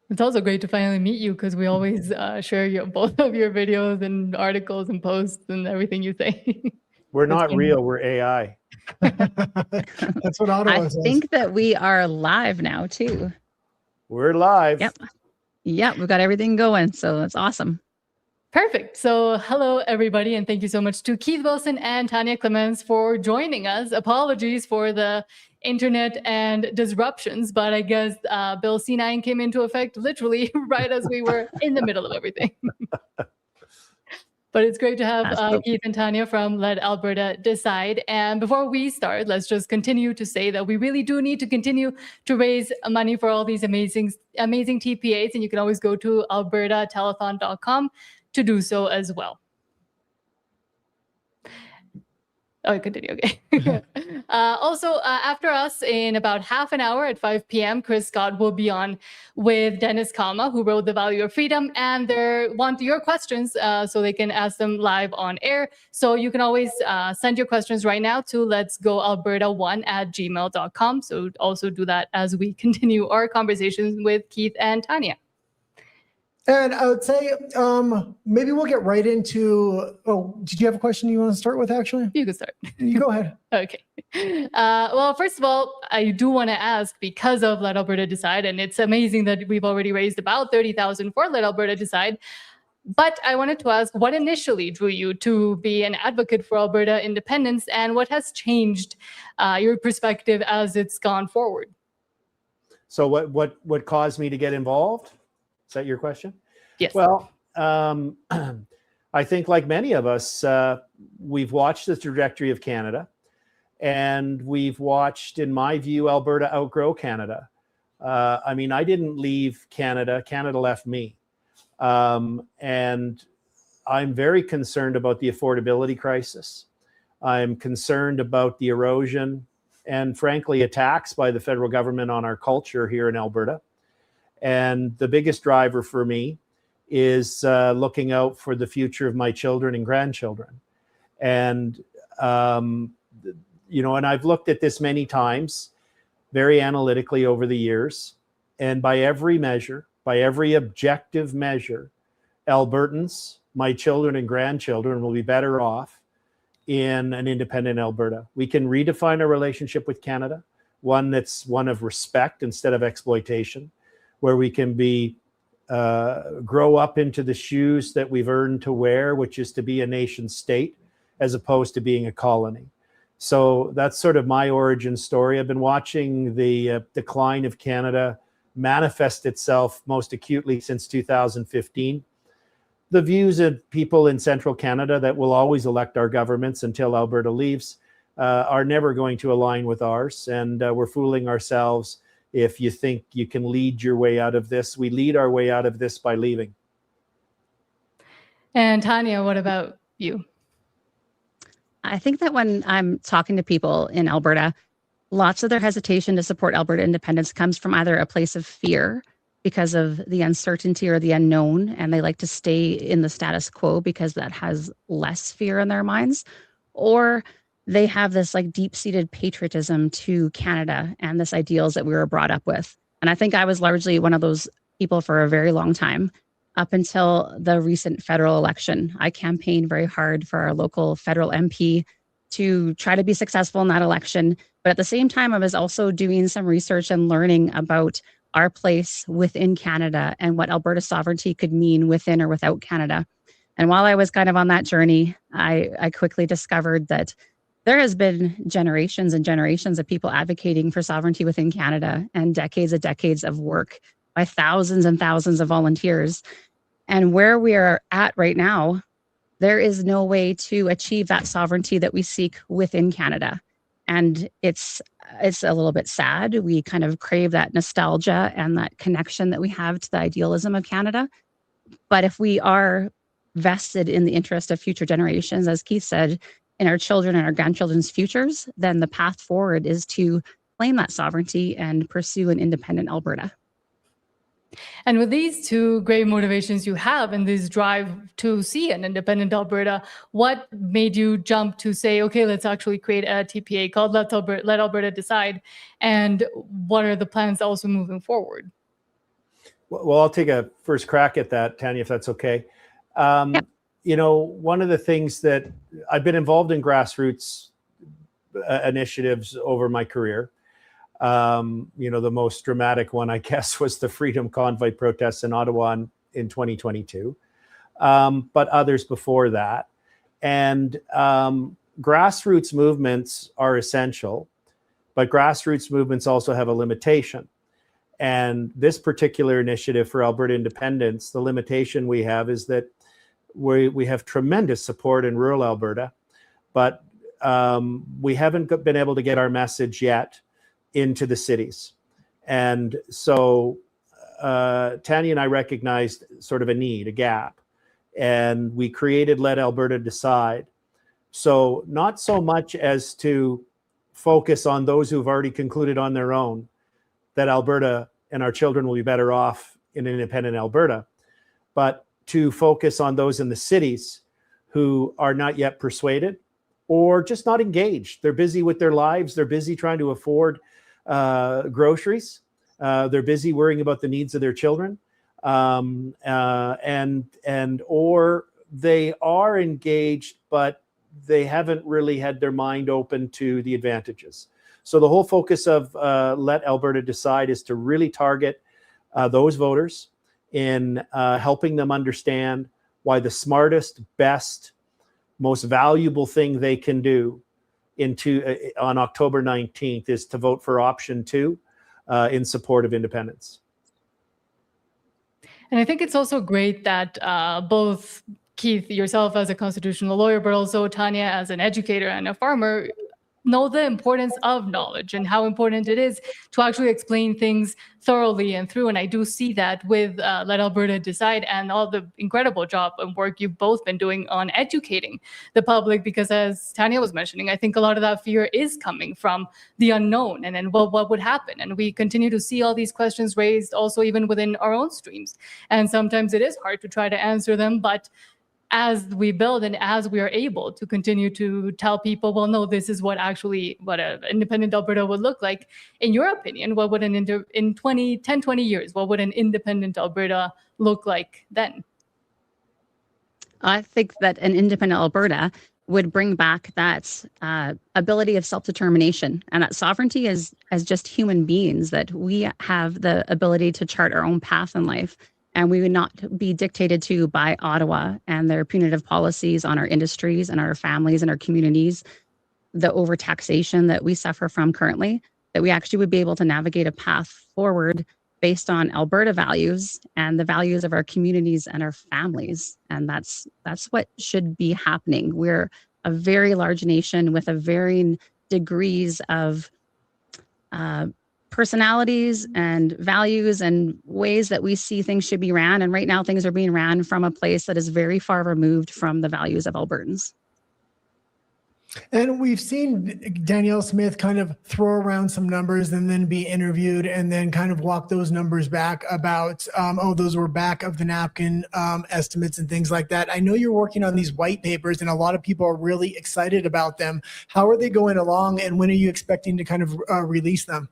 It's also great to finally meet you because we always share both of your videos and articles and posts and everything you say. We're not real, we're AI. That's what Ottawa says. I think that we are live now too. We're live. Yep. Yep, we've got everything going, so that's awesome. Perfect. So hello, everybody, and thank you so much to Keith Wilson and Tanya Clemens for joining us. Apologies for the internet and disruptions, but I guess Bill C9 came into effect literally right as we were in the middle of everything. But it's great to have Keith and Tanya from Let Alberta Decide. And before we start, let's just continue to say that we really do need to continue to raise money for all these amazing TPAs. And you can always go to albertatelethon.com to do so as well. Oh, continue. Okay. Also, after us, in about half an hour at 5 p.m., Chris Scott will be on with Dennis Kalma, who wrote The Value of Freedom, and they want your questions so they can ask them live on air. So you can always send your questions right now to letsgoalberta1@gmail.com. So also do that as we continue our conversations with Keith and Tanya. And I would say maybe we'll get right into, oh, did you have a question you want to start with, actually? You can start. You go ahead. Okay. Well, first of all, I do want to ask, because of Let Alberta Decide, and it's amazing that we've already raised about $30,000 for Let Alberta Decide, but I wanted to ask, what initially drew you to be an advocate for Alberta independence, and what has changed your perspective as it's gone forward? So what caused me to get involved? Is that your question? Yes. Well, I think like many of us, we've watched the trajectory of Canada, and we've watched, in my view, Alberta outgrow Canada. I mean, I didn't leave Canada. Canada left me. And I'm very concerned about the affordability crisis. I'm concerned about the erosion and, frankly, attacks by the federal government on our culture here in Alberta. And the biggest driver for me is looking out for the future of my children and grandchildren. And, you know, and I've looked at this many times, very analytically over the years. And by every measure, by every objective measure, Albertans, my children and grandchildren, will be better off in an independent Alberta. We can redefine our relationship with Canada, one that's one of respect instead of exploitation, where we can be grow up into the shoes that we've earned to wear, which is to be a nation state as opposed to being a colony. So that's sort of my origin story. I've been watching the decline of Canada manifest itself most acutely since 2015. The views of people in central Canada that will always elect our governments until Alberta leaves are never going to align with ours, and we're fooling ourselves if you think you can lead your way out of this. We lead our way out of this by leaving. And Tanya, what about you? I think that when I'm talking to people in Alberta, lots of their hesitation to support Alberta independence comes from either a place of fear because of the uncertainty or the unknown, and they like to stay in the status quo because that has less fear in their minds, or they have this like deep-seated patriotism to Canada and this ideals that we were brought up with. And I think I was largely one of those people for a very long time, up until the recent federal election. I campaigned very hard for our local federal MP to try to be successful in that election. But at the same time, I was also doing some research and learning about our place within Canada and what Alberta sovereignty could mean within or without Canada. And while I was kind of on that journey, I quickly discovered that there has been generations and generations of people advocating for sovereignty within Canada, and decades of work by thousands and thousands of volunteers. And where we are at right now, there is no way to achieve that sovereignty that we seek within Canada. And it's a little bit sad. We kind of crave that nostalgia and that connection that we have to the idealism of Canada. But if we are vested in the interest of future generations, as Keith said, in our children and our grandchildren's futures, then the path forward is to claim that sovereignty and pursue an independent Alberta. And with these two great motivations you have and this drive to see an independent Alberta, what made you jump to say, okay, let's actually create a TPA called Let Alberta Decide? And what are the plans also moving forward? Well, I'll take a first crack at that, Tanya, if that's okay. You know, one of the things that I've been involved in grassroots initiatives over my career. You know, the most dramatic one, I guess, was the Freedom Convoy protests in Ottawa in 2022, but others before that. And grassroots movements are essential, but grassroots movements also have a limitation. And this particular initiative for Alberta Independence, the limitation we have is that we have tremendous support in rural Alberta, but we haven't been able to get our message yet into the cities. And so Tanya and I recognized sort of a need, a gap, and we created Let Alberta Decide. So not so much as to focus on those who've already concluded on their own that Alberta and our children will be better off in an independent Alberta, but to focus on those in the cities who are not yet persuaded or just not engaged. They're busy with their lives. They're busy trying to afford groceries. They're busy worrying about the needs of their children. Or they are engaged, but they haven't really had their mind open to the advantages. So the whole focus of Let Alberta Decide is to really target those voters in helping them understand why the smartest, best, most valuable thing they can do on October 19th is to vote for option 2 in support of independence. And I think it's also great that both Keith, yourself as a constitutional lawyer, but also Tanya as an educator and a farmer, know the importance of knowledge and how important it is to actually explain things thoroughly and through. And I do see that with Let Alberta Decide and all the incredible job and work you've both been doing on educating the public, because as Tanya was mentioning, I think a lot of that fear is coming from the unknown and then, well, what would happen? And we continue to see all these questions raised also even within our own streams. And sometimes it is hard to try to answer them, but as we build and as we are able to continue to tell people, well, no, this is what an independent Alberta would look like. In your opinion, what would in 20 years, what would an independent Alberta look like then? I think that an independent Alberta would bring back that ability of self-determination and that sovereignty as just human beings, that we have the ability to chart our own path in life. And we would not be dictated to by Ottawa and their punitive policies on our industries and our families and our communities, the overtaxation that we suffer from currently, that we actually would be able to navigate a path forward based on Alberta values and the values of our communities and our families. And that's what should be happening. We're a very large nation with a varying degrees of personalities and values and ways that we see things should be ran. And right now things are being ran from a place that is very far removed from the values of Albertans. And we've seen Danielle Smith kind of throw around some numbers and then be interviewed and then kind of walk those numbers back about, those were back of the napkin estimates and things like that. I know you're working on these white papers and a lot of people are really excited about them. How are they going along and when are you expecting to kind of release them?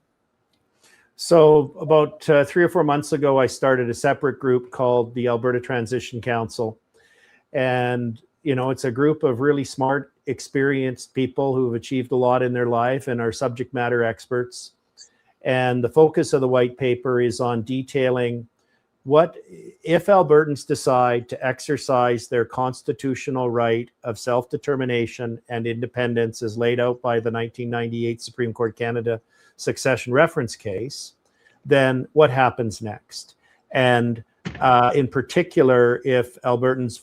So about 3 or 4 months ago, I started a separate group called the Alberta Transition Council. And, you know, it's a group of really smart, experienced people who have achieved a lot in their life and are subject matter experts. And the focus of the white paper is on detailing what if Albertans decide to exercise their constitutional right of self-determination and independence as laid out by the 1998 Supreme Court Canada succession reference case, then what happens next? And in particular, if Albertans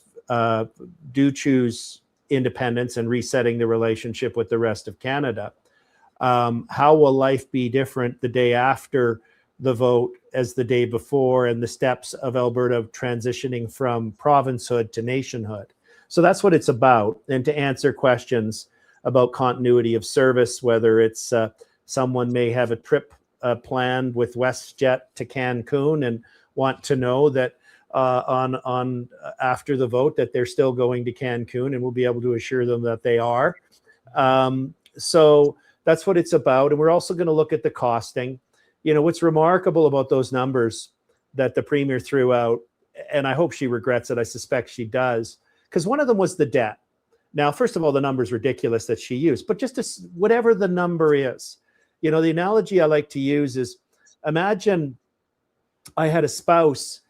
do choose independence and resetting the relationship with the rest of Canada, how will life be different the day after the vote as the day before, and the steps of Alberta transitioning from provincehood to nationhood? So that's what it's about. And to answer questions about continuity of service, whether it's someone may have a trip planned with WestJet to Cancun and want to know that on after the vote that they're still going to Cancun, and we'll be able to assure them that they are. So that's what it's about. And we're also going to look at the costing. You know, what's remarkable about those numbers that the Premier threw out, and I hope she regrets it, I suspect she does, because one of them was the debt. Now, first of all, the number's ridiculous that she used, but just whatever the number is, you know, the analogy I like to use is, imagine I had a spouse,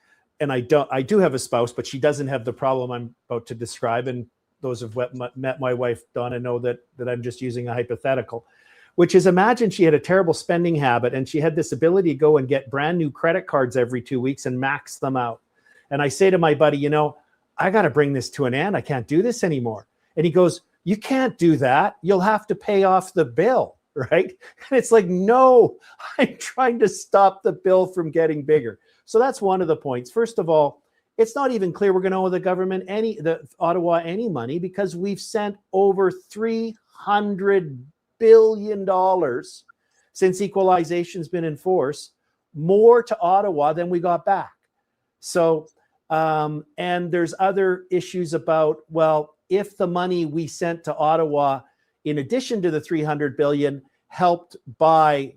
and I do have a spouse, but she doesn't have the problem I'm about to describe. And those who've met my wife, Donna, know that I'm just using a hypothetical, which is, imagine she had a terrible spending habit and she had this ability to go and get brand new credit cards every 2 weeks and max them out. And I say to my buddy, you know, I got to bring this to an end. I can't do this anymore. And he goes, you can't do that. You'll have to pay off the bill, right? And it's like, no, I'm trying to stop the bill from getting bigger. So that's one of the points. First of all, it's not even clear we're going to owe the government Ottawa any money, because we've sent over $300 billion since equalization's been in force, more to Ottawa than we got back. So, and there's other issues about, well, if the money we sent to Ottawa, in addition to the $300 billion, helped buy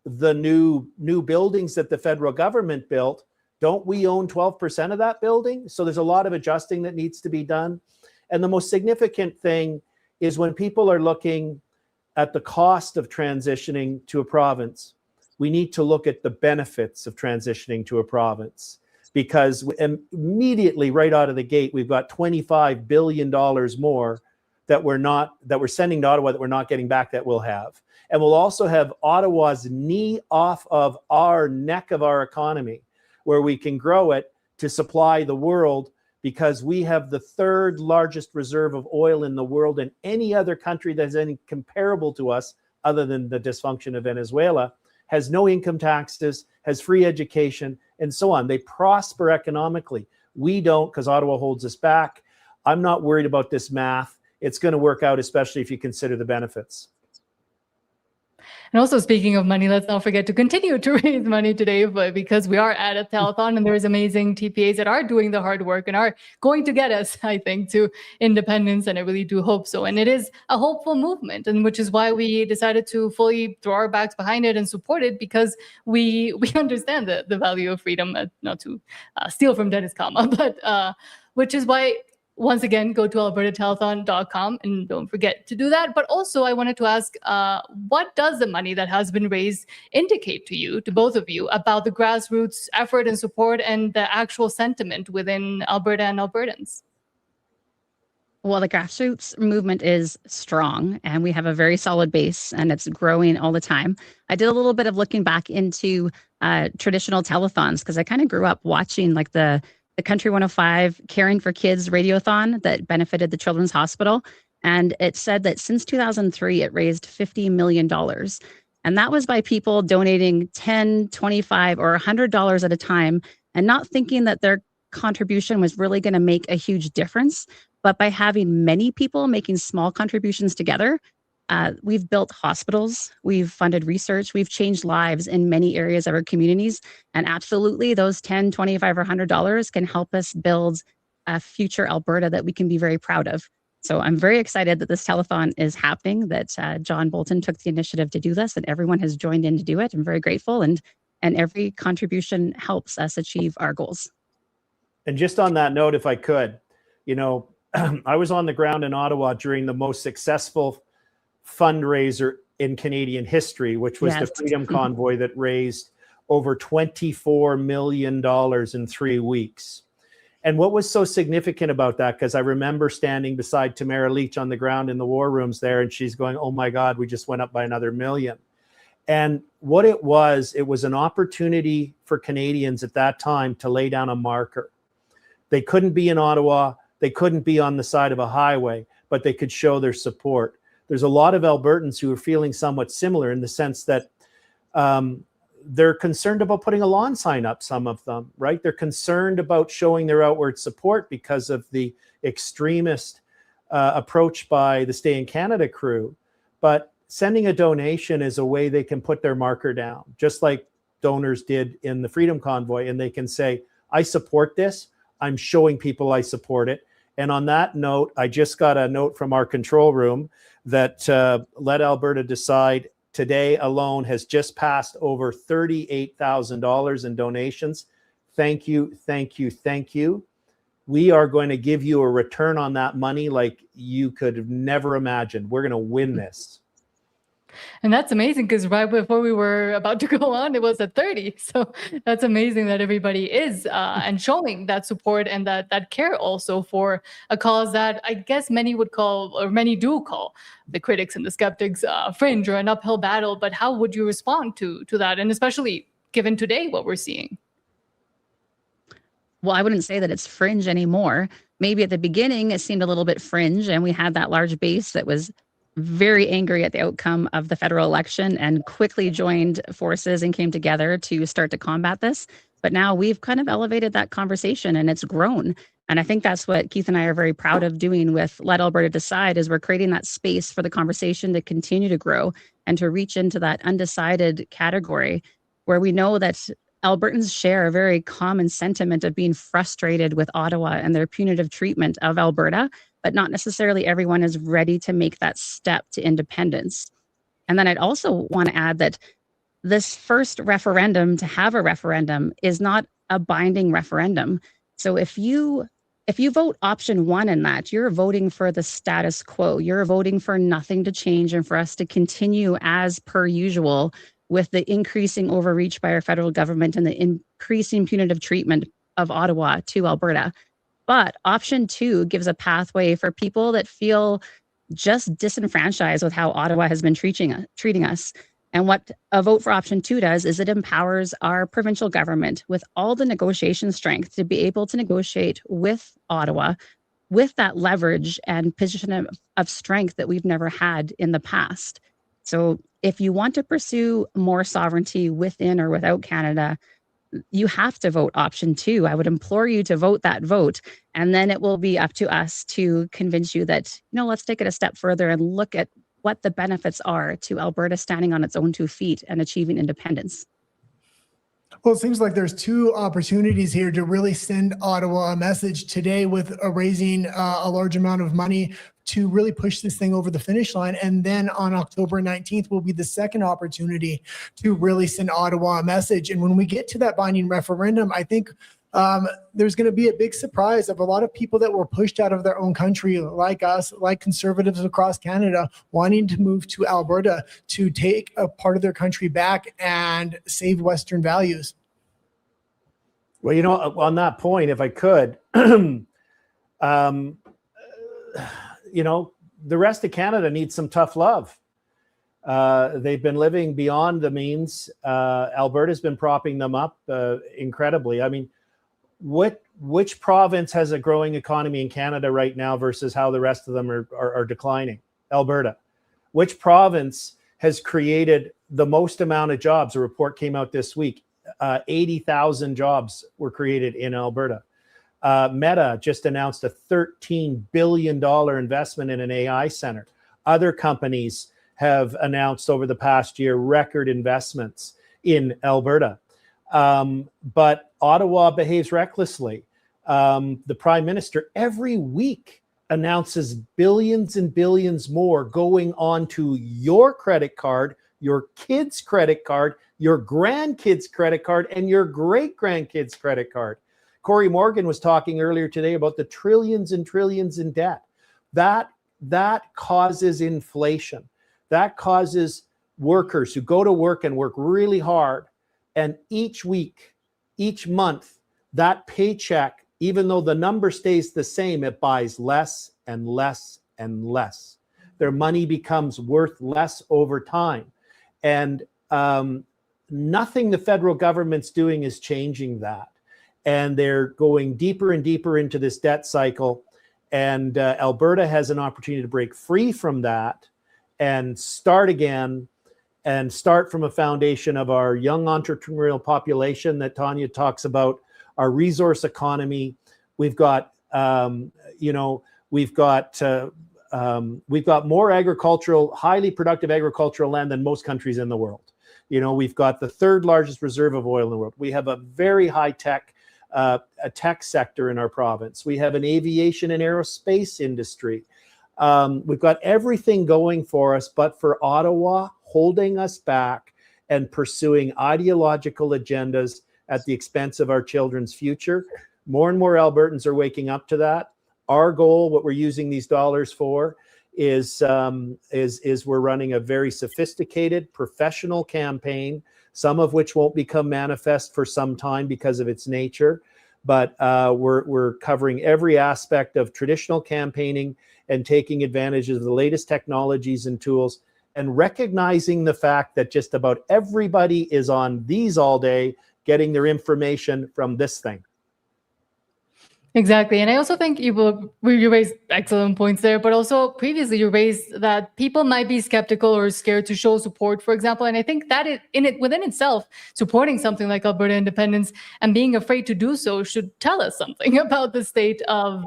the new buildings that the federal government built, don't we own 12% of that building? So there's a lot of adjusting that needs to be done. And the most significant thing is, when people are looking at the cost of transitioning to a province, we need to look at the benefits of transitioning to a province, because immediately right out of the gate, we've got $25 billion more that we're sending to Ottawa that we're not getting back, that we'll have. And we'll also have Ottawa's knee off of our neck of our economy, where we can grow it to supply the world, because we have the third largest reserve of oil in the world, and any other country that's any comparable to us, other than the dysfunction of Venezuela, has no income taxes, has free education, and so on. They prosper economically. We don't, because Ottawa holds us back. I'm not worried about this math. It's going to work out, especially if you consider the benefits. And also, speaking of money, let's not forget to continue to raise money today, because we are at a telethon, and there's amazing TPAs that are doing the hard work and are going to get us, I think, to independence. And I really do hope so. And it is a hopeful movement, and which is why we decided to fully throw our backs behind it and support it, because we understand the value of freedom, not to steal from Dennis Kama, but which is why, once again, go to albertatelethon.com and don't forget to do that. But also, I wanted to ask, what does the money that has been raised indicate to you, to both of you, about the grassroots effort and support and the actual sentiment within Alberta and Albertans? Well, the grassroots movement is strong, and we have a very solid base, and it's growing all the time. I did a little bit of looking back into traditional telethons, because I kind of grew up watching like the Country 105 Caring for Kids radiothon that benefited the Children's Hospital. And it said that since 2003, it raised $50 million. And that was by people donating $10, $25, or $100 at a time, and not thinking that their contribution was really going to make a huge difference. But by having many people making small contributions together, we've built hospitals, we've funded research, we've changed lives in many areas of our communities. And absolutely, those $10, $25, or $100 can help us build a future Alberta that we can be very proud of. So I'm very excited that this telethon is happening, that John Bolton took the initiative to do this, and everyone has joined in to do it. I'm very grateful, and every contribution helps us achieve our goals. And just on that note, if I could, you know, I was on the ground in Ottawa during the most successful fundraiser in Canadian history, which was the Freedom Convoy that raised over $24 million in 3 weeks. And what was so significant about that, because I remember standing beside Tamara Leach on the ground in the war rooms there, and she's going, oh my God, we just went up by another million. And what it was an opportunity for Canadians at that time to lay down a marker. They couldn't be in Ottawa, they couldn't be on the side of a highway, but they could show their support. There's a lot of Albertans who are feeling somewhat similar, in the sense that they're concerned about putting a lawn sign up, some of them, right? They're concerned about showing their outward support because of the extremist approach by the Stay in Canada crew. But sending a donation is a way they can put their marker down, just like donors did in the Freedom Convoy, and they can say, I support this. I'm showing people I support it. And on that note, I just got a note from our control room that Let Alberta Decide today alone has just passed over $38,000 in donations. Thank you, thank you, thank you. We are going to give you a return on that money like you could have never imagined. We're going to win this. And that's amazing, because right before we were about to go on, it was at 30. So that's amazing that everybody is and showing that support and that care also for a cause that I guess many would call, or many do call, the critics and the skeptics fringe or an uphill battle. But how would you respond to that? And especially given today what we're seeing? Well, I wouldn't say that it's fringe anymore. Maybe at the beginning it seemed a little bit fringe, and we had that large base that was very angry at the outcome of the federal election and quickly joined forces and came together to start to combat this. But now we've kind of elevated that conversation and it's grown. And I think that's what Keith and I are very proud of doing with Let Alberta Decide, is we're creating that space for the conversation to continue to grow and to reach into that undecided category where we know that Albertans share a very common sentiment of being frustrated with Ottawa and their punitive treatment of Alberta, but not necessarily everyone is ready to make that step to independence. And then I'd also want to add that this first referendum to have a referendum is not a binding referendum. So if you vote option 1 in that, you're voting for the status quo. You're voting for nothing to change and for us to continue as per usual with the increasing overreach by our federal government and the increasing punitive treatment of Ottawa to Alberta. But option 2 gives a pathway for people that feel just disenfranchised with how Ottawa has been treating us. And what a vote for option 2 does is it empowers our provincial government with all the negotiation strength to be able to negotiate with Ottawa with that leverage and position of strength that we've never had in the past. So if you want to pursue more sovereignty within or without Canada, you have to vote option 2. I would implore you to vote that vote, and then it will be up to us to convince you that, let's take it a step further and look at what the benefits are to Alberta standing on its own 2 feet and achieving independence. Well, it seems like there's 2 opportunities here to really send Ottawa a message today with raising a large amount of money to really push this thing over the finish line. And then on October 19th will be the second opportunity to really send Ottawa a message. And when we get to that binding referendum, I think there's going to be a big surprise of a lot of people that were pushed out of their own country, like us, like conservatives across Canada, wanting to move to Alberta to take a part of their country back and save Western values. Well, on that point, if I could, the rest of Canada needs some tough love. They've been living beyond the means. Alberta's been propping them up incredibly. I mean, which province has a growing economy in Canada right now versus how the rest of them are declining? Alberta. Which province has created the most amount of jobs? A report came out this week. 80,000 jobs were created in Alberta. Meta just announced a $13 billion investment in an AI center. Other companies have announced over the past year record investments in Alberta. But Ottawa behaves recklessly. The Prime Minister every week announces billions and billions more going onto your credit card, your kid's credit card, your grandkids' credit card, and your great-grandkids' credit card. Corey Morgan was talking earlier today about the trillions and trillions in debt. That causes inflation. That causes workers who go to work and work really hard. And each week, each month, that paycheck, even though the number stays the same, it buys less and less and less. Their money becomes worth less over time. And nothing the federal government's doing is changing that. And they're going deeper and deeper into this debt cycle. And Alberta has an opportunity to break free from that and start again, and start from a foundation of our young entrepreneurial population that Tanya talks about, our resource economy. We've got, we've got more highly productive agricultural land than most countries in the world. You know, we've got the third largest reserve of oil in the world. We have a very high tech, a tech sector in our province. We have an aviation and aerospace industry. We've got everything going for us, but for Ottawa holding us back and pursuing ideological agendas at the expense of our children's future. More and more Albertans are waking up to that. Our goal, what we're using these dollars for, is we're running a very sophisticated professional campaign, some of which won't become manifest for some time because of its nature. But we're covering every aspect of traditional campaigning and taking advantage of the latest technologies and tools, and recognizing the fact that just about everybody is on these all day, getting their information from this thing. Exactly. And I also think you raised excellent points there, but also previously you raised that people might be skeptical or scared to show support, for example. And I think that within itself, supporting something like Alberta Independence and being afraid to do so should tell us something about the state of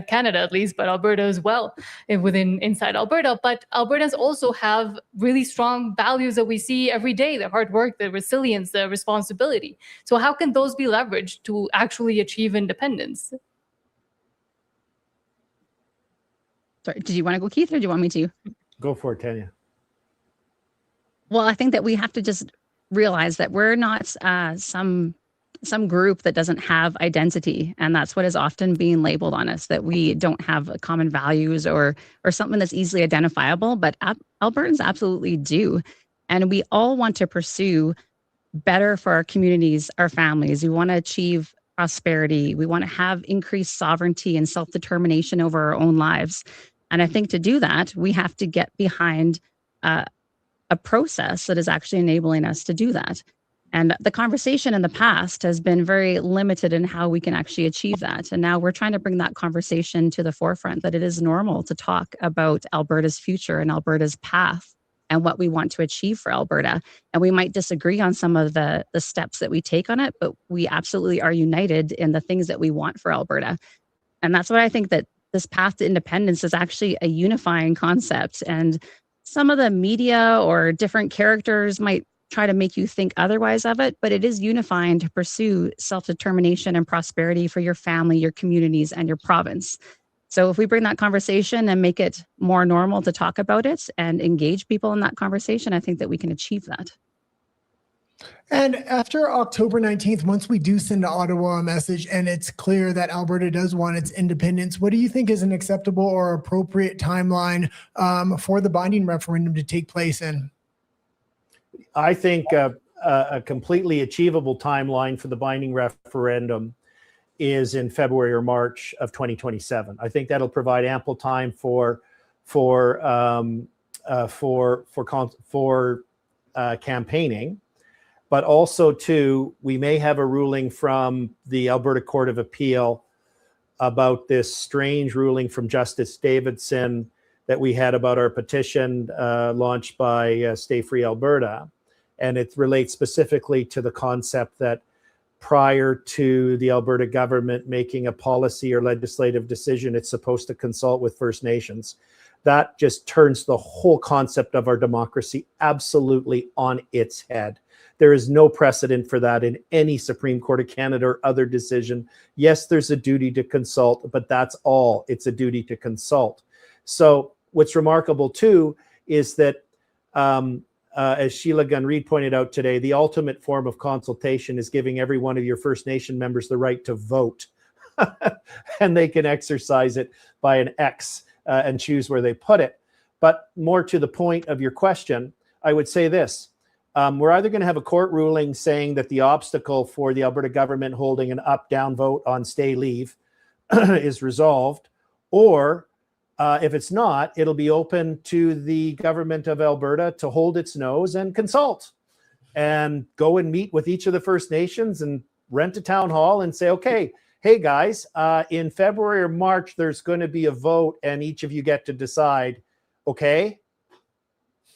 Canada at least, but Alberta as well, inside Alberta. But Albertans also have really strong values that we see every day: the hard work, the resilience, the responsibility. So how can those be leveraged to actually achieve independence? Sorry, did you want to go, Keith, or do you want me to? Go for it, Tanya. Well, I think that we have to just realize that we're not some group that doesn't have identity, and that's what is often being labeled on us, that we don't have common values or something that's easily identifiable. But Albertans absolutely do, and we all want to pursue better for our communities, our families. We want to achieve prosperity. We want to have increased sovereignty and self-determination over our own lives. And I think to do that, we have to get behind a process that is actually enabling us to do that. And the conversation in the past has been very limited in how we can actually achieve that. And now we're trying to bring that conversation to the forefront, that it is normal to talk about Alberta's future and Alberta's path and what we want to achieve for Alberta. And we might disagree on some of the steps that we take on it, but we absolutely are united in the things that we want for Alberta. And that's what I think, that this path to independence is actually a unifying concept. And some of the media or different characters might try to make you think otherwise of it, but it is unifying to pursue self-determination and prosperity for your family, your communities, and your province. So if we bring that conversation and make it more normal to talk about it and engage people in that conversation, I think that we can achieve that. And after October 19th, once we do send to Ottawa a message and it's clear that Alberta does want its independence, what do you think is an acceptable or appropriate timeline for the binding referendum to take place in? I think a completely achievable timeline for the binding referendum is in February or March of 2027. I think that'll provide ample time for campaigning, but also too, we may have a ruling from the Alberta Court of Appeal about this strange ruling from Justice Davidson that we had about our petition launched by Stay Free Alberta. And it relates specifically to the concept that prior to the Alberta government making a policy or legislative decision, it's supposed to consult with First Nations. That just turns the whole concept of our democracy absolutely on its head. There is no precedent for that in any Supreme Court of Canada or other decision. Yes, there's a duty to consult, but that's all. It's a duty to consult. So what's remarkable too is that as Sheila Gunn-Reid pointed out today, the ultimate form of consultation is giving every one of your First Nation members the right to vote. And they can exercise it by an X and choose where they put it. But more to the point of your question, I would say this. We're either going to have a court ruling saying that the obstacle for the Alberta government holding an up-down vote on stay leave is resolved, or if it's not, it'll be open to the government of Alberta to hold its nose and consult and go and meet with each of the First Nations and rent a town hall and say, okay, hey guys, in February or March, there's going to be a vote and each of you get to decide, okay,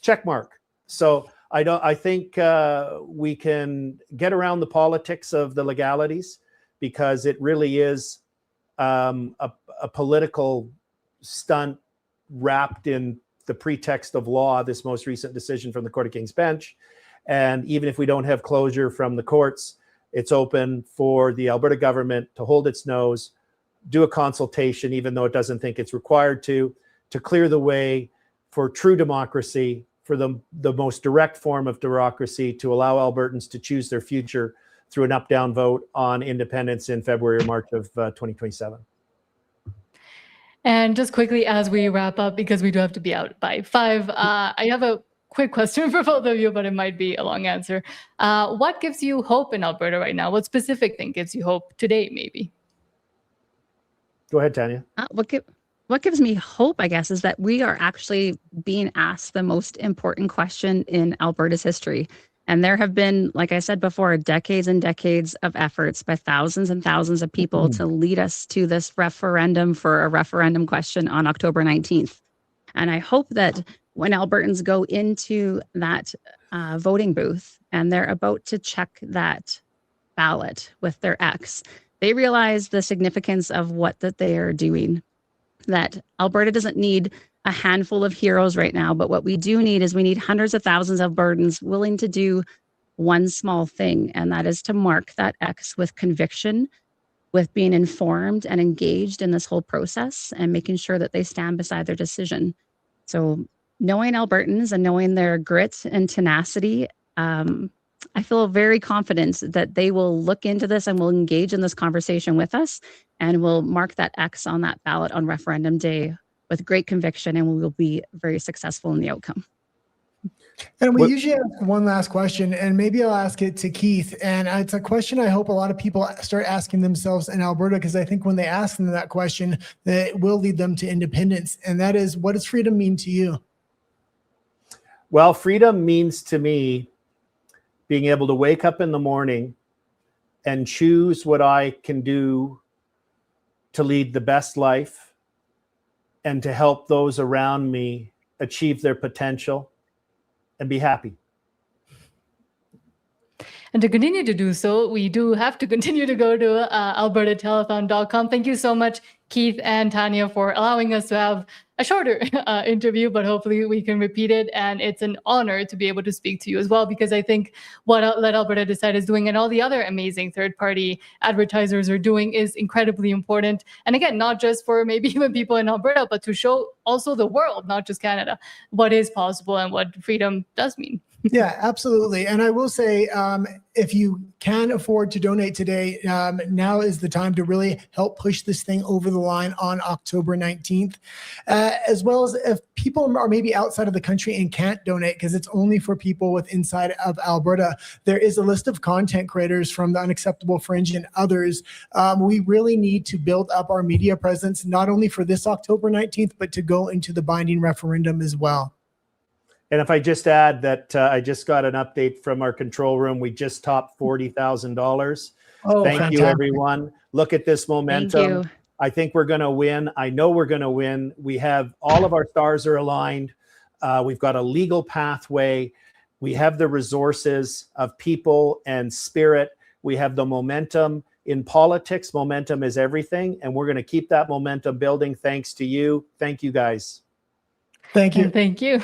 check mark. So I think we can get around the politics of the legalities, because it really is a political stunt wrapped in the pretext of law, this most recent decision from the Court of King's Bench. And even if we don't have closure from the courts, it's open for the Alberta government to hold its nose, do a consultation, even though it doesn't think it's required to clear the way for true democracy, for the most direct form of democracy, to allow Albertans to choose their future through an up-down vote on independence in February or March of 2027. And just quickly, as we wrap up, because we do have to be out by 5, I have a quick question for both of you, but it might be a long answer. What gives you hope in Alberta right now? What specific thing gives you hope today, maybe? Go ahead, Tanya. What gives me hope, I guess, is that we are actually being asked the most important question in Alberta's history. And there have been, like I said before, decades and decades of efforts by thousands and thousands of people to lead us to this referendum for a referendum question on October 19th. And I hope that when Albertans go into that voting booth and they're about to check that ballot with their X, they realize the significance of what that they are doing. That Alberta doesn't need a handful of heroes right now, but what we do need is we need hundreds of thousands of Albertans willing to do one small thing, and that is to mark that X with conviction, with being informed and engaged in this whole process and making sure that they stand beside their decision. So knowing Albertans and knowing their grit and tenacity, I feel very confident that they will look into this and will engage in this conversation with us and will mark that X on that ballot on referendum day with great conviction, and we will be very successful in the outcome. And we usually ask one last question, and maybe I'll ask it to Keith. And it's a question I hope a lot of people start asking themselves in Alberta, because I think when they ask them that question, that it will lead them to independence. And that is, what does freedom mean to you? Well, freedom means to me being able to wake up in the morning and choose what I can do to lead the best life and to help those around me achieve their potential and be happy. And to continue to do so, we do have to continue to go to albertatelethon.com. Thank you so much, Keith and Tanya, for allowing us to have a shorter interview, but hopefully we can repeat it. And it's an honor to be able to speak to you as well, because I think what Let Alberta Decide is doing and all the other amazing third-party advertisers are doing is incredibly important. And again, not just for maybe even people in Alberta, but to show also the world, not just Canada, what is possible and what freedom does mean. Yeah, absolutely. And I will say, if you can afford to donate today, now is the time to really help push this thing over the line on October 19th, as well as if people are maybe outside of the country and can't donate because it's only for people with inside of Alberta. There is a list of content creators from the Unacceptable Fringe and others. We really need to build up our media presence, not only for this October 19th, but to go into the binding referendum as well. And if I just add that I just got an update from our control room. We just topped $40,000. Oh, Thank fantastic. you, everyone. Look at this momentum. Thank you. I think we're going to win. I know we're going to win. We have all of our stars are aligned. We've got a legal pathway. We have the resources of people and spirit. We have the momentum. In politics, momentum is everything. And we're going to keep that momentum building thanks to you. Thank you, guys. Thank you. And thank you.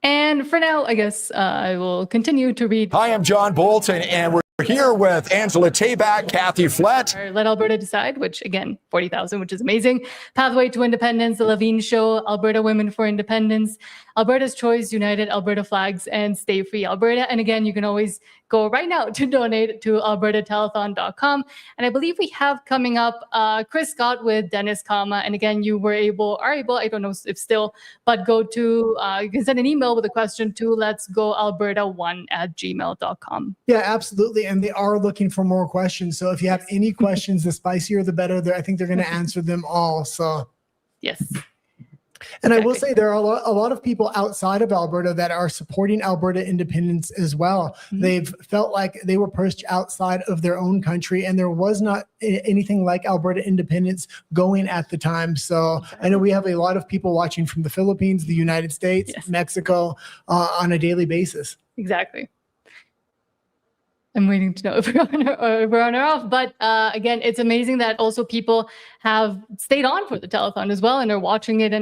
And for now, I guess I will continue to read. Hi, I'm John Bolton, and we're here with Angela Tabak, Kathy Flett. Let Alberta Decide, which again, 40,000, which is amazing. Pathway to Independence, The Levine Show, Alberta Women for Independence, Alberta's Choice, United Alberta Flags, and Stay Free Alberta. And again, you can always go right now to donate to albertatelethon.com. And I believe we have coming up Chris Scott with Dennis Kama. And again, you are able, I don't know if still, but go to, you can send an email with a question to letsgoalberta1@gmail.com. Yeah, absolutely. And they are looking for more questions. So if you have any questions, the spicier, the better. I think they're going to answer them all. So Yes. And I will say there are a lot of people outside of Alberta that are supporting Alberta independence as well. Mm-hmm. They've felt like they were pushed outside of their own country, and there was not anything like Alberta independence going at the time. So I know we have a lot of people watching from the Philippines, the United States, yes, Mexico on a daily basis. Exactly. I'm waiting to know if we're on or off. But again, it's amazing that also people have stayed on for the telethon as well and are watching it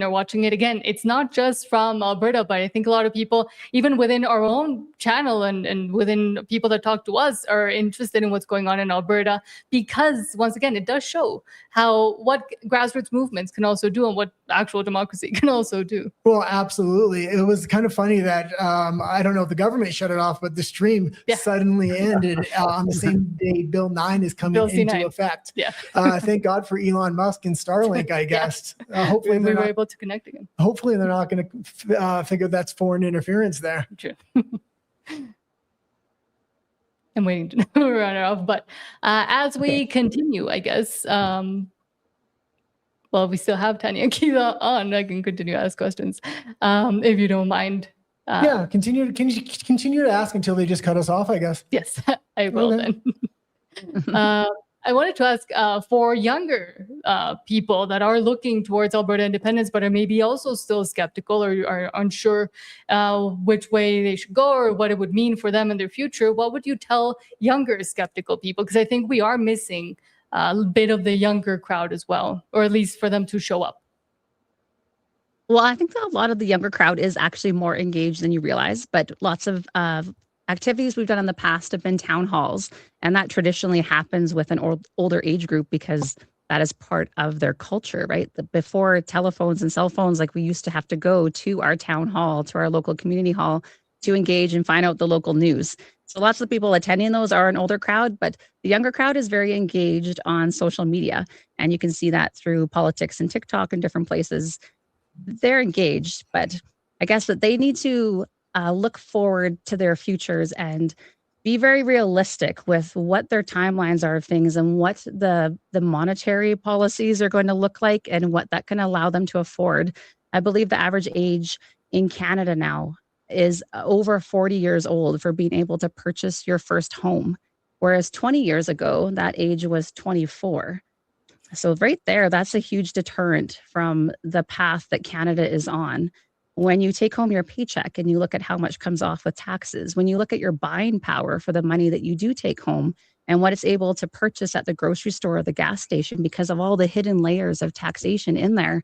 again. It's not just from Alberta, but I think a lot of people, even within our own channel and within people that talk to us, are interested in what's going on in Alberta, because once again, it does show what grassroots movements can also do and what actual democracy can also do. Well, absolutely. It was kind of funny that I don't know if the government shut it off, but the stream suddenly ended on the same day Bill 9 is coming into effect. Yeah. Thank God for Elon Musk and Starlink, I guess. Hopefully we were able to connect again. Hopefully they're not going to figure that's foreign interference there. True. I'm waiting to know we're on or off. But as we continue, I guess, well, we still have Tanya and Keith on. I can continue to ask questions if you don't mind. Yeah, continue to ask until they just cut us off, I guess. Yes, I will then. I wanted to ask for younger people that are looking towards Alberta independence, but are maybe also still skeptical or are unsure which way they should go or what it would mean for them in their future. What would you tell younger skeptical people? Because I think we are missing a bit of the younger crowd as well, or at least for them to show up. Well, I think that a lot of the younger crowd is actually more engaged than you realize, but lots of activities we've done in the past have been town halls, and that traditionally happens with an older age group because that is part of their culture, right? Before telephones and cell phones, like we used to have to go to our town hall, to our local community hall to engage and find out the local news. So lots of people attending those are an older crowd, but the younger crowd is very engaged on social media, and you can see that through politics and TikTok and different places. They're engaged, but I guess that they need to look forward to their futures and be very realistic with what their timelines are of things and what the monetary policies are going to look like and what that can allow them to afford. I believe the average age in Canada now is over 40 years old for being able to purchase your first home, whereas 20 years ago, that age was 24. So right there, that's a huge deterrent from the path that Canada is on. When you take home your paycheck and you look at how much comes off with taxes, when you look at your buying power for the money that you do take home and what it's able to purchase at the grocery store or the gas station because of all the hidden layers of taxation in there,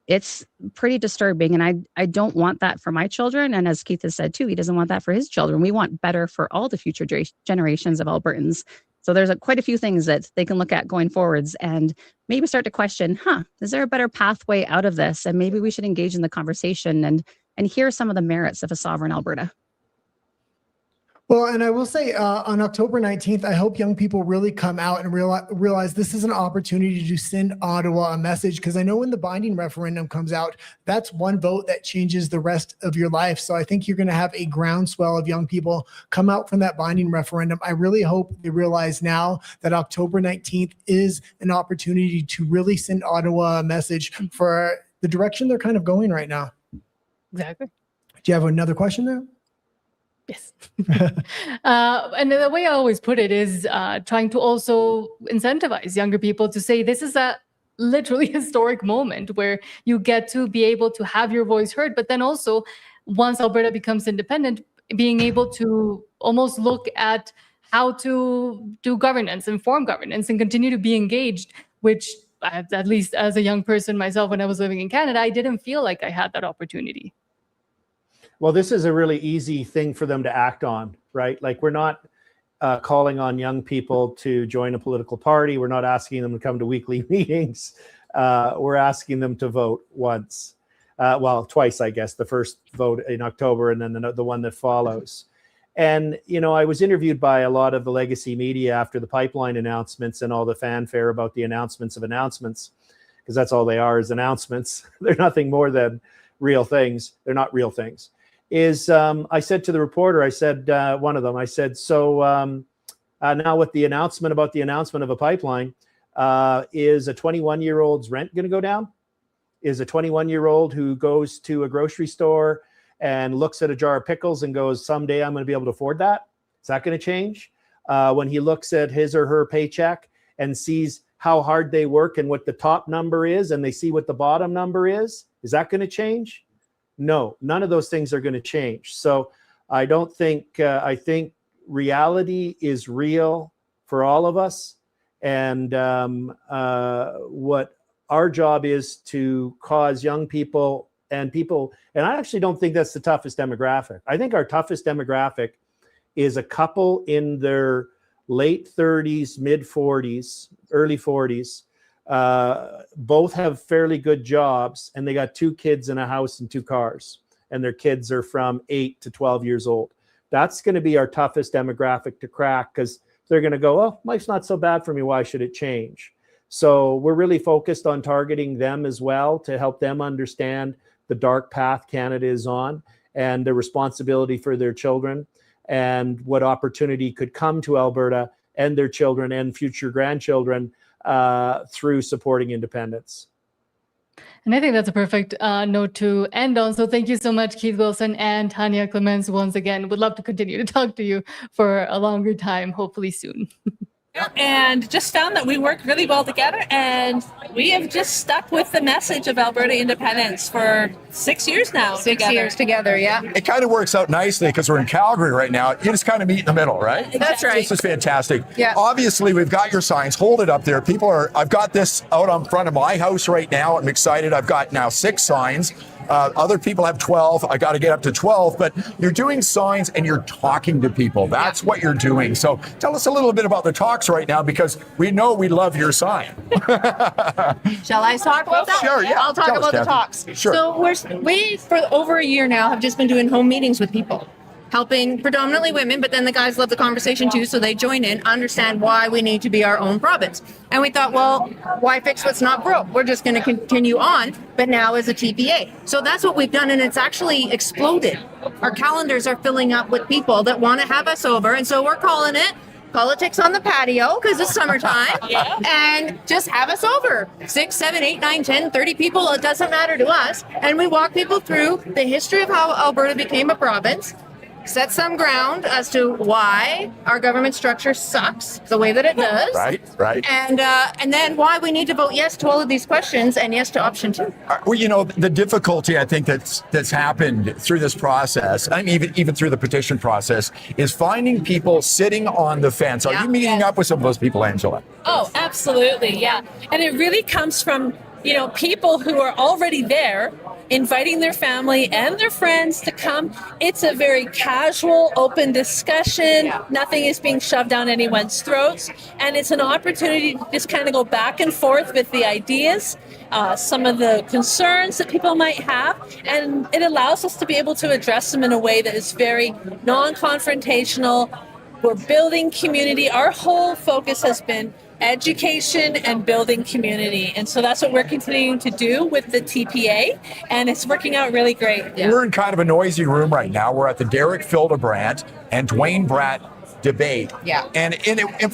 it's pretty disturbing. And I don't want that for my children. And as Keith has said too, he doesn't want that for his children. We want better for all the future generations of Albertans. So there's quite a few things that they can look at going forwards and maybe start to question, is there a better pathway out of this? And maybe we should engage in the conversation and hear some of the merits of a sovereign Alberta. Well, and I will say on October 19th, I hope young people really come out and realize this is an opportunity to send Ottawa a message, because I know when the binding referendum comes out, that's one vote that changes the rest of your life. So I think you're going to have a groundswell of young people come out from that binding referendum. I really hope they realize now that October 19th is an opportunity to really send Ottawa a message for the direction they're kind of going right now. Exactly. Do you have another question there? Yes. And the way I always put it is trying to also incentivize younger people to say this is a literally historic moment where you get to be able to have your voice heard, but then also once Alberta becomes independent, being able to almost look at how to do governance, inform governance, and continue to be engaged, which at least as a young person myself, when I was living in Canada, I didn't feel like I had that opportunity. Well, this is a really easy thing for them to act on, right? Like, we're not calling on young people to join a political party. We're not asking them to come to weekly meetings. We're asking them to vote once. Well, twice, I guess. The first vote in October and then the one that follows. And, you know, I was interviewed by a lot of the legacy media after the pipeline announcements and all the fanfare about the announcements of announcements, because that's all they are, is announcements. They're nothing more than real things. They're not real things. I said to the reporter, I said, one of them, I said, so now with the announcement about the announcement of a pipeline, is a 21-year-old's rent going to go down? Is a 21-year-old who goes to a grocery store and looks at a jar of pickles and goes, someday I'm going to be able to afford that? Is that going to change? When he looks at his or her paycheck and sees how hard they work and what the top number is, and they see what the bottom number is that going to change? No, none of those things are going to change. So I don't think, I think reality is real for all of us. And what our job is to cause young people, and I actually don't think that's the toughest demographic. I think our toughest demographic is a couple in their late 30s, mid 40s, early 40s. Both have fairly good jobs, and they got 2 kids in a house and 2 cars, and their kids are from 8 to 12 years old. That's going to be our toughest demographic to crack, because they're going to go, oh, life's not so bad for me. Why should it change? So we're really focused on targeting them as well, to help them understand the dark path Canada is on, and the responsibility for their children, and what opportunity could come to Alberta and their children and future grandchildren through supporting independence. And I think that's a perfect note to end on. So thank you so much, Keith Wilson and Tanya Clemens, once again. Would love to continue to talk to you for a longer time, hopefully soon. And just found that we work really well together, and we have just stuck with the message of Alberta Independence for 6 years now. 6 years together, yeah. It kind of works out nicely because we're in Calgary right now. You just kind of meet in the middle, right? That's right. This is fantastic. Yeah. Obviously, we've got your signs. Hold it up there. I've got this out on front of my house right now. I'm excited. I've got now 6 signs. Other people have 12. I got to get up to 12, but you're doing signs and you're talking to people. That's what you're doing. So tell us a little bit about the talks right now, because we know we love your sign. Shall I talk about that? Sure, yeah. I'll talk Tell us, about the Kathy. talks. Sure. So we, for over a year now, have just been doing home meetings with people, helping predominantly women, but then the guys love the conversation too, so they join in, understand why we need to be our own province. And we thought, well, why fix what's not broke? We're just going to continue on, but now as a TPA. So that's what we've done, and it's actually exploded. Our calendars are filling up with people that want to have us over, and so we're calling it Politics on the Patio, because it's summertime. Yeah. And just have us over. 6, 7, 8, 9, 10, 30 people, it doesn't matter to us. And we walk people through the history of how Alberta became a province, set some ground as to why our government structure sucks the way that it does. Right. And then why we need to vote yes to all of these questions and yes to option 2. Well, you know, the difficulty I think that's happened through this process, I mean, even through the petition process, is finding people sitting on the fence. Are you meeting up with some of those people, Angela? Oh, absolutely, yeah. And it really comes from, people who are already there, inviting their family and their friends to come. It's a very casual, open discussion. Yeah. Nothing is being shoved down anyone's throats. And it's an opportunity to just kind of go back and forth with the ideas, some of the concerns that people might have. And it allows us to be able to address them in a way that is very non-confrontational. We're building community. Our whole focus has been education and building community. And so that's what we're continuing to do with the TPA, and it's working out really great. Yeah. We're in kind of a noisy room right now. We're at the Derek Fildebrandt and Dwayne Bratt debate. Yeah. And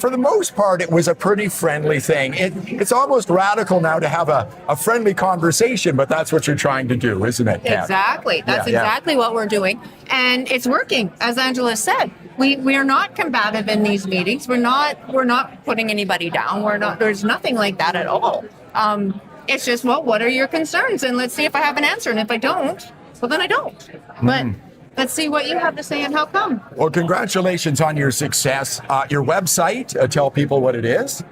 for the most part, it was a pretty friendly thing. It's almost radical now to have a friendly conversation, but that's what you're trying to do, isn't it, Kat? Exactly. That's exactly what we're doing. And it's working, as Angela said. We are not combative in these meetings. We're not putting anybody down. There's nothing like that at all. It's just, well, what are your concerns? And let's see if I have an answer. And if I don't, well, then I don't. But let's see what you have to say and how come. Well, congratulations on your success. Your website, tell people what it is.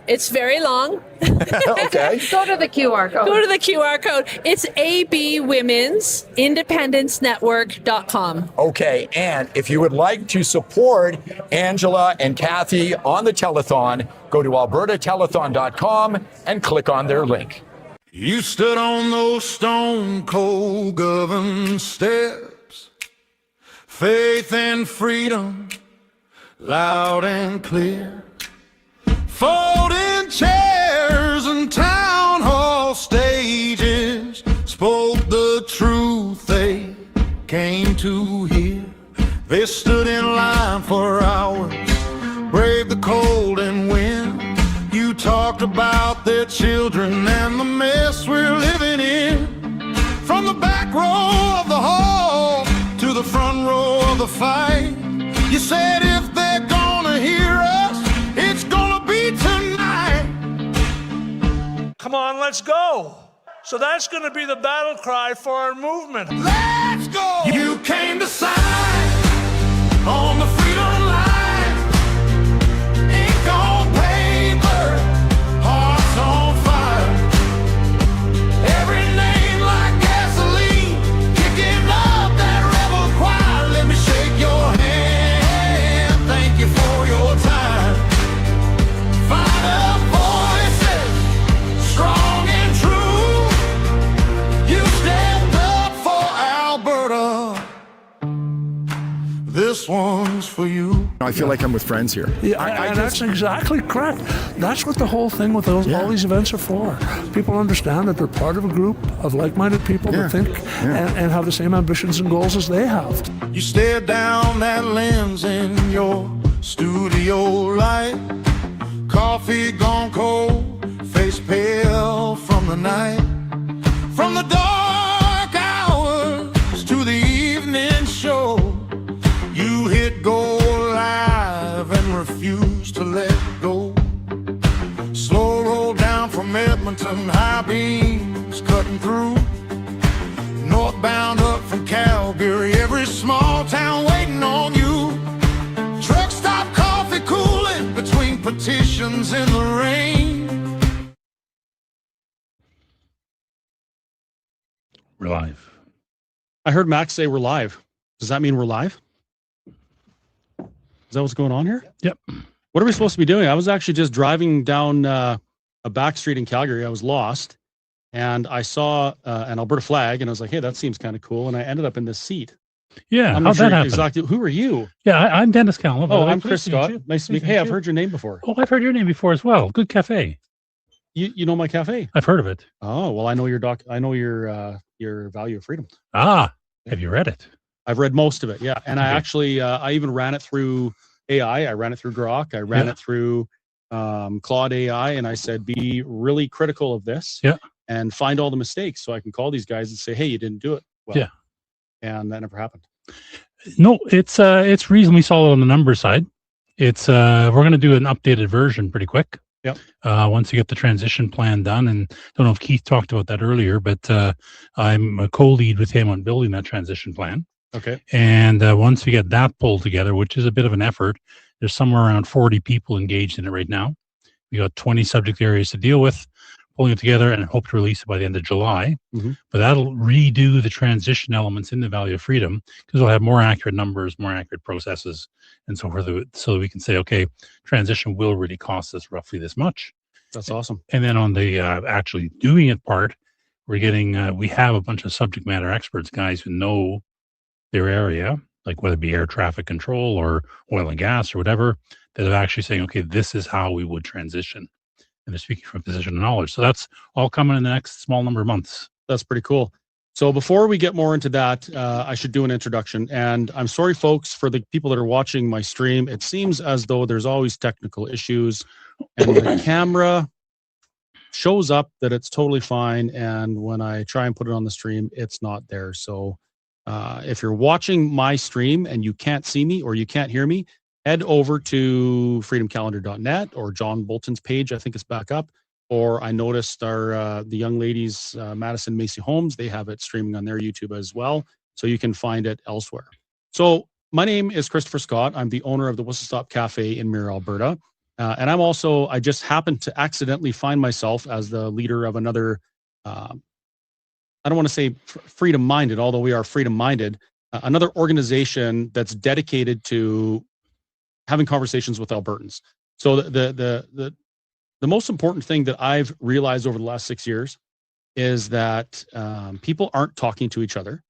It's very long. Okay. Go to the QR code. Go to the QR code. It's abwomen'sindependencenetwork.com. Okay. And if you would like to support Angela and Kathy on the telethon, go to albertatelethon.com and click on their link. You stood on those stone cold government steps, faith and freedom, loud and clear. Folding chairs and town hall stages spoke the truth they came to hear. They stood in line for hours, braved the cold and wind. You talked about their children and the mess we're living in. From the back row of the hall to the front row of the fight, you said if they're gonna hear us, it's gonna be tonight. Come on, let's go. So that's going to be the battle cry for our movement. Let's go! You came to sign on the freedom line. This one's for you. I feel like I'm with friends here. Yeah, and that's exactly correct. That's what the whole thing with all these events are for. People understand that they're part of a group of like-minded people that think and have the same ambitions and goals as they have. You stare down that lens in your studio light. Coffee gone cold, face pale from the night. From the dark hours to the evening show, you hit go live and refuse to let go. Slow roll down from Edmonton, high beams cutting through. Northbound up from Calgary, every small town waiting on you. Truck stop coffee cooling between petitions in the rain. We're live. I heard Max say we're live. Does that mean we're live? Is that what's going on here? Yep. What are we supposed to be doing? I was actually just driving down a back street in Calgary. I was lost, and I saw an Alberta flag, and I was like, hey, that seems kind of cool. And I ended up in this seat. Yeah, I'm how'd not sure that happen? exactly. Who are you? Yeah, I'm Dennis Callan. Oh, I'm Chris Scott. Nice to meet you. Hey, I've heard your name before. Oh, I've heard your name before as well. Good cafe. You know my cafe? I've heard of it. Oh, well, I know your Value of Freedom. Ah, have you read it? I've read most of it, yeah. And I actually, I even ran it through AI. I ran it through Grok. I ran it through Claude AI, and I said, be really critical of this and find all the mistakes so I can call these guys and say, hey, you didn't do it well. Yeah. And that never happened. No, it's reasonably solid on the numbers side. It's we're going to do an updated version pretty quick. Yep. Once you get the transition plan done, and don't know if Keith talked about that earlier, but I'm a co-lead with him on building that transition plan. Okay. And once we get that pulled together, which is a bit of an effort, there's somewhere around 40 people engaged in it right now. We got 20 subject areas to deal with, pulling it together, and hope to release it by the end of July. Mm-hmm. But that'll redo the transition elements in the Value of Freedom, because we'll have more accurate numbers, more accurate processes, and so forth, so that we can say, okay, transition will really cost us roughly this much. That's awesome. And then on the actually doing it part, we're getting, we have a bunch of subject matter experts, guys who know their area, like whether it be air traffic control or oil and gas or whatever, that are actually saying, okay, this is how we would transition. And they're speaking from a position of knowledge. So that's all coming in the next small number of months. That's pretty cool. So before we get more into that, I should do an introduction. And I'm sorry, folks, for the people that are watching my stream. It seems as though there's always technical issues, and the camera shows up that it's totally fine. And when I try and put it on the stream, it's not there. So if you're watching my stream and you can't see me or you can't hear me, head over to freedomcalendar.net or John Bolton's page. I think it's back up. Or I noticed the young ladies, Madison Macy Holmes, they have it streaming on their YouTube as well. So you can find it elsewhere. So my name is Christopher Scott. I'm the owner of the Whistle Stop Cafe in Mirror, Alberta. And I'm also, I just happened to accidentally find myself as the leader of another, I don't want to say freedom-minded, although we are freedom-minded, another organization that's dedicated to having conversations with Albertans. So the most important thing that I've realized over the last 6 years is that people aren't talking to each other,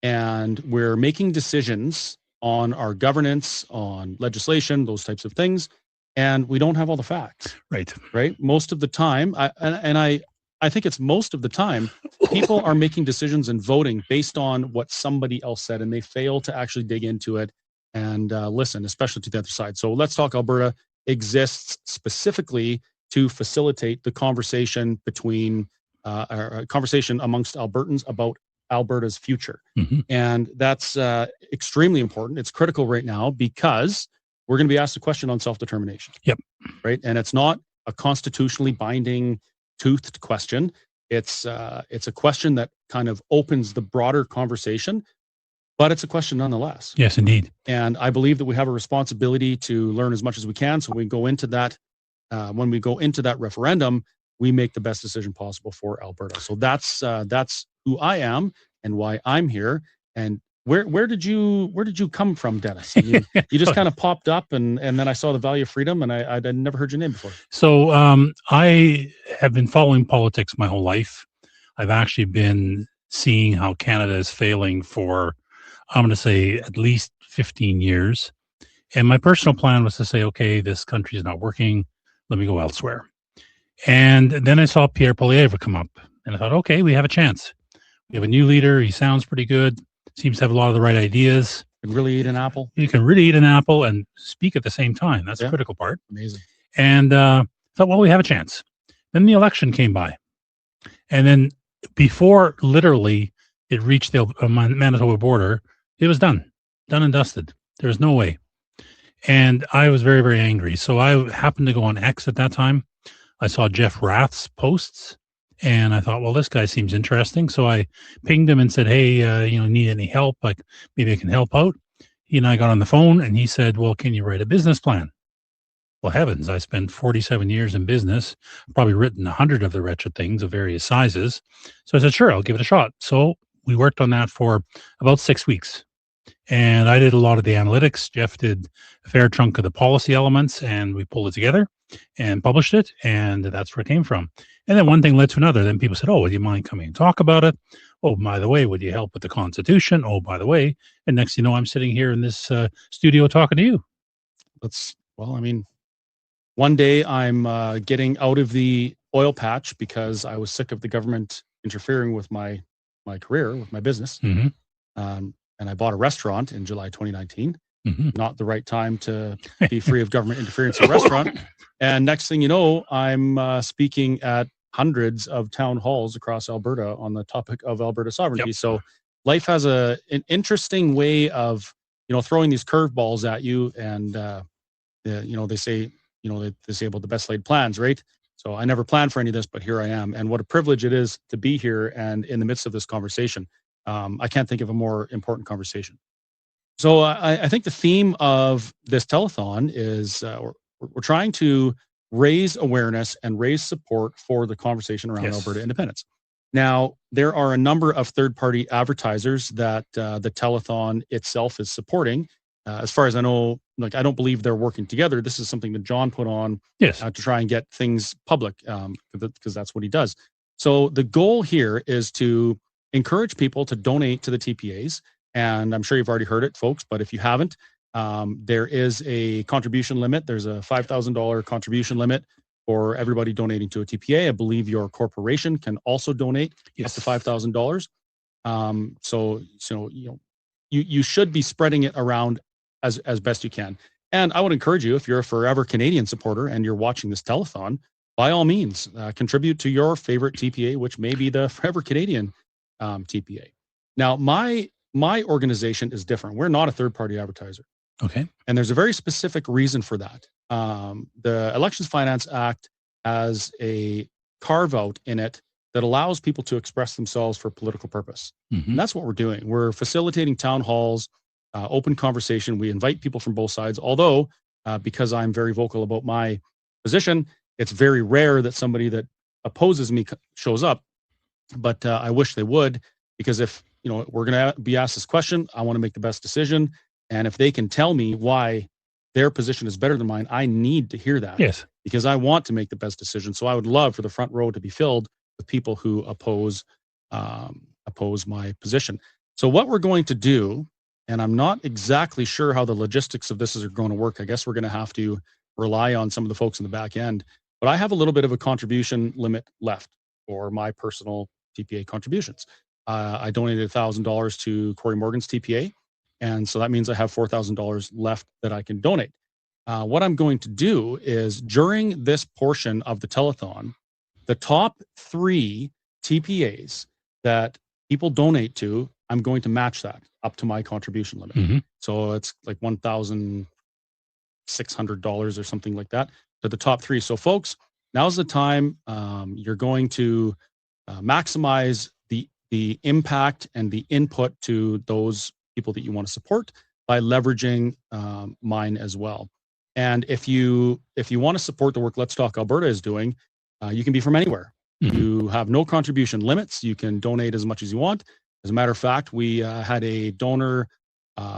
and we're making decisions on our governance, on legislation, those types of things, and we don't have all the facts. Right. Most of the time, I think it's most of the time, people are making decisions and voting based on what somebody else said, and they fail to actually dig into it and listen, especially to the other side. So Let's Talk Alberta exists specifically to facilitate the conversation between a conversation amongst Albertans about Alberta's future. Mm-hmm. And that's extremely important. It's critical right now because we're going to be asked a question on self-determination. Yep. Right. And it's not a constitutionally binding toothed question. It's a question that kind of opens the broader conversation, but it's a question nonetheless. Yes, indeed. And I believe that we have a responsibility to learn as much as we can. So we go into that, when we go into that referendum, we make the best decision possible for Alberta. So that's who I am and why I'm here. And where did you come from, Dennis? I mean, you just kind of popped up, and then I saw the Value of Freedom, and I'd never heard your name before. So I have been following politics my whole life. I've actually been seeing how Canada is failing for I'm going to say at least 15 years. And my personal plan was to say, okay, this country is not working. Let me go elsewhere. And then I saw Pierre Poilievre come up, and I thought, okay, we have a chance. We have a new leader. He sounds pretty good. Seems to have a lot of the right ideas. Can really eat an apple. You can really eat an apple and speak at the same time. That's the critical part. Amazing. And thought, well, we have a chance. Then the election came by. And then before literally it reached the Manitoba border, it was done and dusted. There was no way. And I was very, very angry. So I happened to go on X at that time. I saw Jeff Rath's posts, and I thought, well, this guy seems interesting. So I pinged him and said, hey, need any help? Like, maybe I can help out. He and I got on the phone, and he said, well, can you write a business plan? Well, heavens, I spent 47 years in business, probably written 100 of the wretched things of various sizes. So I said, sure, I'll give it a shot. So we worked on that for about 6 weeks. And I did a lot of the analytics. Jeff did a fair chunk of the policy elements, and we pulled it together and published it. And that's where it came from. And then one thing led to another. Then people said, oh, would you mind coming and talk about it? Oh, by the way, would you help with the Constitution? Oh, by the way. And next, I'm sitting here in this studio talking to you. One day I'm getting out of the oil patch because I was sick of the government interfering with my career, with my business. Mm-hmm. And I bought a restaurant in July 2019. Mm-hmm. Not the right time to be free of government interference in a restaurant. And next thing you know, I'm speaking at hundreds of town halls across Alberta on the topic of Alberta sovereignty. Yep. So life has an interesting way of, throwing these curveballs at you. And, they say about the best laid plans, right? So I never planned for any of this, but here I am. And what a privilege it is to be here and in the midst of this conversation. I can't think of a more important conversation. So I think the theme of this telethon is we're trying to raise awareness and raise support for the conversation around Alberta independence. Now, there are a number of third-party advertisers that the telethon itself is supporting. As far as I know, I don't believe they're working together. This is something that John put on to try and get things public because that's what he does. So the goal here is to encourage people to donate to the TPAs. And I'm sure you've already heard it, folks, but if you haven't, there is a contribution limit. There's a $5,000 contribution limit for everybody donating to a TPA. I believe your corporation can also donate up to $5,000. So you should be spreading it around as best you can. And I would encourage you, if you're a forever Canadian supporter and you're watching this telethon, by all means, contribute to your favorite TPA, which may be the Forever Canadian TPA. Now, my organization is different. We're not a third-party advertiser. Okay. And there's a very specific reason for that. The Elections Finance Act has a carve-out in it that allows people to express themselves for political purpose. Mm-hmm. And that's what we're doing. We're facilitating town halls, open conversation. We invite people from both sides, although because I'm very vocal about my position, it's very rare that somebody that opposes me shows up. But I wish they would, because if we're going to be asked this question, I want to make the best decision. And if they can tell me why their position is better than mine, I need to hear that. Yes. Because I want to make the best decision. So I would love for the front row to be filled with people who oppose my position. So what we're going to do, and I'm not exactly sure how the logistics of this is going to work. I guess we're going to have to rely on some of the folks in the back end. But I have a little bit of a contribution limit left for my personal TPA contributions. I donated $1,000 to Corey Morgan's TPA. And so that means I have $4,000 left that I can donate. What I'm going to do is during this portion of the telethon, the top 3 TPAs that people donate to, I'm going to match that up to my contribution limit. Mm-hmm. So it's like $1,600 or something like that to the top 3. So folks, now's the time. You're going to maximize the impact and the input to those people that you want to support by leveraging mine as well. And if you want to support the work Let's Talk Alberta is doing, you can be from anywhere. Mm-hmm. You have no contribution limits. You can donate as much as you want. As a matter of fact, we had a donor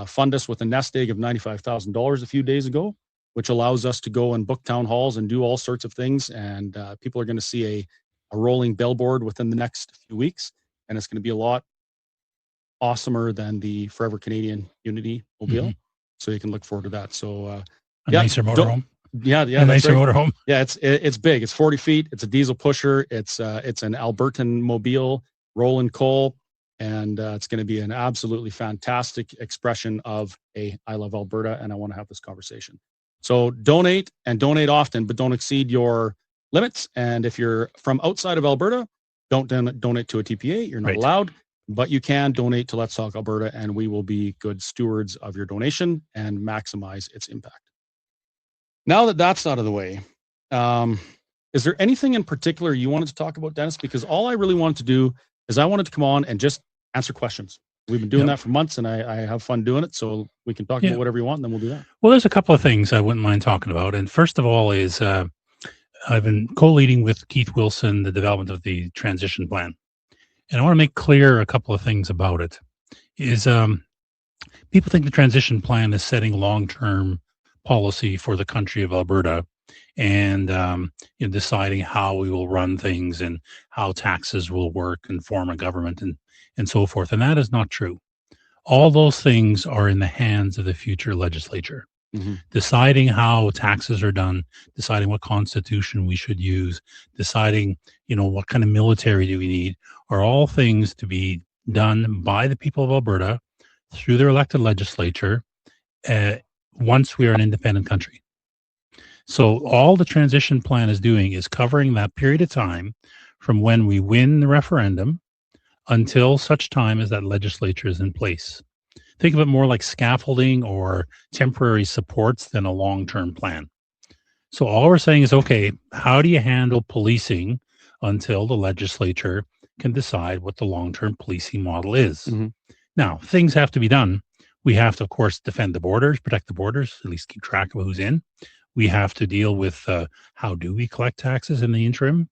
fund us with a nest egg of $95,000 a few days ago, which allows us to go and book town halls and do all sorts of things. And people are going to see a rolling billboard within the next few weeks. And it's going to be a lot awesomer than the Forever Canadian Unity Mobile. So you can look forward to that. So a nicer motorhome. Yeah, a nicer motorhome. Yeah, it's big. It's 40 feet. It's a diesel pusher. It's an Albertan Mobile rolling coal, and it's going to be an absolutely fantastic expression of I love Alberta and I want to have this conversation. So donate, and donate often, but don't exceed your limits. And if you're from outside of Alberta, don't donate to a TPA. You're not allowed, but you can donate to Let's Talk Alberta, and we will be good stewards of your donation and maximize its impact. Now that that's out of the way, is there anything in particular you wanted to talk about, Dennis? Because all I really wanted to do is I wanted to come on and just answer questions. We've been doing that for months, and I have fun doing it. So we can talk about whatever you want, and then we'll do that. Well, there's a couple of things I wouldn't mind talking about. And first of all is I've been co-leading with Keith Wilson the development of the transition plan. And I want to make clear a couple of things about it. Is people think the transition plan is setting long-term policy for the country of Alberta and deciding how we will run things and how taxes will work and form a government and so forth. And that is not true. All those things are in the hands of the future legislature. Deciding how taxes are done, deciding what constitution we should use, deciding, what kind of military do we need, are all things to be done by the people of Alberta through their elected legislature once we are an independent country. So all the transition plan is doing is covering that period of time from when we win the referendum until such time as that legislature is in place. Think of it more like scaffolding or temporary supports than a long-term plan. So all we're saying is, okay, how do you handle policing until the legislature can decide what the long-term policing model is? Now, things have to be done. We have to, of course, defend the borders, protect the borders, at least keep track of who's in. We have to deal with how do we collect taxes in the interim?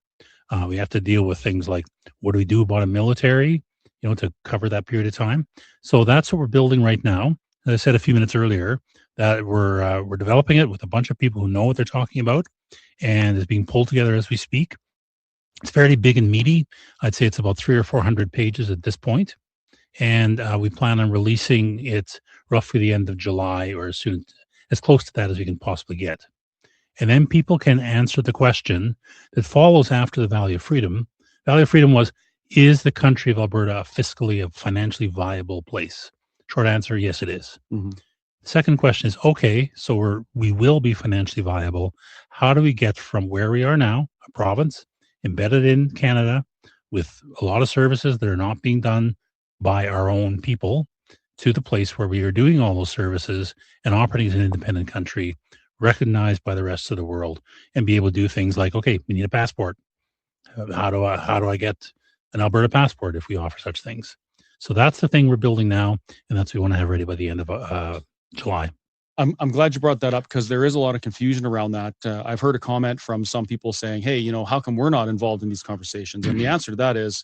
We have to deal with things like, what do we do about a military, to cover that period of time? So that's what we're building right now. As I said a few minutes earlier, that we're developing it with a bunch of people who know what they're talking about, and it's being pulled together as we speak. It's fairly big and meaty. I'd say it's about 300 or 400 pages at this point. And we plan on releasing it roughly the end of July, or as close to that as we can possibly get. And then people can answer the question that follows after the Valley of Freedom. Valley of Freedom was, is the country of Alberta a financially viable place? Short answer, yes, it is. The second question is, okay, so we will be financially viable. How do we get from where we are now, a province embedded in Canada with a lot of services that are not being done by our own people, to the place where we are doing all those services and operating as an independent country, recognized by the rest of the world, and be able to do things like, okay, we need a passport. How do I get an Alberta passport if we offer such things? So that's the thing we're building now, and that's what we want to have ready by the end of July. I'm glad you brought that up, because there is a lot of confusion around that. I've heard a comment from some people saying, hey, how come we're not involved in these conversations? And the answer to that is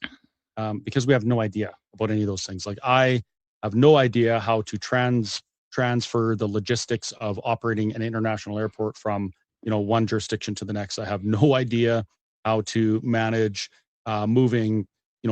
because we have no idea about any of those things. Like, I have no idea how to transfer the logistics of operating an international airport from one jurisdiction to the next. I have no idea how to manage moving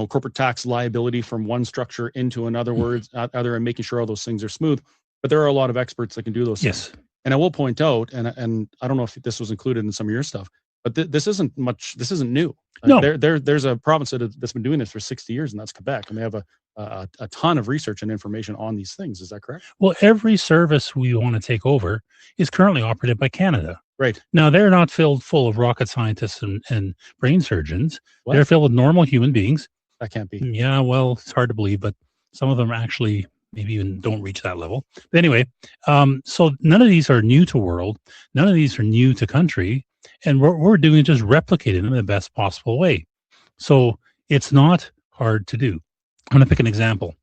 corporate tax liability from one structure into another, other, and making sure all those things are smooth. But there are a lot of experts that can do those things. And I will point out, and I don't know if this was included in some of your stuff, but this isn't new. No. There's a province that's been doing this for 60 years, and that's Quebec, and they have a ton of research and information on these things. Is that correct? Well, every service we want to take over is currently operated by Canada. Right. Now, they're not filled full of rocket scientists and brain surgeons. What? They're filled with normal human beings. That can't be. Yeah, well, it's hard to believe, but some of them actually maybe even don't reach that level. But anyway, so none of these are new to world. None of these are new to country. And what we're doing is just replicating them in the best possible way. So it's not hard to do. I'm going to pick an example.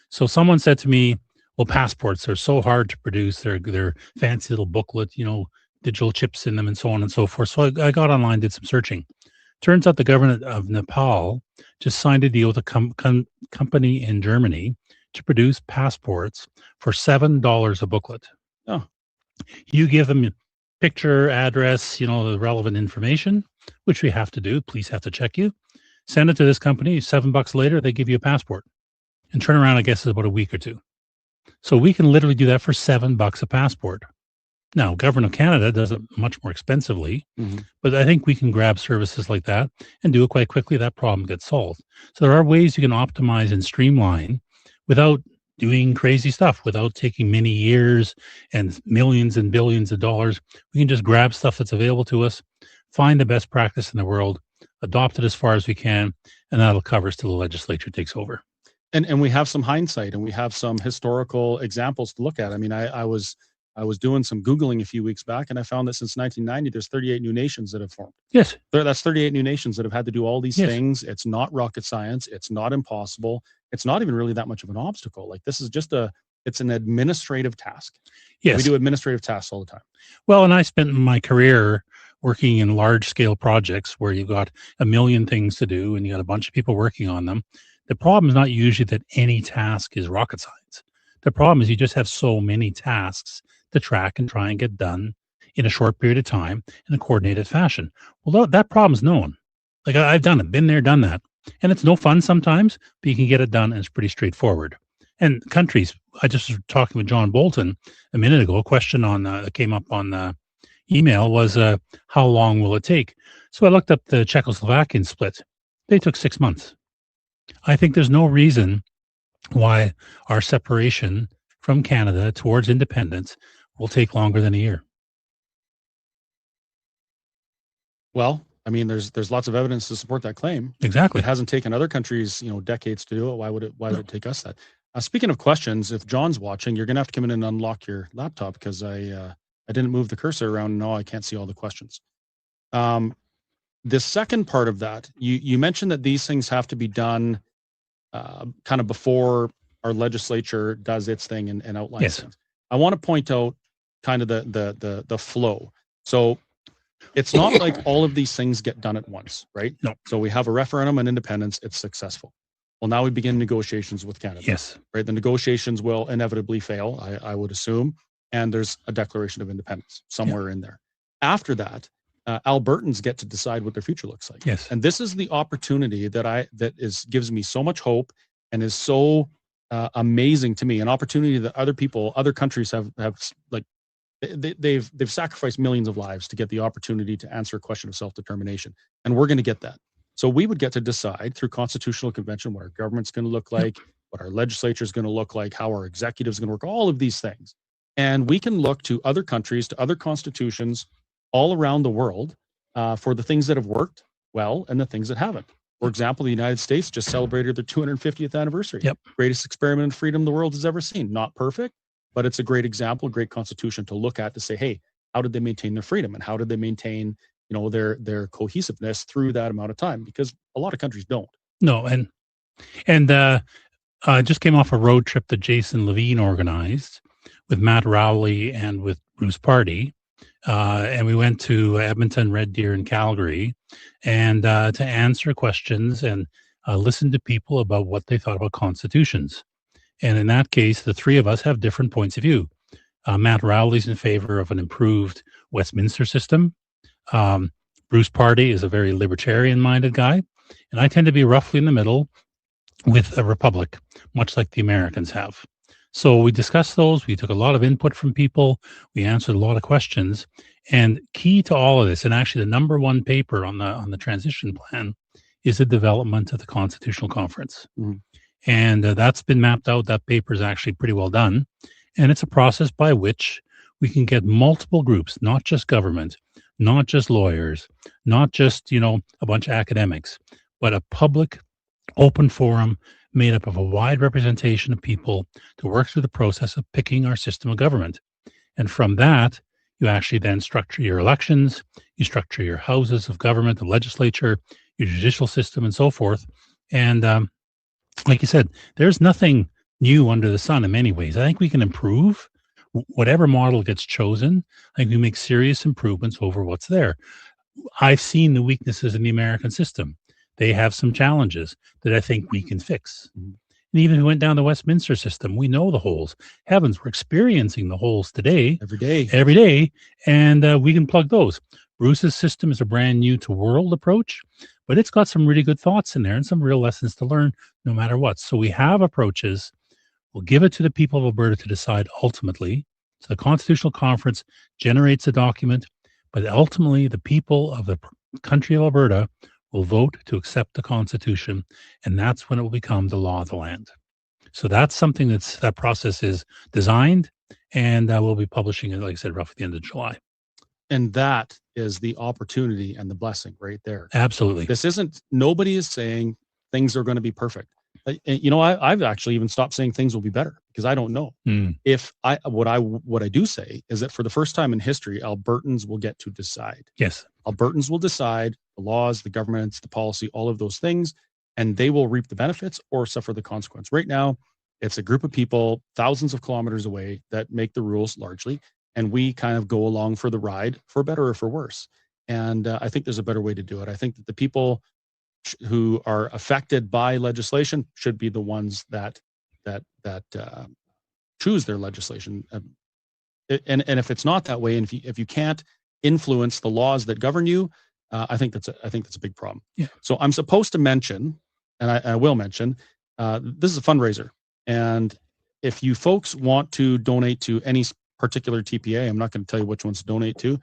So someone said to me, well, passports are so hard to produce. They're fancy little booklet, digital chips in them and so on and so forth. So I got online, did some searching. Turns out the government of Nepal just signed a deal with a company in Germany to produce passports for $7 a booklet. Oh. You give them picture, address, the relevant information, which we have to do. Police have to check you. Send it to this company. $7 later, they give you a passport. and turnaround, I guess, is about a week or two. So we can literally do that for $7 a passport. Now, Government of Canada does it much more expensively, but I think we can grab services like that and do it quite quickly. That problem gets solved. So there are ways you can optimize and streamline without doing crazy stuff, without taking many years and millions and billions of dollars. We can just grab stuff that's available to us, find the best practice in the world, adopt it as far as we can, and that'll cover us till the legislature takes over. And we have some hindsight, and we have some historical examples to look at. I mean, I was doing some Googling a few weeks back, and I found that since 1990, there's 38 new nations that have formed. Yes. That's 38 new nations that have had to do all these things. It's not rocket science. It's not impossible. It's not even really that much of an obstacle. Like, this is just it's an administrative task. Yes. We do administrative tasks all the time. Well, and I spent my career working in large scale projects where you've got a million things to do and you got a bunch of people working on them. The problem is not usually that any task is rocket science. The problem is you just have so many tasks to track and try and get done in a short period of time in a coordinated fashion. Well, that problem's known. Like, I've done it, been there, done that. And it's no fun sometimes, but you can get it done and it's pretty straightforward. And countries, I just was talking with John Bolton a minute ago, a question that came up on email was, how long will it take? So I looked up the Czechoslovakian split. They took 6 months. I think there's no reason why our separation from Canada towards independence will take longer than a year. Well, I mean, there's lots of evidence to support that claim. Exactly. It hasn't taken other countries, decades to do it. Why would it take us that? Speaking of questions, if John's watching, you're gonna have to come in and unlock your laptop because I didn't move the cursor around. No, I can't see all the questions. The second part of that, you mentioned that these things have to be done kind of before our legislature does its thing and outlines things. I want to point out kind of the flow. So it's not like all of these things get done at once, right? No. So we have a referendum on independence. It's successful. Well, now we begin negotiations with Canada. Yes. Right. The negotiations will inevitably fail, I would assume. And there's a declaration of independence somewhere in there. After that, Albertans get to decide what their future looks like. Yes. And this is the opportunity that gives me so much hope and is so amazing to me. An opportunity that other countries have like, they've sacrificed millions of lives to get the opportunity to answer a question of self-determination. And we're going to get that. So we would get to decide through constitutional convention what our government's going to look like, what our legislature is going to look like, how our executive is going to work, all of these things. And we can look to other countries, to other constitutions all around the world for the things that have worked well and the things that haven't. For example, the United States just celebrated their 250th anniversary. Yep. Greatest experiment in freedom the world has ever seen. Not perfect, but it's a great example, great constitution to look at to say, hey, how did they maintain their freedom and how did they maintain, their cohesiveness through that amount of time? Because a lot of countries don't. No, and I just came off a road trip that Jason Levine organized with Matt Rowley and with Bruce Party. And we went to Edmonton, Red Deer, and Calgary, and to answer questions and listen to people about what they thought about constitutions. And in that case, the three of us have different points of view. Matt Rowley's in favor of an improved Westminster system. Bruce Party is a very libertarian-minded guy, and I tend to be roughly in the middle with a republic, much like the Americans have. So we discussed those. We took a lot of input from people. We answered a lot of questions. And key to all of this, and actually the number one paper on the transition plan, is the development of the Constitutional Conference. Mm-hmm. And that's been mapped out. That paper is actually pretty well done. And it's a process by which we can get multiple groups, not just government, not just lawyers, not just, a bunch of academics, but a public open forum made up of a wide representation of people to work through the process of picking our system of government. And from that, you actually then structure your elections, you structure your houses of government, the legislature, your judicial system, and so forth. And like you said, there's nothing new under the sun in many ways. I think we can improve whatever model gets chosen. I think we make serious improvements over what's there. I've seen the weaknesses in the American system. They have some challenges that I think we can fix. Mm-hmm. And even if we went down the Westminster system, we know the holes. Heavens, we're experiencing the holes today. Every day. And we can plug those. Bruce's system is a brand new to world approach, but it's got some really good thoughts in there and some real lessons to learn no matter what. So we have approaches. We'll give it to the people of Alberta to decide ultimately. So the Constitutional Conference generates a document, but ultimately the people of the country of Alberta will vote to accept the Constitution, and that's when it will become the law of the land. So that's something that process is designed, and we'll be publishing it, like I said, roughly the end of July. And that is the opportunity and the blessing right there. Absolutely. This isn't, nobody is saying things are going to be perfect. You know, I've actually even stopped saying things will be better because I don't know. What I do say is that for the first time in history, Albertans will get to decide. Yes. Albertans will decide the laws, the governments, the policy, all of those things, and they will reap the benefits or suffer the consequence. Right now, it's a group of people thousands of kilometers away that make the rules largely, and we kind of go along for the ride, for better or for worse. And I think there's a better way to do it. I think that the people who are affected by legislation should be the ones that choose their legislation. And if it's not that way, and if you can't influence the laws that govern you, I think that's a big problem. Yeah. So I'm supposed to mention, and I will mention, this is a fundraiser, and if you folks want to donate to any particular TPA, I'm not going to tell you which ones to donate to.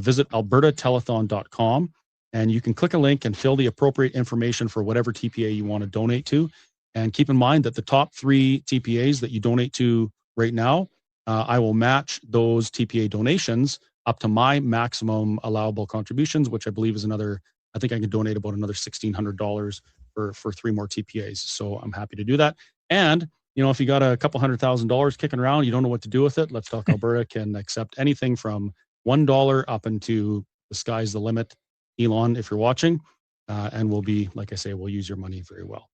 Visit albertatelethon.com. And you can click a link and fill the appropriate information for whatever TPA you want to donate to. And keep in mind that the top 3 TPAs that you donate to right now, I will match those TPA donations up to my maximum allowable contributions, which I believe is I think I can donate about another $1,600 for 3 more TPAs. So I'm happy to do that. And, you know, if you got a couple $100,000 kicking around, you don't know what to do with it, Let's Talk Alberta can accept anything from $1 up into the sky's the limit. Elon, if you're watching, and we'll be, like I say, we'll use your money very well.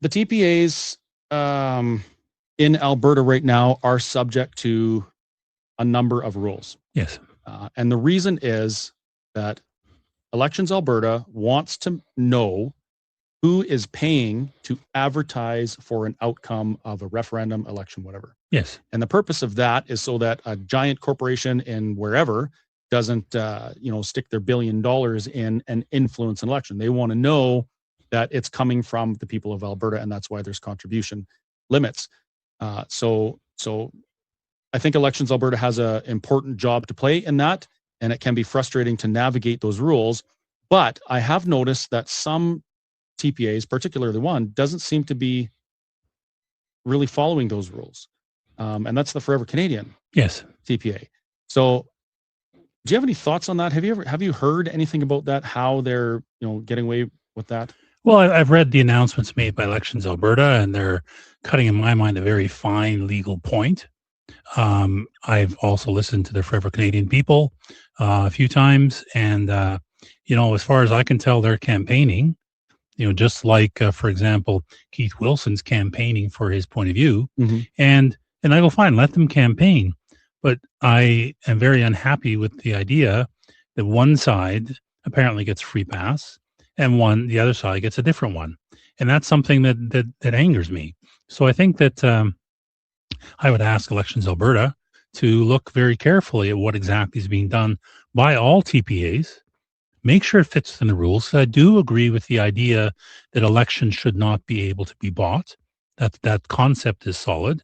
The TPAs in Alberta right now are subject to a number of rules. Yes. And the reason is that Elections Alberta wants to know who is paying to advertise for an outcome of a referendum, election, whatever. Yes. And the purpose of that is so that a giant corporation in wherever doesn't stick their $1 billion in and influence an election. They want to know that it's coming from the people of Alberta, and that's why there's contribution limits. So I think Elections Alberta has an important job to play in that, and it can be frustrating to navigate those rules. But I have noticed that some TPAs, particularly one, doesn't seem to be really following those rules. And that's the Forever Canadian TPA. So do you have any thoughts on that? Have you heard anything about that? How they're getting away with that? Well, I've read the announcements made by Elections Alberta, and they're cutting, in my mind, a very fine legal point. I've also listened to the Forever Canadian people a few times, and as far as I can tell, they're campaigning. Just like, for example, Keith Wilson's campaigning for his point of view, and I go, fine, let them campaign. But I am very unhappy with the idea that one side apparently gets free pass and the other side gets a different one. And that's something that angers me. So I think that I would ask Elections Alberta to look very carefully at what exactly is being done by all TPAs, make sure it fits within the rules. So I do agree with the idea that elections should not be able to be bought. That concept is solid.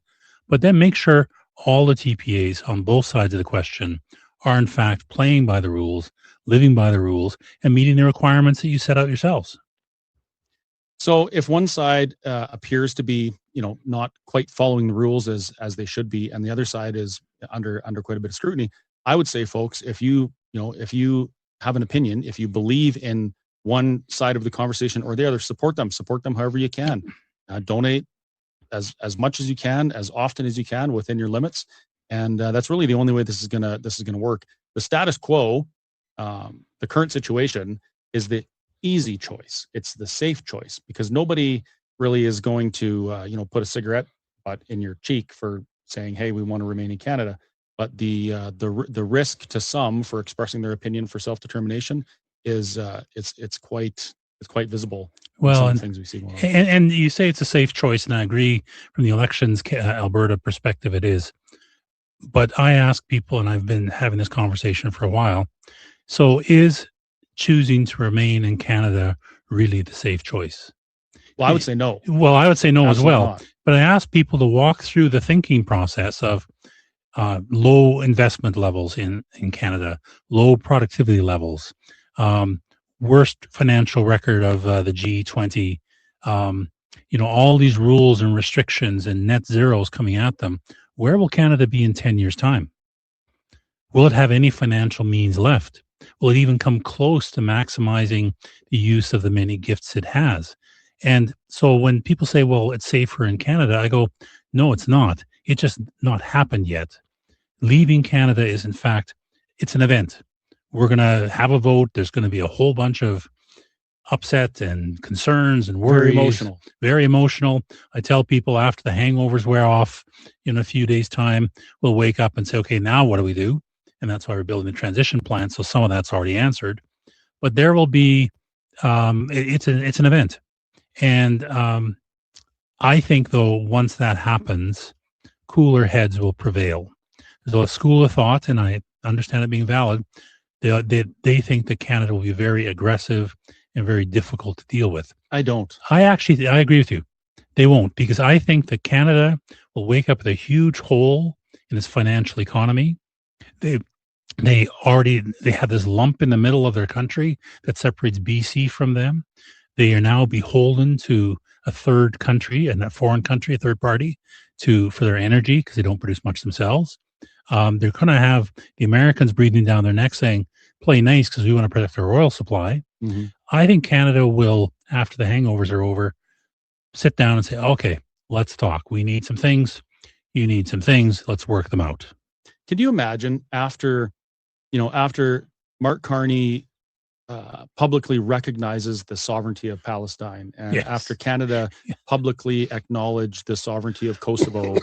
But then make sure all the TPAs on both sides of the question are in fact playing by the rules, living by the rules, and meeting the requirements that you set out yourselves. So if one side appears to be, not quite following the rules as they should be, and the other side is under quite a bit of scrutiny, I would say, folks, if you have an opinion, if you believe in one side of the conversation or the other, support them however you can. Donate as much as you can, as often as you can within your limits. And that's really the only way this is gonna work. The status quo, the current situation, is the easy choice. It's the safe choice, because nobody really is going to put a cigarette butt in your cheek for saying, hey, we want to remain in Canada. But the risk to some for expressing their opinion for self-determination is it's quite visible. Well, and things we see going on. And you say it's a safe choice, and I agree from the Elections Alberta perspective it is. But I ask people, and I've been having this conversation for a while, so is choosing to remain in Canada really the safe choice? Well, I would say no. Well, I would say no Absolutely as well. not. But I asked people to walk through the thinking process of low investment levels in Canada, low productivity levels, worst financial record of the G20, all these rules and restrictions and net zeros coming at them. Where will Canada be in 10 years' time? Will it have any financial means left? Will it even come close to maximizing the use of the many gifts it has? And so when people say, well, it's safer in Canada, I go, no, it's not. It just not happened yet. Leaving Canada is, in fact, it's an event. We're going to have a vote. There's going to be a whole bunch of upset and concerns and worries. Very emotional. Very emotional. I tell people after the hangovers wear off in a few days' time, we'll wake up and say, okay, now what do we do? And that's why we're building the transition plan. So some of that's already answered. But there will be, it's an event. And I think, though, once that happens, cooler heads will prevail. There's a school of thought, and I understand it being valid. They think that Canada will be very aggressive and very difficult to deal with. I don't. I agree with you. They won't, because I think that Canada will wake up with a huge hole in its financial economy. They have this lump in the middle of their country that separates BC from them. They are now beholden to a third country, and a foreign country, a third party, for their energy, because they don't produce much themselves. They're going to have the Americans breathing down their neck saying, play nice because we want to protect our oil supply. Mm-hmm. I think Canada will, after the hangovers are over, sit down and say, okay, let's talk. We need some things. You need some things. Let's work them out. Could you imagine after Mark Carney publicly recognizes the sovereignty of Palestine, and Yes. after Canada publicly acknowledged the sovereignty of Kosovo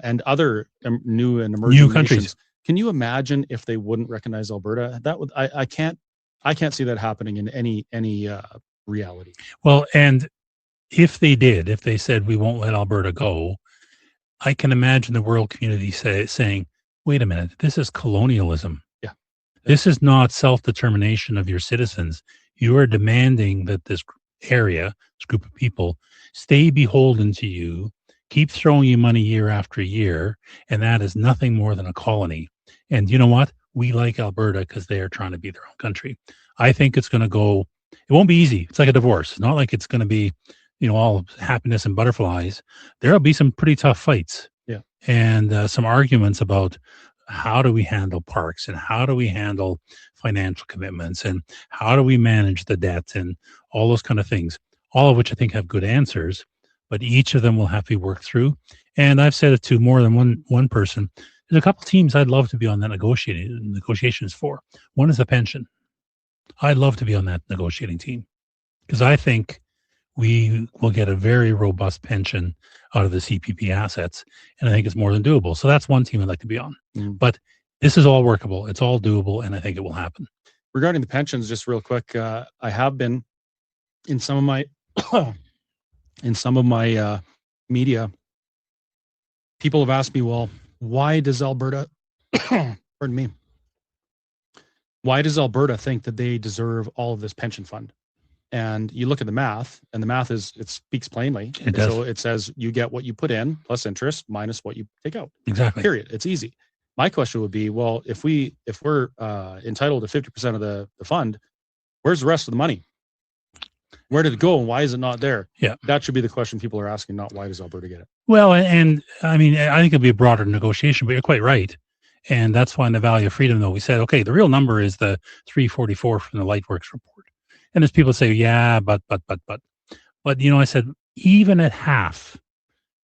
and other new and emerging countries. nations, can you imagine if they wouldn't recognize Alberta? That would I can't see that happening in any reality. Well, and if they said we won't let Alberta go, I can imagine the world community saying, wait a minute, this is colonialism. Yeah. This is not self-determination of your citizens. You are demanding that this area, this group of people, stay beholden to you, keep throwing you money year after year, and that is nothing more than a colony. And you know what? We like Alberta because they are trying to be their own country. I think it's going to go, it won't be easy. It's like a divorce. It's not like it's going to be, all happiness and butterflies. There'll be some pretty tough fights. Yeah. And some arguments about how do we handle parks, and how do we handle financial commitments, and how do we manage the debt, and all those kind of things, all of which I think have good answers, but each of them will have to be worked through. And I've said it to more than one person. There's a couple teams I'd love to be on that negotiations for. One is the pension. I'd love to be on that negotiating team because I think we will get a very robust pension out of the CPP assets, and I think it's more than doable. So that's one team I'd like to be on. Mm. But this is all workable. It's all doable, and I think it will happen. Regarding the pensions, just real quick, I have been in some of my media. People have asked me, well, why does Alberta, pardon me, why does Alberta think that they deserve all of this pension fund? And you look at the math, and the math it speaks plainly. It does. So it says you get what you put in plus interest minus what you take out. Exactly. Period. It's easy. My question would be, well, if we're entitled to 50% of the fund, where's the rest of the money? Where did it go, and why is it not there? Yeah. That should be the question people are asking, not why does Alberta get it? Well, and I mean, I think it'll be a broader negotiation, but you're quite right. And that's why in the Value of Freedom, though, we said, okay, the real number is the 344 from the Lightworks report. And there's people say, yeah, but, I said, even at half,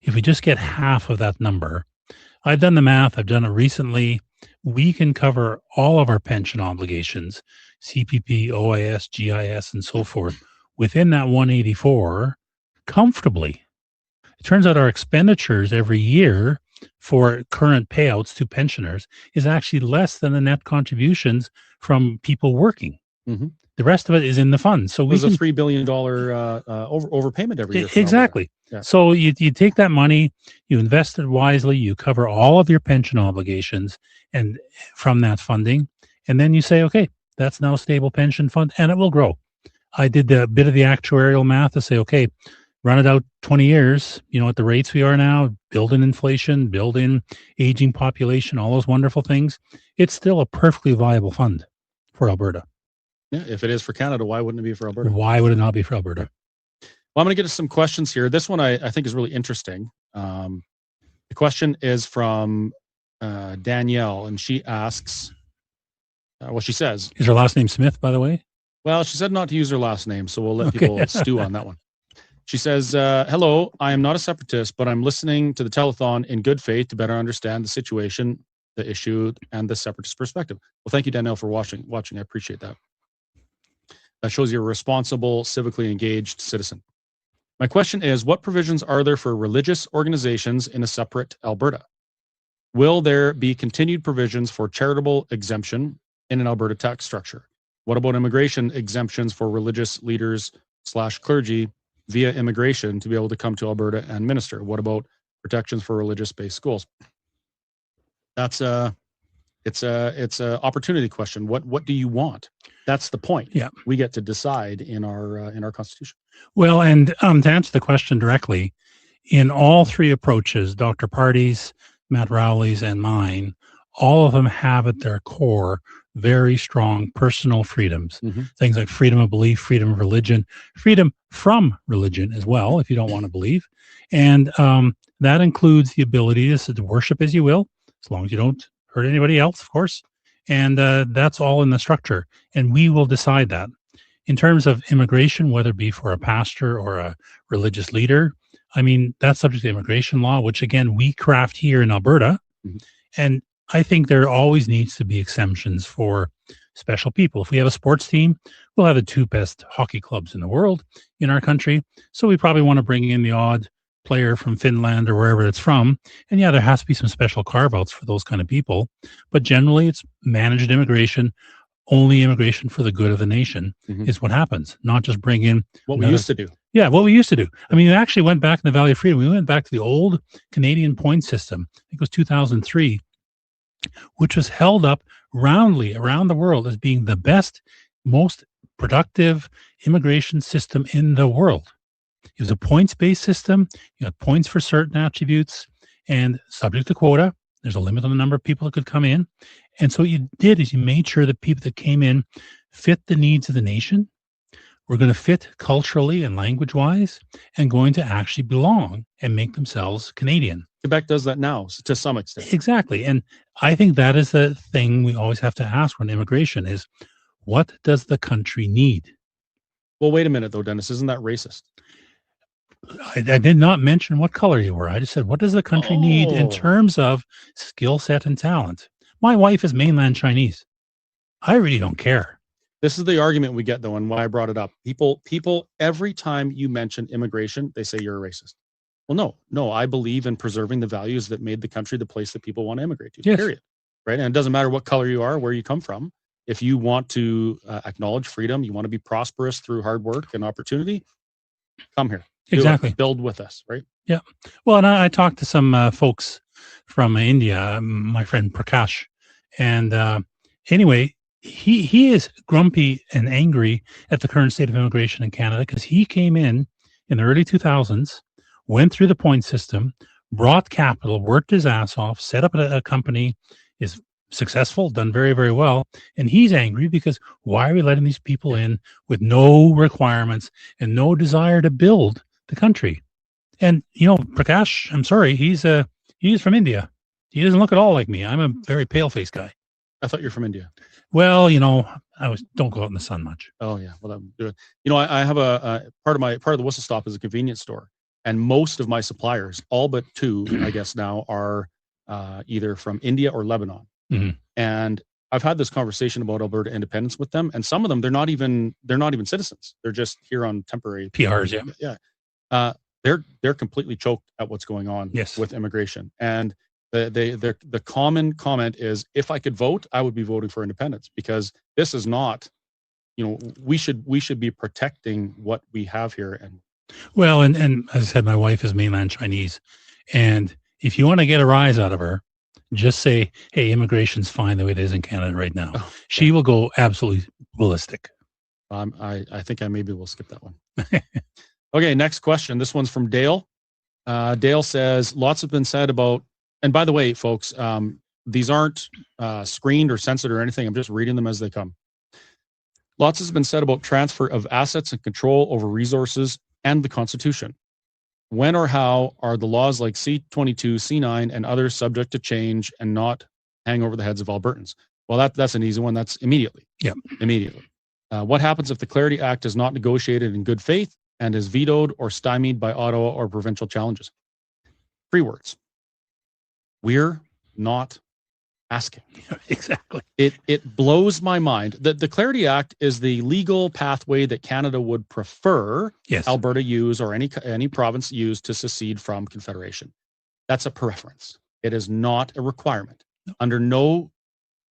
if we just get half of that number, I've done the math, I've done it recently, we can cover all of our pension obligations, CPP, OIS, GIS, and so forth, within that 184 comfortably. It turns out our expenditures every year for current payouts to pensioners is actually less than the net contributions from people working. Mm-hmm. The rest of it is in the fund. So there's a $3 billion overpayment every year. Exactly. Yeah. So you take that money, you invest it wisely, you cover all of your pension obligations and from that funding, and then you say, okay, That's now a stable pension fund, and it will grow. I did a bit of the actuarial math to say, okay, run it out 20 years, at the rates we are now, build in inflation, build in aging population, all those wonderful things. It's still a perfectly viable fund for Alberta. Yeah, if it is for Canada, why wouldn't it be for Alberta? Why would it not be for Alberta? Well, I'm going to get to some questions here. This one I think is really interesting. The question is from Danielle, and she asks, she says, is her last name Smith, by the way? Well, she said not to use her last name, so we'll let people stew on that one. She says, hello, I am not a separatist, but I'm listening to the telethon in good faith to better understand the situation, the issue, and the separatist perspective. Well, thank you, Danielle, for watching. I appreciate that. That shows you're a responsible, civically engaged citizen. My question is, what provisions are there for religious organizations in a separate Alberta? Will there be continued provisions for charitable exemption in an Alberta tax structure? What about immigration exemptions for religious leaders / clergy via immigration to be able to come to Alberta and minister? What about protections for religious-based schools? That's it's a opportunity question. What do you want? That's the point. Yeah, we get to decide in our constitution. Well, and to answer the question directly, in all three approaches, Dr. Party's, Matt Rowley's, and mine, all of them have at their core very strong personal freedoms. Things like freedom of belief, freedom of religion, freedom from religion as well, if you don't want to believe. And that includes the ability to worship as you will, as long as you don't hurt anybody else, of course. And that's all in the structure. And we will decide that. In terms of immigration, whether it be for a pastor or a religious leader, I mean, that's subject to immigration law, which again, we craft here in Alberta. And I think there always needs to be exemptions for special people. If we have a sports team, we'll have the two best hockey clubs in the world in our country. So we probably want to bring in the odd player from Finland or wherever it's from. And yeah, there has to be some special carve-outs for those kind of people. But generally, it's managed immigration. Only immigration for the good of the nation is what happens, not just bring in what we used to do. Yeah, what we used to do. I mean, we actually went back in the Valley of Freedom. We went back to the old Canadian point system. I think it was 2003, which was held up roundly around the world as being the best, most productive immigration system in the world. It was a points-based system. You had points for certain attributes and subject to quota. There's a limit on the number of people that could come in. And so what you did is you made sure that people that came in fit the needs of the nation, were going to fit culturally and language-wise, and going to actually belong and make themselves Canadian. Quebec does that now to some extent. Exactly. And I think that is the thing we always have to ask when immigration is, what does the country need? Well, wait a minute though, Dennis, isn't that racist? I did not mention what color you were. I just said, what does the country need in terms of skill set and talent? My wife is mainland Chinese. I really don't care. This is the argument we get though, and why I brought it up. People, every time you mention immigration, they say you're a racist. Well, no, I believe in preserving the values that made the country the place that people want to immigrate to, yes. Period. Right? And it doesn't matter what color you are, where you come from. If you want to acknowledge freedom, you want to be prosperous through hard work and opportunity, come here. Exactly. Build with us, right? Yeah. Well, and I talked to some folks from India, my friend Prakash, and anyway, he is grumpy and angry at the current state of immigration in Canada because he came in the early 2000s, went through the point system, brought capital, worked his ass off, set up a company, is successful, done very, very well. And he's angry because why are we letting these people in with no requirements and no desire to build the country? And, Prakash, I'm sorry, he's from India. He doesn't look at all like me. I'm a very pale-faced guy. I thought you're from India. Well, don't go out in the sun much. Oh yeah, well I'm good. I have a part of the whistle stop is a convenience store, and most of my suppliers, all but two, I guess now, are either from India or Lebanon. And I've had this conversation about Alberta independence with them, and some of them they're not even citizens. They're just here on temporary PRs. Yeah. They're completely choked at what's going on with immigration, and the common comment is, if I could vote, I would be voting for independence, because this is not, we should be protecting what we have here. And well, and as I said, my wife is mainland Chinese, and if you want to get a rise out of her, Just say, hey, immigration's fine the way it is in Canada right now. She will go absolutely ballistic. I think I maybe will skip that one. Okay, next question. This one's from Dale. Dale says, lots have been said about, and by the way, folks, these aren't screened or censored or anything. I'm just reading them as they come. Lots has been said about transfer of assets and control over resources and the Constitution. When or how are the laws like C-22, C-9, and others subject to change and not hang over the heads of Albertans? Well, that's an easy one. That's immediately. Yeah. Immediately. What happens if the Clarity Act is not negotiated in good faith and is vetoed or stymied by Ottawa or provincial challenges? 3 words. We're not asking. Exactly. It blows my mind. The Clarity Act is the legal pathway that Canada would prefer Alberta use or any province use to secede from Confederation. That's a preference. It is not a requirement. No. Under no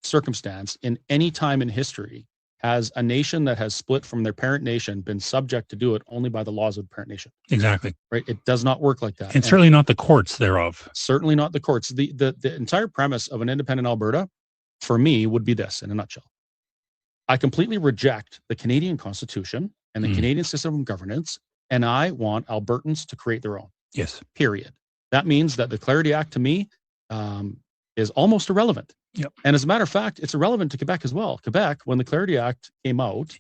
circumstance in any time in history has a nation that has split from their parent nation been subject to do it only by the laws of the parent nation. Exactly. Right? It does not work like that. And certainly not the courts thereof. Certainly not the courts. The entire premise of an independent Alberta, for me, would be this in a nutshell. I completely reject the Canadian Constitution and the Canadian system of governance, and I want Albertans to create their own. Yes. Period. That means that the Clarity Act to me is almost irrelevant. Yep. And as a matter of fact, it's irrelevant to Quebec as well. Quebec, when the Clarity Act came out,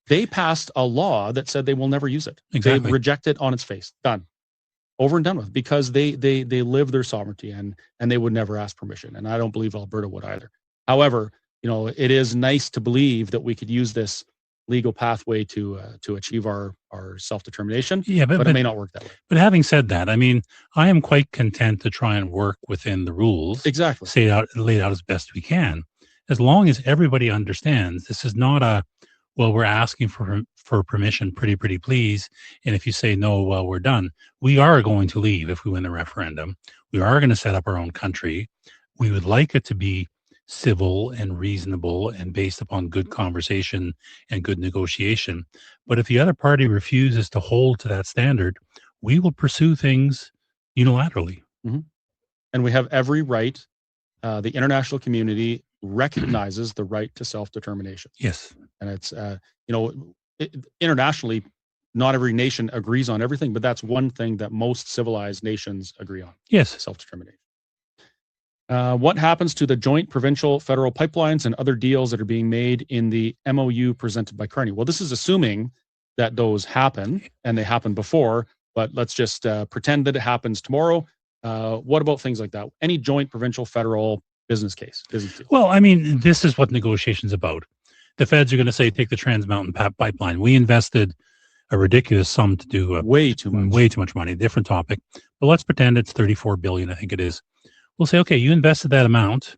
they passed a law that said they will never use it. Exactly. They reject it on its face. Done. Over and done with, because they live their sovereignty and they would never ask permission. And I don't believe Alberta would either. However, it is nice to believe that we could use this legal pathway to achieve our self-determination. Yeah, but it may not work that way. But having said that, I mean, I am quite content to try and work within the rules. Exactly. Lay it out as best we can, as long as everybody understands this is not we're asking for permission, pretty please. And if you say no, well, we're done. We are going to leave if we win the referendum. We are going to set up our own country. We would like it to be civil and reasonable and based upon good conversation and good negotiation. But if the other party refuses to hold to that standard, we will pursue things unilaterally. Mm-hmm. And we have every right. The international community recognizes the right to self-determination. Yes. And it's, internationally, not every nation agrees on everything, but that's one thing that most civilized nations agree on. Yes. Self-determination. What happens to the joint provincial federal pipelines and other deals that are being made in the MOU presented by Carney? Well, this is assuming that those happen, and they happened before, but let's just pretend that it happens tomorrow. What about things like that? Any joint provincial federal business case? Well, I mean, this is what negotiation's about. The feds are going to say, take the Trans Mountain Pipeline. We invested a ridiculous sum to do way too much money. Different topic, but let's pretend it's 34 billion. I think it is. We'll say, okay, you invested that amount.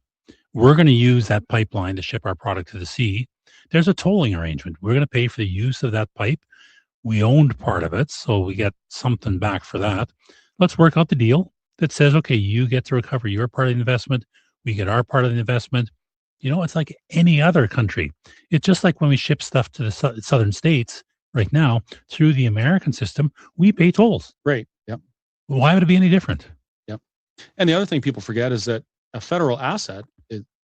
We're going to use that pipeline to ship our product to the sea. There's a tolling arrangement. We're going to pay for the use of that pipe. We owned part of it, so we get something back for that. Let's work out the deal that says, okay, you get to recover your part of the investment. We get our part of the investment. It's like any other country. It's just like when we ship stuff to the southern states right now through the American system, we pay tolls. Right. Yep. Why would it be any different? Yep. And the other thing people forget is that a federal asset,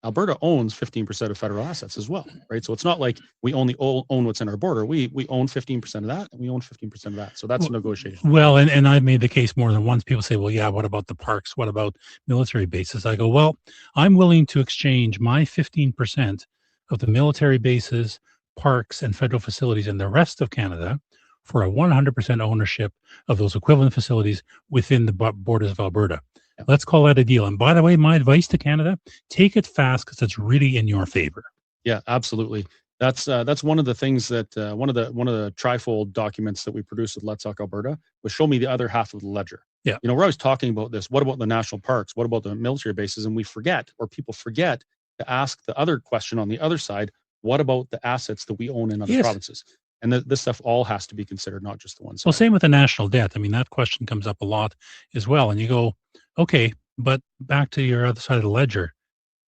Alberta owns 15% of federal assets as well, right? So it's not like we only own what's in our border. We own 15% of that, and we own 15% of that. So that's a negotiation. Well, and I've made the case more than once. People say, well, yeah, what about the parks? What about military bases? I go, well, I'm willing to exchange my 15% of the military bases, parks, and federal facilities in the rest of Canada for a 100% ownership of those equivalent facilities within the borders of Alberta. Let's call that a deal. And by the way, my advice to Canada, take it fast because it's really in your favor. Yeah, absolutely. That's one of the things that one of the trifold documents that we produced with Let's Talk Alberta was show me the other half of the ledger. Yeah. We're always talking about this. What about the national parks? What about the military bases? And we forget, or people forget, to ask the other question on the other side. What about the assets that we own in other provinces? And this stuff all has to be considered, not just the one side. Well, same with the national debt. I mean, that question comes up a lot as well. And you go, okay, but back to your other side of the ledger,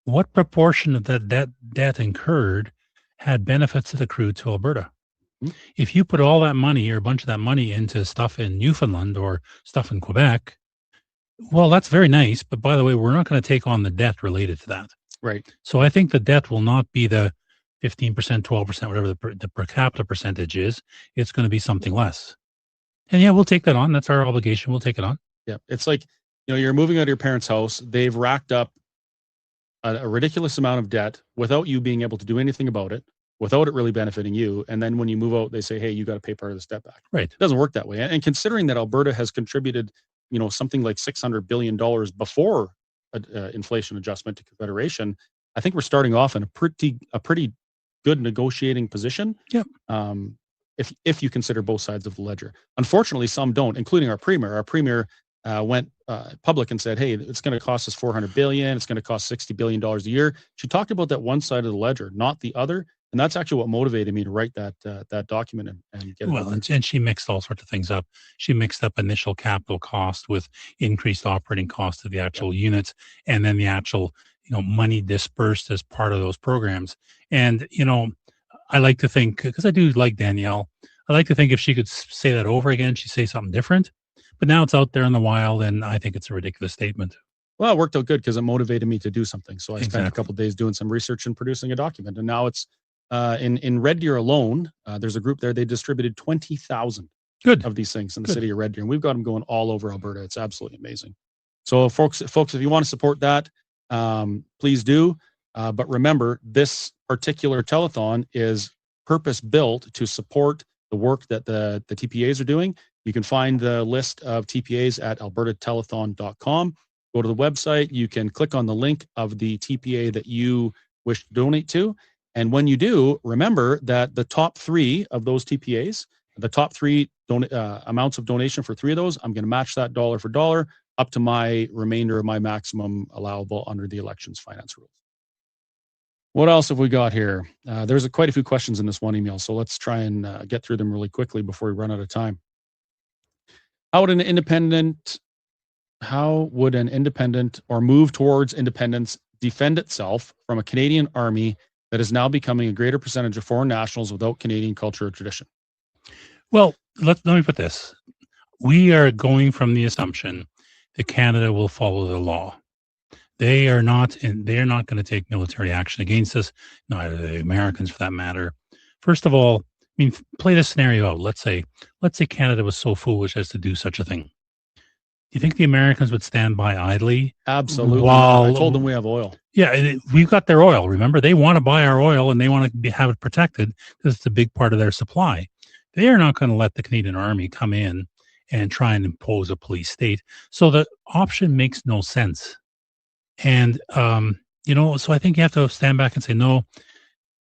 what proportion of that debt incurred had benefits that accrued to Alberta? Mm-hmm. If you put all that money or a bunch of that money into stuff in Newfoundland or stuff in Quebec, Well, that's very nice, but by the way, we're not going to take on the debt related to that. Right. So I think the debt will not be the 15%, 12%, whatever the per capita percentage is. It's going to be something less. And yeah, we'll take that on. That's our obligation. We'll take it on. Yeah. It's like, you're moving out of your parents' house. They've racked up a ridiculous amount of debt without you being able to do anything about it, without it really benefiting you. And then when you move out, they say, hey, you got to pay part of this debt back. Right. It doesn't work that way. And considering that Alberta has contributed, something like $600 billion before inflation adjustment to Confederation, I think we're starting off in a pretty good negotiating position. Yep. If you consider both sides of the ledger. Unfortunately, some don't, including our premier. Our premier went public and said, hey, it's going to cost us $400 billion. It's going to cost $60 billion a year. She talked about that one side of the ledger, not the other. And that's actually what motivated me to write that document and get it. Well, and she mixed all sorts of things up. She mixed up initial capital cost with increased operating cost of the actual units, and then the actual, money dispersed as part of those programs. And, I like to think, because I do like Danielle, I like to think if she could say that over again, she'd say something different. But now it's out there in the wild, and I think it's a ridiculous statement. Well, it worked out good because it motivated me to do something. So I spent a couple of days doing some research and producing a document. And now it's in Red Deer alone, there's a group there. They distributed 20,000 of these things in the city of Red Deer. And we've got them going all over Alberta. It's absolutely amazing. So folks, if you want to support that, please do. But remember, this particular telethon is purpose built to support the work that the TPAs are doing. You can find the list of TPAs at albertatelethon.com. Go to the website. You can click on the link of the TPA that you wish to donate to. And when you do, remember that the top 3 of those TPAs, the top 3 amounts of donation for 3 of those, I'm going to match that dollar for dollar up to my remainder of my maximum allowable under the elections finance rules. What else have we got here? There's quite a few questions in this one email, so let's try and get through them really quickly before we run out of time. How would an independent or move towards independence defend itself from a Canadian army that is now becoming a greater percentage of foreign nationals without Canadian culture or tradition? Well, let me put this. We are going from the assumption that Canada will follow the law. They are not going to take military action against us, neither the Americans for that matter. First of all, play this scenario out. Let's say Canada was so foolish as to do such a thing. Do you think the Americans would stand by idly? Absolutely. I told them we have oil. Yeah, we've got their oil. Remember, they want to buy our oil and they want to have it protected because it's a big part of their supply. They are not going to let the Canadian Army come in and try and impose a police state. So the option makes no sense. And, so I think you have to stand back and say, no,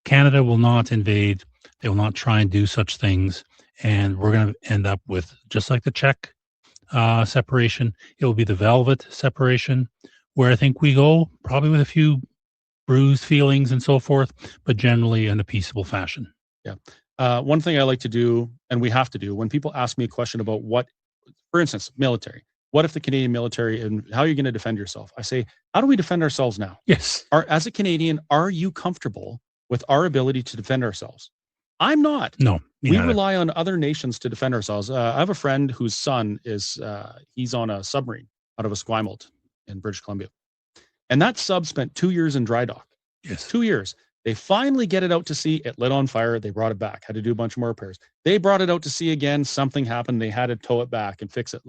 Canada will not invade. They will not try and do such things. And we're going to end up with, just like the Czech separation, it will be the velvet separation, where I think we go probably with a few bruised feelings and so forth, but generally in a peaceable fashion. Yeah. One thing I like to do, and we have to do, when people ask me a question about for instance, military, what if the Canadian military, and how are you going to defend yourself? I say, how do we defend ourselves now? Yes. As a Canadian, are you comfortable with our ability to defend ourselves? I'm not. No. We rely on other nations to defend ourselves. I have a friend whose son he's on a submarine out of Esquimalt in British Columbia. And that sub spent 2 years in dry dock. Yes. 2 years. They finally get it out to sea. It lit on fire. They brought it back. Had to do a bunch more repairs. They brought it out to sea again. Something happened. They had to tow it back and fix it.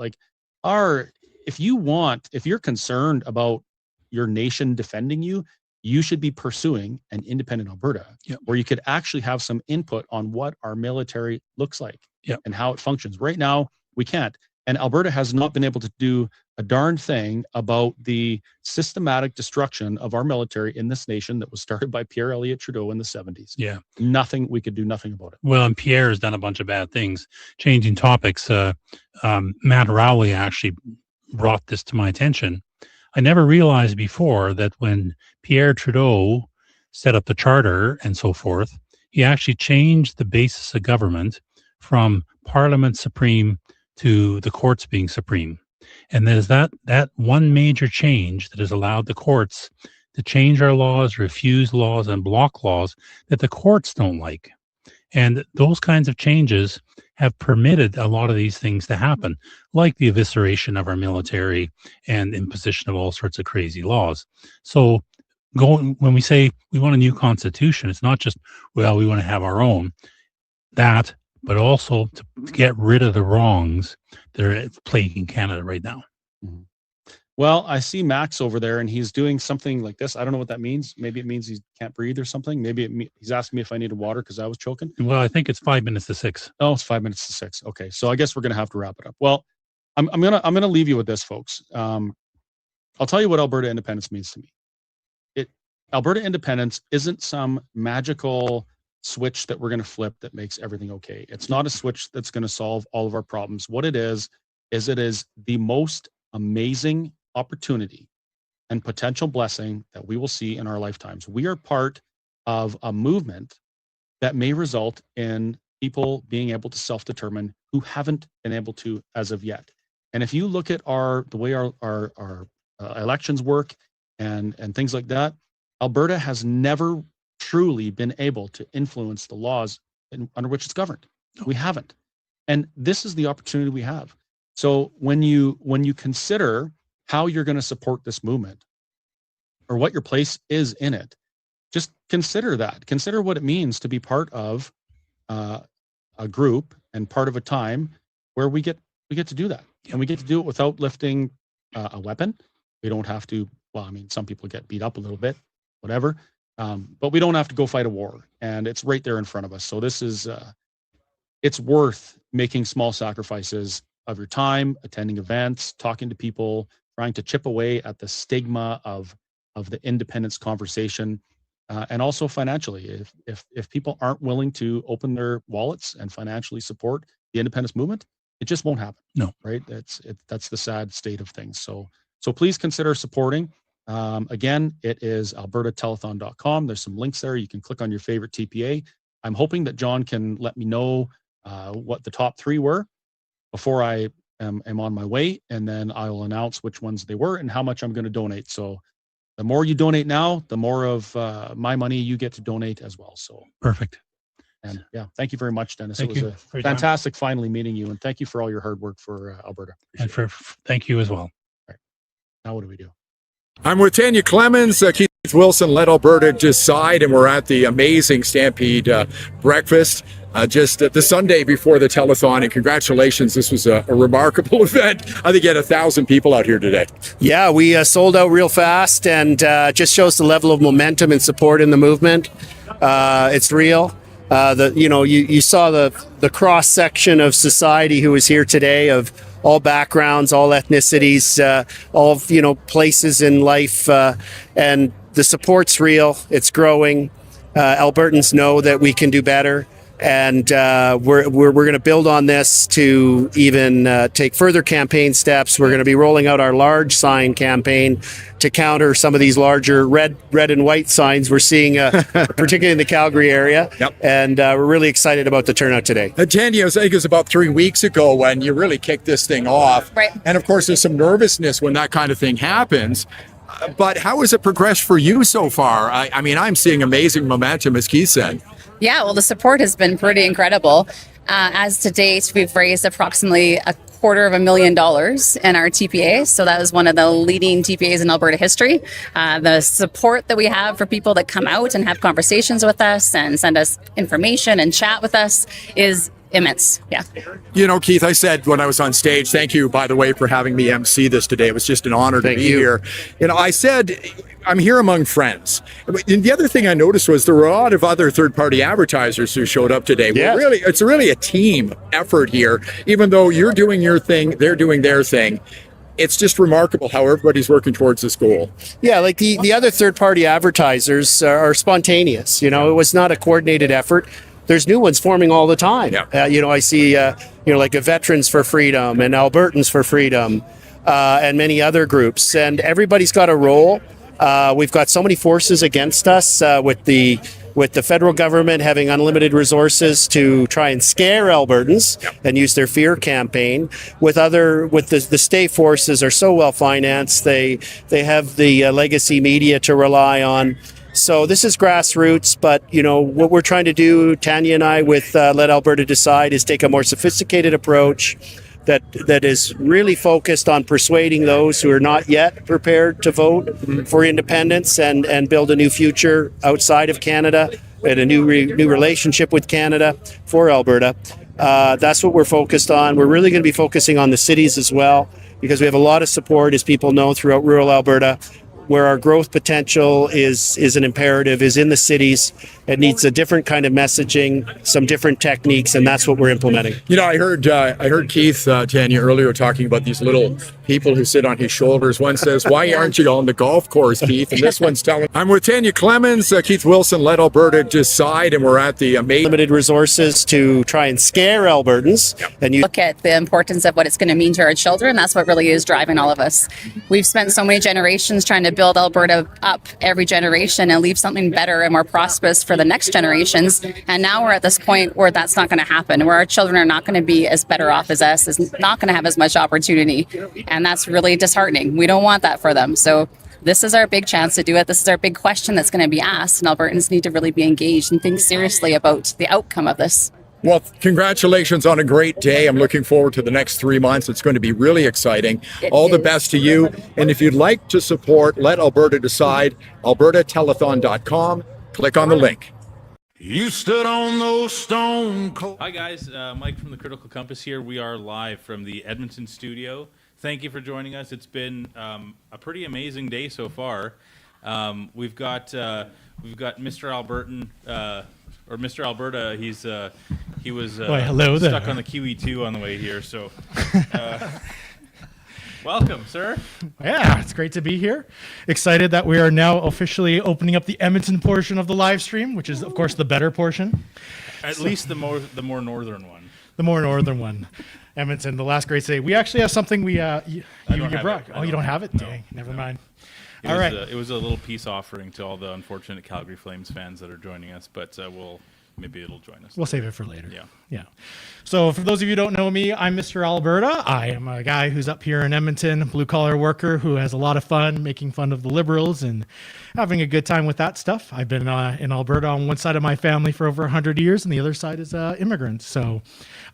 If you're concerned about your nation defending you, you should be pursuing an independent Alberta, where you could actually have some input on what our military looks like and how it functions. Right now, we can't. And Alberta has not been able to do a darn thing about the systematic destruction of our military in this nation that was started by Pierre Elliott Trudeau in the 70s. Yeah. We could do nothing about it. Well, and Pierre has done a bunch of bad things. Changing topics, Matt Rowley actually brought this to my attention. I never realized before that when Pierre Trudeau set up the charter and so forth, he actually changed the basis of government from Parliament Supreme to the courts being supreme. And there's that one major change that has allowed the courts to change our laws, refuse laws, and block laws that the courts don't like. And those kinds of changes have permitted a lot of these things to happen, like the evisceration of our military and imposition of all sorts of crazy laws. So when we say we want a new constitution, it's not just, well, we want to have our own, that, but also to get rid of the wrongs that are plaguing Canada right now. Mm-hmm. Well, I see Max over there, and he's doing something like this. I don't know what that means. Maybe it means he can't breathe or something. Maybe he's asking me if I needed water because I was choking. Well, I think it's 5 minutes to 6. Oh, it's 5 minutes to 6. Okay, so I guess we're gonna have to wrap it up. Well, I'm gonna leave you with this, folks. I'll tell you what Alberta independence means to me. Alberta independence isn't some magical switch that we're going to flip that makes everything okay. It's not a switch that's going to solve all of our problems. What it is it is the most amazing opportunity and potential blessing that we will see in our lifetimes. We are part of a movement that may result in people being able to self-determine who haven't been able to as of yet. And if you look at the way our elections work and things like that, Alberta has never truly been able to influence the laws under which it's governed. We haven't. And this is the opportunity we have. So when you consider how you're going to support this movement or what your place is in it, just consider that. Consider what it means to be part of a group and part of a time where we get to do that. And we get to do it without lifting a weapon. We don't have to, well, I mean, some people get beat up a little bit, whatever. But we don't have to go fight a war, and it's right there in front of us. So this is, it's worth making small sacrifices of your time, attending events, talking to people, trying to chip away at the stigma of the independence conversation, and also financially. If people aren't willing to open their wallets and financially support the independence movement, it just won't happen. No, right? That's the sad state of things. So please consider supporting. Again, it is albertatelethon.com. There's some links there. You can click on your favorite TPA. I'm hoping that John can let me know what the top 3 were before I am on my way, and then I will announce which ones they were and how much I'm going to donate. So the more you donate now, the more of my money you get to donate as well. So perfect. And yeah, thank you very much, Dennis. Thank it you was for a your time. fantastic finally meeting you, and thank you for all your hard work for Alberta. And thank you as well. Right. Now what do we do? I'm with Tanya Clemens. Keith Wilson led Alberta decide, and we're at the amazing Stampede breakfast just the Sunday before the telethon. And congratulations, this was a remarkable event. I think you had 1,000 people out here today. Yeah, we sold out real fast, and just shows the level of momentum and support in the movement. It's real. You saw the cross section of society who was here today, of all backgrounds, all ethnicities, all places in life, and the support's real. It's growing. Albertans know that we can do better, and we're going to build on this to even take further campaign steps. We're going to be rolling out our large sign campaign to counter some of these larger red and white signs we're seeing, particularly in the Calgary area. Yep. And we're really excited about the turnout today. Tanya, I think it was about 3 weeks ago when you really kicked this thing off. Right. And of course, there's some nervousness when that kind of thing happens. But how has it progressed for you so far? I mean, I'm seeing amazing momentum, as Keith said. Yeah, well, the support has been pretty incredible. As to date, we've raised approximately $250,000 in our TPA. So that was one of the leading TPAs in Alberta history. The support that we have for people that come out and have conversations with us and send us information and chat with us is immense. Yeah. Keith, I said when I was on stage, thank you, by the way, for having me MC this today. It was just an honor to be here. I said, I'm here among friends. And the other thing I noticed was there were a lot of other third-party advertisers who showed up today. Yes. It's really a team effort here. Even though you're doing your thing, they're doing their thing. It's just remarkable how everybody's working towards this goal. Yeah, like the other third-party advertisers are spontaneous. It was not a coordinated effort. There's new ones forming all the time. Yeah. I see, like a Veterans for Freedom and Albertans for Freedom and many other groups. And everybody's got a role. We've got so many forces against us with the federal government having unlimited resources to try and scare Albertans and use their fear campaign. With the state forces are so well financed. They have the legacy media to rely on. So this is grassroots, but what we're trying to do, Tanya and I, with Let Alberta Decide, is take a more sophisticated approach that is really focused on persuading those who are not yet prepared to vote for independence and build a new future outside of Canada and a new relationship with Canada for Alberta. That's what we're focused on. We're really going to be focusing on the cities as well, because we have a lot of support, as people know, throughout rural Alberta. Where our growth potential is an imperative, is in the cities. It needs a different kind of messaging, some different techniques, and that's what we're implementing. I heard Keith, Tanya, earlier talking about these little people who sit on his shoulders. One says, "Why aren't you on the golf course, Keith?" And this one's telling. I'm with Tanya Clemens, Keith Wilson, Let Alberta Decide, and we're at the amazing limited resources to try and scare Albertans. Yep. And you look at the importance of what it's going to mean to our children. That's what really is driving all of us. We've spent so many generations trying to build Alberta up every generation and leave something better and more prosperous for the next generations. And now we're at this point where that's not going to happen, where our children are not going to be as better off as us, is not going to have as much opportunity. And that's really disheartening. We don't want that for them. So this is our big chance to do it. This is our big question that's going to be asked. And Albertans need to really be engaged and think seriously about the outcome of this. Well, congratulations on a great day. I'm looking forward to the next 3 months. It's going to be really exciting. All the best to you. And if you'd like to support Let Alberta Decide, albertatelethon.com, click on the link. You stood on those stone cold. Hi guys, Mike from the Critical Compass here. We are live from the Edmonton studio. Thank you for joining us. It's been a pretty amazing day so far. We've got Mr. Albertan. Or Mr. Alberta, he was stuck on the QE2 on the way here. So, welcome, sir. Yeah, it's great to be here. Excited that we are now officially opening up the Edmonton portion of the live stream, which is, of course, the better portion. At least the more northern one. The more northern one. Edmonton, the last great city. We actually have something you brought. Oh, you don't have it? Dang, never mind. All right. It was a little peace offering to all the unfortunate Calgary Flames fans that are joining us, but maybe it'll join us. We'll save it for later. Yeah. So for those of you who don't know me, I'm Mr. Alberta. I am a guy who's up here in Edmonton, blue-collar worker who has a lot of fun making fun of the Liberals and having a good time with that stuff. I've been in Alberta on one side of my family for over 100 years, and the other side is immigrants. So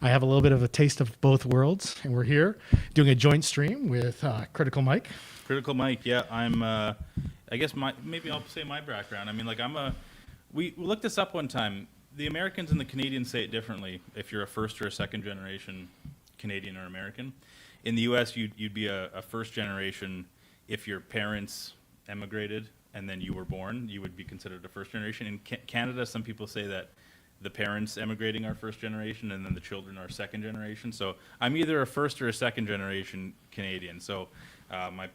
I have a little bit of a taste of both worlds, and we're here doing a joint stream with Critical Mike. Critical Mike, yeah. I'm, I guess maybe I'll say my background. I mean, we looked this up one time. The Americans and the Canadians say it differently if you're a first or a second generation Canadian or American. In the US, you'd be a first generation if your parents emigrated and then you were born, you would be considered a first generation. In Canada, some people say that the parents emigrating are first generation and then the children are second generation. So I'm either a first or a second generation Canadian. So my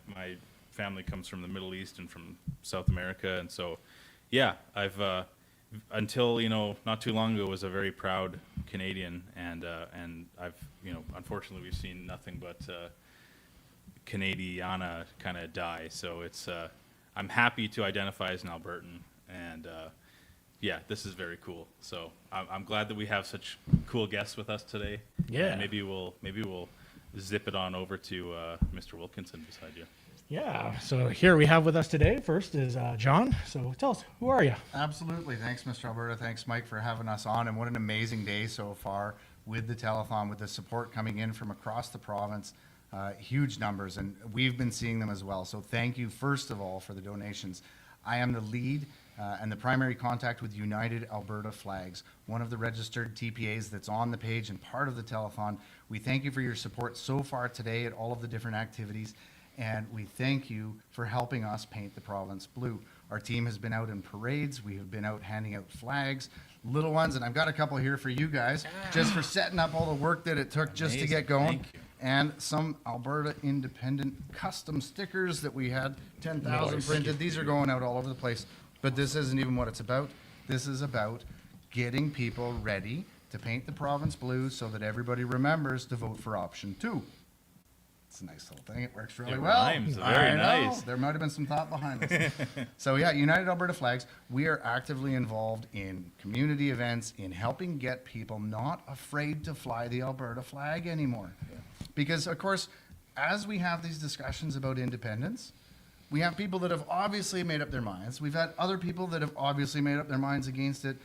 family comes from the Middle East and from South America, and so yeah, I've until not too long ago was a very proud Canadian, and I've unfortunately we've seen nothing but Canadiana kind of die. So it's I'm happy to identify as an Albertan, and yeah, this is very cool. So I'm glad that we have such cool guests with us today. Yeah, and maybe we'll zip it on over to Mr. Wilkinson beside you. Yeah, so here we have with us today, first is John. So tell us, who are you? Absolutely. Thanks, Mr. Alberta. Thanks, Mike, for having us on. And what an amazing day so far with the telethon, with the support coming in from across the province. Huge numbers, and we've been seeing them as well. So thank you, first of all, for the donations. I am the lead and the primary contact with United Alberta Flags, one of the registered TPAs that's on the page and part of the telethon. We thank you for your support so far today at all of the different activities, and we thank you for helping us paint the province blue. Our team has been out in parades. We have been out handing out flags, little ones, and I've got a couple here for you guys, just for setting up all the work that it took just to get going. Thank you. And some Alberta Independent custom stickers that we had, 10,000 printed. These are going out all over the place, but this isn't even what it's about. This is about getting people ready to paint the province blue so that everybody remembers to vote for option 2. It's a nice little thing. It works really well. Rhymes. Very nice. There might have been some thought behind this. So yeah, United Alberta Flags, we are actively involved in community events, in helping get people not afraid to fly the Alberta flag anymore. Yeah. Because of course, as we have these discussions about independence, We have people that have obviously made up their minds. We've had other people that have obviously made up their minds against it.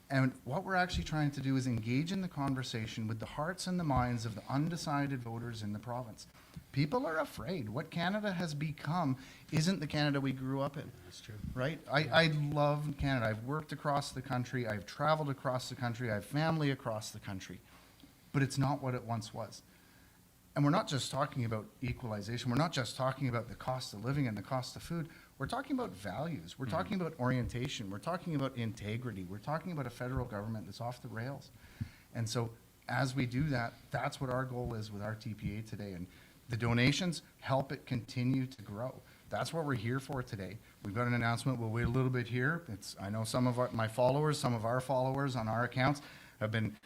And what we're actually trying to do is engage in the conversation with the hearts and the minds of the undecided voters in the province. People are afraid. What Canada has become isn't the Canada we grew up in. That's true. Right? I love Canada. I've worked across the country. I've traveled across the country. I have family across the country. But it's not what it once was. And we're not just talking about equalization. We're not just talking about the cost of living and the cost of food. We're talking about values. We're talking about orientation. We're talking about integrity. We're talking about a federal government that's off the rails. And so as we do that, that's what our goal is with our TPA today. And the donations help it continue to grow. That's what we're here for today. We've got an announcement. We'll wait a little bit here. I know some of my followers, some of our followers on our accounts have been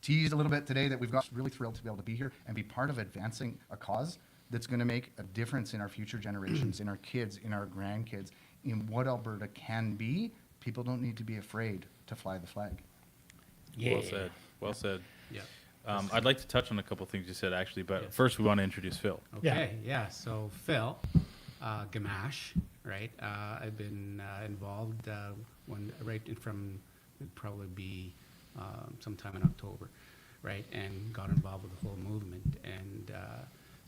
teased a little bit today that we've got really thrilled to be able to be here and be part of advancing a cause that's going to make a difference in our future generations, in our kids, in our grandkids, in what Alberta can be. People don't need to be afraid to fly the flag. Yeah. Well said. Well said. Yeah. I'd like to touch on a couple things you said, actually, but first we want to introduce Phil. Okay, yeah. So Phil, Gamache, right? I've been involved from it'd probably be sometime in October, right? And got involved with the whole movement. And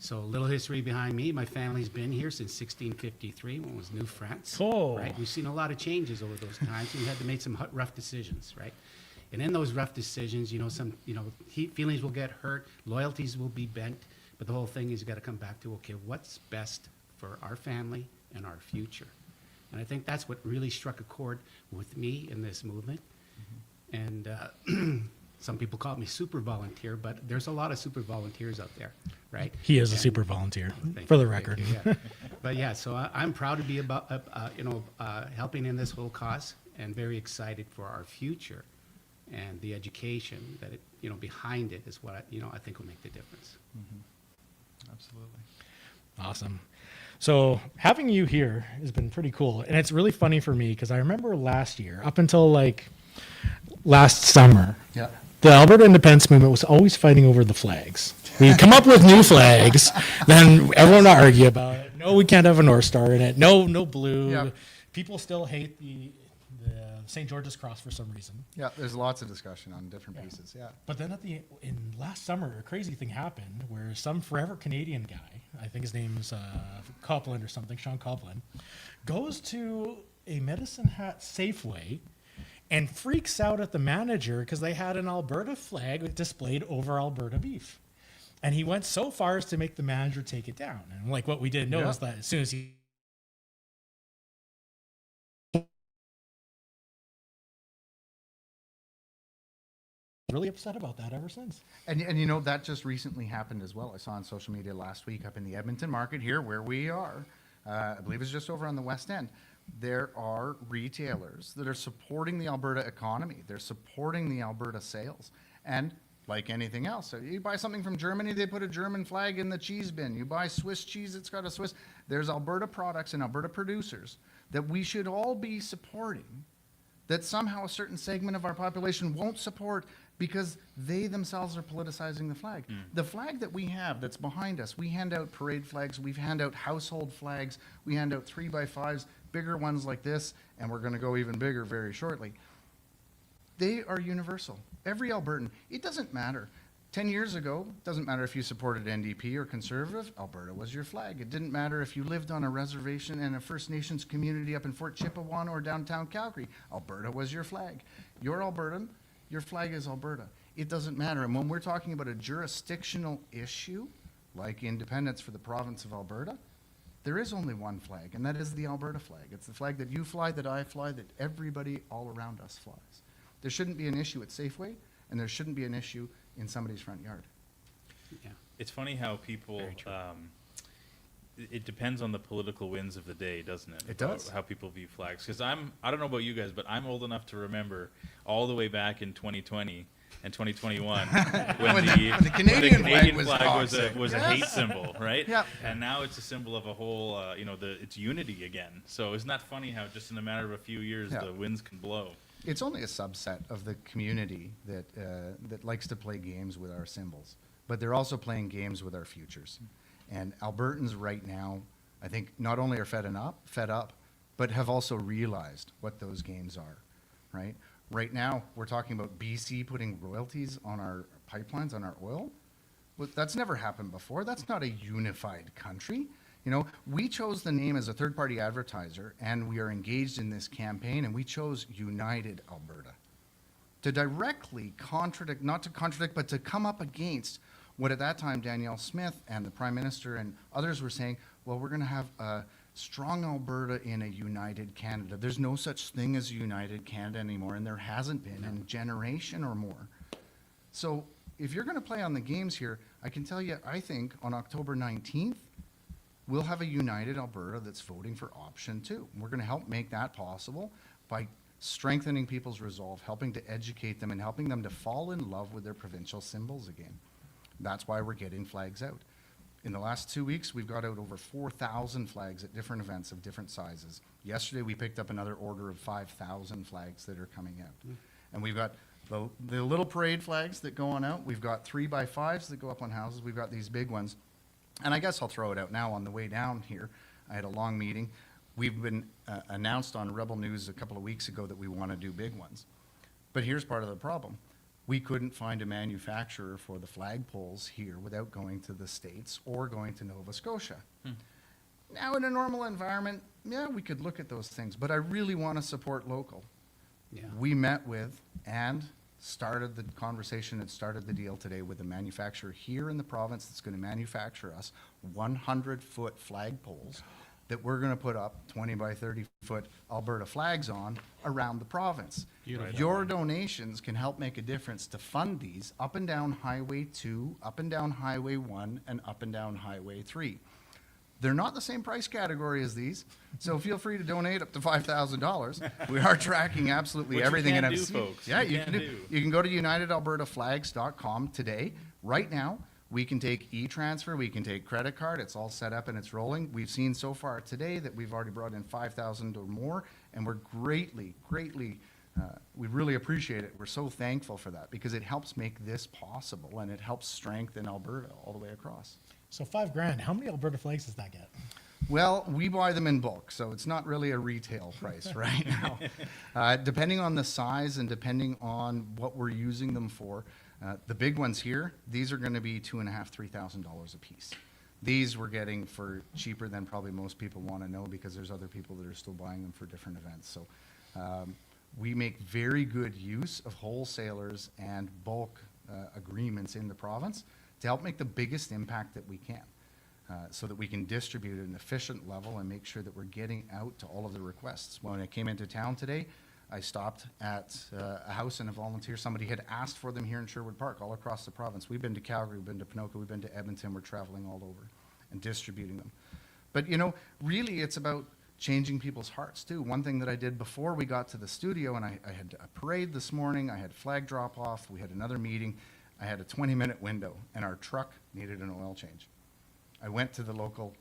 so a little history behind me. My family's been here since 1653 when it was New France. Oh. Right? We've seen a lot of changes over those times. We had to make some rough decisions, right? And in those rough decisions, feelings will get hurt, loyalties will be bent, but the whole thing is you got to come back to, okay, what's best for our family and our future? And I think that's what really struck a chord with me in this movement. And some people call me super volunteer, but there's a lot of super volunteers out there, right? He is a super volunteer, for the record. Yeah. But yeah, so I'm proud to be about, helping in this whole cause, and very excited for our future, and the education that behind it is what I think will make the difference. Mm-hmm. Absolutely. Awesome. So having you here has been pretty cool, and it's really funny for me because I remember last year, up until last summer, yeah, the Alberta Independence movement was always fighting over the flags. We come up with new flags, then everyone would argue about it. No, we can't have a North Star in it. No blue. Yeah. People still hate the St. George's Cross for some reason. Yeah, there's lots of discussion on different pieces. Yeah. But then in last summer, a crazy thing happened where some forever Canadian guy, I think his name's Copland or something, Sean Copland, goes to a Medicine Hat Safeway and freaks out at the manager because they had an Alberta flag displayed over Alberta beef. And he went so far as to make the manager take it down. And what we didn't know is that as soon as he really upset about that ever since. And that just recently happened as well. I saw on social media last week up in the Edmonton market here where we are, I believe it's just over on the West End. There are retailers that are supporting the Alberta economy. They're supporting the Alberta sales. And like anything else, so you buy something from Germany, they put a German flag in the cheese bin. You buy Swiss cheese, it's got a Swiss. There's Alberta products and Alberta producers that we should all be supporting, that somehow a certain segment of our population won't support because they themselves are politicizing the flag. The flag that we have that's behind us, we hand out parade flags, we hand out household flags, we hand out 3x5s, bigger ones like this, and we're going to go even bigger very shortly. They are universal. Every Albertan, it doesn't matter. 10 years ago, it doesn't matter if you supported NDP or Conservative, Alberta was your flag. It didn't matter if you lived on a reservation in a First Nations community up in Fort Chippewa or downtown Calgary, Alberta was your flag. You're Albertan, your flag is Alberta. It doesn't matter. And when we're talking about a jurisdictional issue, like independence for the province of Alberta, there is only one flag, and that is the Alberta flag. It's the flag that you fly, that I fly, that everybody all around us flies. There shouldn't be an issue at Safeway, and there shouldn't be an issue in somebody's front yard. Yeah. It's funny how people, it depends on the political winds of the day, doesn't it? It does. How people view flags. Because I don't know about you guys, but I'm old enough to remember all the way back in 2020 and 2021 when the Canadian flag was a hate symbol, right? Yeah. And now it's a symbol of a whole, it's unity again. So isn't that funny how just in a matter of a few years the winds can blow? It's only a subset of the community that likes to play games with our symbols. but they're also playing games with our futures. And Albertans right now, I think not only are fed up, but have also realized what those games are, right? Right now, we're talking about BC putting royalties on our pipelines, on our oil. Well, that's never happened before. That's not a unified country. You know, we chose the name as a third-party advertiser, and we are engaged in this campaign, and we chose United Alberta to directly contradict, not to contradict, but to come up against what at that time Danielle Smith and the Prime Minister and others were saying, well, we're going to have a strong Alberta in a united Canada. There's no such thing as a united Canada anymore, and there hasn't been in a generation or more. So if you're going to play on the games here, I can tell you, I think on October 19th, we'll have a united Alberta that's voting for option 2. We're going to help make that possible by strengthening people's resolve, helping to educate them, and helping them to fall in love with their provincial symbols again. That's why we're getting flags out. In the last 2 weeks, we've got out over 4,000 flags at different events of different sizes. Yesterday, we picked up another order of 5,000 flags that are coming out. And we've got the little parade flags that go on out. We've got 3x5s that go up on houses. We've got these big ones. And I guess I'll throw it out now on the way down here. I had a long meeting. We've been announced on Rebel News a couple of weeks ago that we want to do big ones. But here's part of the problem. We couldn't find a manufacturer for the flagpoles here without going to the States or going to Nova Scotia. Now, in a normal environment, yeah, we could look at those things, but I really want to support local. Yeah. We met with and started the conversation and started the deal today with a manufacturer here in the province that's going to manufacture us 100-foot flagpoles that we're going to put up 20 by 30-foot Alberta flags on around the province. Beautiful. Your donations can help make a difference to fund these up and down Highway 2, up and down Highway 1, and up and down Highway 3. They're not the same price category as these, so feel free to donate up to $5,000. We are tracking absolutely Which everything. you can and do, I've seen- folks. Yeah, You you can can do. You can go to unitedalbertaflags.com today. Right now, we can take e-transfer, we can take credit card. It's all set up and it's rolling. We've seen so far today that we've already brought in 5,000 or more, and we're greatly, we really appreciate it. We're so thankful for that because it helps make this possible and it helps strengthen Alberta all the way across. So $5,000. How many Alberta flags does that get? Well, we buy them in bulk, so it's not really a retail price right now. Depending on the size and depending on what we're using them for, the big ones here, these are going to be $2,500, $3,000 a piece. These we're getting for cheaper than probably most people want to know because there's other people that are still buying them for different events. So we make very good use of wholesalers and bulk agreements in the province to help make the biggest impact that we can. So that we can distribute at an efficient level and make sure that we're getting out to all of the requests. When I came into town today, I stopped at a house and a volunteer. Somebody had asked for them here in Sherwood Park, all across the province. We've been to Calgary, we've been to Ponoka, we've been to Edmonton. We're traveling all over and distributing them. But you know, really it's about changing people's hearts too. One thing that I did before we got to the studio, and I had a parade this morning, I had flag drop off, we had another meeting, I had a 20-minute window, and our truck needed an oil change. I went to the local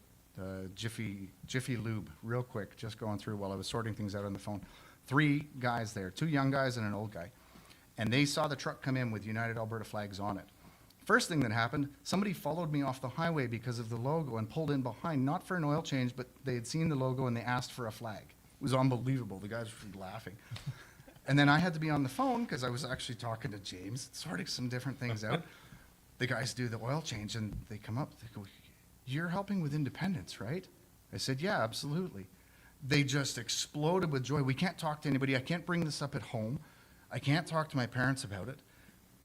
Jiffy Lube real quick, just going through while I was sorting things out on the phone. 3 guys there, 2 young guys and an old guy. And they saw the truck come in with United Alberta flags on it. First thing that happened, somebody followed me off the highway because of the logo and pulled in behind, not for an oil change, but they had seen the logo and they asked for a flag. It was unbelievable. The guys were laughing. And then I had to be on the phone because I was actually talking to James, sorting some different things out. The guys do the oil change and they come up, they go, "You're helping with Independence, right?" I said, "Yeah, absolutely." They just exploded with joy. "We can't talk to anybody. I can't bring this up at home. I can't talk to my parents about it.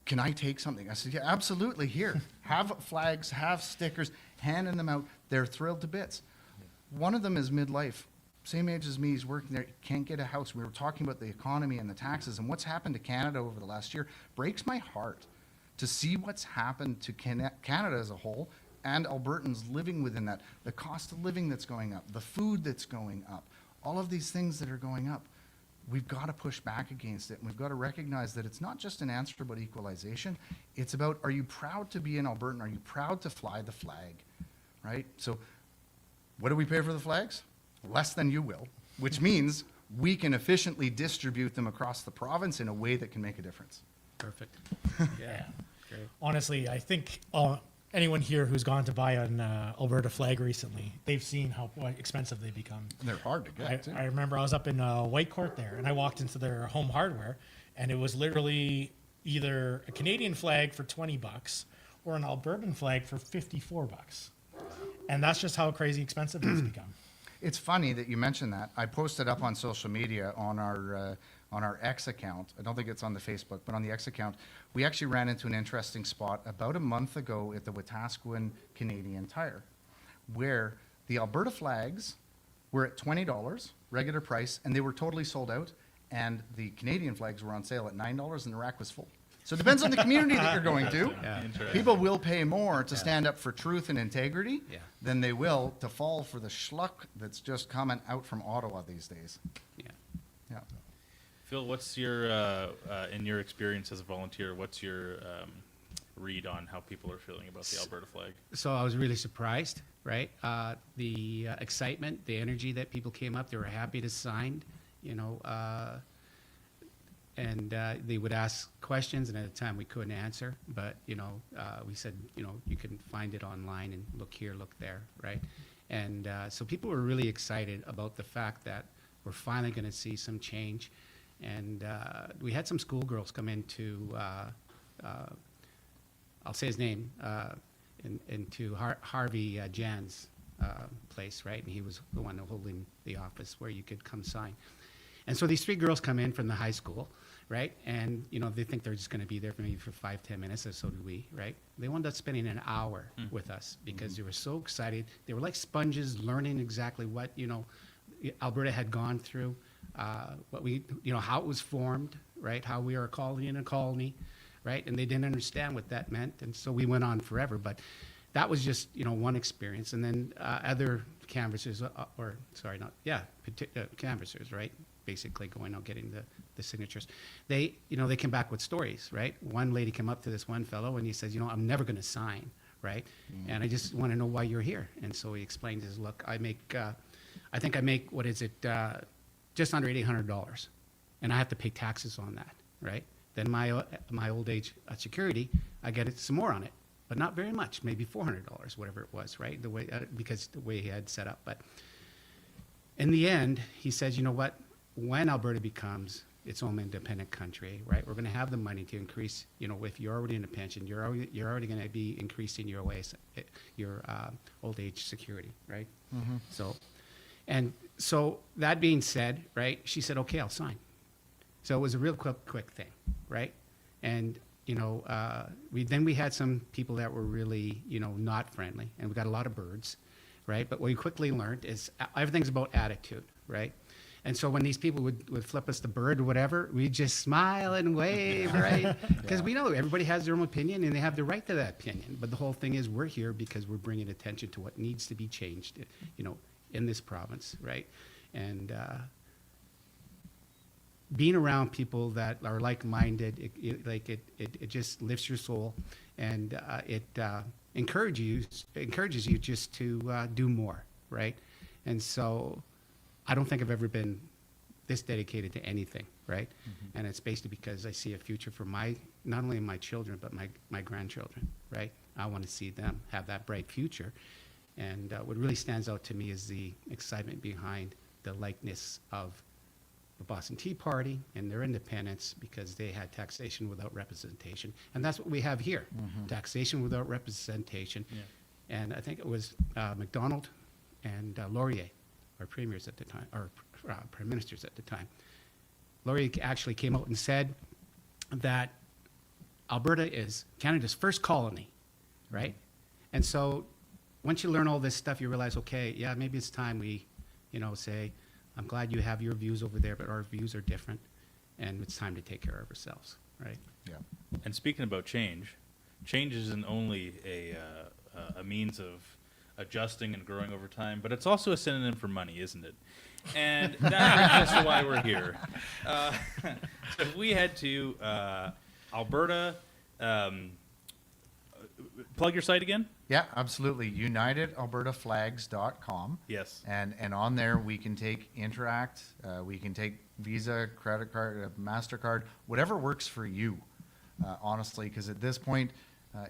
Can I take something?" I said, "Yeah, absolutely. Here, have flags, have stickers, handing them out." They're thrilled to bits. One of them is midlife, same age as me. He's working there, can't get a house. We were talking about the economy and the taxes and what's happened to Canada over the last year. Breaks my heart to see what's happened to Canada as a whole and Albertans living within that. The cost of living that's going up, the food that's going up, all of these things that are going up. We've got to push back against it, and we've got to recognize that it's not just an answer about equalization. It's about, are you proud to be an Albertan? Are you proud to fly the flag, right? So what do we pay for the flags? Less than you will, which means we can efficiently distribute them across the province in a way that can make a difference. Perfect. Yeah. honestly, I think anyone here who's gone to buy an Alberta flag recently, they've seen how expensive they become. And they're hard to get, too. I remember I was up in Whitecourt there, and I walked into their home hardware, and it was literally either a Canadian flag for $20 or an Albertan flag for $54. And that's just how crazy expensive it's become. It's funny that you mentioned that. I posted up on social media on our X account. I don't think it's on the Facebook, but on the X account, we actually ran into an interesting spot about a month ago at the Wetaskiwin Canadian Tire, where the Alberta flags were at $20 regular price, and they were totally sold out, and the Canadian flags were on sale at $9, and the rack was full. So it depends on the community that you're going to. Yeah. People will pay more to stand up for truth and integrity Yeah. than they will to fall for the schluck that's just coming out from Ottawa these days. Yeah. Yeah. Phil, what's your, in your experience as a volunteer, what's your read on how people are feeling about the Alberta flag? So I was really surprised, right? The excitement, the energy that people came up, they were happy to sign, you know, and they would ask questions, and at the time we couldn't answer, but, you know, we said, you know, you can find it online and look here, look there, right? And so people were really excited about the fact that we're finally going to see some change. And we had some schoolgirls come into, I'll say his name, into Harvey Jan's place, right? And he was the one holding the office where you could come sign. And so these three girls come in from the high school, right? And, you know, they think they're just going to be there for maybe for 5-10 minutes, and so do we, right? They wound up spending an hour with us because they were so excited. They were like sponges, learning exactly what, you know, Alberta had gone through, what we, you know, how it was formed, right? How we are a colony in a colony, right? And they didn't understand what that meant. And so we went on forever. But that was just, you know, one experience. And then other canvassers, canvassers, right? Basically going out getting the signatures. They, you know, they came back with stories, right? One lady came up to this one fellow and he says, you know, I'm never going to sign, right? And I just want to know why you're here. And so he explained his, look, I think I make, what is it, just under $800, and I have to pay taxes on that, right? Then my old age security, I get it some more on it, but not very much, maybe $400, whatever it was, right? The way because the way he had set up. But in the end, he says, you know what? When Alberta becomes its own independent country, right? We're going to have the money to increase. You know, if you're already in a pension, you're already going to be increasing your old age security, right? Mm-hmm. So that being said, right? She said, okay, I'll sign. So it was a real quick thing, right? And you know, we had some people that were really, you know, not friendly, and we got a lot of birds, right? But what we quickly learned is everything's about attitude, right? And so when these people would flip us the bird or whatever, we just smile and wave, right? Because we know everybody has their own opinion and they have the right to that opinion. But the whole thing is we're here because we're bringing attention to what needs to be changed, you know, in this province, right? And being around people that are like-minded, it just lifts your soul, and it encourages you just to do more, right? And so I don't think I've ever been this dedicated to anything, right? Mm-hmm. And it's basically because I see a future for not only my children, but my grandchildren, right? I want to see them have that bright future. And what really stands out to me is the excitement behind the likeness of the Boston Tea Party and their independence, because they had taxation without representation. And that's what we have here, taxation without representation. Yeah. And I think it was MacDonald and Laurier, our premiers at the time, or prime ministers at the time. Laurier actually came out and said that Alberta is Canada's first colony, right? And so once you learn all this stuff, you realize, okay, yeah, maybe it's time we, you know, say, I'm glad you have your views over there, but our views are different, and it's time to take care of ourselves, right? Yeah. And speaking about change isn't only a means of adjusting and growing over time, but it's also a synonym for money, isn't it? And that brings us to why we're here. So if we head to Alberta, plug your site again? Yeah, absolutely. UnitedAlbertaFlags.com. Yes. And on there we can we can take Visa, credit card, MasterCard, whatever works for you. honestly, because at this point,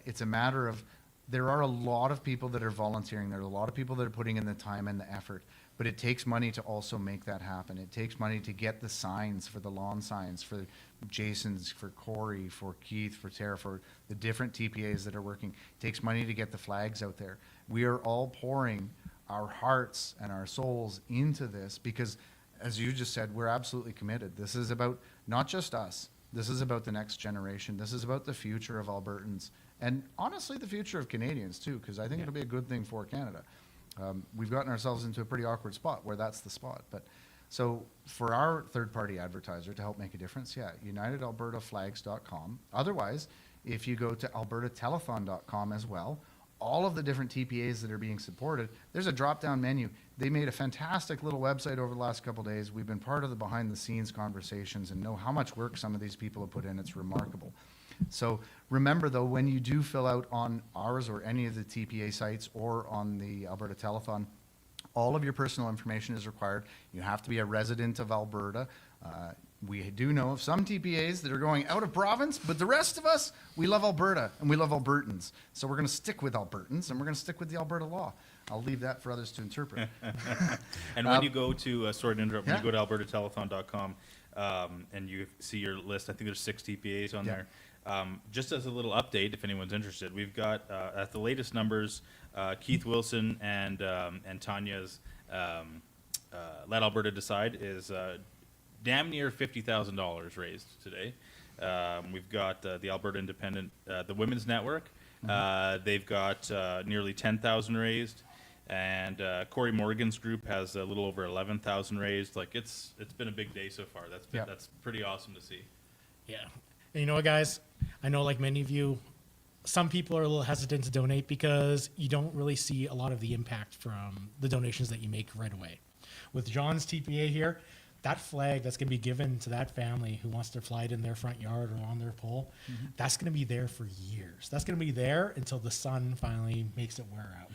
it's a matter of there are a lot of people that are volunteering. There are a lot of people that are putting in the time and the effort, but it takes money to also make that happen. It takes money to get the signs for the lawn signs, for Jason's, for Corey, for Keith, for Tara, for the different TPAs that are working. It takes money to get the flags out there. We are all pouring our hearts and our souls into this because, as you just said, we're absolutely committed. This is about not just us. This is about the next generation. This is about the future of Albertans. And honestly, the future of Canadians too, because I think it'll be a good thing for Canada. We've gotten ourselves into a pretty awkward spot where that's the spot. But so for our third-party advertiser to help make a difference, UnitedAlbertaFlags.com. Otherwise, if you go to AlbertaTelethon.com as well, all of the different TPAs that are being supported, there's a drop-down menu. They made a fantastic little website over the last couple of days. We've been part of the behind-the-scenes conversations and know how much work some of these people have put in. It's remarkable. So remember, though, when you do fill out on ours or any of the TPA sites or on the Alberta Telethon, all of your personal information is required. You have to be a resident of Alberta. We do know of some TPAs that are going out of province, but the rest of us, we love Alberta and we love Albertans. So we're going to stick with Albertans and we're going to stick with the Alberta law. I'll leave that for others to interpret. And when you go to, sorry to interrupt, when you go to albertatelethon.com and you see your list, I think there's 6 TPAs on there. Just as a little update, if anyone's interested, we've got at the latest numbers, Keith Wilson and Tanya's Let Alberta Decide is damn near $50,000 raised today. We've got the Alberta Independent, the Women's Network. They've got nearly 10,000 raised, and Corey Morgan's group has a little over 11,000 raised. Like it's been a big day so far. That's pretty awesome to see. Yeah. And you know what, guys? I know, like many of you, some people are a little hesitant to donate because you don't really see a lot of the impact from the donations that you make right away. With John's TPA here, that flag that's going to be given to that family who wants to fly it in their front yard or on their pole, that's going to be there for years. That's going to be there until the sun finally makes it wear out.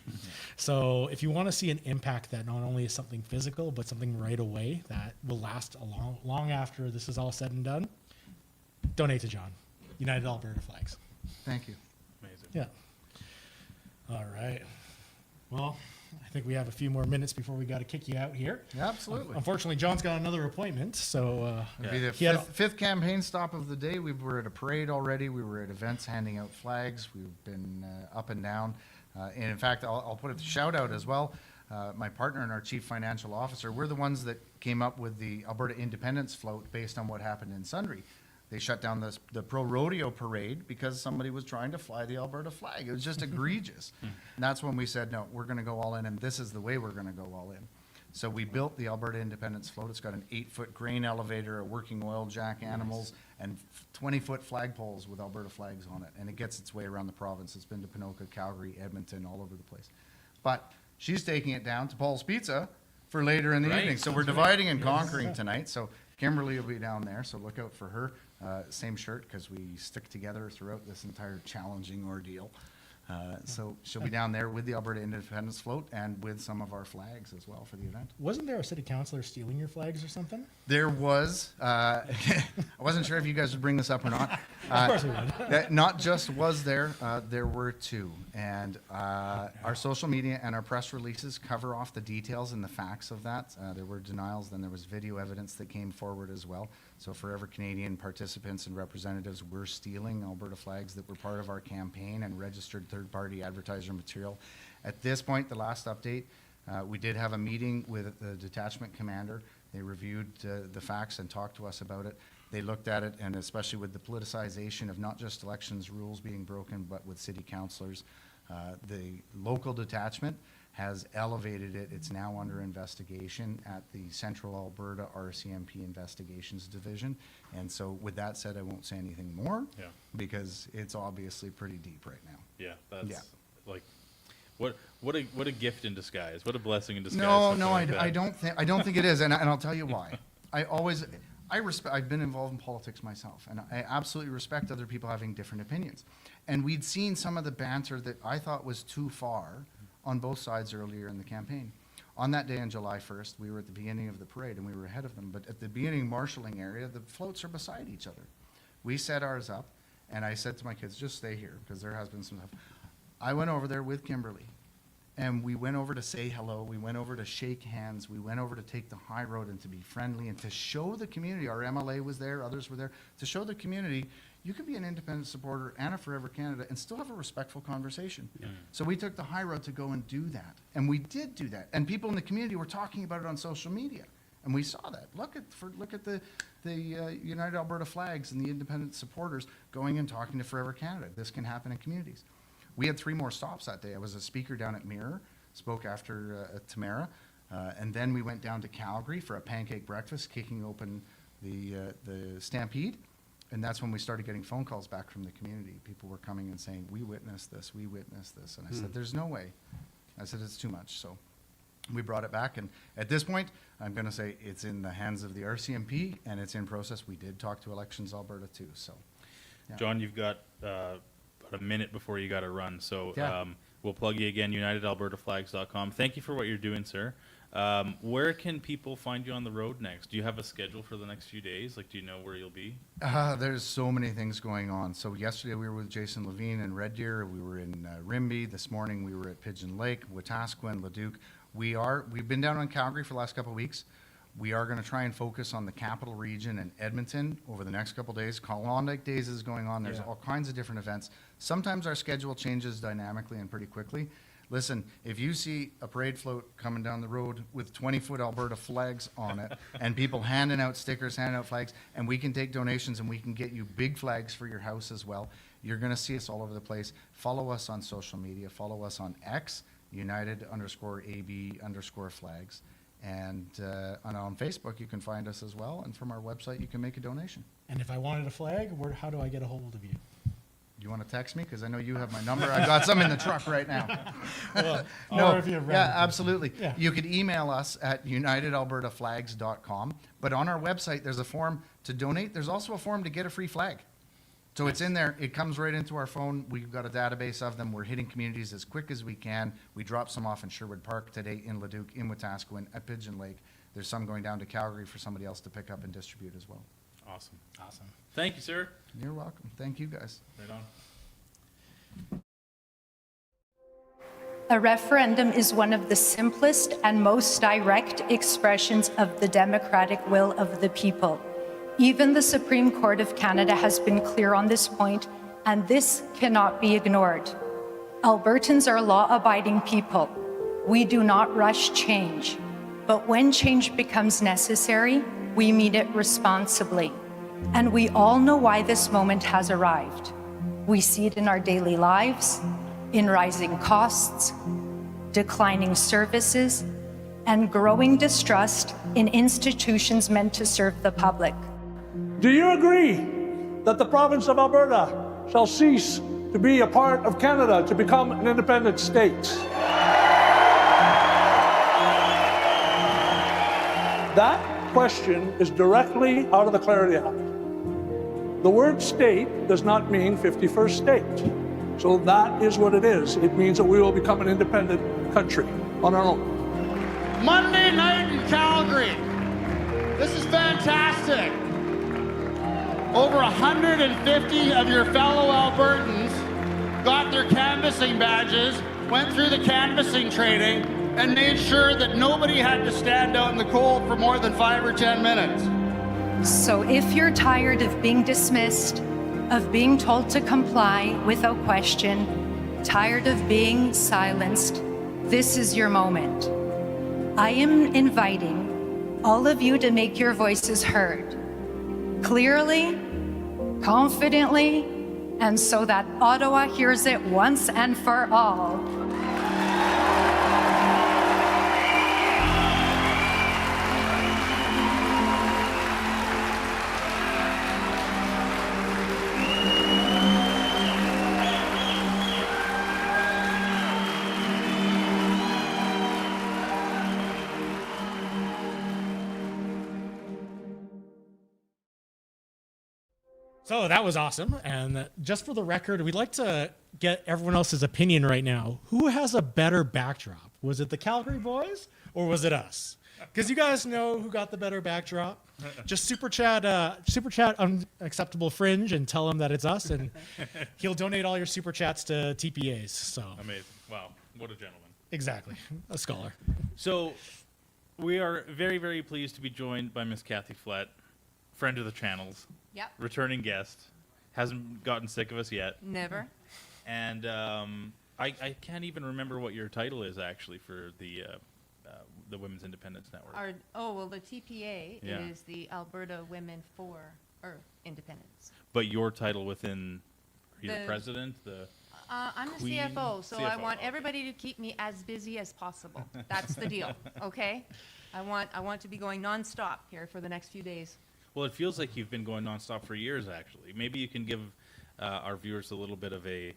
So if you want to see an impact that not only is something physical, but something right away that will last a long after this is all said and done, donate to John. United Alberta Flags. Thank you. Amazing. Yeah. All right. Well, I think we have a few more minutes before we got to kick you out here. Yeah, absolutely. Unfortunately, John's got another appointment, so It'll be the fifth campaign stop of the day. We were at a parade already. We were at events handing out flags. We've been up and down. And in fact, I'll put a shout out as well. My partner and our chief financial officer, we're the ones that came up with the Alberta Independence float based on what happened in Sundre. They shut down the pro rodeo parade because somebody was trying to fly the Alberta flag. It was just egregious. And that's when we said, no, we're going to go all in, and this is the way we're going to go all in. So we built the Alberta Independence float. It's got an 8-foot grain elevator, a working oil jack animals, and 20-foot flagpoles with Alberta flags on it. And it gets its way around the province. It's been to Ponoka, Calgary, Edmonton, all over the place. But she's taking it down to Paul's Pizza for later in the evening. So we're dividing and conquering tonight. So Kimberly will be down there, so look out for her. Same shirt, because we stick together throughout this entire challenging ordeal. So she'll be down there with the Alberta Independence float and with some of our flags as well for the event. wasn't there a city councillor stealing your flags or something? There was. I wasn't sure if you guys would bring this up or not. Of course we would. Not just was there, there were 2. And our social media and our press releases cover off the details and the facts of that. There were denials, then there was video evidence that came forward as well. So forever Canadian participants and representatives were stealing Alberta flags that were part of our campaign and registered third-party advertiser material. At this point, the last update, we did have a meeting with the detachment commander. They reviewed the facts and talked to us about it. They looked at it, and especially with the politicization of not just elections rules being broken, but with city councillors, the local detachment has elevated it. It's now under investigation at the Central Alberta RCMP Investigations Division. And so with that said, I won't say anything more because it's obviously pretty deep right now. Yeah, that's like what a gift in disguise. What a blessing in disguise. No, I don't think it is, and I'll tell you why. I've been involved in politics myself, and I absolutely respect other people having different opinions. And we'd seen some of the banter that I thought was too far on both sides earlier in the campaign. On that day on July 1st, we were at the beginning of the parade and we were ahead of them, but at the beginning marshalling area, the floats are beside each other. We set ours up, And I said to my kids, just stay here, because there has been some stuff. I went over there with Kimberly, and we went over to say hello. We went over to shake hands. We went over to take the high road and to be friendly and to show the community. Our MLA was there, others were there, to show the community you can be an independent supporter and a Forever Canada and still have a respectful conversation. So we took the high road to go and do that. And we did do that. And people in the community were talking about it on social media. And we saw that. Look at the United Alberta flags and the independent supporters going and talking to Forever Canada. This can happen in communities. We had 3 more stops that day. I was a speaker down at Mirror, spoke after Tamara, and then we went down to Calgary for a pancake breakfast, kicking open the Stampede. And that's when we started getting phone calls back from the community. People were coming and saying, we witnessed this, we witnessed this. And I said, there's no way. I said, it's too much. So we brought it back. And at this point, I'm going to say it's in the hands of the RCMP and it's in process. We did talk to Elections Alberta too. So, yeah. John, you've got about a minute before you got to run. So Yeah. We'll plug you again, UnitedAlbertaFlags.com. Thank you for what you're doing, sir. Where can people find you on the road next? Do you have a schedule for the next few days? Like, do you know where you'll be? There's so many things going on. So yesterday we were with Jason Levine in Red Deer. We were in Rimbey. This morning we were at Pigeon Lake, Wetaskiwin, Leduc. We've been down on Calgary for the last couple of weeks. We are going to try and focus on the capital region and Edmonton over the next couple of days. Klondike Days is going on. There's all kinds of different events. Sometimes our schedule changes dynamically and pretty quickly. Listen, if you see a parade float coming down the road with 20-foot Alberta flags on it and people handing out stickers, handing out flags, and we can take donations and we can get you big flags for your house as well, you're going to see us all over the place. Follow us on social media. Follow us on X, United_AB_flags. And on Facebook, you can find us as well. And from our website, you can make a donation. And if I wanted a flag, how do I get a hold of you? You want to text me? Because I know you have my number. I got some in the truck right now. Well, No, or if you're yeah, around. absolutely. Yeah. You could email us at unitedalbertaflags.com. But on our website, there's a form to donate. There's also a form to get a free flag. So it's in there. It comes right into our phone. We've got a database of them. We're hitting communities as quick as we can. We dropped some off in Sherwood Park today, in Leduc, in Wetaskiwin, at Pigeon Lake. There's some going down to Calgary for somebody else to pick up and distribute as well. Awesome. Awesome. Thank you, sir. You're welcome. Thank you, guys. Right on. A referendum is one of the simplest and most direct expressions of the democratic will of the people. Even the Supreme Court of Canada has been clear on this point, and this cannot be ignored. Albertans are law-abiding people. We do not rush change, but when change becomes necessary, we meet it responsibly. And we all know why this moment has arrived. We see it in our daily lives, in rising costs, declining services, and growing distrust in institutions meant to serve the public. Do you agree that the province of Alberta shall cease to be a part of Canada to become an independent state? That question is directly out of the Clarity Act. The word state does not mean 51st state. So that is what it is. It means that we will become an independent country on our own. Monday night in Calgary. This is fantastic. Over 150 of your fellow Albertans got their canvassing badges, went through the canvassing training, and made sure that nobody had to stand out in the cold for more than 5 or 10 minutes. So if you're tired of being dismissed, of being told to comply without question, tired of being silenced, this is your moment. I am inviting all of you to make your voices heard, clearly, confidently, and so that Ottawa hears it once and for all. So that was awesome. And just for the record, we'd like to get everyone else's opinion right now. Who has a better backdrop? Was it the Calgary boys or was it us? Because you guys know who got the better backdrop. Just super chat unacceptable fringe and tell him that it's us, and he'll donate all your super chats to TPAs. So Amazing. Wow. What a gentleman. Exactly. A scholar. So we are very, very pleased to be joined by Miss Kathy Flett, friend of the channels. Yep. Returning guest. Hasn't gotten sick of us yet. Never. And I can't even remember what your title is actually for the Women's Independence Network. The TPA is the Alberta Women for Independence. But your title within, are you the president? I'm the Queen? CFO, so I CFO, want everybody to keep me as busy as possible. That's the deal, okay? I want to be going nonstop here for the next few days. Well, it feels like you've been going nonstop for years, actually. Maybe you can give our viewers a little bit of a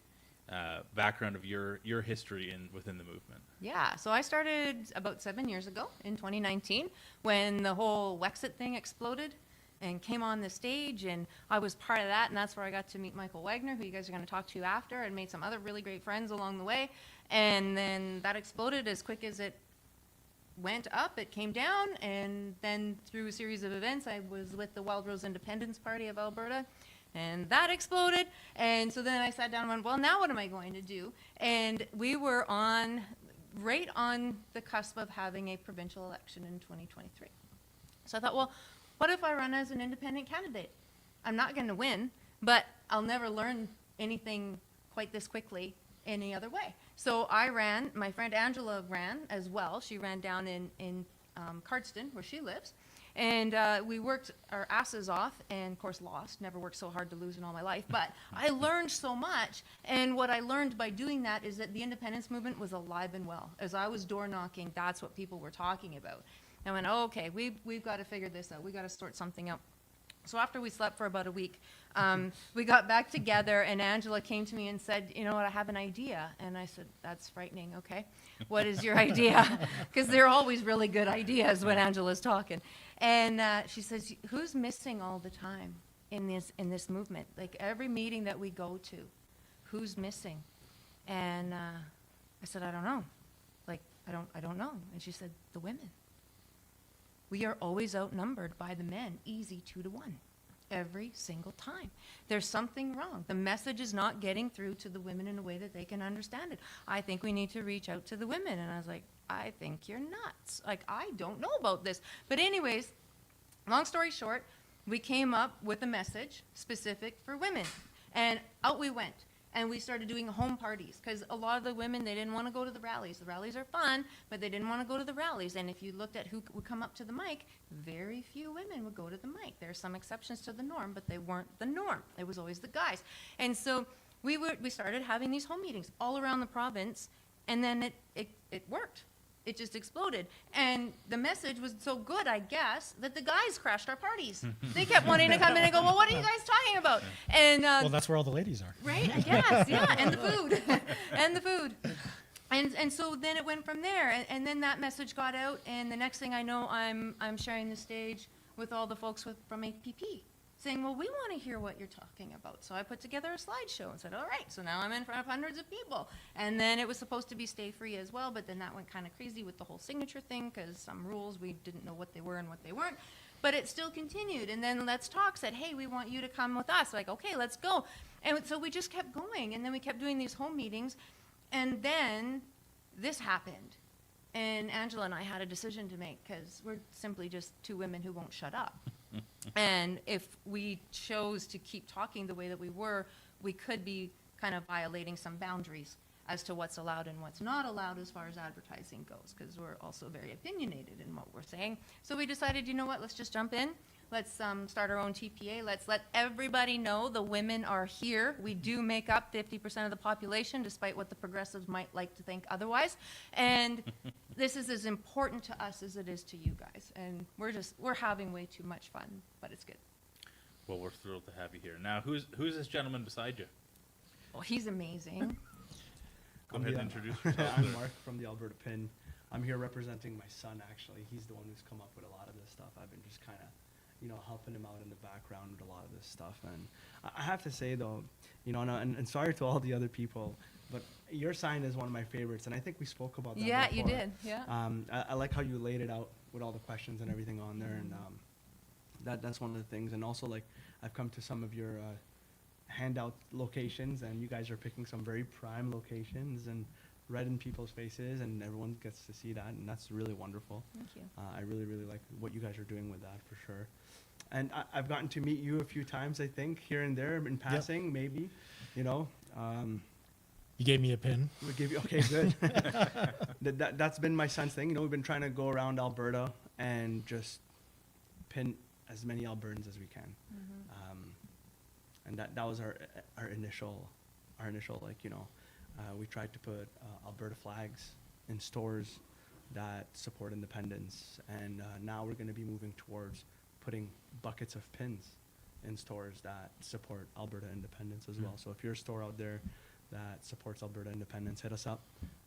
background of your history within the movement. Yeah, so I started about 7 years ago in 2019 when the whole Wexit thing exploded and came on the stage, and I was part of that, and that's where I got to meet Michael Wagner, who you guys are going to talk to after, and made some other really great friends along the way. And then that exploded as quick as it went up, it came down, and then through a series of events, I was with the Wild Rose Independence Party of Alberta, and that exploded. And so then I sat down and went, well, now what am I going to do? And we were right on the cusp of having a provincial election in 2023. So I thought, well, what if I run as an independent candidate? I'm not going to win, but I'll never learn anything quite this quickly any other way. So I ran, my friend Angela ran as well. She ran down in Cardston, where she lives. And we worked our asses off and, of course, lost. Never worked so hard to lose in all my life. But I learned so much. And what I learned by doing that is that the independence movement was alive and well. As I was door knocking, that's what people were talking about. I went, oh, okay, we've got to figure this out. We've got to sort something out. So after we slept for about a week, we got back together, and Angela came to me and said, you know what, I have an idea. And I said, that's frightening, okay. What is your idea? Because they're always really good ideas when Angela's talking. And she says, who's missing all the time in this movement? Like every meeting that we go to, who's missing? And I said, I don't know. Like, I don't know. And she said, the women. We are always outnumbered by the men, easy 2-1, every single time. There's something wrong. The message is not getting through to the women in a way that they can understand it. I think we need to reach out to the women. And I was like, I think you're nuts. Like, I don't know about this. But anyways, long story short, we came up with a message specific for women. And out we went. And we started doing home parties because a lot of the women, they didn't want to go to the rallies. The rallies are fun, but they didn't want to go to the rallies. And if you looked at who would come up to the mic, very few women would go to the mic. There are some exceptions to the norm, but they weren't the norm. It was always the guys. And so we started having these home meetings all around the province, and then it worked. It just exploded. And the message was so good, I guess, that the guys crashed our parties. They kept wanting to come in and go, well, what are you guys talking about? And well, that's where all the ladies are. Right, I guess, yeah, and the food. And the food. And so then it went from there. And then that message got out, and the next thing I know, I'm sharing the stage with all the folks from APP, saying, well, we want to hear what you're talking about. So I put together a slideshow and said, all right, so now I'm in front of hundreds of people. And then it was supposed to be stay free as well, but then that went kind of crazy with the whole signature thing because some rules, we didn't know what they were and what they weren't. But it still continued. And then Let's Talk said, hey, we want you to come with us. Like, okay, let's go. And so we just kept going. And then we kept doing these home meetings. And then this happened. And Angela and I had a decision to make because we're simply just two women who won't shut up. And if we chose to keep talking the way that we were, we could be kind of violating some boundaries as to what's allowed and what's not allowed as far as advertising goes, because we're also very opinionated in what we're saying. So we decided, you know what, let's just jump in. Let's start our own TPA. Let's let everybody know the women are here. We do make up 50% of the population, despite what the progressives might like to think otherwise. And this is as important to us as it is to you guys. And we're having way too much fun, but it's good. Well, we're thrilled to have you here. Now, who's this gentleman beside you? Well, he's amazing. Go ahead and introduce yourself. I'm Mark from the Alberta Pin. I'm here representing my son, actually. He's the one who's come up with a lot of this stuff. I've been just kind of helping him out in the background with a lot of this stuff. And I have to say though, and sorry to all the other people, but your sign is one of my favorites, and I think we spoke about that. Yeah, you before. did. Yeah. I like how you laid it out with all the questions and everything on there, and that's one of the things. And also, like, I've come to some of your handout locations, and you guys are picking some very prime locations and right in people's faces, and everyone gets to see that, and that's really wonderful. Thank you. I really, really like what you guys are doing with that, for sure. And I've gotten to meet you a few times, I think, here and there in passing, maybe, You gave me a pin. We give you, okay, good. That's been my son's thing. We've been trying to go around Alberta and just pin as many Albertans as we can. And that was our initial, we tried to put Alberta flags in stores that support independence. And now we're going to be moving towards putting buckets of pins in stores that support Alberta independence as well. So if you're a store out there that supports Alberta independence, hit us up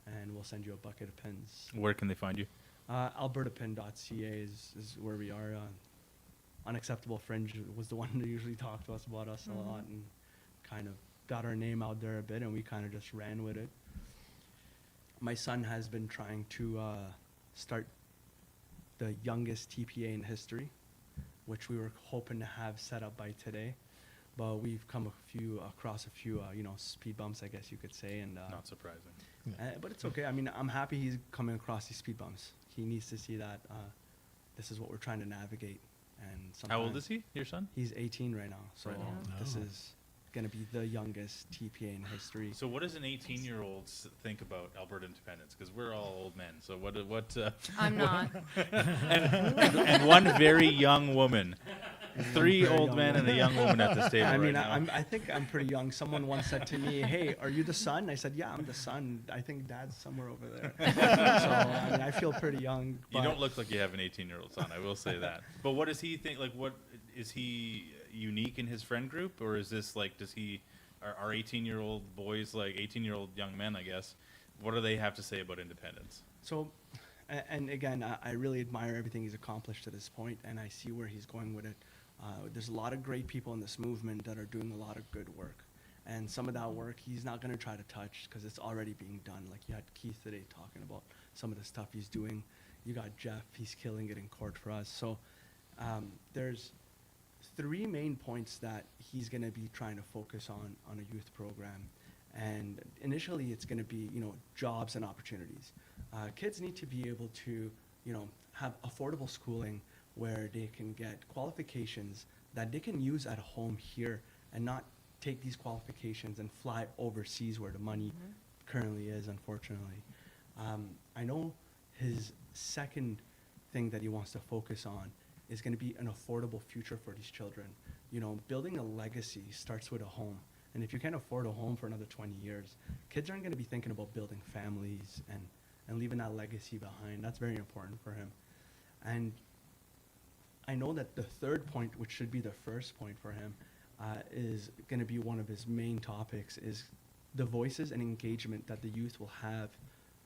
and we'll send you a bucket of pins. Where can they find you? AlbertaPin.ca is where we are. Unacceptable Fringe was the one that usually talked to us about us a lot and kind of got our name out there a bit, and we kind of just ran with it. My son has been trying to start the youngest TPA in history, which we were hoping to have set up by today. But we've come across a few speed bumps, I guess you could say, and not surprising. But it's okay. I mean, I'm happy he's coming across these speed bumps. He needs to see that this is what we're trying to navigate. And how old is he, your son? He's 18 right now. So Right now. this is going to be the youngest TPA in history. So what does an 18-year-old think about Alberta independence? Because we're all old men. So what? I'm not. and one very young woman. Three old men and a young woman at this table. I mean, right now. I think I'm pretty young. Someone once said to me, "Hey, are you the son?" I said, "Yeah, I'm the son. I think Dad's somewhere over there." So I mean, I feel pretty young. You don't look like you have an 18-year-old son. I will say that. But what does he think? Like, what is he unique in his friend group, or is this like? Are 18-year-old boys like 18-year-old young men? I guess. What do they have to say about independence? So, and again, I really admire everything he's accomplished to this point, and I see where he's going with it. There's a lot of great people in this movement that are doing a lot of good work. And some of that work he's not going to try to touch because it's already being done. Like you had Keith today talking about some of the stuff he's doing. You got Jeff, he's killing it in court for us. So there's three main points that he's going to be trying to focus on a youth program. And initially it's going to be, jobs and opportunities. Kids need to be able to, have affordable schooling where they can get qualifications that they can use at home here and not take these qualifications and fly overseas where the money currently is, unfortunately. I know his second thing that he wants to focus on is going to be an affordable future for these children. Building a legacy starts with a home. And if you can't afford a home for another 20 years, kids aren't going to be thinking about building families and leaving that legacy behind. That's very important for him. And I know that the third point, which should be the first point for him, is going to be one of his main topics, is the voices and engagement that the youth will have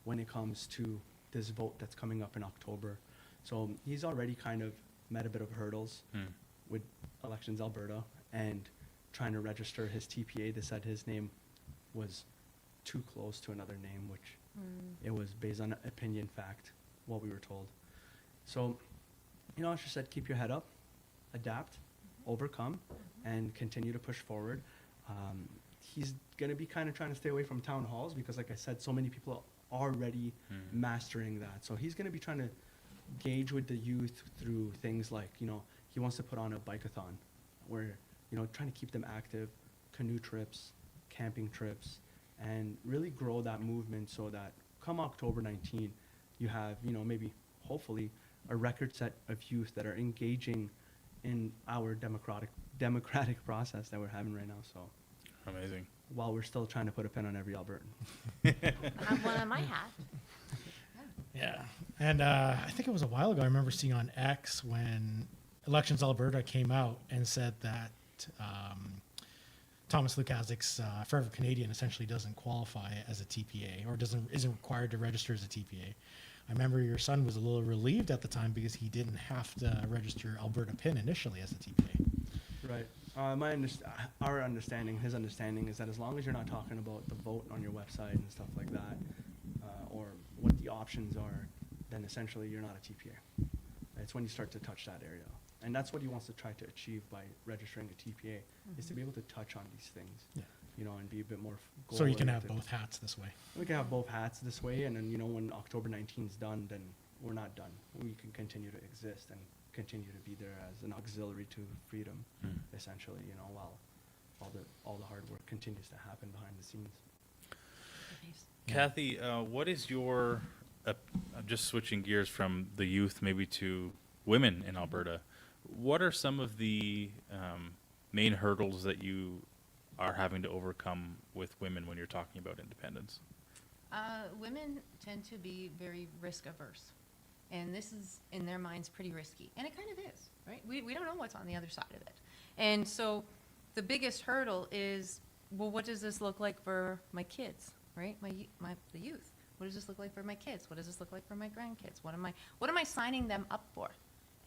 when it comes to this vote that's coming up in October. So he's already kind of met a bit of hurdles with Elections Alberta and trying to register his TPA. They said his name was too close to another name, which it was based on opinion fact, what we were told. So, as you said, keep your head up, adapt, overcome, and continue to push forward. He's going to be kind of trying to stay away from town halls because, like I said, so many people are already mastering that. So he's going to be trying to gauge with the youth through things like, he wants to put on a bike-a-thon where, trying to keep them active, canoe trips, camping trips, and really grow that movement so that come October 19, you have, maybe, hopefully, a record set of youth that are engaging in our democratic process that we're having right now. So amazing. While we're still trying to put a pin on every Albertan. I have one on my hat. Yeah. And I think it was a while ago, I remember seeing on X when Elections Alberta came out and said that Thomas Lukaszik's Forever Canadian essentially doesn't qualify as a TPA or isn't required to register as a TPA. I remember your son was a little relieved at the time because he didn't have to register Alberta PIN initially as a TPA. Right. His understanding is that as long as you're not talking about the vote on your website and stuff like that, or what the options are, then essentially you're not a TPA. It's when you start to touch that area. And that's what he wants to try to achieve by registering a TPA, is to be able to touch on these things, you know, and be a bit more So you can have goal-oriented. both hats this way. We can have both hats this way, and then, you know, when October 19th is done, then we're not done. We can continue to exist and continue to be there as an auxiliary to freedom, essentially, you know, while all the hard work continues to happen behind the scenes. Kathy, what is your, I'm just switching gears from the youth maybe to women in Alberta. What are some of the main hurdles that you are having to overcome with women when you're talking about independence? Women tend to be very risk averse. And this is, in their minds, pretty risky. And it kind of is, right? We don't know what's on the other side of it. And so the biggest hurdle is, well, what does this look like for my kids, right? The youth. What does this look like for my kids? What does this look like for my grandkids? What am I signing them up for?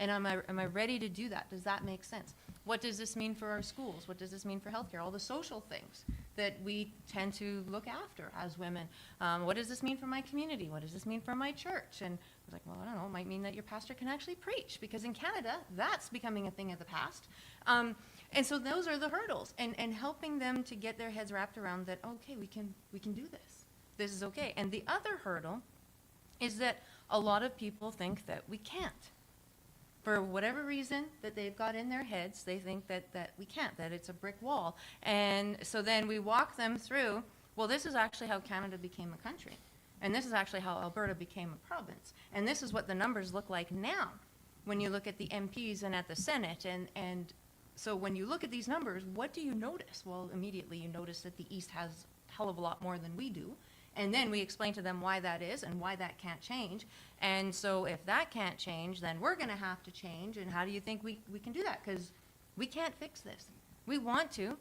And am I ready to do that? Does that make sense? What does this mean for our schools? What does this mean for healthcare? All the social things that we tend to look after as women. What does this mean for my community? What does this mean for my church? And I was like, well, I don't know. It might mean that your pastor can actually preach, because in Canada, that's becoming a thing of the past. And so those are the hurdles, and helping them to get their heads wrapped around that, okay, we can do this. This is okay. And the other hurdle is that a lot of people think that we can't. For whatever reason that they've got in their heads, they think that we can't, that it's a brick wall. And so then we walk them through, well, this is actually how Canada became a country. And this is actually how Alberta became a province. And this is what the numbers look like now when you look at the MPs and at the Senate. And so when you look at these numbers, what do you notice? Well, immediately you notice that the East has a hell of a lot more than we do. And then we explain to them why that is and why that can't change. And so if that can't change, then we're going to have to change. And how do you think we can do that? Because we can't fix this. We want to.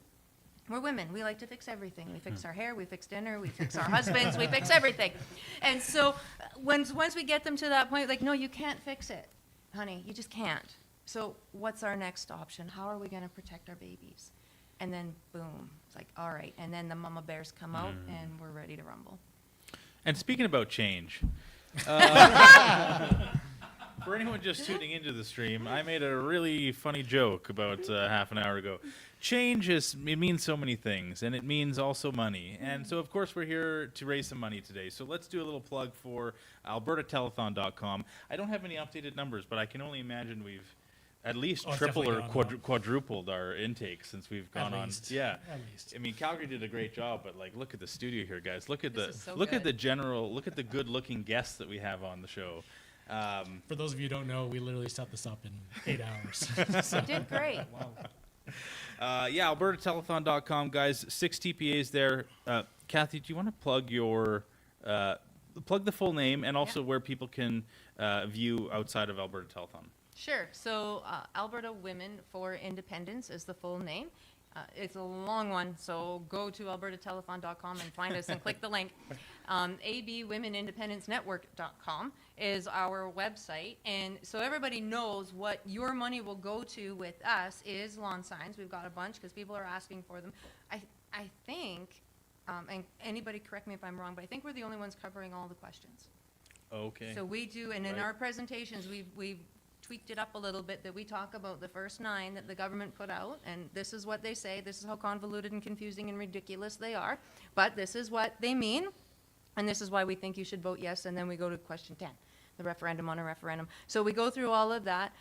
We're women. We like to fix everything. We fix our hair, we fix dinner, we fix our husbands, we fix everything. And so once we get them to that point, like, no, you can't fix it, honey. You just can't. So what's our next option? How are we going to protect our babies? And then, boom, it's like, all right. And then the mama bears come out, and we're ready to rumble. And speaking about change, for anyone just tuning into the stream, I made a really funny joke about half an hour ago. Change it means so many things, and it means also money. And so, of course, we're here to raise some money today. So let's do a little plug for AlbertaTelethon.com. I don't have any updated numbers, but I can only imagine we've at least tripled or quadrupled our intake since we've gone on. Yeah, At least. I mean, Calgary did a great job, but like, look at the studio here, guys. Look at Look at the good-looking guests that we have on the show. For those of you who don't know, we literally set this up in 8 hours. You did great. Yeah, AlbertaTelethon.com, guys. 6 TPAs there. Kathy, do you want to plug your plug the full name and also where people can view outside of Alberta Telethon? Sure. So Alberta Women for Independence is the full name. It's a long one, so go to albertatelethon.com and find us and click the link. abwomenindependencenetwork.com is our website. And so everybody knows what your money will go to with us is lawn signs. We've got a bunch because people are asking for them. I think, and anybody correct me if I'm wrong, but I think we're the only ones covering all the questions. Okay. So we do, and in our presentations, we've tweaked it up a little bit, that we talk about the first 9 that the government put out, and this is what they say, this is how convoluted and confusing and ridiculous they are, but this is what they mean, and this is why we think you should vote yes, and then we go to question 10, the referendum on a referendum. So we go through all of that.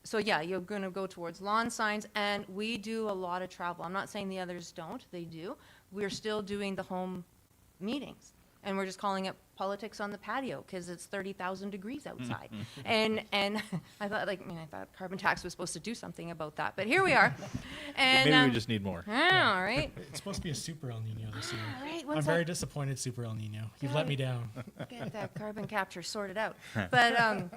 So yeah, you're going to go towards lawn signs, and we do a lot of travel. I'm not saying the others don't, they do. We're still doing the home meetings. And we're just calling it politics on the patio because it's 30,000 degrees outside. and I thought carbon tax was supposed to do something about that, but here we are. And maybe we just need more. Yeah, all right. It's supposed to be a super El Nino this year. Right, I'm very disappointed, super El Nino. You've let me down. Get that carbon capture sorted out. But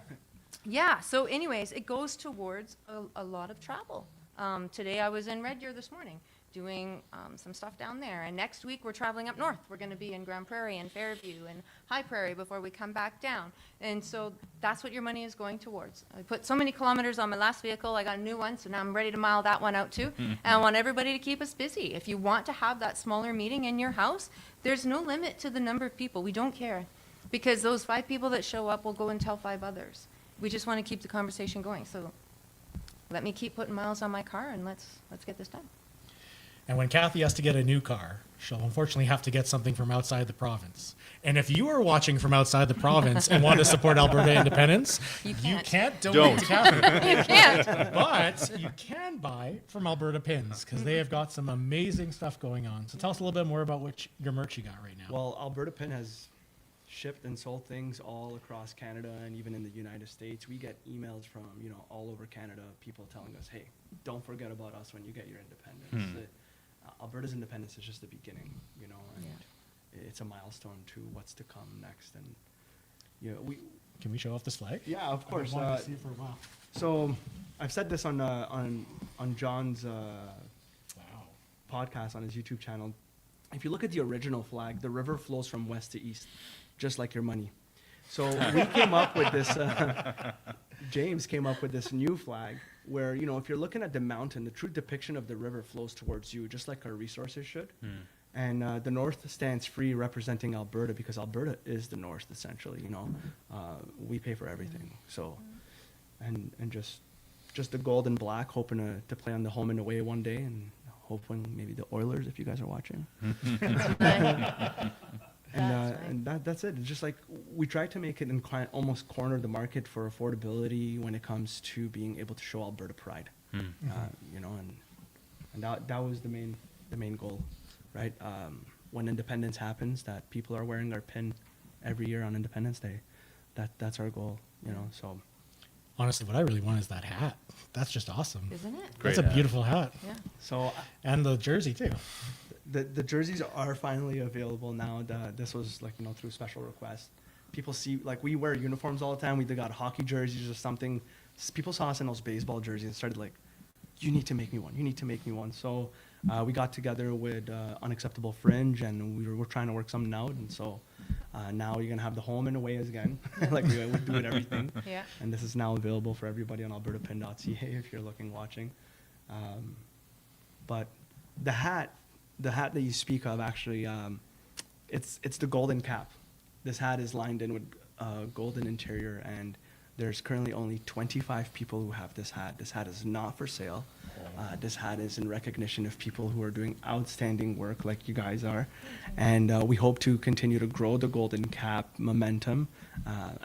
yeah, so anyways, it goes towards a lot of travel. Today I was in Red Deer this morning. doing some stuff down there. And next week we're traveling up north. We're going to be in Grand Prairie and Fairview and High Prairie before we come back down. And so that's what your money is going towards. I put so many kilometers on my last vehicle. I got a new one, so now I'm ready to mile that one out too. And I want everybody to keep us busy. If you want to have that smaller meeting in your house, there's no limit to the number of people. We don't care, because those 5 people that show up will go and tell 5 others. We just want to keep the conversation going. So let me keep putting miles on my car, and let's get this done. And when Kathy has to get a new car, she'll unfortunately have to get something from outside the province. And if you are watching from outside the province and want to support Alberta Independence, you can't donate to Kathy. You can't. But you can buy from Alberta Pins, because they have got some amazing stuff going on. So tell us a little bit more about your merch you got right now. Well, Alberta Pin has shipped and sold things all across Canada and even in the United States. We get emails from, all over Canada, people telling us, hey, don't forget about us when you get your independence. Alberta's independence is just the beginning, and it's a milestone to what's to come next. And Can we show off this flag? Yeah, of course. I've wanted to see it for a while. So I've said this on John's podcast on his YouTube channel. If you look at the original flag, the river flows from west to east, just like your money. So we came up with this. James came up with this new flag where, if you're looking at the mountain, the true depiction of the river flows towards you, just like our resources should. And the north stands free, representing Alberta, because Alberta is the north, essentially. We pay for everything. So, and just the gold and black, hoping to play on the home and away one day, and hoping maybe the Oilers, if you guys are watching. And that's it. It's just like we try to make it and almost corner the market for affordability when it comes to being able to show Alberta pride. And that was the main goal, right? When Independence happens, that people are wearing our pin every year on Independence Day. That's our goal, So Honestly, what I really want is that hat. That's just awesome. Isn't it? That's a beautiful hat. Yeah. So and the jersey too. The jerseys are finally available now. This was through special request. People see, we wear uniforms all the time. We got hockey jerseys or something. People saw us in those baseball jerseys and started you need to make me one. You need to make me one. So we got together with Unacceptable Fringe, and we're trying to work something out. And so now you're gonna have the home and away again, like we would do with everything. Yeah. And this is now available for everybody on albertapin.ca if you're watching. But the hat that you speak of, actually, it's the golden cap. This hat is lined in with golden interior, and there's currently only 25 people who have this hat. This hat is not for sale. This hat is in recognition of people who are doing outstanding work like you guys are. And we hope to continue to grow the golden cap momentum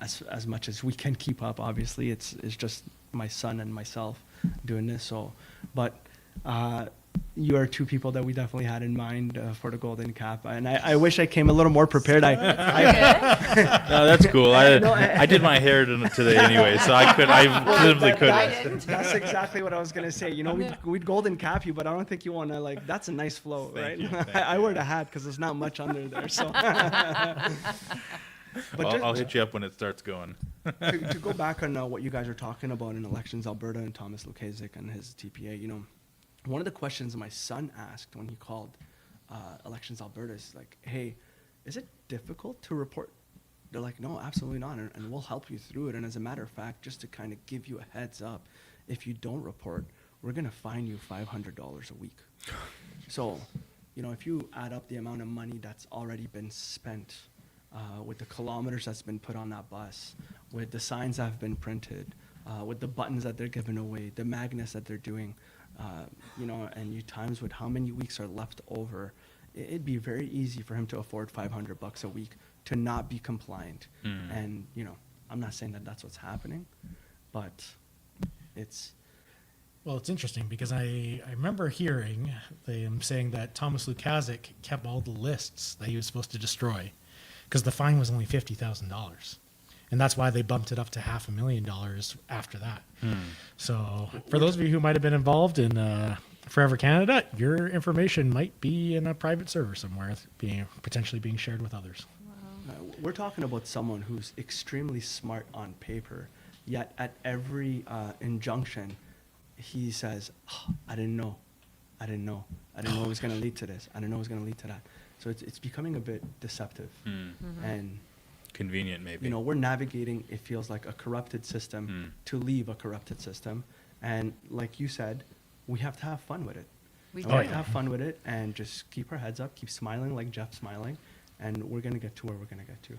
as much as we can keep up. Obviously, it's just my son and myself doing this. So, but you are 2 people that we definitely had in mind for the golden cap, and I wish I came a little more prepared. No, that's cool. I did my hair today anyway, so I simply couldn't. That's exactly what I was gonna say. We'd golden cap you, but I don't think you want to that's a nice flow, right? I wear the hat because there's not much under there, so. But I'll hit you up when it starts going. to go back on what you guys are talking about in Elections Alberta and Thomas Lukaszek and his TPA, one of the questions my son asked when he called Elections Alberta is hey, is it difficult to report? They're like, no, absolutely not, and we'll help you through it. And as a matter of fact, just to kind of give you a heads up, if you don't report, we're going to fine you $500 a week. So, if you add up the amount of money that's already been spent with the kilometers that's been put on that bus, with the signs that have been printed, with the buttons that they're giving away, the magnets that they're doing, and you times with how many weeks are left over, it'd be very easy for him to afford $500 a week to not be compliant. And, I'm not saying that that's what's happening, but it's... Well, it's interesting because I remember hearing them saying that Thomas Lukaszek kept all the lists that he was supposed to destroy because the fine was only $50,000. And that's why they bumped it up to $500,000 after that. So for those of you who might have been involved in Forever Canada, your information might be in a private server somewhere, potentially being shared with others. We're talking about someone who's extremely smart on paper, yet at every injunction, he says, I didn't know. I didn't know. I didn't know it was going to lead to this. I didn't know it was going to lead to that. So it's becoming a bit deceptive and convenient, maybe. You know, we're navigating, it feels like, a corrupted system to leave a corrupted system. And like you said, we have to have fun with it. We have to have fun with it and just keep our heads up, keep smiling like Jeff's smiling, and we're going to get to where we're going to get to.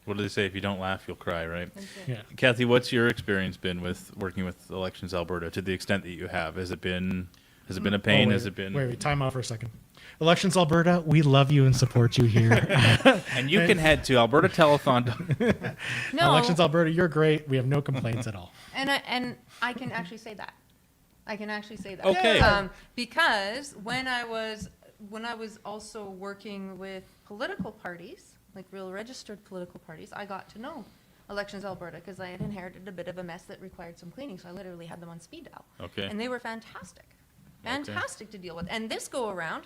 What do they say? If you don't laugh, you'll cry, right? Yeah. Kathy, what's your experience been with working with Elections Alberta to the extent that you have? Has it been a pain? Has it been... Wait, time out for a second. Elections Alberta, we love you and support you here. And you can head to Alberta Telethon. No. Elections Alberta, you're great. We have no complaints at all. And I can actually say that. I can actually say that. Okay. Because when I was also working with political parties, like real registered political parties, I got to know Elections Alberta because I had inherited a bit of a mess that required some cleaning. So I literally had them on speed dial. Okay. And they were fantastic. Fantastic to deal with. And this go around,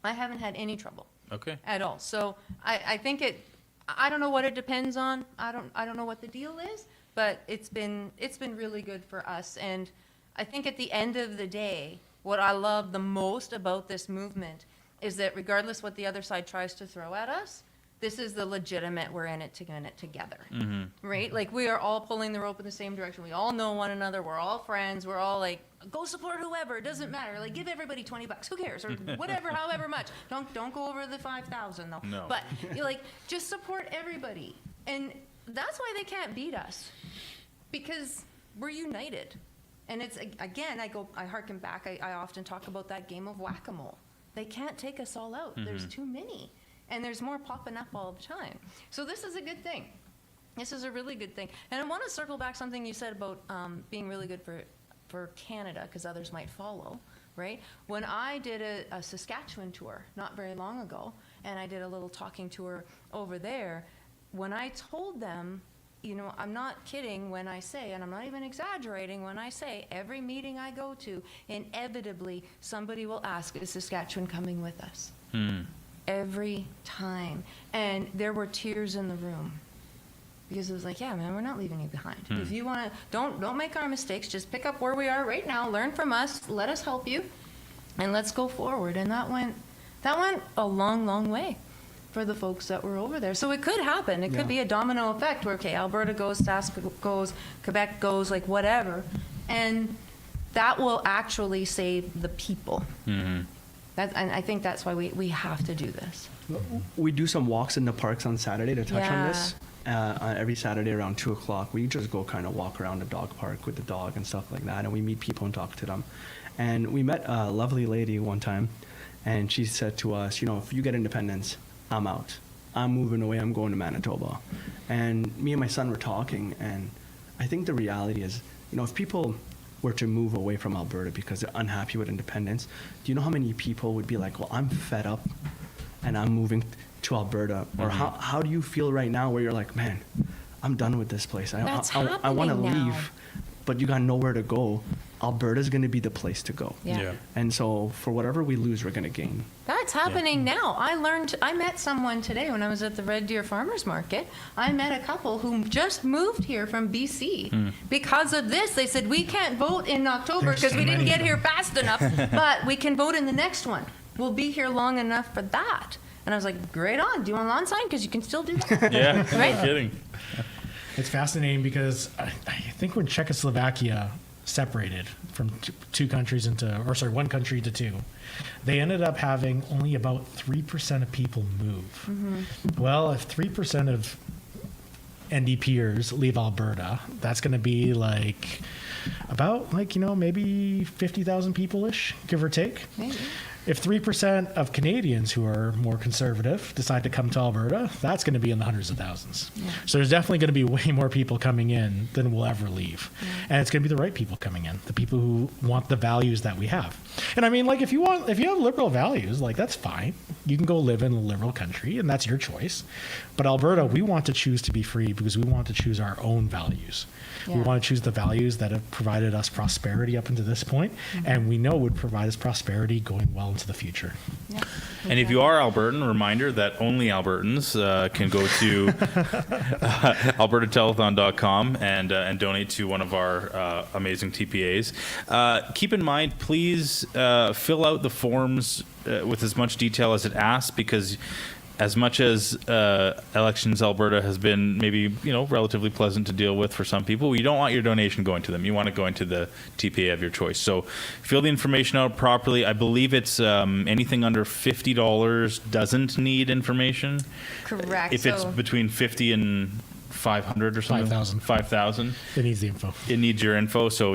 I haven't had any trouble. Okay. At all. So I think I don't know what it depends on. I don't know what the deal is, but it's been really good for us. And I think at the end of the day, what I love the most about this movement is that regardless what the other side tries to throw at us, this is the legitimate, we're in it together, right? Like we are all pulling the rope in the same direction. We all know one another. We're all friends. We're all like, go support whoever. It doesn't matter. Like give everybody $20. Who cares? Or whatever, however much. Don't go over the 5,000 though. No. But you're like, just support everybody. And that's why they can't beat us because we're united. And it's, again, I harken back. I often talk about that game of whack-a-mole. They can't take us all out. There's too many. And there's more popping up all the time. So this is a good thing. This is a really good thing. And I want to circle back something you said about being really good for Canada, because others might follow, right? When I did a Saskatchewan tour not very long ago, and I did a little talking tour over there, when I told them, you know, I'm not kidding when I say, and I'm not even exaggerating when I say, every meeting I go to, inevitably somebody will ask, is Saskatchewan coming with us? Every time. And there were tears in the room. Because it was like, yeah, man, we're not leaving you behind. If you want to, don't make our mistakes. Just pick up where we are right now. Learn from us. Let us help you. And let's go forward. And that went a long, long way for the folks that were over there. So it could happen. It could be a domino effect where, okay, Alberta goes, Sask goes, Quebec goes, like whatever. And that will actually save the people. And I think that's why we have to do this. We do some walks in the parks on Saturday to touch on this. Every Saturday around 2 o'clock, we just go kind of walk around the dog park with the dog and stuff like that, and we meet people and talk to them. And we met a lovely lady one time, and she said to us, you know, if you get independence, I'm out. I'm moving away. I'm going to Manitoba. And me and my son were talking, and I think the reality is, you know, if people were to move away from Alberta because they're unhappy with independence, do you know how many people would be like, well, I'm fed up and I'm moving to Alberta? Or how do you feel right now where you're like, man, I'm done with this place. I want to leave, but you got nowhere to go. Alberta's going to be the place to go. And so for whatever we lose, we're going to gain. That's happening now. I met someone today when I was at the Red Deer Farmers Market. I met a couple who just moved here from BC because of this. They said, we can't vote in October because we didn't get here fast enough, but we can vote in the next one. We'll be here long enough for that. And I was like, great on. Do you want a lawn sign? Because you can still do that. Yeah, right? No kidding. It's fascinating because I think when Czechoslovakia separated from one country to two, they ended up having only about 3% of people move. Well, if 3% of NDPers leave Alberta, that's going to be like about maybe 50,000 people-ish, give or take. Maybe. If 3% of Canadians who are more conservative decide to come to Alberta, that's going to be in the hundreds of thousands. So there's definitely going to be way more people coming in than will ever leave. And it's going to be the right people coming in, the people who want the values that we have. And I mean, like, if you have liberal values, like, that's fine. You can go live in a liberal country, and that's your choice. But Alberta, we want to choose to be free because we want to choose our own values. We want to choose the values that have provided us prosperity up until this point, and we know would provide us prosperity going well into the future. Yeah. And if you are Albertan, a reminder that only Albertans can go to albertatelethon.com and donate to one of our amazing TPAs. Keep in mind, please fill out the forms with as much detail as it asks, because as much as Elections Alberta has been maybe, relatively pleasant to deal with for some people, you don't want your donation going to them. You want it going to the TPA of your choice. So fill the information out properly. I believe it's anything under $50 doesn't need information. Correct. If it's between 50 and 500 or something. 5,000. 5,000. It needs the info. It needs your info. So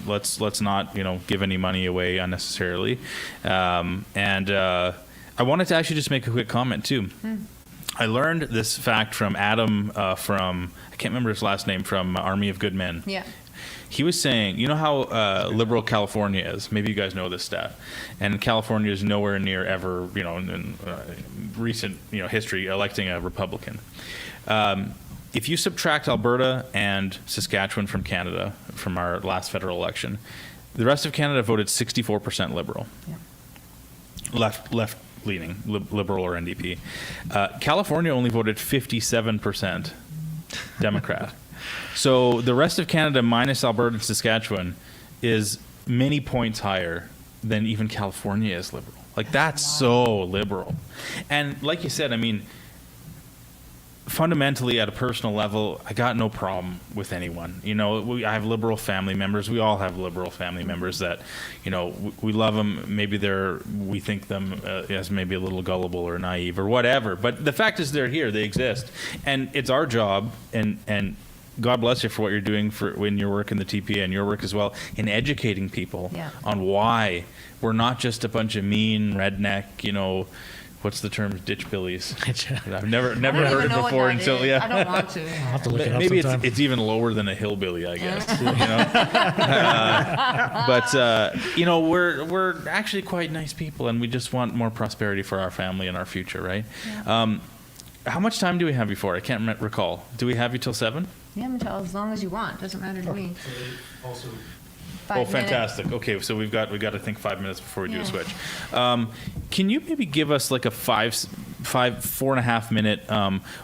let's not give any money away unnecessarily. I wanted to actually just make a quick comment too. I learned this fact from Adam from, I can't remember his last name, from Army of Good Men. Yeah. He was saying, you know how liberal California is? Maybe you guys know this stat. And California is nowhere near ever, in recent history, electing a Republican. If you subtract Alberta and Saskatchewan from Canada, from our last federal election, the rest of Canada voted 64% Liberal. Yeah. Left-leaning, Liberal or NDP. California only voted 57% Democrat. So the rest of Canada minus Alberta and Saskatchewan is many points higher than even California is liberal. Like, that's so liberal. And like you said, I mean, fundamentally, at a personal level, I got no problem with anyone. I have liberal family members. We all have liberal family members that, we love them. Maybe we think them as maybe a little gullible or naive or whatever. But the fact is, they're here. They exist, and it's our job. And God bless you for what you're doing when your work in the TPA and your work as well in educating people on why we're not just a bunch of mean redneck, what's the term? Ditch billies. I've never heard it before until I don't want to. I'll have to look it up maybe sometime. it's even lower than a hillbilly, I guess. We're actually quite nice people, and we just want more prosperity for our family and our future, right? Yeah. How much time do we have before? I can't recall. Do we have you till 7? Yeah, Michelle, as long as you want. Doesn't matter to me. Oh, 5 minutes. fantastic. Okay, so we got to think 5 minutes before we do a switch. Can you maybe give us like a 4.5 minute?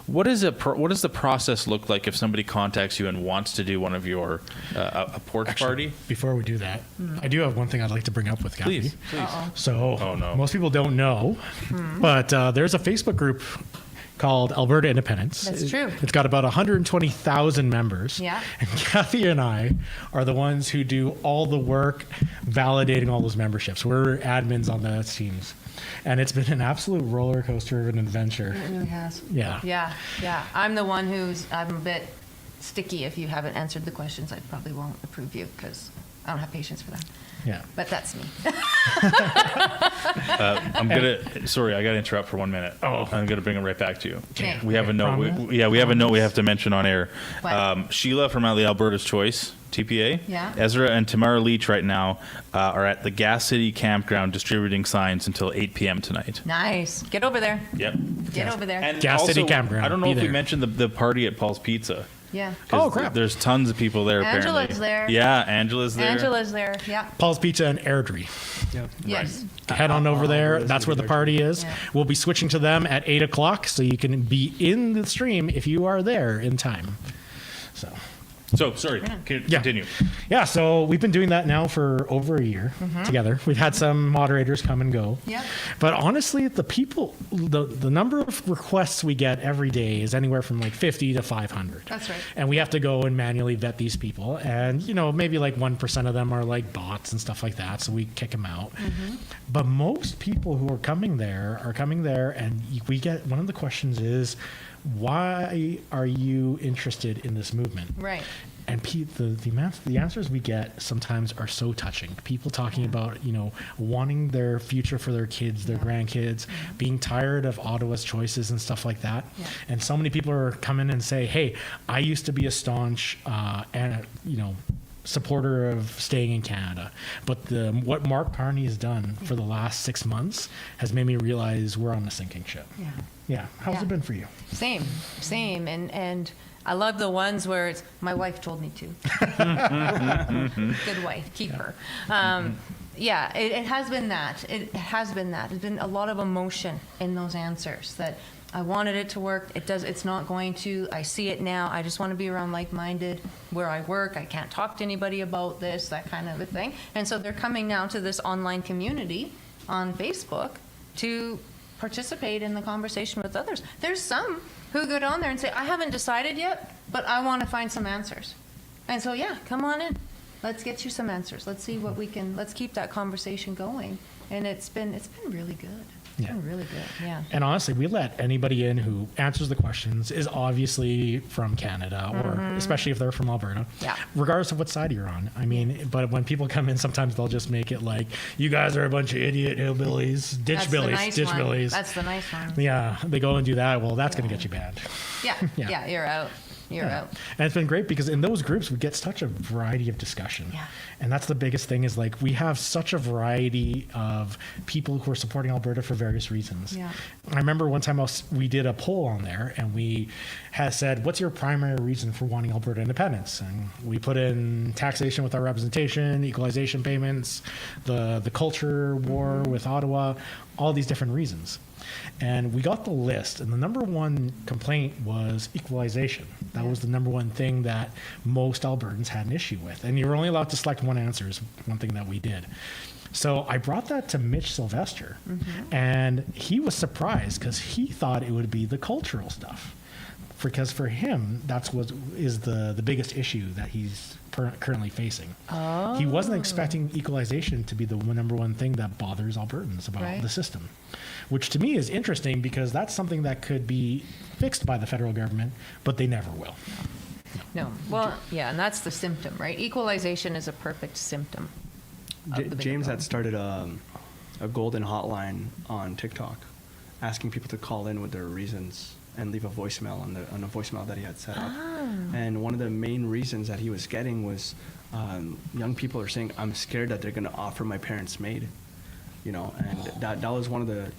What does the process look like if somebody contacts you and wants to do one of your a porch party? Before we do that, I do have one thing I'd like to bring up with Kathy. Please. Uh-oh. So, no. most people don't know, but there's a Facebook group called Alberta Independence. That's true. It's got about 120,000 members. Yeah. And Kathy and I are the ones who do all the work validating all those memberships. We're admins on those teams. And it's been an absolute roller coaster of an adventure. It really has. Yeah. Yeah. I'm the one I'm a bit sticky. If you haven't answered the questions, I probably won't approve you because I don't have patience for that. Yeah. But that's me. Sorry, I got to interrupt for 1 minute. I'm gonna bring it right back to you. Okay. We have a note. We have a note we have to mention on air. Sheila from Alberta's Choice TPA. Yeah. Ezra and Tamara Leach right now are at the Gas City Campground distributing signs until 8 p.m. tonight. Nice. Get over there. Yep. Get over there. And Gas City also, Campground. I don't know Be if we there. mentioned the party at Paul's Pizza. Yeah. 'Cause crap. There's tons of people there. Angela's apparently. there. Yeah, Angela's there. Angela's there. Yeah. Paul's Pizza and Airdrie. Yes. Head on over there. That's where the party is. Yeah. We'll be switching to them at 8 o'clock, so you can be in the stream if you are there in time. So, sorry, continue. Yeah, so we've been doing that now for over a year together. We've had some moderators come and go. Yeah. But honestly, the number of requests we get every day is anywhere from like 50 to 500. That's right. And we have to go and manually vet these people. And, maybe like 1% of them are like bots and stuff like that. So we kick them out. But most people who are coming there and we get, one of the questions is, why are you interested in this movement? Right. And the answers we get sometimes are so touching. People talking about, wanting their future for their kids, their grandkids, being tired of Ottawa's choices and stuff like that. Yeah. And so many people are coming and say, hey, I used to be a staunch, supporter of staying in Canada. But what Mark Carney has done for the last 6 months has made me realize we're on a sinking ship. Yeah. Yeah. How's it been for you? Same. And I love the ones where it's, my wife told me to. Good wife, keep her. Yeah, it has been that. It has been that. There's been a lot of emotion in those answers that I wanted it to work. It's not going to. I see it now. I just want to be around like-minded where I work. I can't talk to anybody about this, that kind of a thing. And so they're coming now to this online community on Facebook to participate in the conversation with others. There's some who go on there and say, I haven't decided yet, but I want to find some answers. And so, yeah, come on in. Let's get you some answers. Let's see what we can, let's keep that conversation going. And it's been really good. It's been really good, yeah. And honestly, we let anybody in who answers the questions, is obviously from Canada, or especially if they're from Alberta, regardless of what side you're on. I mean, but when people come in, sometimes they'll just make it like, you guys are a bunch of idiot hillbillies, ditchbillies. That's the nice one. Yeah, they go and do that. Well, that's going to get you banned. Yeah, you're out. You're out. And it's been great because in those groups, we get such a variety of discussion. Yeah. And that's the biggest thing is like, we have such a variety of people who are supporting Alberta for various reasons. Yeah. I remember one time we did a poll on there and we had said, what's your primary reason for wanting Alberta independence? And we put in taxation with our representation, equalization payments, the culture war with Ottawa, all these different reasons. And we got the list, and the number one complaint was equalization. That was the number one thing that most Albertans had an issue with. And you were only allowed to select one answer, is one thing that we did. So I brought that to Mitch Sylvester, and he was surprised because he thought it would be the cultural stuff. Because for him, that's what is the biggest issue that he's currently facing. He wasn't expecting equalization to be the number one thing that bothers Albertans about the system, which to me is interesting because that's something that could be fixed by the federal government, but they never will. No. Well, yeah, and that's the symptom, right? Equalization is a perfect symptom. James had started a golden hotline on TikTok, asking people to call in with their reasons and leave a voicemail on a voicemail that he had set up. And one of the main reasons that he was getting was young people are saying, I'm scared that they're going to offer my parents maid. You know, and that was one of the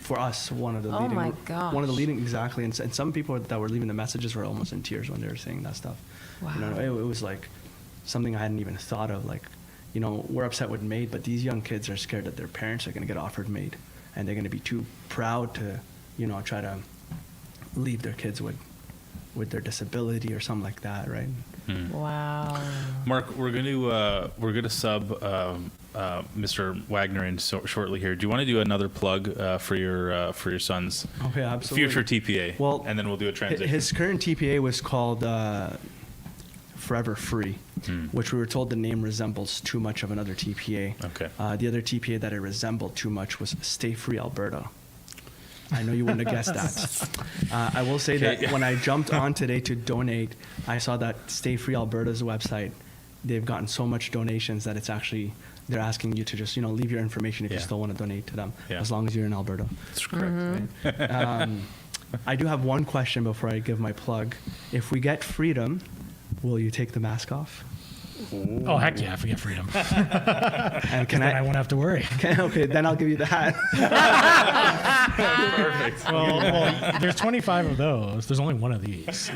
for us, one of the leading, my gosh. one of the leading, exactly. And some people that were leaving the messages were almost in tears when they were saying that stuff. Wow. You know, it was like something I hadn't even thought of. Like, you know, we're upset with maid, but these young kids are scared that their parents are going to get offered maid, and they're going to be too proud to, you know, try to leave their kids with their disability or something like that, right? Wow. Mark, we're gonna sub Mr. Wagner in shortly here. Do you want to do another plug for your son's future TPA? Well, and then we'll do a transition. His current TPA was called Forever Free, which we were told the name resembles too much of another TPA. Okay. The other TPA that it resembled too much was Stay Free Alberta. I know you wouldn't have guessed that. I will say that when I jumped on today to donate, I saw that Stay Free Alberta's website. They've gotten so much donations that it's actually, they're asking you to just, you know, leave your information if you still want to donate to them, as long as you're in Alberta. That's correct. Right? I do have one question before I give my plug. If we get freedom, will you take the mask off? Oh, heck yeah, if we get freedom. And then I won't have to worry. Okay, then I'll give you the hat. Perfect. Well, there's 25 of those. There's only one of these.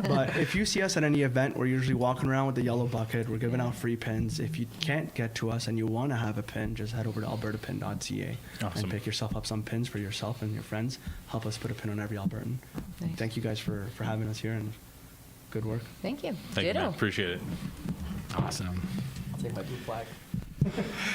But if you see us at any event, we're usually walking around with the yellow bucket. We're giving out free pins. If you can't get to us and you want to have a pin, just head over to albertapin.ca and pick yourself up some pins for yourself and your friends. Help us put a pin on every Albertan. Nice. Thank you guys for having us here, and good work. Thank you. Thank you, man. Appreciate it. Awesome. I'll take my blue flag.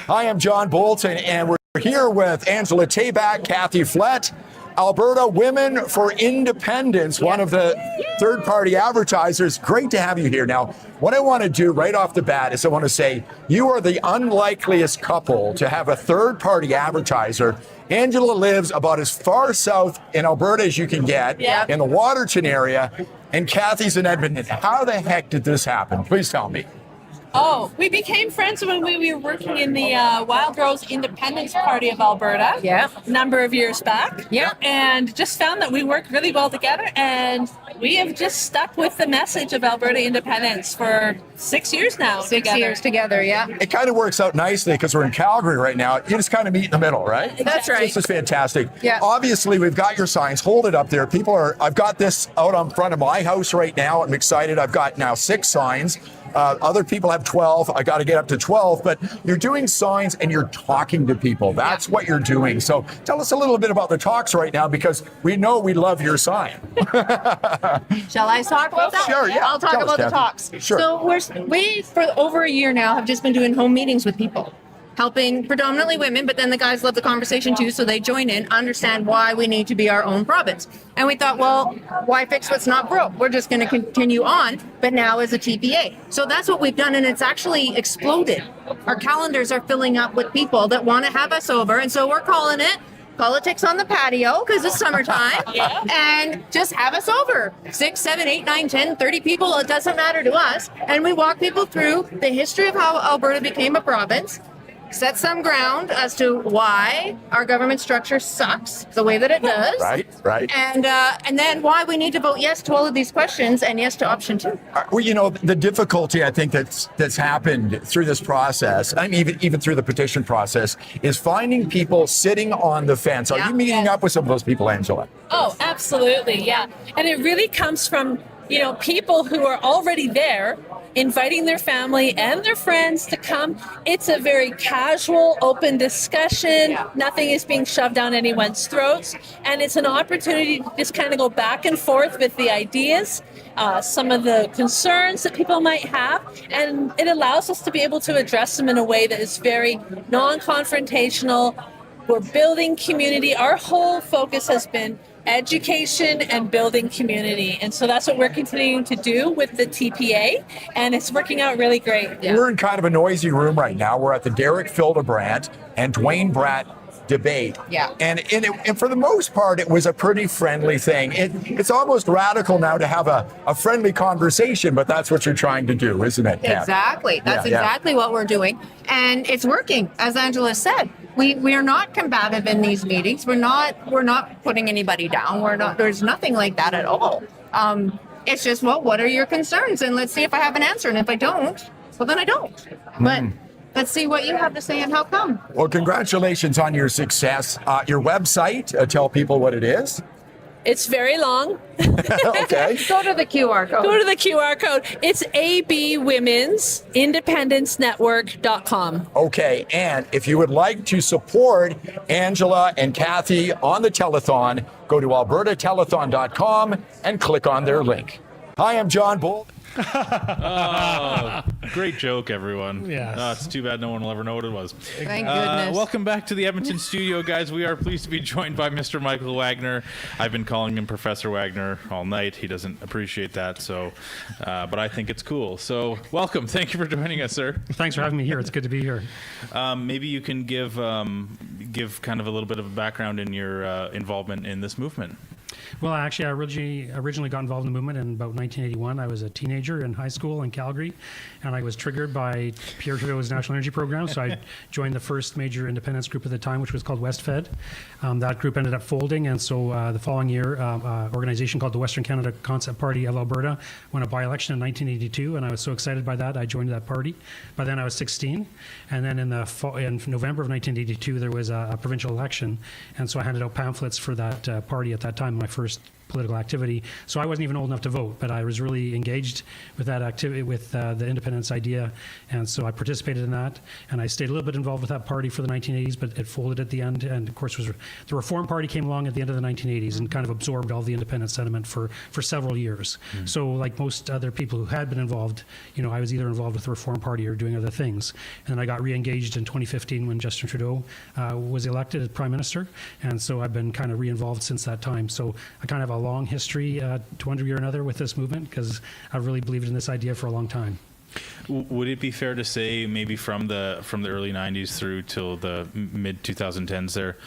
Hi, I'm John Bolton, and we're here with Angela Tabak, Kathy Flett, Alberta Women for Independence, one of the third-party advertisers. Great to have you here. Now, what I want to do right off the bat is I want to say you are the unlikeliest couple to have a third-party advertiser. Angela lives about as far south in Alberta as you can get, in the Waterton area, and Kathy's in Edmonton. How the heck did this happen? Please tell me. Oh, we became friends when we were working in the Wild Girls Independence Party of Alberta. Yeah. A number of years back. Yeah. And just found that we worked really well together, and we have just stuck with the message of Alberta independence for 6 years now. 6 years together, yeah. It kind of works out nicely because we're in Calgary right now. You just kind of meet in the middle, right? That's right. This is fantastic. Yeah. Obviously, we've got your signs. Hold it up there. I've got this out on front of my house right now. I'm excited. I've got now 6 signs. Other people have have 12. I got to get up to 12. But you're doing signs and you're talking to people. That's what you're doing. So tell us a little bit about the talks right now, because we know we love your sign. Shall I talk about that? Sure, yeah. I'll talk Tell us, about the Kathy. talks. Sure. So we, for over a year now, have just been doing home meetings with people, helping predominantly women, but then the guys love the conversation too, so they join in, understand why we need to be our own province. And we thought, well, why fix what's not broke? We're just going to continue on, but now as a TPA. So that's what we've done, and it's actually exploded. Our calendars are filling up with people that want to have us over, and so we're calling it Politics on the Patio, because it's summertime, and just have us over. 6, 7, 8, 9, 10, 30 people, it doesn't matter to us. And we walk people through the history of how Alberta became a province, set some ground as to why our government structure sucks the way that it does. Right. And then why we need to vote yes to all of these questions and yes to option 2. Well, you know, the difficulty I think that's happened through this process, I mean, even through the petition process, is finding people sitting on the fence. Are you meeting up with some of those people, Angela? Oh, absolutely, yeah. And it really comes from, people who are already there, inviting their family and their friends to come. It's a very casual, open discussion. Nothing is being shoved down anyone's throats. And it's an opportunity to just kind of go back and forth with the ideas, some of the concerns that people might have. And it allows us to be able to address them in a way that is very non-confrontational. We're building community. Our whole focus has been education and building community. And so that's what we're continuing to do with the TPA, and it's working out really great. We're in kind of a noisy room right now. We're at the Derek Fildebrandt and Dwayne Bratt debate. Yeah. And for the most part, it was a pretty friendly thing. It's almost radical now to have a friendly conversation, but that's what you're trying to do, isn't it, Kat? Exactly. That's exactly what we're doing. And it's working, as Angela said. We are not combative in these meetings. We're not putting anybody down. There's nothing like that at all. It's just, well, what are your concerns? And let's see if I have an answer. And if I don't, well, then I don't. But let's see what you have to say and how come. Well, congratulations on your success. Your website, tell people what it is. It's very long. Okay. Go to the QR code. Go to the QR code. It's abwomensindependencenetwork.com. Okay, and if you would like to support Angela and Kathy on the telethon, go to albertatelethon.com and click on their link. Hi, I'm John Bull. Oh, great joke, everyone. Yes. It's too bad no one will ever know what it was. Thank goodness. Welcome back to the Edmonton studio, guys. We are pleased to be joined by Mr. Michael Wagner. I've been calling him Professor Wagner all night. He doesn't appreciate that, so, but I think it's cool. So, welcome. Thank you for joining us, sir. Thanks for having me here. It's good to be here. Maybe you can give kind of a little bit of a background in your involvement in this movement. Well, actually, I originally got involved in the movement in about 1981. I was a teenager in high school in Calgary, and I was triggered by Pierre Trudeau's National Energy Program, so I joined the first major independence group at the time, which was called WestFed. That group ended up folding, and so the following year, an organization called the Western Canada Concept Party of Alberta won a by-election in 1982, and I was so excited by that, I joined that party. By then, I was 16, and then in November of 1982, there was a provincial election, and so I handed out pamphlets for that party at that time, my first political activity. So I wasn't even old enough to vote, but I was really engaged with that activity, with the independence idea, and so I participated in that, and I stayed a little bit involved with that party for the 1980s, but it folded at the end, and of course the Reform Party came along at the end of the 1980s and kind of absorbed all the independence sentiment for several years. So like most other people who had been involved, I was either involved with the Reform Party or doing other things, and then I got re-engaged in 2015 when Justin Trudeau was elected as Prime Minister, and so I've been kind of re-involved since that time. So I kind of have a long history to one degree or another with this movement because I've really believed in this idea for a long time. Would it be fair to say maybe from the early 90s through till the mid 2010s there,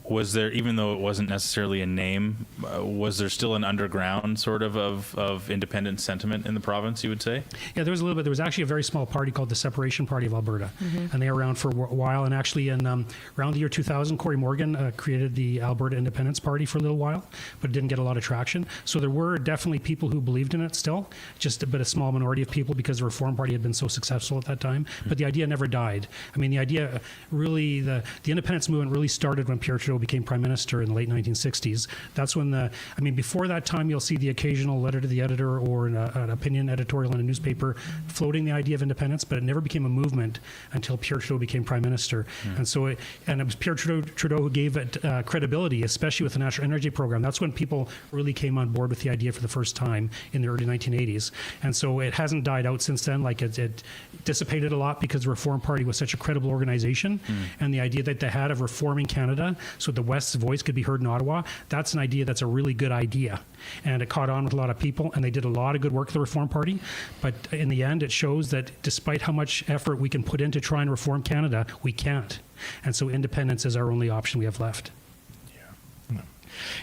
was there, even though it wasn't necessarily a name, was there still an underground sort of independent sentiment in the province, you would say? Yeah, there was a little bit. There was actually a very small party called the Separation Party of Alberta, and they were around for a while. And actually, in around the year 2000, Corey Morgan created the Alberta Independence Party for a little while, but it didn't get a lot of traction. So there were definitely people who believed in it still, just a small minority of people because the Reform Party had been so successful at that time. But the idea never died. I mean, the idea really, the independence movement really started when Pierre Pierre Trudeau became prime minister in the late 1960s. That's when before that time, you'll see the occasional letter to the editor or an opinion editorial in a newspaper floating the idea of independence, but it never became a movement until Pierre Trudeau became prime minister. And so, it was Pierre Trudeau who gave it credibility, especially with the National Energy Program. That's when people really came on board with the idea for the first time in the early 1980s. And so it hasn't died out since then. Like it dissipated a lot because the Reform Party was such a credible organization, and the idea that they had of reforming Canada so the West's voice could be heard in Ottawa, that's an idea that's a really good idea. And it caught on with a lot of people, and they did a lot of good work, the Reform Party. But in the end, it shows that despite how much effort we can put in to try and reform Canada, we can't. And so independence is our only option we have left.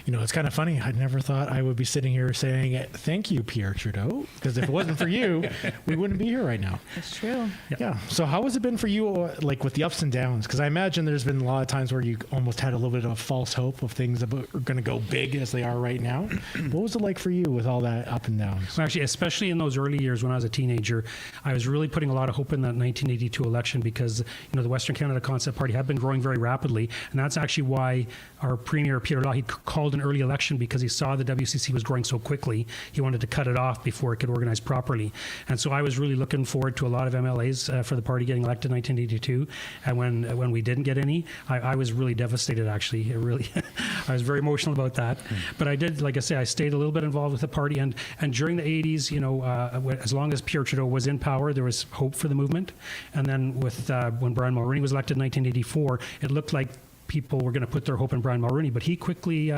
You know, it's kind of funny. I never thought I would be sitting here saying, thank you, Pierre Trudeau, because if it wasn't for you, we wouldn't be here right now. That's true. Yeah. So how has it been for you, like with the ups and downs? Because I imagine there's been a lot of times where you almost had a little bit of a false hope of things that are going to go big as they are right now. What was it like for you with all that up and downs? Well, actually, especially in those early years when I was a teenager, I was really putting a lot of hope in that 1982 election because, the Western Canada Concept Party had been growing very rapidly. And that's actually why our Premier, Peter Law, he called an early election because he saw the WCC was growing so quickly. He wanted to cut it off before it could organize properly. And so I was really looking forward to a lot of MLAs for the party getting elected in 1982. And when we didn't get any, I was really devastated, actually. I was very emotional about that. But I did, like I say, I stayed a little bit involved with the party. And during the 80s, as long as Pierre Trudeau was in power, there was hope for the movement. And then when Brian Mulroney was elected in 1984, it looked like people were going to put their hope in Brian Mulroney, but he quickly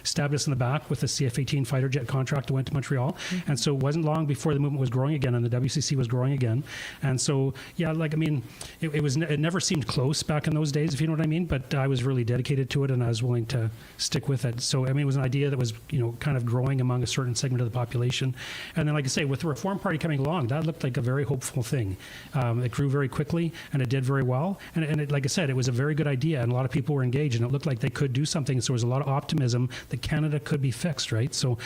stabbed us in the back with the CF-18 fighter jet contract that went to Montreal. And so it wasn't long before the movement was growing again and the WCC was growing again. And so, it never seemed close back in those days, if you know what I mean, but I was really dedicated to it and I was willing to stick with it. So, it was an idea that was, kind of growing among a certain segment of the population. And then, like I say, with the Reform Party coming along, that looked like a very hopeful thing. It grew very quickly and it did very well. And it, like I said, it was a very good idea and a lot of people were engaged and it looked like they could do something. So there was a lot of optimism that Canada could be fixed, right? So,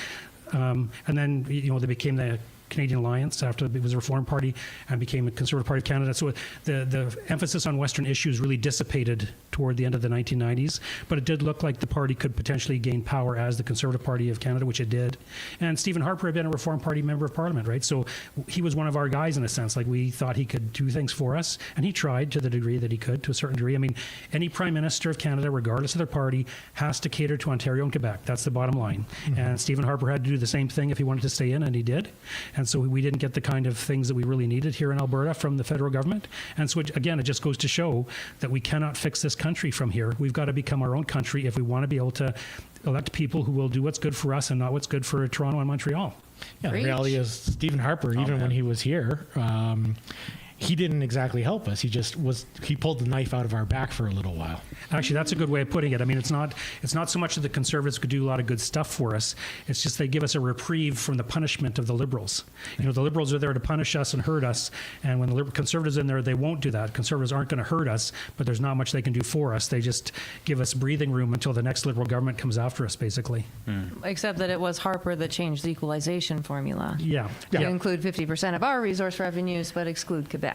and then, they became the Canadian Alliance after it was a Reform Party and became a Conservative Party of Canada. So the emphasis on Western issues really dissipated toward the end of the 1990s, but it did look like the party could potentially gain power as the Conservative Party of Canada, which it did. And Stephen Harper had been a Reform Party member of Parliament, right? So he was one of our guys in a sense. Like we thought he could do things for us, and he tried to the degree that he could, to a certain degree. Any Prime Minister of Canada, regardless of their party, has to cater to Ontario and Quebec. That's the bottom line. And Stephen Harper had to do the same thing if he wanted to stay in, and he did. And so we didn't get the kind of things that we really needed here in Alberta from the federal government. And so, it just goes to show that we cannot fix this country from here. We've got to become our own country if we want to be able to elect people who will do what's good for us and not what's good for Toronto and Montreal. Yeah, the reality is Stephen Harper, even when he was here, he didn't exactly help us. He pulled the knife out of our back for a little while. Actually, that's a good way of putting it. It's not so much that the Conservatives could do a lot of good stuff for us. It's just they give us a reprieve from the punishment of the Liberals. The Liberals are there to punish us and hurt us. And when the Conservatives are in there, they won't do that. Conservatives aren't going to hurt us, but there's not much they can do for us. They just give us breathing room until the next Liberal government comes after us, basically. Except that it was Harper that changed the equalization formula. Yeah. To include 50% of our resource revenues, but exclude Quebec.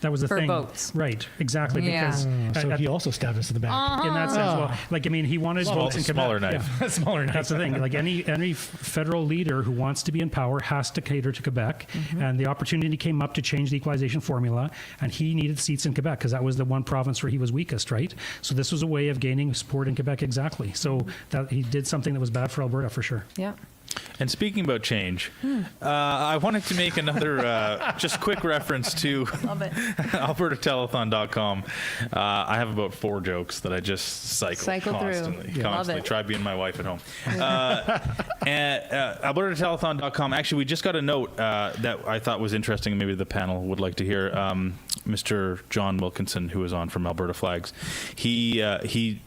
That was the thing. For votes. Right, exactly. Yeah. Because so he also stabbed us in the back. In that sense, he wanted votes in Quebec. Smaller knife. Yeah. Smaller knife. That's the thing. Like any federal leader who wants to be in power has to cater to Quebec. And the opportunity came up to change the equalization formula, and he needed seats in Quebec because that was the one province where he was weakest, right? So this was a way of gaining support in Quebec, exactly. So that he did something that was bad for Alberta, for sure. Yeah. And speaking about change, I wanted to make another just quick reference to AlbertaTelethon.com. I have about 4 jokes that I just cycle constantly. Through. Constantly. Try being my wife at home. And AlbertaTelethon.com. Actually, we just got a note that I thought was interesting. Maybe the panel would like to hear. Mr. John Wilkinson, who was on from Alberta Flags, he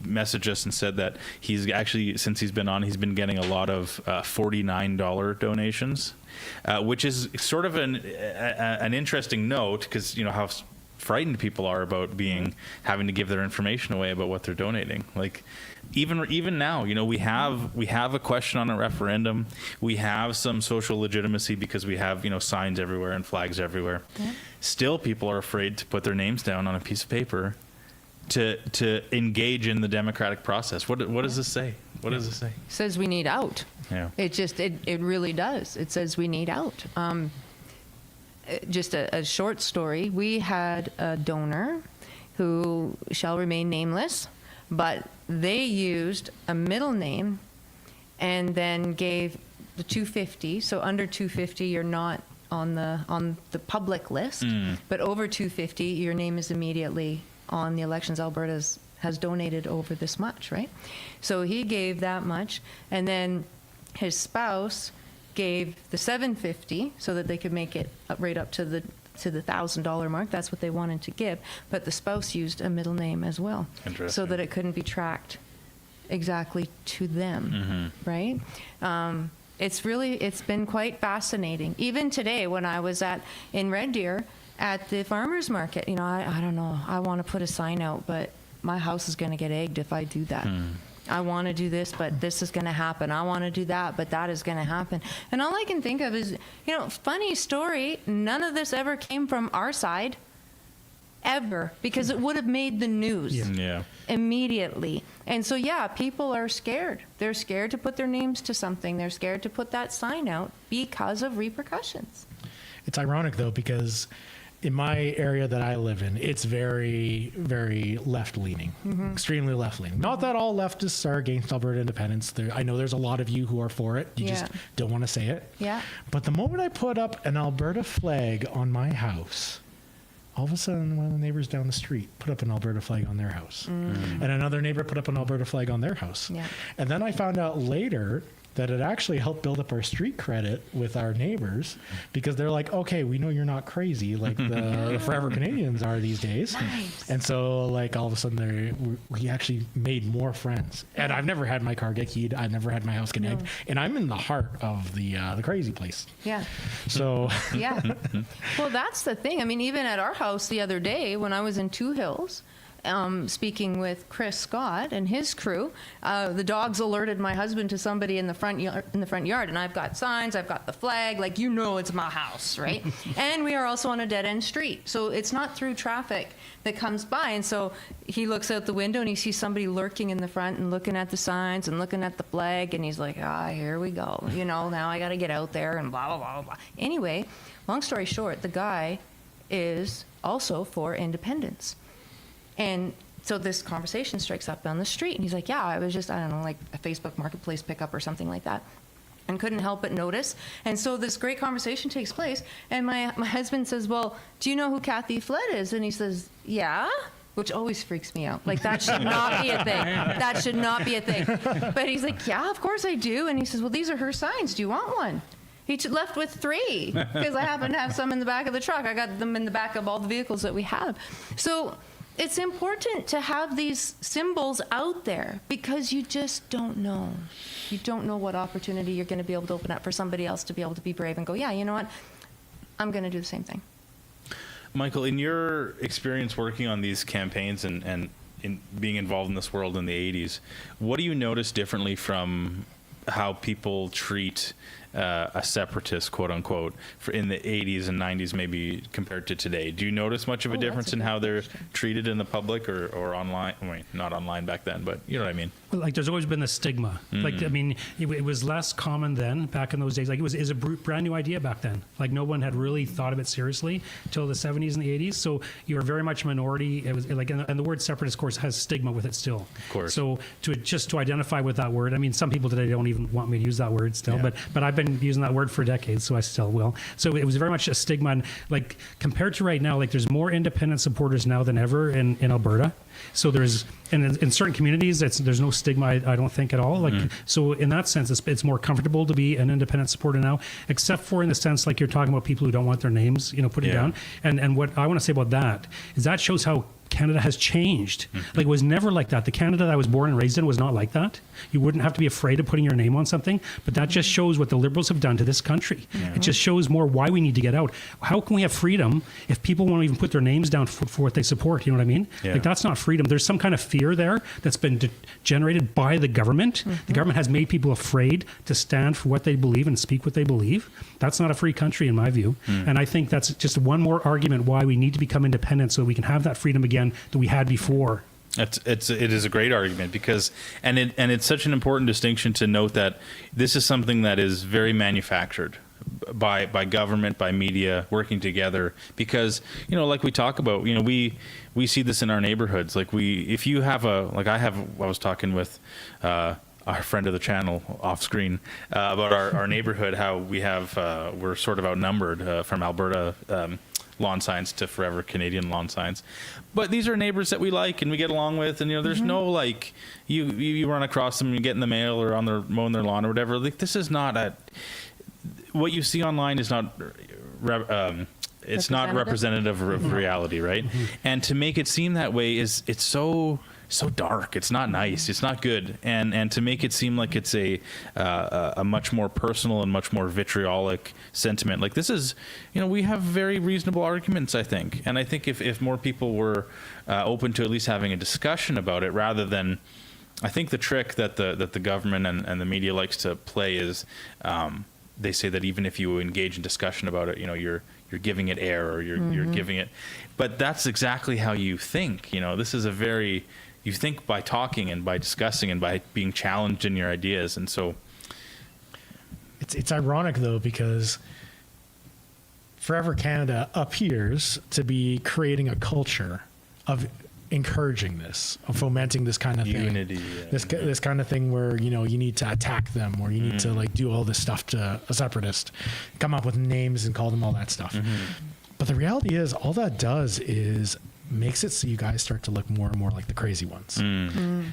messaged us and said that he's actually, since he's been on, he's been getting a lot of $49 donations, which is sort of an interesting note because how frightened people are about having to give their information away about what they're donating. Like even now, we have a question on a referendum. We have some social legitimacy because we have signs everywhere and flags everywhere. Yeah. Still, people are afraid to put their names down on a piece of paper to engage in the democratic process. What does this say? What does this say? Says we need out. Yeah. It really does. It says we need out. Just a short story. We had a donor who shall remain nameless, but they used a middle name and then gave the 250. So under 250, you're not on the public list, but over 250, your name is immediately on the elections. Alberta has donated over this much, right? So he gave that much, and then his spouse gave the 750 so that they could make it right up to the $1,000 mark. That's what they wanted to give, but the spouse used a middle name as well, so that it couldn't be tracked exactly to them, right? It's been quite fascinating. Even today, when I was in Red Deer at the farmers market, I don't know, I want to put a sign out, but my house is going to get egged if I do that. I want to do this, but this is going to happen. I want to do that, but that is going to happen. And all I can think of is, funny story, none of this ever came from our side, ever, because it would have made the news immediately. And so, people are scared. They're scared to put their names to something. They're scared to put that sign out because of repercussions. It's ironic, though, because in my area that I live in, it's very, very left-leaning, extremely left-leaning. Not that all leftists are against Alberta independence. I know there's a lot of you who are for it. You just don't want to say it. Yeah. But the moment I put up an Alberta flag on my house, all of a sudden, one of the neighbors down the street put up an Alberta flag on their house. And another neighbor put up an Alberta flag on their house. Yeah. And then I found out later that it actually helped build up our street credit with our neighbors, because they're like, okay, we know you're not crazy like the Forever Canadians are these days. Nice. And so all of a sudden we actually made more friends. And I've never had my car get keyed. I've never had my house get egged. And I'm in the heart of the crazy place. Yeah. So. Yeah. Well, that's the thing. I mean, even at our house the other day when I was in Two Hills, speaking with Chris Scott and his crew, the dogs alerted my husband to somebody in the front yard, and I've got signs, I've got the flag, it's my house, right? And we are also on a dead-end street, so it's not through traffic that comes by. And so he looks out the window and he sees somebody lurking in the front and looking at the signs and looking at the flag, and he's like, here we go, now I got to get out there and blah, blah, blah, blah. Anyway, long story short, the guy is also for independence. And so this conversation strikes up on the street, and he's like, I was just, like a Facebook Marketplace pickup or something like that, and couldn't help but notice. And so this great conversation takes place, and my husband says, well, do you know who Kathy Flood is? And he says, yeah, which always freaks me out. Like, that should not be a thing. That should not be a thing. But he's like, yeah, of course I do. And he says, well, these are her signs. Do you want one? He left with 3 because I happen to have some in the back of the truck. I got them in the back of all the vehicles that we have. So it's important to have these symbols out there, because you just don't know. You don't know what opportunity you're going to be able to open up for somebody else to be able to be brave and go, you know what, I'm going to do the same thing. Michael, in your experience working on these campaigns and in being involved in this world in the 80s, what do you notice differently from how people treat a separatist, quote unquote, in the 80s and 90s, maybe compared to today? Do you notice much of a difference in how they're treated in the public or online? Wait, not online back then, but you know what I mean? Well, there's always been a stigma. It was less common then, back in those days. It was a brand new idea back then. No one had really thought of it seriously till the 70s and the 80s. So you were very much a minority. It was and the word separatist, of course, has stigma with it still. Of course. So to identify with that word, some people today don't even want me to use that word still, but I've been using that word for decades, so I still will. So it was very much a stigma, and compared to right now, there's more independent supporters now than ever in Alberta. So there's, and in certain communities, there's no stigma, I don't think, at all. So in that sense, it's more comfortable to be an independent supporter now, except for in the sense you're talking about people who don't want their names, put down. And what I want to say about that is that shows how Canada has changed. It was never like that. The Canada that I was born and raised in was not like that. You wouldn't have to be afraid of putting your name on something, but that just shows what the Liberals have done to this country. It just shows more why we need to get out. How can we have freedom if people won't even put their names down for what they support? You know what I mean? That's not freedom. There's some kind of fear there that's been generated by the government. The government has made people afraid to stand for what they believe and speak what they believe. That's not a free country in my view. And I think that's just one more argument why we need to become independent, so we can have that freedom again that we had before. It is a great argument because it's such an important distinction to note that this is something that is very manufactured by government, by media working together, because like we talk about, we see this in our neighborhoods. Like if you have I was talking with our friend of the channel off screen about our neighborhood, how we have we're sort of outnumbered from Alberta lawn signs to forever Canadian lawn signs, but these are neighbors that we like and we get along with, and there's no like you run across them and you get in the mail or on their mowing their lawn or whatever. Like this is not what you see online is not it's not representative of reality, right? And to make it seem that way it's so dark. It's not nice. It's not good. And to make it seem like it's a much more personal and much more vitriolic sentiment. Like this is, we have very reasonable arguments, I think. And I think if more people were open to at least having a discussion about it, rather than, I think the trick that the government and the media likes to play is, they say that even if you engage in discussion about it, you're giving it air, or you're giving it, but that's exactly how you think. This is you think by talking and by discussing and by being challenged in your ideas. And so it's ironic though, because Forever Canada appears to be creating a culture of encouraging this, of fomenting this kind of unity, thing. This kind of thing where you need to attack them, or you need to like do all this stuff to a separatist, come up with names and call them all that stuff. But the reality is, all that does is makes it so you guys start to look more and more like the crazy ones.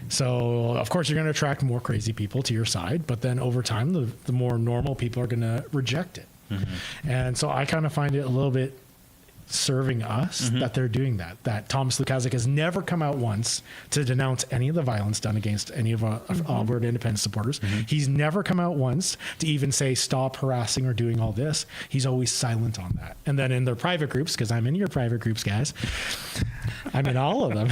So of course you're going to attract more crazy people to your side, but then over time the more normal people are going to reject it. And so I kind of find it a little bit serving us that they're doing that Thomas Lukaszuk has never come out once to denounce any of the violence done against any of Alberta Independence supporters. He's never come out once to even say stop harassing or doing all this. He's always silent on that. And then in their private groups, because I'm in your private groups, guys, I'm in all of them.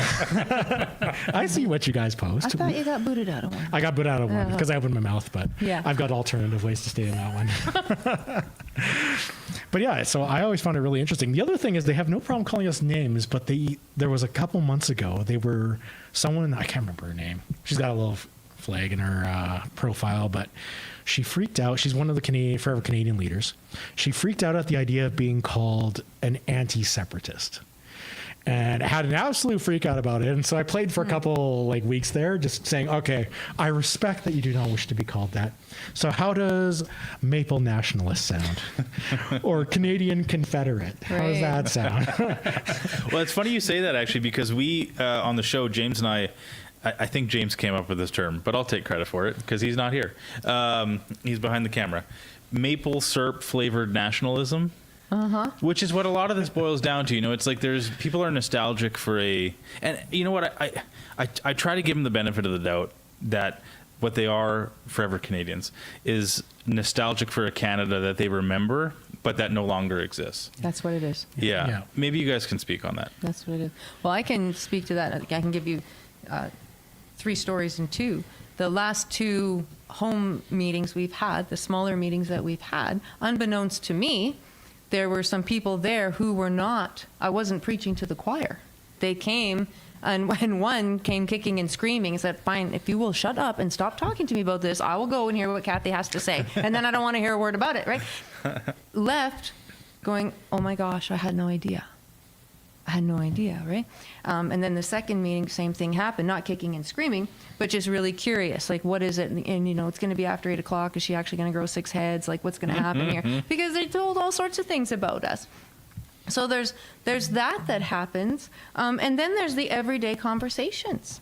I see what you guys post. I thought you got booted out of one. I got booted out of one because I opened my mouth, but yeah. I've got alternative ways to stay in that one. But yeah, so I always found it really interesting. The other thing is they have no problem calling us names, but there was a couple months ago, someone, I can't remember her name. She's got a little flag in her profile, but she freaked out. She's one of the Forever Canadian leaders. She freaked out at the idea of being called an anti-separatist, and had an absolute freak out about it. And so I played for a couple weeks there, just saying, okay, I respect that you do not wish to be called that. So how does Maple Nationalist sound? Or Canadian Confederate? How does that sound? Well, it's funny you say that, actually, because we, on the show, James and I think James came up with this term, but I'll take credit for it because he's not here. He's behind the camera. Maple syrup flavored nationalism. Which is what a lot of this boils down to. It's like people are nostalgic for and you know what, I try to give them the benefit of the doubt that what they are, Forever Canadians, is nostalgic for a Canada that they remember, but that no longer exists. That's what it is. Yeah. Maybe you guys can speak on that. That's what it is. Well, I can speak to that. I can give you 3 stories in 2. The last 2 home meetings we've had, the smaller meetings that we've had, unbeknownst to me, there were some people there who were not, I wasn't preaching to the choir. They came, and when one came kicking and screaming and said, fine, if you will shut up and stop talking to me about this, I will go and hear what Kathy has to say. And then I don't want to hear a word about it, right? Left going, oh my gosh, I had no idea. Right? And then the second meeting, same thing happened, not kicking and screaming, but just really curious, like, what is it? And it's going to be after 8 o'clock. Is she actually going to grow 6 heads? Like, what's going to happen here? Because they told all sorts of things about us. So there's that happens. And then there's the everyday conversations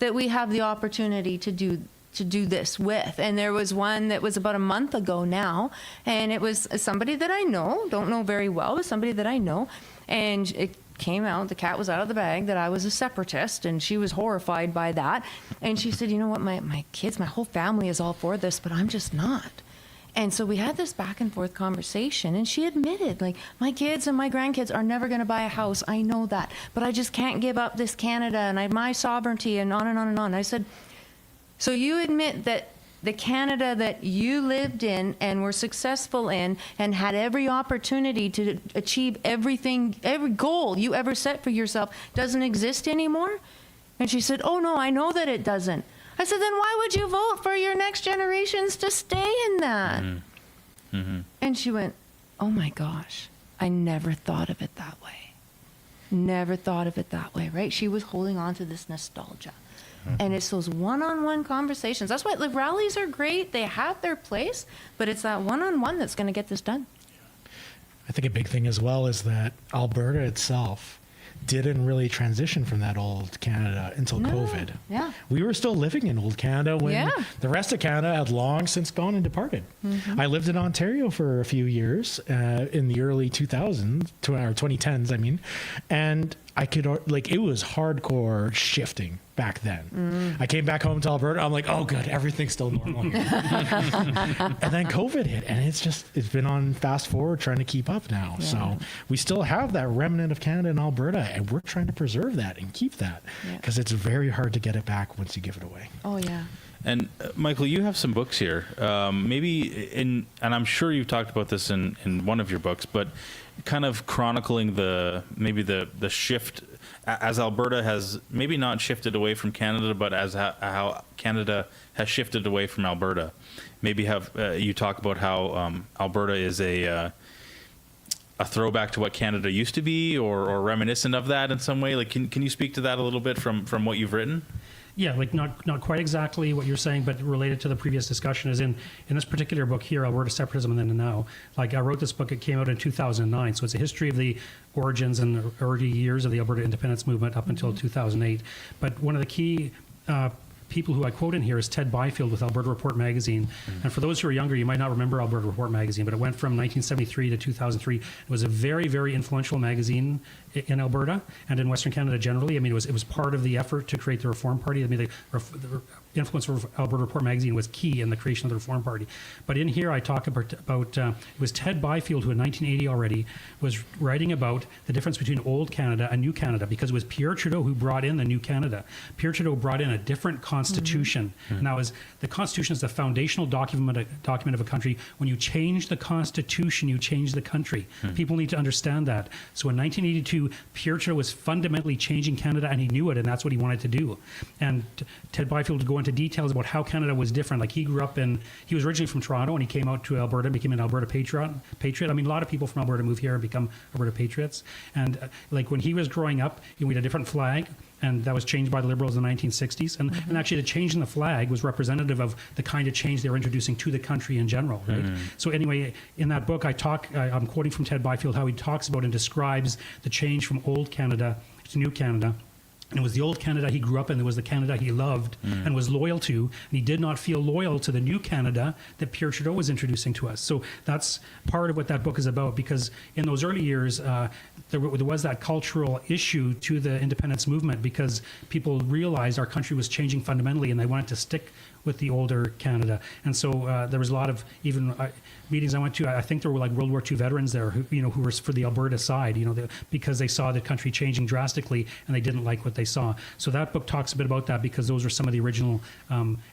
that we have the opportunity to do this with. And there was one that was about a month ago now, and it was somebody that I don't know very well, but somebody that I know, and it came out, the cat was out of the bag, that I was a separatist, and she was horrified by that. And she said, you know what, my kids, my whole family is all for this, but I'm just not. And so we had this back and forth conversation, and she admitted, like, my kids and my grandkids are never going to buy a house. I know that, but I just can't give up this Canada and my sovereignty, and on and on and on. I said, so you admit that the Canada that you lived in and were successful in and had every opportunity to achieve everything, every goal you ever set for yourself doesn't exist anymore? And she said, oh no, I know that it doesn't. I said, then why would you vote for your next generations to stay in that? And she went, oh my gosh, I never thought of it that way. Never thought of it that way, right? She was holding on to this nostalgia. And it's those one-on-one conversations. That's why like rallies are great. They have their place, but it's that one-on-one that's going to get this done. I think a big thing as well is that Alberta itself didn't really transition from that old Canada until COVID. Yeah. We were still living in old Canada when the rest of Canada had long since gone and departed. I lived in Ontario for a few years in the early 2000s, or 2010s, I mean, and I could, like, it was hardcore shifting back then. I came back home to Alberta. I'm like, oh, good, everything's still normal here. And then COVID hit, and it's been on fast forward trying to keep up now. Yeah. So we still have that remnant of Canada in Alberta, and we're trying to preserve that and keep that because it's very hard to get it back once you give it away. Oh, yeah. And Michael, you have some books here. And I'm sure you've talked about this in one of your books, but kind of chronicling the shift as Alberta has maybe not shifted away from Canada, but as how Canada has shifted away from Alberta. Maybe you talk about how Alberta is a throwback to what Canada used to be, or reminiscent of that in some way. Like, can you speak to that a little bit from what you've written? Yeah, like not quite exactly what you're saying, but related to the previous discussion is in this particular book here, Alberta Separatism and Then and Now. Like, I wrote this book, it came out in 2009, so it's a history of the origins and the early years of the Alberta Independence movement up until 2008. But one of the key people who I quote in here is Ted Byfield with Alberta Report magazine. And for those who are younger, you might not remember Alberta Report magazine, but it went from 1973 to 2003. It was a very, very influential magazine in Alberta and in Western Canada generally. I mean, it was part of the effort to create the Reform Party. I mean, the influence of Alberta Report magazine was key in the creation of the Reform Party. But in here, I talk about it was Ted Byfield who in 1980 already was writing about the difference between old Canada and new Canada, because it was Pierre Trudeau who brought in the new Canada. Pierre Trudeau brought in a different constitution. Now, the Constitution is the foundational document of a country. When you change the Constitution, you change the country. People need to understand that. So in 1982, Pierre Trudeau was fundamentally changing Canada, and he knew it, and that's what he wanted to do. And Ted Byfield would go into details about how Canada was different. Like, he was originally from Toronto, and he came out to Alberta, became an Alberta patriot. I mean, a lot of people from Alberta move here and become Alberta patriots. And like, when he was growing up, we had a different flag, and that was changed by the Liberals in the 1960s. And actually, the change in the flag was representative of the kind of change they were introducing to the country in general, right? So anyway, in that book, I'm quoting from Ted Byfield, how he talks about and describes the change from old Canada to new Canada. And it was the old Canada he grew up in. It was the Canada he loved and was loyal to. And he did not feel loyal to the new Canada that Pierre Trudeau was introducing to us. So that's part of what that book is about, because in those early years, there was that cultural issue to the independence movement, because people realized our country was changing fundamentally and they wanted to stick with the older Canada. And so there was a lot of even meetings I went to. I think there were like World War II veterans there who were for the Alberta side, because they saw the country changing drastically and they didn't like what they saw. So that book talks a bit about that, because those are some of the original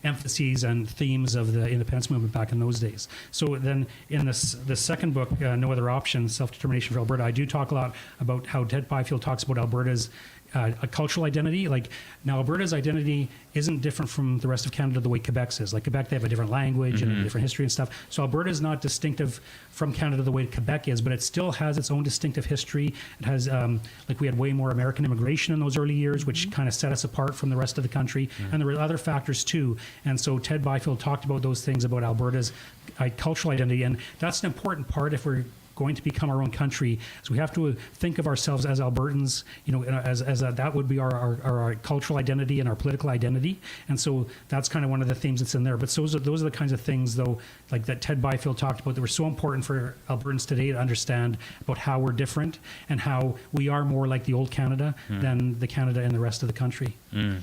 emphases and themes of the independence movement back in those days. So then in the second book, No Other Option, Self-Determination for Alberta, I do talk a lot about how Ted Byfield talks about Alberta's a cultural identity. Like, now Alberta's identity isn't different from the rest of Canada the way Quebec's is. Like, Quebec, they have a different language and a different history and stuff. So Alberta is not distinctive from Canada the way Quebec is, but it still has its own distinctive history. It has, like, we had way more American immigration in those early years, which kind of set us apart from the rest of the country. And there were other factors too. And so Ted Byfield talked about those things about Alberta's cultural identity. And that's an important part if we're going to become our own country. So we have to think of ourselves as Albertans, that would be our cultural identity and our political identity. And so that's kind of one of the themes that's in there. But those are the kinds of things, though, like that Ted Byfield talked about, that were so important for Albertans today to understand about how we're different and how we are more like the old Canada than the Canada and the rest of the country. Yeah,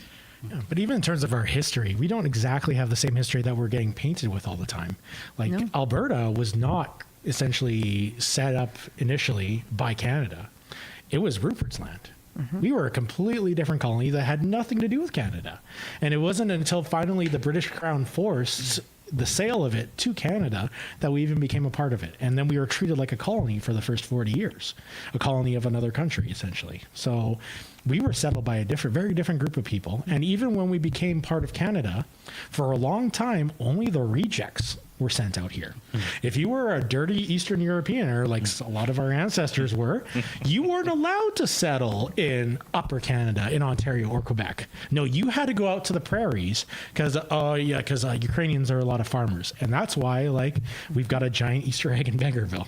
but even in terms of our history, we don't exactly have the same history that we're getting painted with all the time. Like, Alberta was not essentially set up initially by Canada. It was Rupert's Land. We were a completely different colony that had nothing to do with Canada. And it wasn't until finally the British Crown forced the sale of it to Canada that we even became a part of it. And then we were treated like a colony for the first 40 years, a colony of another country, essentially. So we were settled by a very different group of people. And even when we became part of Canada, for a long time, only the rejects were sent out here. If you were a dirty Eastern European, or like a lot of our ancestors were, you weren't allowed to settle in Upper Canada, in Ontario or Quebec. No, you had to go out to the prairies because Ukrainians are a lot of farmers. And that's why, like, we've got a giant Easter egg in Vegreville.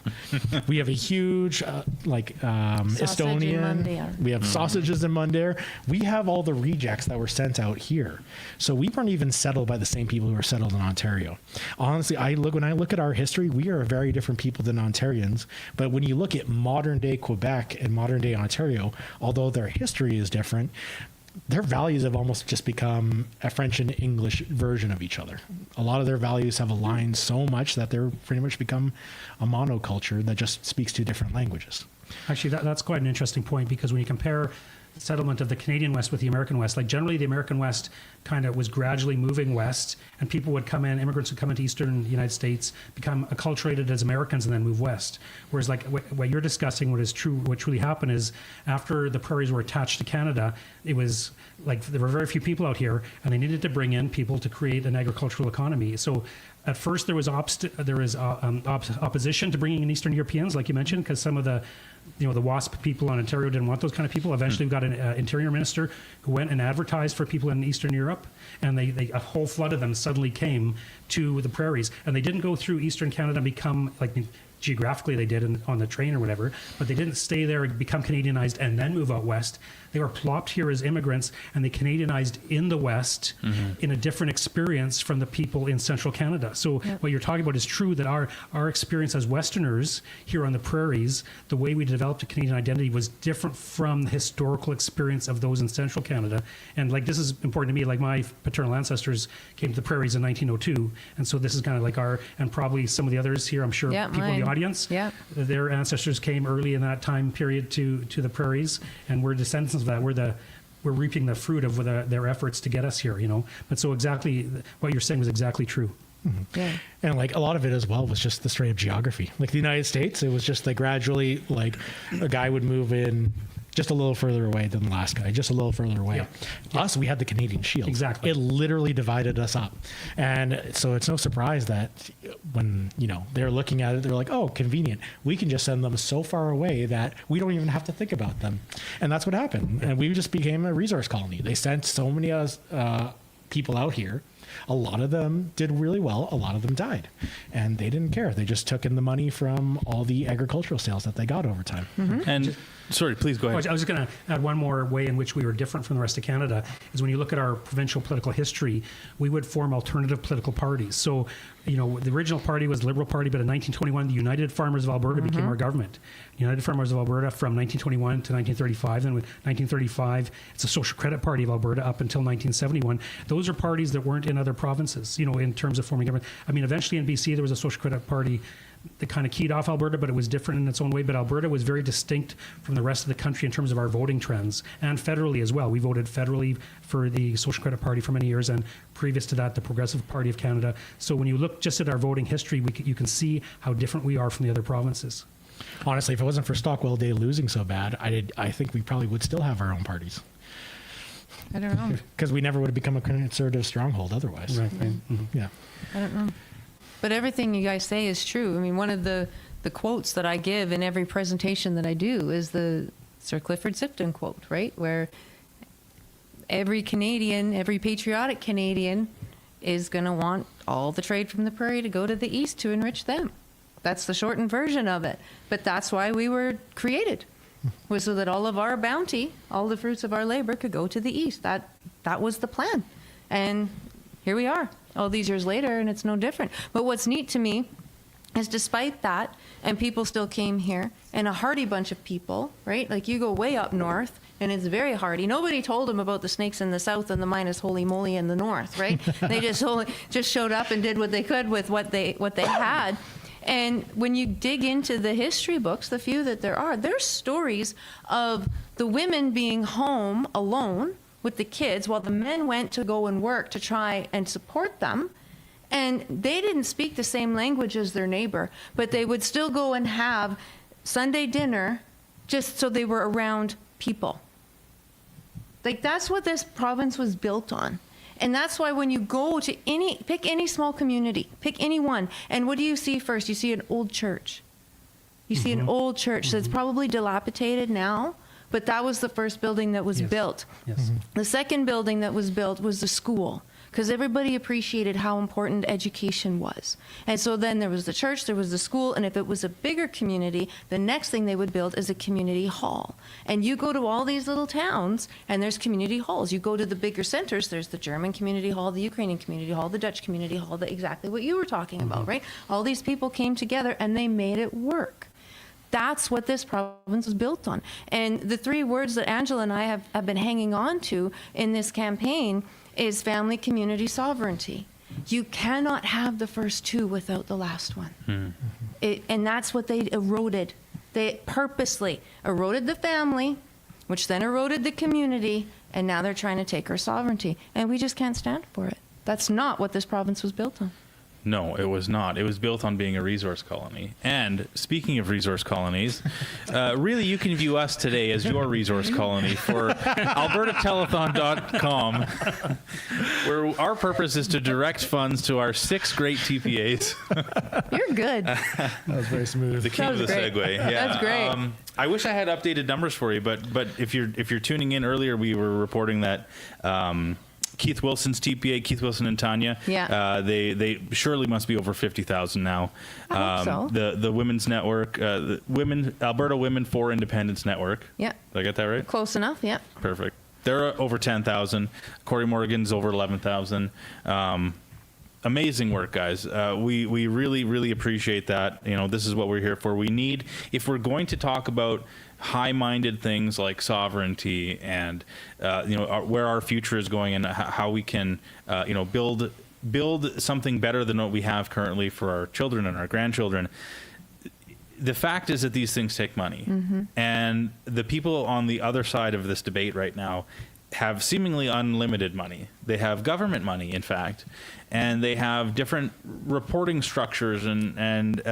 We have a huge, Estonian. We have sausages in Mundare. We have all the rejects that were sent out here. So we weren't even settled by the same people who were settled in Ontario. Honestly, when I look at our history, we are a very different people than Ontarians. But when you look at modern day Quebec and modern day Ontario, although their history is different, their values have almost just become a French and English version of each other. A lot of their values have aligned so much that they're pretty much become a monoculture that just speaks two different languages. Actually, that's quite an interesting point, because when you compare the settlement of the Canadian West with the American West, like generally the American West kind of was gradually moving west, and people would come in, immigrants would come into Eastern United States, become acculturated as Americans, and then move west. Whereas like what you're discussing, what truly happened is after the prairies were attached to Canada, it was like there were very few people out here, and they needed to bring in people to create an agricultural economy. So at first there was opposition to bringing in Eastern Europeans, like you mentioned, because some of the WASP people in Ontario didn't want those kind of people. Eventually we got an interior minister who went and advertised for people in Eastern Europe, and a whole flood of them suddenly came to the prairies, and they didn't go through Eastern Canada and become like geographically they did on the train or whatever, but they didn't stay there and become Canadianized and then move out west. They were plopped here as immigrants, and they Canadianized in the West in a different experience from the people in Central Canada. So what you're talking about is true, that our experience as Westerners here on the prairies, the way we developed a Canadian identity was different from the historical experience of those in Central Canada. And like, this is important to me, like my paternal ancestors came to the prairies in 1902. And so this is kind of like and probably some of the others here, I'm sure people in the audience, their ancestors came early in that time period to the prairies, and we're descendants of that. We're reaping the fruit of their efforts to get us here, But so exactly what you're saying was exactly true. Yeah. And like a lot of it as well was just the straight up geography. Like the United States, it was just like gradually, like a guy would move in just a little further away than the last guy, just a little further away. Us, we had the Canadian Shield. Exactly. It literally divided us up. And so it's no surprise that when, they're looking at it, they're like, oh, convenient. We can just send them so far away that we don't even have to think about them. And that's what happened. And we just became a resource colony. They sent so many people out here. A lot of them did really well. A lot of them died, and they didn't care. They just took in the money from all the agricultural sales that they got over time. And sorry, please go ahead. I was going to add one more way in which we were different from the rest of Canada is when you look at our provincial political history, we would form alternative political parties. So, the original party was the Liberal Party, but in 1921, the United Farmers of Alberta became our government. United Farmers of Alberta from 1921 to 1935. Then with 1935, it's the Social Credit Party of Alberta up until 1971. Those are parties that weren't in other provinces, in terms of forming government. I mean, eventually in BC, there was a Social Credit Party that kind of keyed off Alberta, but it was different in its own way. But Alberta was very distinct from the rest of the country in terms of our voting trends, and federally as well. We voted federally for the Social Credit Party for many years, and previous to that, the Progressive Party of Canada. So when you look just at our voting history, you can see how different we are from the other provinces. Honestly, if it wasn't for Stockwell Day losing so bad, I think we probably would still have our own parties. I don't know. Because we never would have become a conservative stronghold otherwise. Right. Yeah. I don't know. But everything you guys say is true. I mean, one of the quotes that I give in every presentation that I do is the Sir Clifford Sifton quote, right? Where every Canadian, every patriotic Canadian is going to want all the trade from the prairie to go to the east to enrich them. That's the shortened version of it. But that's why we were created, was so that all of our bounty, all the fruits of our labor could go to the east. That was the plan. And here we are all these years later, and it's no different. But what's neat to me is despite that, and people still came here, and a hardy bunch of people, right? Like you go way up north, and it's very hardy. Nobody told them about the snakes in the south and the minus holy moly in the north, right? They just showed up and did what they could with what they had. And when you dig into the history books, the few that there's stories of the women being home alone with the kids while the men went to go and work to try and support them. And they didn't speak the same language as their neighbor, but they would still go and have Sunday dinner just so they were around people. Like, that's what this province was built on. And that's why when you go to pick any small community, pick any one, and what do you see first? You see an old church. You see an old church that's probably dilapidated now, but that was the first building that was built. Yes. The second building that was built was the school, because everybody appreciated how important education was. And so then there was the church, there was the school, and if it was a bigger community, the next thing they would build is a community hall. And you go to all these little towns, and there's community halls. You go to the bigger centers, there's the German community hall, the Ukrainian community hall, the Dutch community hall, exactly what you were talking about, right? All these people came together, and they made it work. That's what this province was built on. And the three words that Angela and I have been hanging on to in this campaign is family, community, sovereignty. You cannot have the first two without the last one. And that's what they eroded. They purposely eroded the family, which then eroded the community, and now they're trying to take our sovereignty. And we just can't stand for it. That's not what this province was built on. No, it was not. It was built on being a resource colony. And speaking of resource colonies, really you can view us today as your resource colony for albertatelethon.com, where our purpose is to direct funds to our 6 great TPAs. You're good. That was very smooth. The king of the great. segue. Yeah. That's great. I wish I had updated numbers for you, but if you're tuning in earlier, we were reporting that Keith Wilson's TPA, Keith Wilson and Tanya. Yeah. They surely must be over 50,000 now. I hope so. The Women's Network, Alberta Women for Independence Network. Yeah. Did I get that right? Close enough, yeah. Perfect. They're over 10,000. Corey Morgan's over 11,000. Amazing work, guys. We really, really appreciate that. You know, this is what we're here for. We need, if we're going to talk about high-minded things like sovereignty and where our future is going and how we can build something better than what we have currently for our children and our grandchildren. The fact is that these things take money, and the people on the other side of this debate right now have seemingly unlimited money. They have government money, in fact, and they have different reporting structures and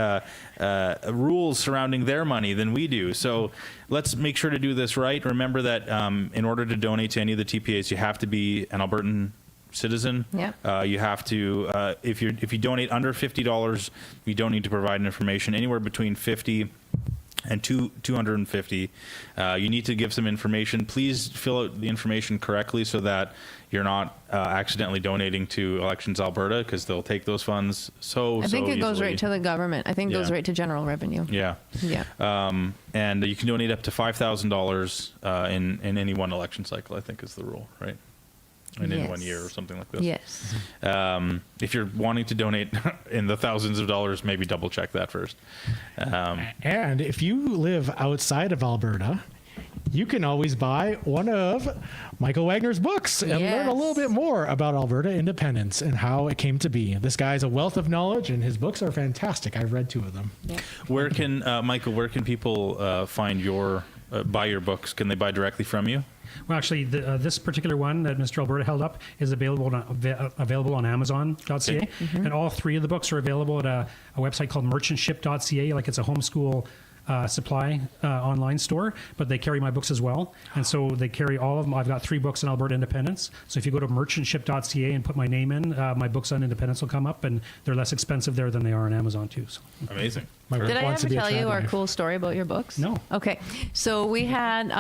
rules surrounding their money than we do. So let's make sure to do this right. Remember that in order to donate to any of the TPAs, you have to be an Albertan citizen. Yeah. You have to, if you donate under $50, you don't need to provide information. Anywhere between $50 and $250, you need to give some information. Please fill out the information correctly so that you're not accidentally donating to Elections Alberta, because they'll take those funds I think it goes easily. right to the government. I think it goes Yeah. right to general revenue. Yeah. Yeah. And you can donate up to $5,000 in any one election cycle, I think is the rule, right? In Yes. 1 year or something like this. Yes. If you're wanting to donate in the thousands of dollars, maybe double check that first. And if you live outside of Alberta, you can always buy one of Michael Wagner's books and learn a little bit more about Alberta independence and how it came to be. This guy's a wealth of knowledge, and his books are fantastic. I've read 2 of them. Where can, Michael, where can people find buy your books? Can they buy directly from you? Well, actually, this particular one that Mr. Alberta held up is available on Amazon.ca, Okay. and all 3 of the books are available at a website called merchantship.ca. Like, it's a homeschool supply online store, but they carry my books as well, and so they carry all of them. I've got 3 books on Alberta independence, so if you go to merchantship.ca and put my name in, my books on independence will come up, and they're less expensive there than they are on Amazon too. So. Amazing. Did I wants to ever be a tell you our traveler. cool story about your books? No. Okay. So we had,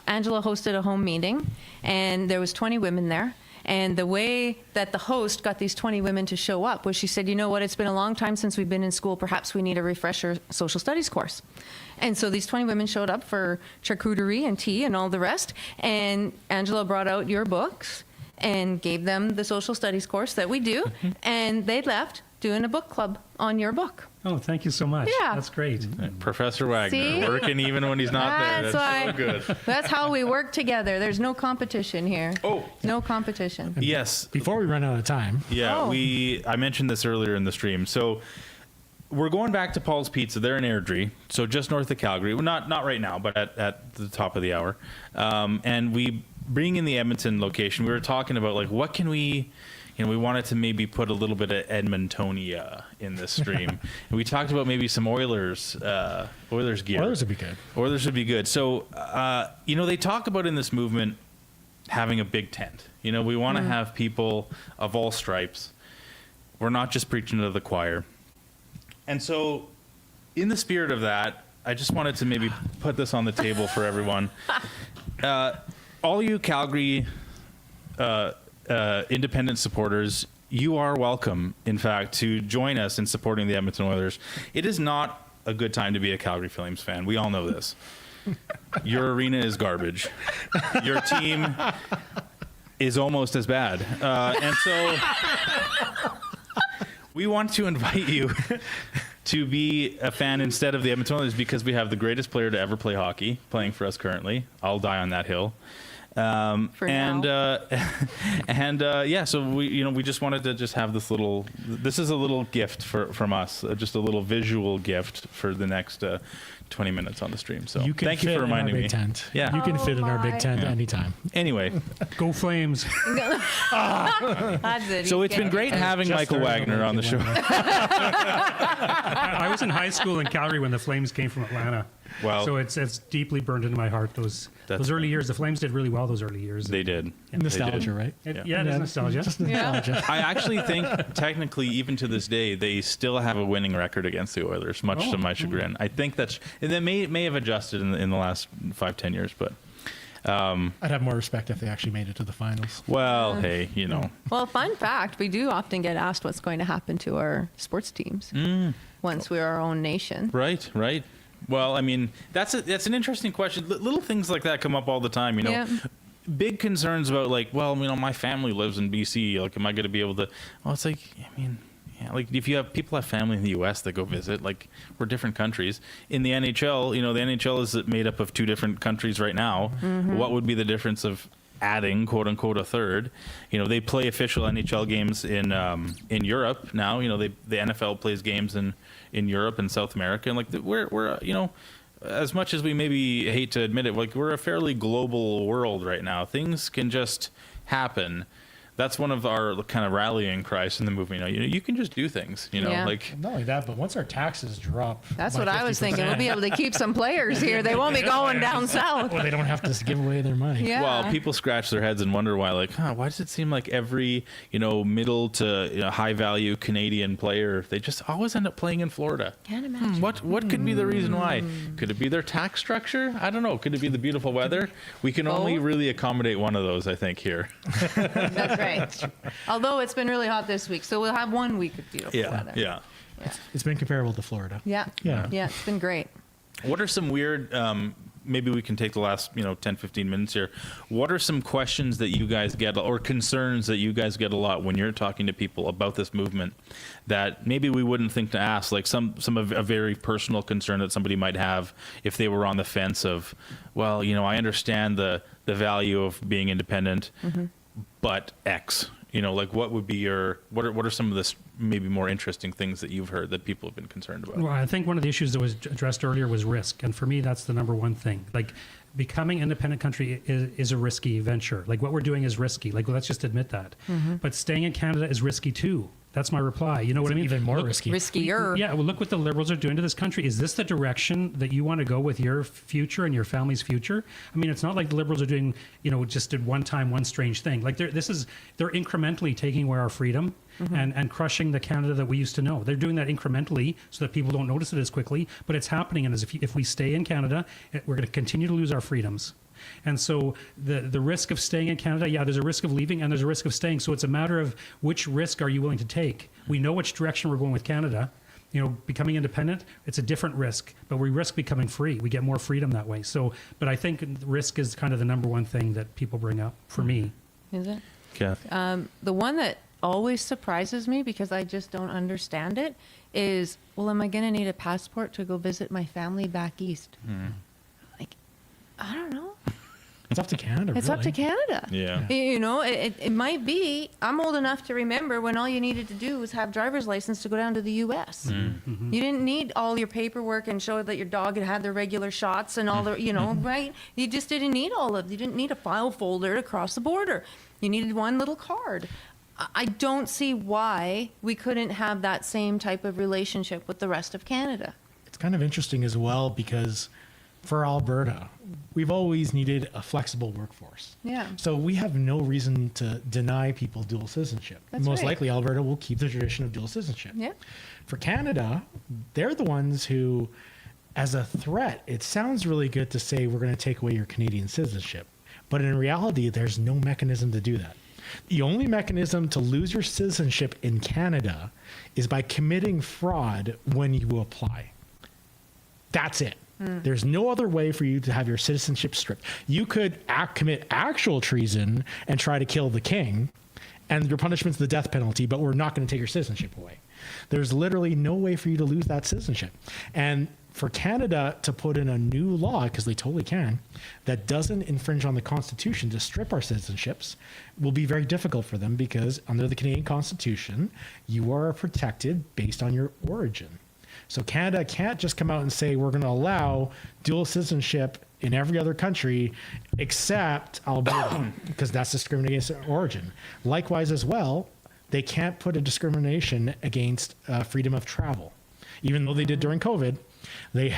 Angela hosted a home meeting, and there was 20 women there. And the way that the host got these 20 women to show up was she said, you know what, it's been a long time since we've been in school. Perhaps we need a refresher social studies course. And so these 20 women showed up for charcuterie and tea and all the rest. And Angela brought out your books and gave them the social studies course that we do. And they left doing a book club on your book. Oh, thank you so much. Yeah. That's great. Professor Wagner, See? working even when he's not there. That's why. so good. That's how we work together. There's no competition here. Oh. No competition. Yes. Before we run out of time. Yeah, Oh. I mentioned this earlier in the stream. So we're going back to Paul's Pizza. They're in Airdrie, so just north of Calgary. Well, not right now, but at the top of the hour. And we bring in the Edmonton location. We were talking about, like, what can we we wanted to maybe put a little bit of Edmontonia in this stream. And we talked about maybe some Oilers gear. Oilers would be good. Oilers would be good. So, they talk about in this movement having a big tent. We want to have people of all stripes. We're not just preaching to the choir. And so, in the spirit of that, I just wanted to maybe put this on the table for everyone. All you Calgary Independent supporters, you are welcome, in fact, to join us in supporting the Edmonton Oilers. It is not a good time to be a Calgary Flames fan. We all know this. Your arena is garbage. Your team is almost as bad. And so we want to invite you to be a fan instead of the Edmonton Oilers, because we have the greatest player to ever play hockey playing for us currently. I'll die on that hill. So we just wanted to just have this is a little gift from us, just a little visual gift for the next 20 minutes on the stream. So thank you for reminding me. Tent. Yeah, you can fit in our big tent anytime. Anyway, go Flames. That's it. So it's been great having Michael Wagner on the show. I was in high school in Calgary when the Flames came from Atlanta. Wow. So it's deeply burned into my heart. Those early years, the Flames did really well those early years. They did. Nostalgia, right? It is nostalgia. Just nostalgia. I actually think, technically, even to this day, they still have a winning record against the Oilers, much to my chagrin. I think they may have adjusted in the last 5-10 years, but I'd have more respect if they actually made it to the finals. Well, hey, Well, fun fact, we do often get asked what's going to happen to our sports teams once we're our own nation. Right. Well, I mean, that's an interesting question. Little things like that come up all the time, Yeah. Big concerns about my family lives in BC. Like, am I going to be able to? Well, it's like, like if people have family in the U.S. that go visit, like, we're different countries. In the NHL, the NHL is made up of two different countries right now. Mm-hmm. What would be the difference of adding, quote unquote, a third? They play official NHL games in Europe now. The NFL plays games in Europe and South America, and we're as much as we maybe hate to admit it, we're a fairly global world right now. Things can just happen. That's one of our kind of rallying cries in the movement. You can just do things. Yeah. Not only that, but once our taxes drop, That's by what I was 50%, thinking. We'll be able to keep some players here. They won't be going down south. Well, they don't have to give away their money. Yeah. Well, people scratch their heads and wonder why, why does it seem like every, middle to high value Canadian player, they just always end up playing in Florida? Can't imagine. What could be the reason why? Could it be their tax structure? I don't know. Could it be the beautiful weather? We can only really accommodate one of those, I think, here. That's right. Although it's been really hot this week, so we'll have 1 week of beautiful weather. Yeah. It's been comparable to Florida. Yeah. It's been great. What are some weird, maybe we can take the last 10-15 minutes here. What are some questions that you guys get, or concerns that you guys get a lot when you're talking to people about this movement that maybe we wouldn't think to ask? Like some of a very personal concern that somebody might have if they were on the fence of, well, I understand the value of being independent, but X. What would be what are some of the maybe more interesting things that you've heard that people have been concerned about? Well, I think one of the issues that was addressed earlier was risk. And for me, that's the number one thing. Like, becoming independent country is a risky venture. Like, what we're doing is risky. Like, let's just admit that. But staying in Canada is risky too. That's my reply. You know what I mean? Even more risky. Riskier. Yeah. Well, look what the Liberals are doing to this country. Is this the direction that you want to go with your future and your family's future? I mean, it's not like the Liberals are doing, just did one strange thing. Like, they're incrementally taking away our freedom and crushing the Canada that we used to know. They're doing that incrementally so that people don't notice it as quickly, but it's happening. And if we stay in Canada, we're going to continue to lose our freedoms. And so the risk of staying in Canada, there's a risk of leaving and there's a risk of staying. So it's a matter of which risk are you willing to take? We know which direction we're going with Canada. Becoming independent, it's a different risk, but we risk becoming free. We get more freedom that way. So, but I think risk is kind of the number one thing that people bring up for me. Is it? Yeah. The one that always surprises me because I just don't understand it is, well, am I going to need a passport to go visit my family back east? Like, I don't know. It's up to Canada. It's up to Canada. Yeah. It might be. I'm old enough to remember when all you needed to do was have driver's license to go down to the U.S. You didn't need all your paperwork and show that your dog had had their regular shots and all the, right? You just didn't need you didn't need a file folder to cross the border. You needed one little card. I don't see why we couldn't have that same type of relationship with the rest of Canada. It's kind of interesting as well because for Alberta, we've always needed a flexible workforce. Yeah. So we have no reason to deny people dual citizenship. That's Most right. likely Alberta will keep the tradition of dual citizenship. Yeah. For Canada, they're the ones who, as a threat, it sounds really good to say we're going to take away your Canadian citizenship. But in reality, there's no mechanism to do that. The only mechanism to lose your citizenship in Canada is by committing fraud when you apply. That's it. There's no other way for you to have your citizenship stripped. You could commit actual treason and try to kill the king, and your punishment's the death penalty, but we're not going to take your citizenship away. There's literally no way for you to lose that citizenship. And for Canada to put in a new law, because they totally can, that doesn't infringe on the Constitution to strip our citizenships will be very difficult for them because under the Canadian Constitution, you are protected based on your origin. So Canada can't just come out and say we're going to allow dual citizenship in every other country except Alberta because that's discriminating against origin. Likewise as well, they can't put a discrimination against freedom of travel. Even though they did during COVID, they're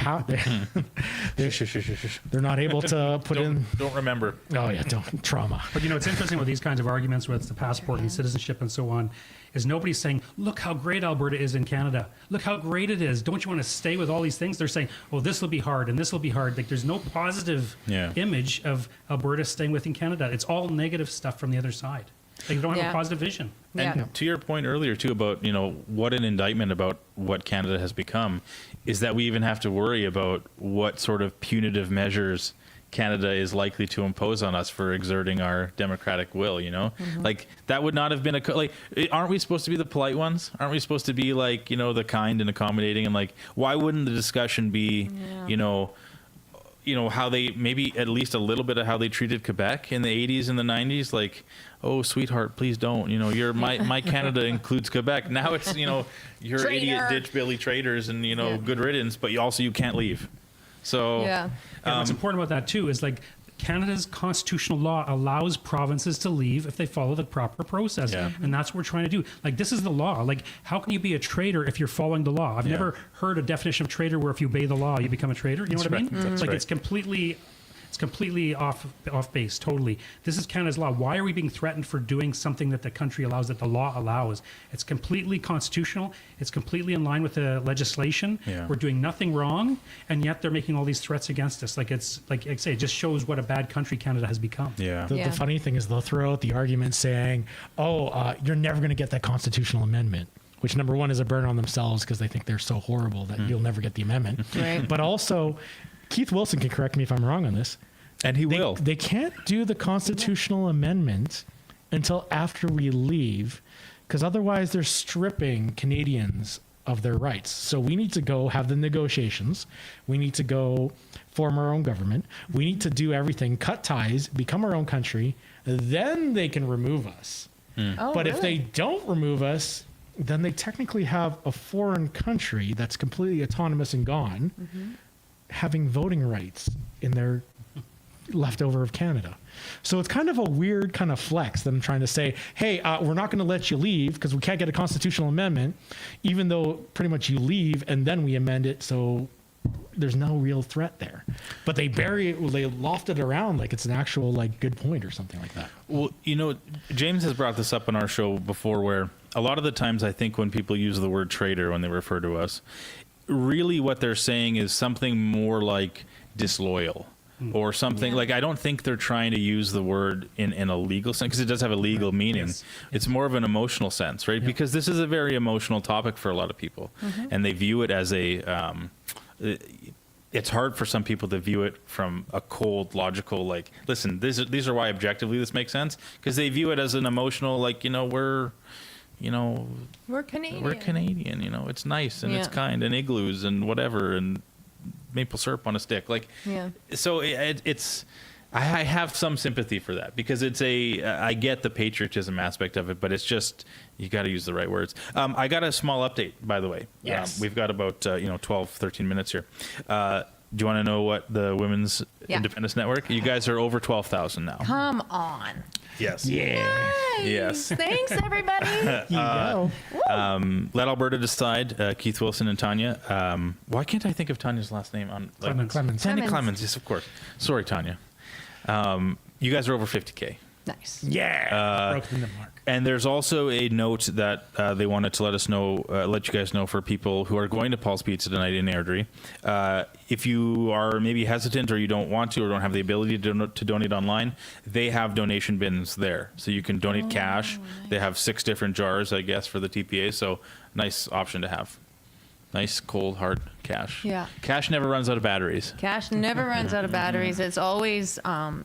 not able to put in. Don't remember. Oh yeah, don't trauma. But you know, it's interesting with these kinds of arguments, whether it's the passport and citizenship and so on, is nobody's saying, look how great Alberta is in Canada. Look how great it is. Don't you want to stay with all these things? They're saying, oh, this will be hard and this will be hard. Like there's no positive image of Alberta staying within Canada. It's all negative stuff from the other side. Like, they don't have a positive vision. And to your point earlier too about, you know, what an indictment about what Canada has become is that we even have to worry about what sort of punitive measures Canada is likely to impose on us for exerting our democratic will, you know? Like that would not have been aren't we supposed to be the polite ones? Aren't we supposed to be like, you know, the kind and accommodating, and like why wouldn't the discussion be, you know, how they maybe at least a little bit of how they treated Quebec in the 80s and the 90s, like, oh, sweetheart, please don't. You know, my Canada includes Quebec. Now it's, you know, you're Traitor. idiot ditch Billy traitors and, you know, good riddance, but you can't leave. So And what's important about that too is like Canada's constitutional law allows provinces to leave if they follow the proper process. And that's what we're trying to do. Like, this is the law. Like, how can you be a traitor if you're following the law? I've never heard a definition of traitor where if you obey the law, you become a traitor. You know what I mean? That's Like, right. it's completely off base, totally. This is Canada's law. Why are we being threatened for doing something that the country allows, that the law allows? It's completely constitutional. It's completely in line with the legislation. We're doing nothing wrong, and yet they're making all these threats against us. Like, it's like I say, it just shows what a bad country Canada has become. The funny thing is they'll throw out the argument saying, you're never going to get that constitutional amendment, which number one is a burn on themselves because they think they're so horrible that you'll never get the amendment. Right. But also, Keith Wilson can correct me if I'm wrong on this. And he will. They can't do the constitutional amendment until after we leave, because otherwise they're stripping Canadians of their rights. So we need to go have the negotiations. We need to go form our own government. We need to do everything, cut ties, become our own country. Then they can remove us. But if they don't remove us, then they technically have a foreign country that's completely autonomous and gone, having voting rights in their leftover of Canada. So it's kind of a weird kind of flex that I'm trying to say, hey, we're not going to let you leave because we can't get a constitutional amendment, even though pretty much you leave and then we amend it. So there's no real threat there. But they they loft it around like it's an actual like good point or something like that. Well, you know, James has brought this up on our show before where a lot of the times I think when people use the word traitor when they refer to us, really what they're saying is something more like disloyal. Or something like, I don't think they're trying to use the word in a legal sense because it does have a legal meaning. It's more of an emotional sense, right? Because this is a very emotional topic for a lot of people, and they view it as it's hard for some people to view it from a cold, logical, like, listen, these are why objectively this makes sense, because they view it as an emotional, like, you know, we're Canadian, you know, it's nice and it's kind, and igloos and whatever, and maple syrup on a stick, like, so it's I have some sympathy for that because it's I get the patriotism aspect of it, but it's just you got to use the right words. I got a small update, by the way. Yes. We've got about 12-13 minutes here. Do you want to know what the Women's Yeah. Independence Network? You guys are over 12,000 now. Come on. Yes. Nice. Yes. Thanks, everybody. Let Alberta Decide, Keith Wilson and Tanya. Why can't I think of Tanya's last name? Clemens. Tanya Clemens, yes, of course. Sorry, Tanya. You guys are over 50K. Nice. Yeah. Broke the mark. And there's also a note that they wanted to let us know, let you guys know for people who are going to Paul's Pizza tonight in Airdrie. If you are maybe hesitant or you don't want to or don't have the ability to donate online, they have donation bins there. So you can donate cash. Nice. They have 6 different jars, I guess, for the TPA. So nice option to have. Nice, cold, hard cash. Yeah. Cash never runs out of batteries. Cash never runs out of batteries. It's always going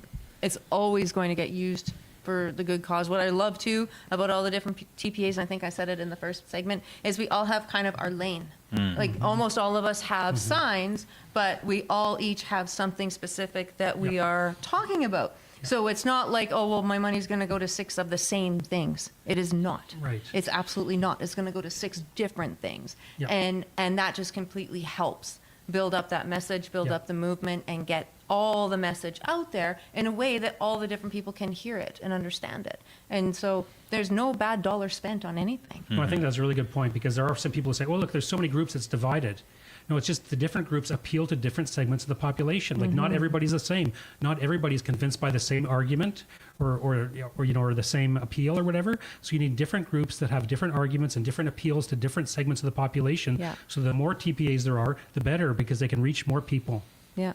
to get used for the good cause. What I love too about all the different TPAs, and I think I said it in the first segment, is we all have kind of our lane. Like almost all of us have signs, but we all each have something specific that we are talking about. So it's not like, oh, well, my money's going to go to 6 of the same things. It is not. Right. It's absolutely not. It's going to go to 6 different things. Yeah. And that just completely helps build up that message, build up the movement, and get all the message out there in a way that all the different people can hear it and understand it. And so there's no bad dollar spent on anything. Well, I think that's a really good point, because there are some people who say, well, look, there's so many groups, it's divided. No, it's just the different groups appeal to different segments of the population. Like not everybody's the same. Not everybody's convinced by the same argument or the same appeal or whatever. So you need different groups that have different arguments and different appeals to different segments of the population. Yeah. So the more TPAs there are, the better, because they can reach more people. Yeah.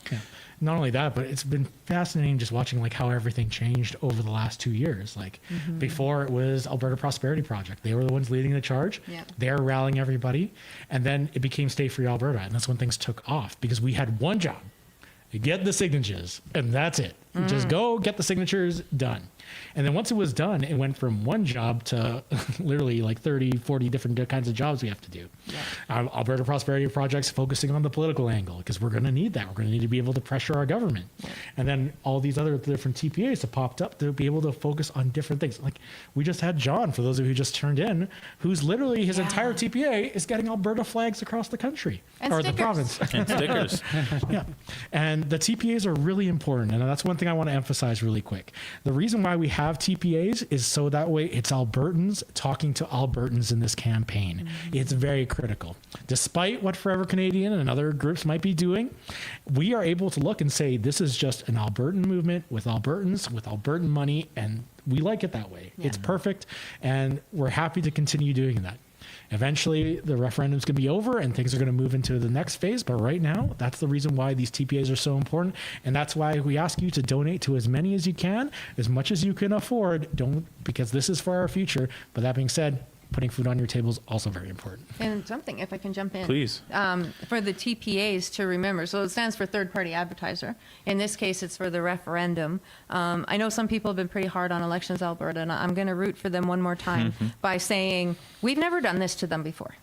Not only that, but it's been fascinating just watching like how everything changed over the last 2 years. Like before it was Alberta Prosperity Project. They were the ones leading the charge. Yeah. They're rallying everybody. And then it became Stay Free Alberta. And that's when things took off, because we had one job: get the signatures, and that's it. Just go get the signatures, done. And then once it was done, it went from one job to literally like 30, 40 different kinds of jobs we have to do. Yeah. Alberta Prosperity Project's focusing on the political angle, because we're going to need that. We're going to need to be able to pressure our government. Yeah. And then all these other different TPAs have popped up to be able to focus on different things. Like we just had John, for those of you who just turned in, who's literally his entire TPA is getting Alberta flags across the country. And or stickers. the province. And stickers. Yeah. And the TPAs are really important. And that's one thing I want to emphasize really quick. The reason why we have TPAs is so that way it's Albertans talking to Albertans in this campaign. It's very critical. Despite what Forever Canadian and other groups might be doing, we are able to look and say, this is just an Albertan movement with Albertans, with Albertan money, and we like it that way. Yeah. It's perfect, and we're happy to continue doing that. Eventually, the referendum's going to be over and things are going to move into the next phase. But right now, that's the reason why these TPAs are so important. And that's why we ask you to donate to as many as you can, as much as you can afford. Because this is for our future. But that being said, putting food on your table is also very important. And something, if I can jump in. Please. For the TPAs to remember, so it stands for third party advertiser. In this case, it's for the referendum. I know some people have been pretty hard on Elections Alberta, and I'm going to root for them one more time by saying, we've never done this to them before.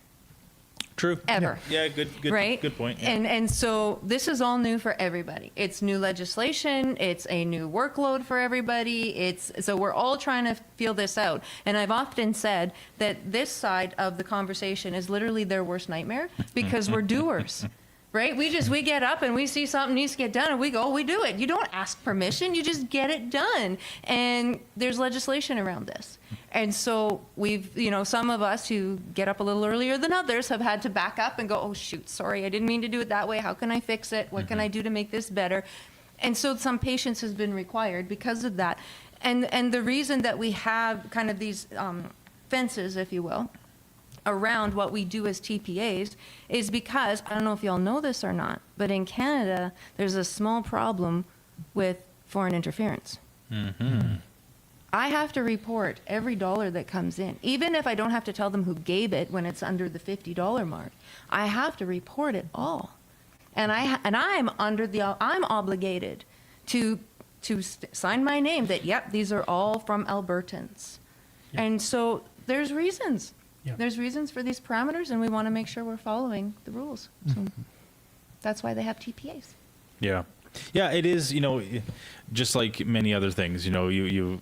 True. Ever. Yeah, good right? Good point. Yeah. And so this is all new for everybody. It's new legislation. It's a new workload for everybody. So we're all trying to feel this out. And I've often said that this side of the conversation is literally their worst nightmare, because we're doers. Right? We get up and we see something needs to get done and we go, we do it. You don't ask permission, you just get it done. And there's legislation around this. And so we've, some of us who get up a little earlier than others have had to back up and go, oh shoot, sorry, I didn't mean to do it that way. How can I fix it? What can I do to make this better? And so some patience has been required because of that. And the reason that we have kind of these fences, if you will, around what we do as TPAs is because, I don't know if y'all know this or not, but in Canada, there's a small problem with foreign interference. I have to report every dollar that comes in, even if I don't have to tell them who gave it when it's under the $50 mark. I have to report it all. And I'm obligated to sign my name that, yep, these are all from Albertans. Yep. And so there's reasons. Yeah. There's reasons for these parameters, and we want to make sure we're following the rules. So that's why they have TPAs. Yeah. Yeah, it is, just like many other things,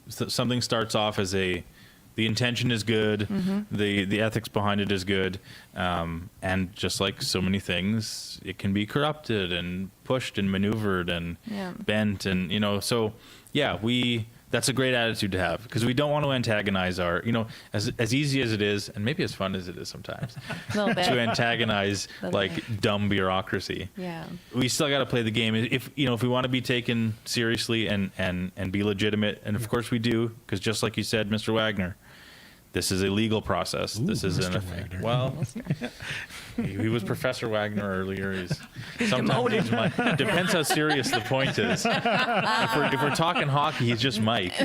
something starts off as the the intention is good, the ethics behind it is good, and just like so many things, it can be corrupted and pushed and maneuvered and bent, and so yeah, that's a great attitude to have, because we don't want to antagonize our, as easy as it is, and maybe as fun as it is sometimes, to antagonize like dumb bureaucracy. Yeah. We still got to play the game. If we want to be taken seriously and be legitimate, and of course we do, because just like you said, Mr. Wagner, this is a legal process. This isn't a thing. Well, he was Professor Wagner earlier. Sometimes depends how serious the point is. If we're talking hockey, he's just Mike.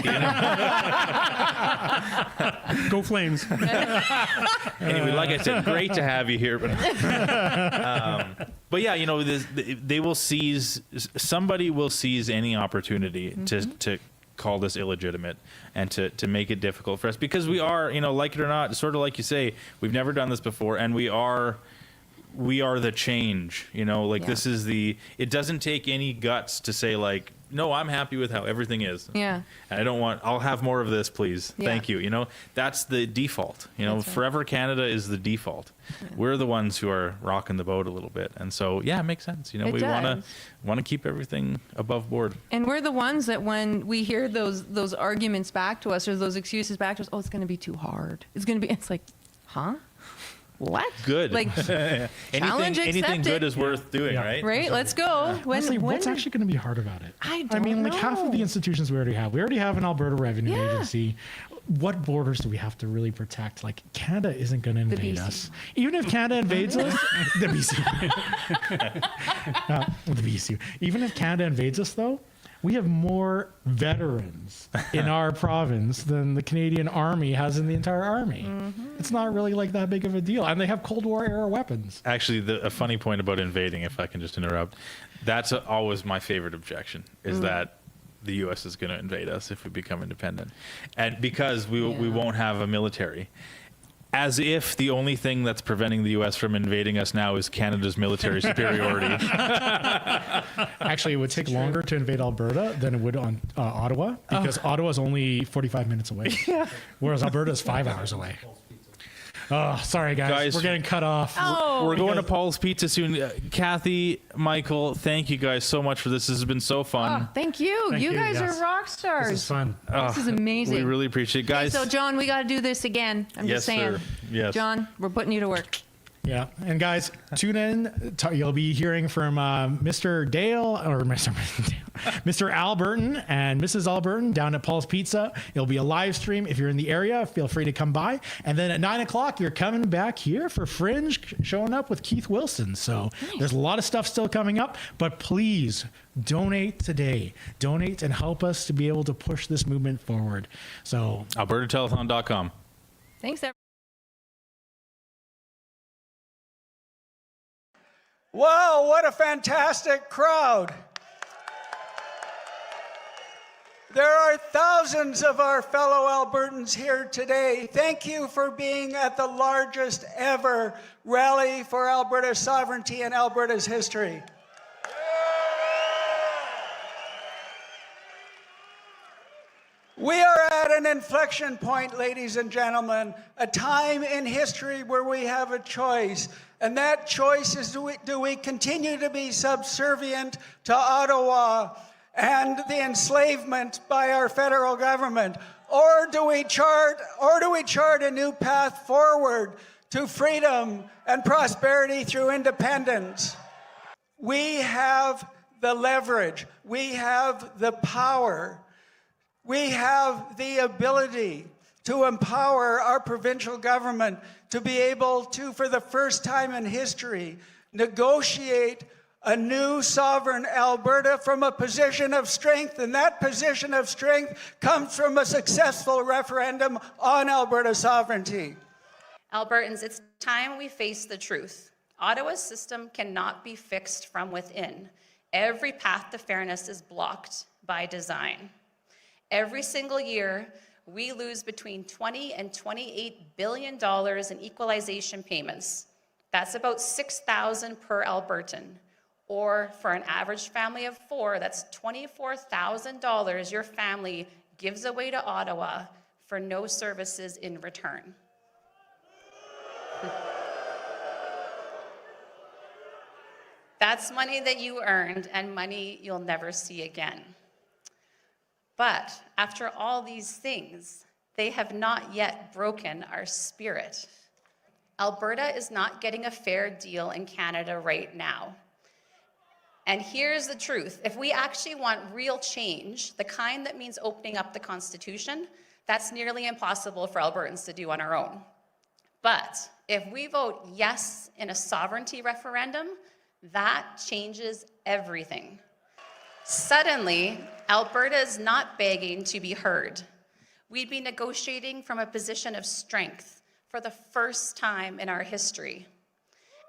Go Flames. Anyway, like I said, great to have you here. But yeah, they will seize. Somebody will seize any opportunity to call this illegitimate and to make it difficult for us, because we are, like it or not, sort of like you say, we've never done this before, and we are the change, this is it doesn't take any guts to say like, no, I'm happy with how everything is. Yeah. And I'll have more of this, please. Yeah. Thank you. That's the default, That's right. Forever Canada is the default. Yeah. We're the ones who are rocking the boat a little bit. And so, yeah, it makes sense. We want to keep everything above board. And we're the ones that when we hear those arguments back to us, or those excuses back to us, it's going to be too hard. It's like, huh? What? Good. Like, challenge anything accepted. good is worth doing, right? Right? Let's go. Honestly, what's actually going to be hard about it? I don't mean, know. like half of the institutions we already have. We already have an Alberta Revenue Agency. What borders do we have to really protect? Like, Canada isn't going to invade us. Even if Canada invades us, the BC. The BC. Even if Canada invades us, though, we have more veterans in our province than the Canadian Army has in the entire army. It's not really like that big of a deal. And they have Cold War era weapons. Actually, a funny point about invading, if I can just interrupt, that's always my favorite objection, is that the U.S. is going to invade us if we become independent. And because we won't have a military. As if the only thing that's preventing the U.S. from invading us now is Canada's military superiority. Actually, it would take longer to invade Alberta than it would on Ottawa, because Ottawa is only 45 minutes away, whereas Alberta is 5 hours away. Oh, sorry, guys. We're getting cut off. We're going to Paul's Pizza soon. Kathy, Michael, thank you guys so much for this. This has been so fun. Thank you. You guys are rock stars. This is fun. This is amazing. We really appreciate it. Guys. So, John, we got to do this again. I'm just saying. Sir. Yes. John, we're putting you to work. Yeah. And guys, tune in. You'll be hearing from Mr. Dale, or Mr. Alberton and Mrs. Alberton down at Paul's Pizza. It'll be a live stream. If you're in the area, feel free to come by. And then at 9 o'clock, you're coming back here for Fringe, showing up with Keith Wilson. So there's a lot of stuff still coming up, but please donate today. Donate and help us to be able to push this movement forward. So AlbertaTelethon.com. Thanks, everyone. Wow, what a fantastic crowd. There are thousands of our fellow Albertans here today. Thank you for being at the largest ever rally for Alberta's sovereignty in Alberta's history. We are at an inflection point, ladies and gentlemen, a time in history where we have a choice. And that choice is, do we continue to be subservient to Ottawa and the enslavement by our federal government? Or do we chart a new path forward to freedom and prosperity through independence? We have the leverage. We have the power. We have the ability to empower our provincial government to be able to, for the first time in history, negotiate a new sovereign Alberta from a position of strength. And that position of strength comes from a successful referendum on Alberta sovereignty. Albertans, it's time we face the truth. Ottawa's system cannot be fixed from within. Every path to fairness is blocked by design. Every single year, we lose between $20 and $28 billion in equalization payments. That's about $6,000 per Albertan. Or for an average family of 4, that's $24,000 your family gives away to Ottawa for no services in return. That's money that you earned and money you'll never see again. But after all these things, they have not yet broken our spirit. Alberta is not getting a fair deal in Canada right now. And here's the truth. If we actually want real change, the kind that means opening up the Constitution, that's nearly impossible for Albertans to do on our own. But if we vote yes in a sovereignty referendum, that changes everything. Suddenly, Alberta is not begging to be heard. We'd be negotiating from a position of strength for the first time in our history.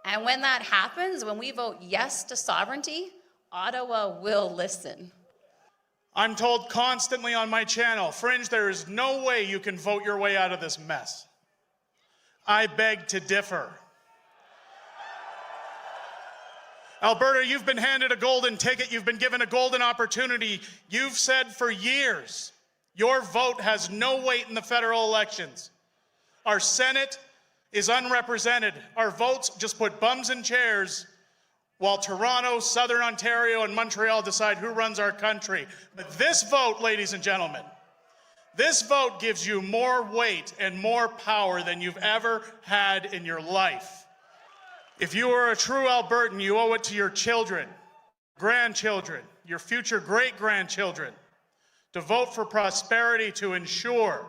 And when that happens, when we vote yes to sovereignty, Ottawa will listen. I'm told constantly on my channel, Fringe, there is no way you can vote your way out of this mess. I beg to differ. Alberta, you've been handed a golden ticket. You've been given a golden opportunity. You've said for years, your vote has no weight in the federal elections. Our Senate is unrepresented. Our votes just put bums in chairs while Toronto, Southern Ontario, and Montreal decide who runs our country. But this vote, ladies and gentlemen, this vote gives you more weight and more power than you've ever had in your life. If you are a true Albertan, you owe it to your children, grandchildren, your future great-grandchildren to vote for prosperity, to ensure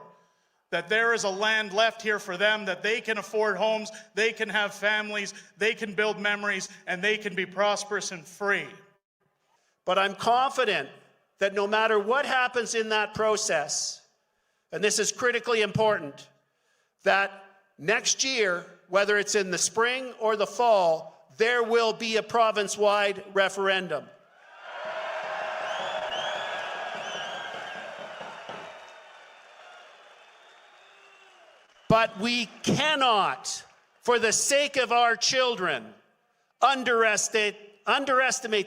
that there is a land left here for them, that they can afford homes, they can have families, they can build memories, and they can be prosperous and free. But I'm confident that no matter what happens in that process, and this is critically important, that next year, whether it's in the spring or the fall, there will be a province-wide referendum. But we cannot, for the sake of our children, underestimate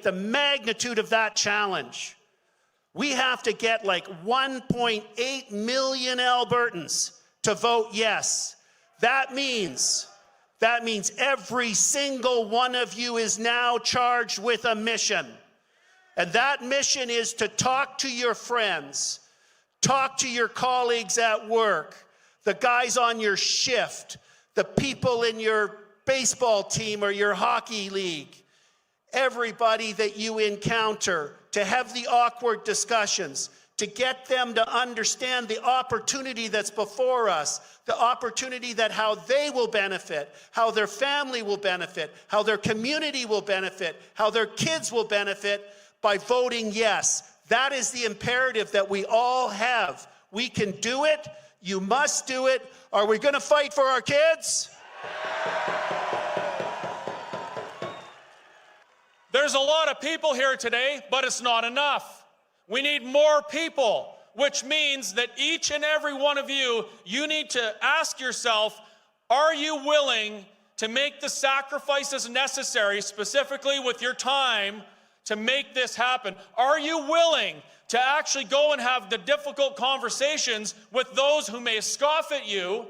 the magnitude of that challenge. We have to get like 1.8 million Albertans to vote yes. That means every single one of you is now charged with a mission. And that mission is to talk to your friends, talk to your colleagues at work, the guys on your shift, the people in your baseball team or your hockey league, everybody that you encounter, to have the awkward discussions, to get them to understand the opportunity that's before us, the opportunity that how they will benefit, how their family will benefit, how their community will benefit, how their kids will benefit by voting yes. That is the imperative that we all have. We can do it. You must do it. Are we going to fight for our kids? There's a lot of people here today, but it's not enough. We need more people, which means that each and every one of you, you need to ask yourself, are you willing to make the sacrifices necessary, specifically with your time, to make this happen? Are you willing to actually go and have the difficult conversations with those who may scoff at you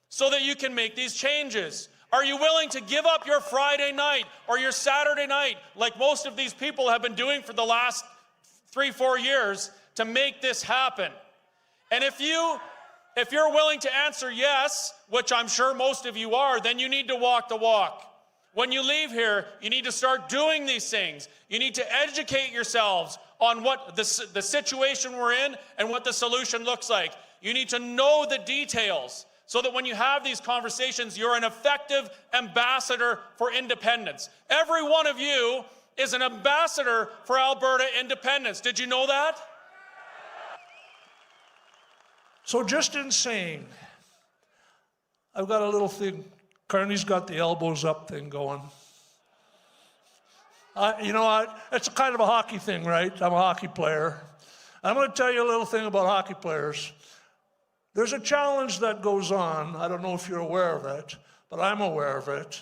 so that you can make these changes? Are you willing to give up your Friday night or your Saturday night, like most of these people have been doing for the last 3-4 years, to make this happen? And if you're willing to answer yes, which I'm sure most of you are, then you need to walk the walk. When you leave here, you need to start doing these things. You need to educate yourselves on what the situation we're in and what the solution looks like. You need to know the details so that when you have these conversations, you're an effective ambassador for independence. Every one of you is an ambassador for Alberta independence. Did you know that? So just in saying, I've got a little thing, Carney's got the elbows up thing going. It's kind of a hockey thing, right? I'm a hockey player. I'm going to tell you a little thing about hockey players. There's a challenge that goes on. I don't know if you're aware of it, but I'm aware of it.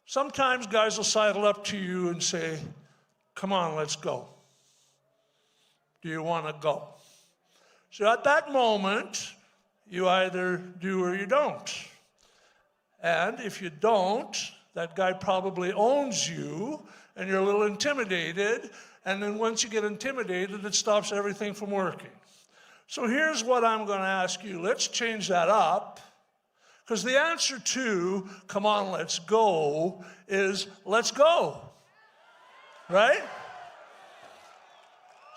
Sometimes guys will sidle up to you and say, come on, let's go. Do you want to go? So at that moment, you either do or you don't. And if you don't, that guy probably owns you, and you're a little intimidated, and then once you get intimidated, it stops everything from working. So here's what I'm going to ask you. Let's change that up, because the answer to, come on, let's go, is let's go, right?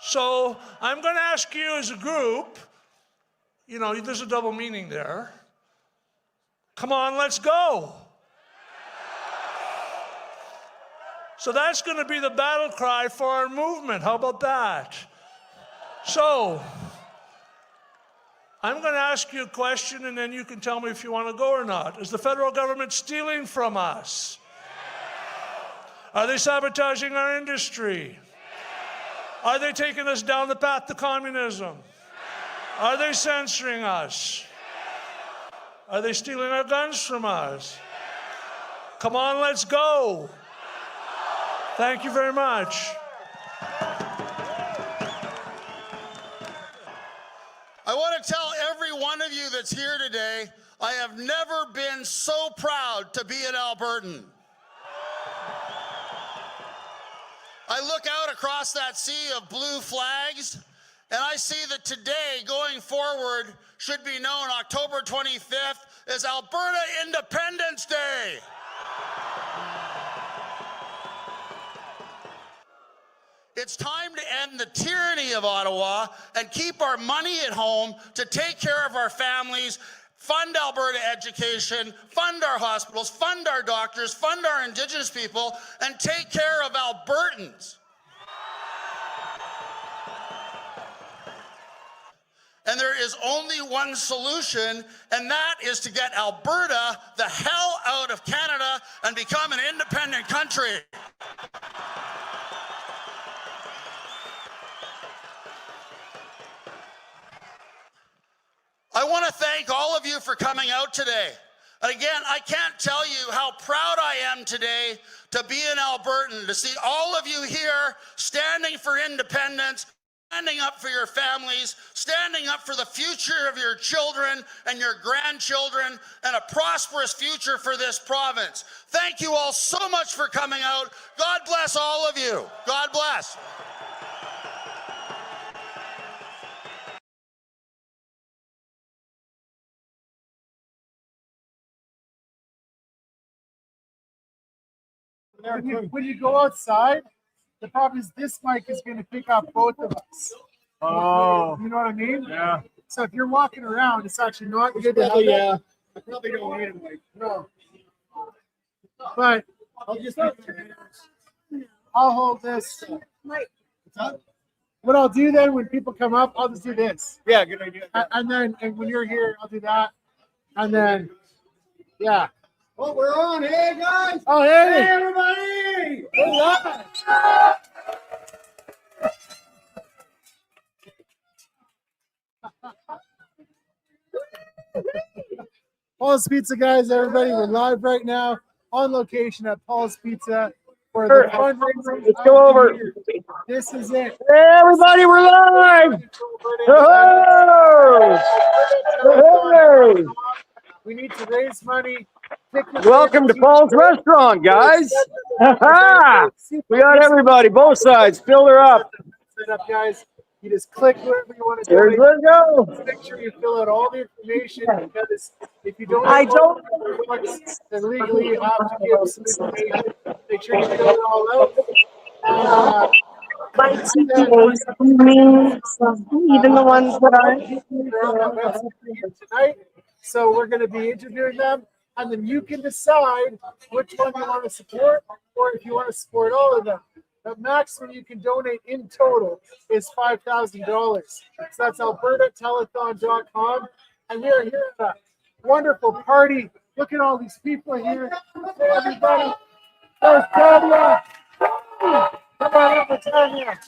So I'm going to ask you as a group, you know, there's a double meaning there. Come on, let's go. So that's going to be the battle cry for our movement. How about that? So I'm going to ask you a question, and then you can tell me if you want to go or not. Is the federal government stealing from us? Are they sabotaging our industry? Are they taking us down the path to communism? Are they censoring us? Are they stealing our guns from us? Come on, let's go. Thank you very much. I want to tell every one of you that's here today, I have never been so proud to be an Albertan. I look out across that sea of blue flags, and I see that today, going forward, should be known October 25th as Alberta Independence Day. It's time to end the tyranny of Ottawa and keep our money at home to take care of our families, fund Alberta education, fund our hospitals, fund our doctors, fund our Indigenous people, and take care of Albertans. And there is only one solution, and that is to get Alberta the hell out of Canada and become an independent country. I want to thank all of you for coming out today. And again, I can't tell you how proud I am today to be an Albertan, to see all of you here standing for independence, standing up for your families, standing up for the future of your children and your grandchildren, and a prosperous future for this province. Thank you all so much for coming out. God bless all of you. God bless. When you go outside, the problem is this mic is going to pick up both of us. Oh. You know what I mean? Yeah. So if you're walking around, it's actually not good to have that. I probably don't need a mic. No. But I'll hold this. What I'll do then when people come up, I'll just do this. Yeah, good idea. And when you're here, I'll do that. And then, yeah. Oh, we're on. Hey, guys. Oh, hey. Hey, everybody. We're live. Paul's Pizza, guys, everybody. We're live right now on location at Paul's Pizza for the fundraiser. Let's go over. This is it. Hey, everybody, we're live. Hey. We need to raise money. Welcome to Paul's Restaurant, guys. We got everybody, both sides. Fill her up. Set up, guys. You just click wherever you want to There you go. Just make sure you fill out all the information, because if you don't, then legally you have to give some information. Make sure you fill it all out. Even the ones that aren't. Tonight, so we're going to be interviewing them, and then you can decide which one you want to support, or if you want to support all of them. The maximum you can donate in total is $5,000. So that's albertatelethon.com. And we are here at a wonderful party. Look at all these people here. Hey, everybody. There's Tanya. Come on up with Tanya.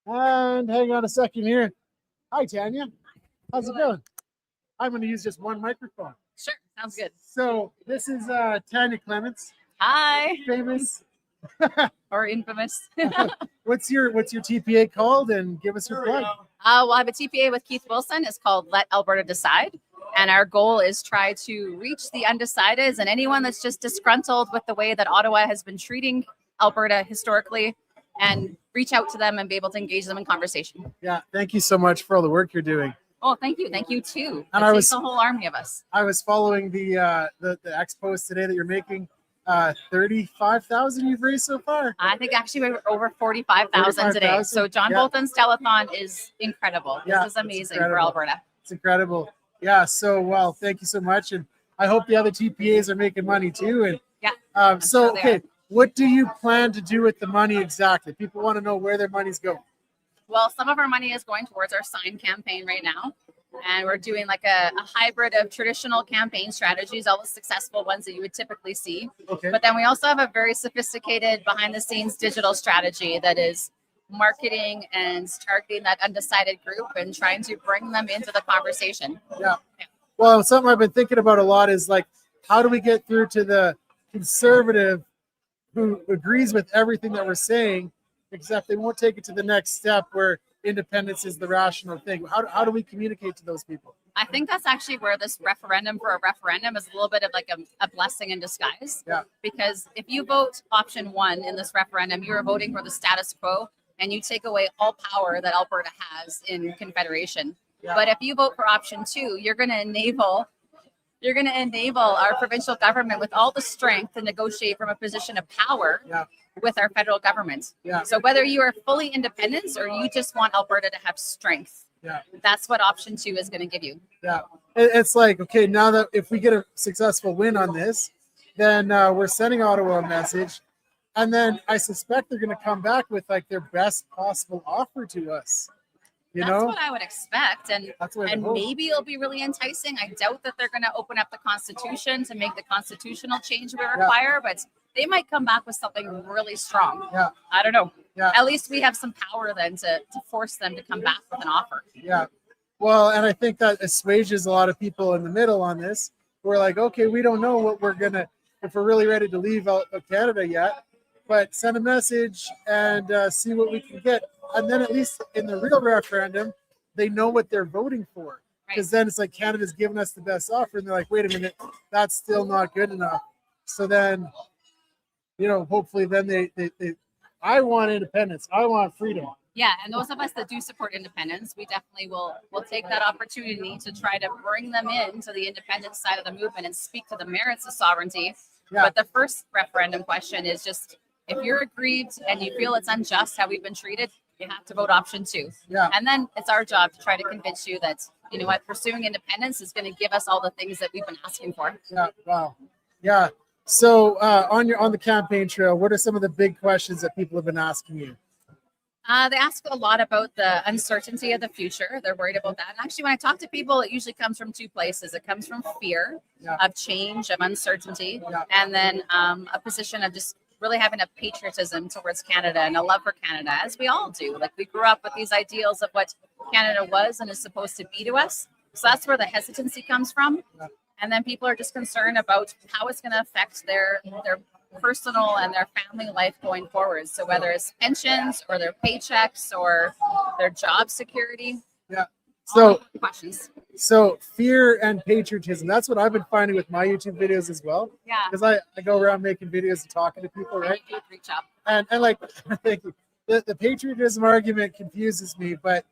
And hang on a second here. Hi, Tanya. How's it going? I'm going to use just one microphone. Sure, sounds good. So this is Tanya Clements. Hi. Famous or infamous. What's your TPA called, and give us your plug. Well, I have a TPA with Keith Wilson. It's called Let Alberta Decide. And our goal is try to reach the undecideds and anyone that's just disgruntled with the way that Ottawa has been treating Alberta historically, and reach out to them and be able to engage them in conversation. Yeah, thank you so much for all the work you're doing. Oh, thank you. Thank you too. And It I takes was- a whole army of us. I was following the X post today that you're making. 35,000 you've raised so far. I think actually we're over 45,000 today. 45,000? So John Yeah. Bolton's telethon is incredible. Yeah, This is amazing it's for incredible. Alberta. It's incredible. Yeah. So well, thank you so much, and I hope the other TPAs are making money too. And yeah. so sure they okay, are. what do you plan to do with the money exactly? People want to know where their money's going. Well, some of our money is going towards our sign campaign right now. And we're doing like a hybrid of traditional campaign strategies, all the successful ones that you would typically see. Okay. But then we also have a very sophisticated behind the scenes digital strategy that is marketing and targeting that undecided group and trying to bring them into the conversation. Yeah. Well, something I've been thinking about a lot is like, how do we get through to the conservative who agrees with everything that we're saying, except they won't take it to the next step where independence is the rational thing. How do we communicate to those people? I think that's actually where this referendum for a referendum is a little bit of like a blessing in disguise. Yeah. Because if you vote option 1 in this referendum, you are voting for the status quo and you take away all power that Alberta has in Confederation. Yeah. But if you vote for option 2, you're going to enable our provincial government with all the strength to negotiate from a position of power with our federal government. Yeah. So whether you are fully independent or you just want Alberta to have strength, that's what option 2 is going to give you. Yeah. It's like, okay, now that if we get a successful win on this, then we're sending Ottawa a message. And then I suspect they're going to come back with like their best possible offer to us. You That's know? what I would expect. And That's what I and hope. maybe it'll be really enticing. I doubt that they're going to open up the Constitution to make the constitutional change we require, but they might come back with something really strong. Yeah. I don't know. Yeah. At least we have some power then to force them to come back with an offer. Yeah. Well, and I think that assuages a lot of people in the middle on this. We're like, okay, we don't know what we're going to, if we're really ready to leave out of Canada yet, but send a message and see what we can get. And then at least in the real referendum, they know what they're voting for. Because then it's like Canada's giving us the best offer. And they're like, wait a minute, that's still not good enough. So then, you know, hopefully then they I want independence. I want freedom. Yeah, and those of us that do support independence, we definitely will take that opportunity to try to bring them in to the independence side of the movement and speak to the merits of sovereignty. Yeah. But the first referendum question is just, if you're aggrieved and you feel it's unjust how we've been treated, you have to vote option 2. Yeah. And then it's our job to try to convince you that, you know what, pursuing independence is going to give us all the things that we've been asking for. Yeah. Wow. Yeah. So on the campaign trail, what are some of the big questions that people have been asking you? They ask a lot about the uncertainty of the future. They're worried about that. And actually, when I talk to people, it usually comes from 2 places. It comes from fear of change, of uncertainty, and then a position of just really having a patriotism towards Canada and a love for Canada, as we all do. Like, we grew up with these ideals of what Canada was and is supposed to be to us. So that's where the hesitancy comes from. And then people are just concerned about how it's going to affect their personal and their family life going forward. So whether it's pensions or their paychecks or their job security. Yeah. all So questions. So fear and patriotism. That's what I've been finding with my YouTube videos as well. Yeah. Because I go around making videos and talking to people, right? Great job. And like, thank you. The patriotism argument confuses me, but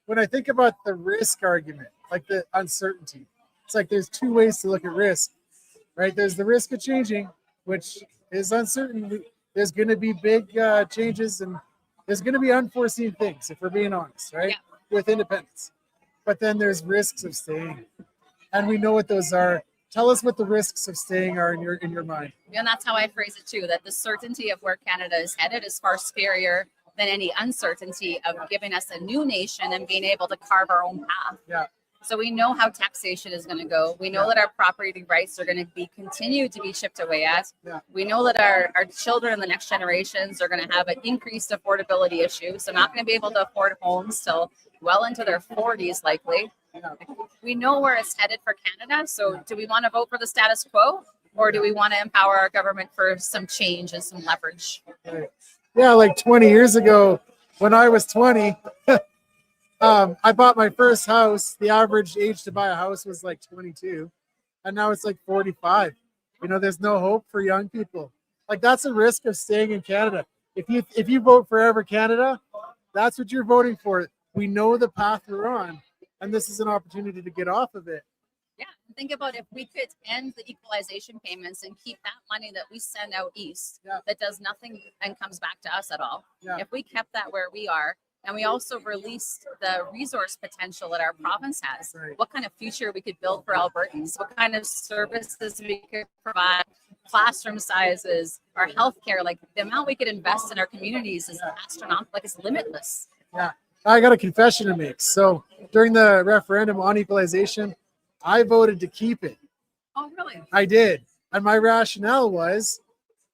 when I think about the risk argument, like the uncertainty, it's like there's 2 ways to look at risk, right? There's the risk of changing, which is uncertain. There's going to be big changes and there's going to be unforeseen things, if we're being honest, right? With independence. But then there's risks of staying. And we know what those are. Tell us what the risks of staying are in your mind. And that's how I phrase it too, that the certainty of where Canada is headed is far scarier than any uncertainty of giving us a new nation and being able to carve our own path. Yeah. So we know how taxation is going to go. We know that our property rights are going to be continued to be chipped away at. Yeah. We know that our children and the next generations are going to have an increased affordability issue. So not going to be able to afford homes till well into their 40s likely. We know where it's headed for Canada. So do we want to vote for the status quo? Or do we want to empower our government for some change and some leverage? Right. Yeah, like 20 years ago, when I was 20, I bought my first house. The average age to buy a house was like 22, and now it's like 45. You know, there's no hope for young people. Like, that's a risk of staying in Canada. If you vote Forever Canada, that's what you're voting for. We know the path we're on, and this is an opportunity to get off of it. Yeah, think about if we could end the equalization payments and keep that money that we send out east that does nothing and comes back to us at all. Yeah. If we kept that where we are, and we also released the resource potential that our province has, what kind of future we could build for Albertans, what kind of services we could provide, classroom sizes, our healthcare, like the amount we could invest in our communities is astronomical, like it's limitless. Yeah, I got a confession to make. So during the referendum on equalization, I voted to keep it. Oh, really? I did. And my rationale was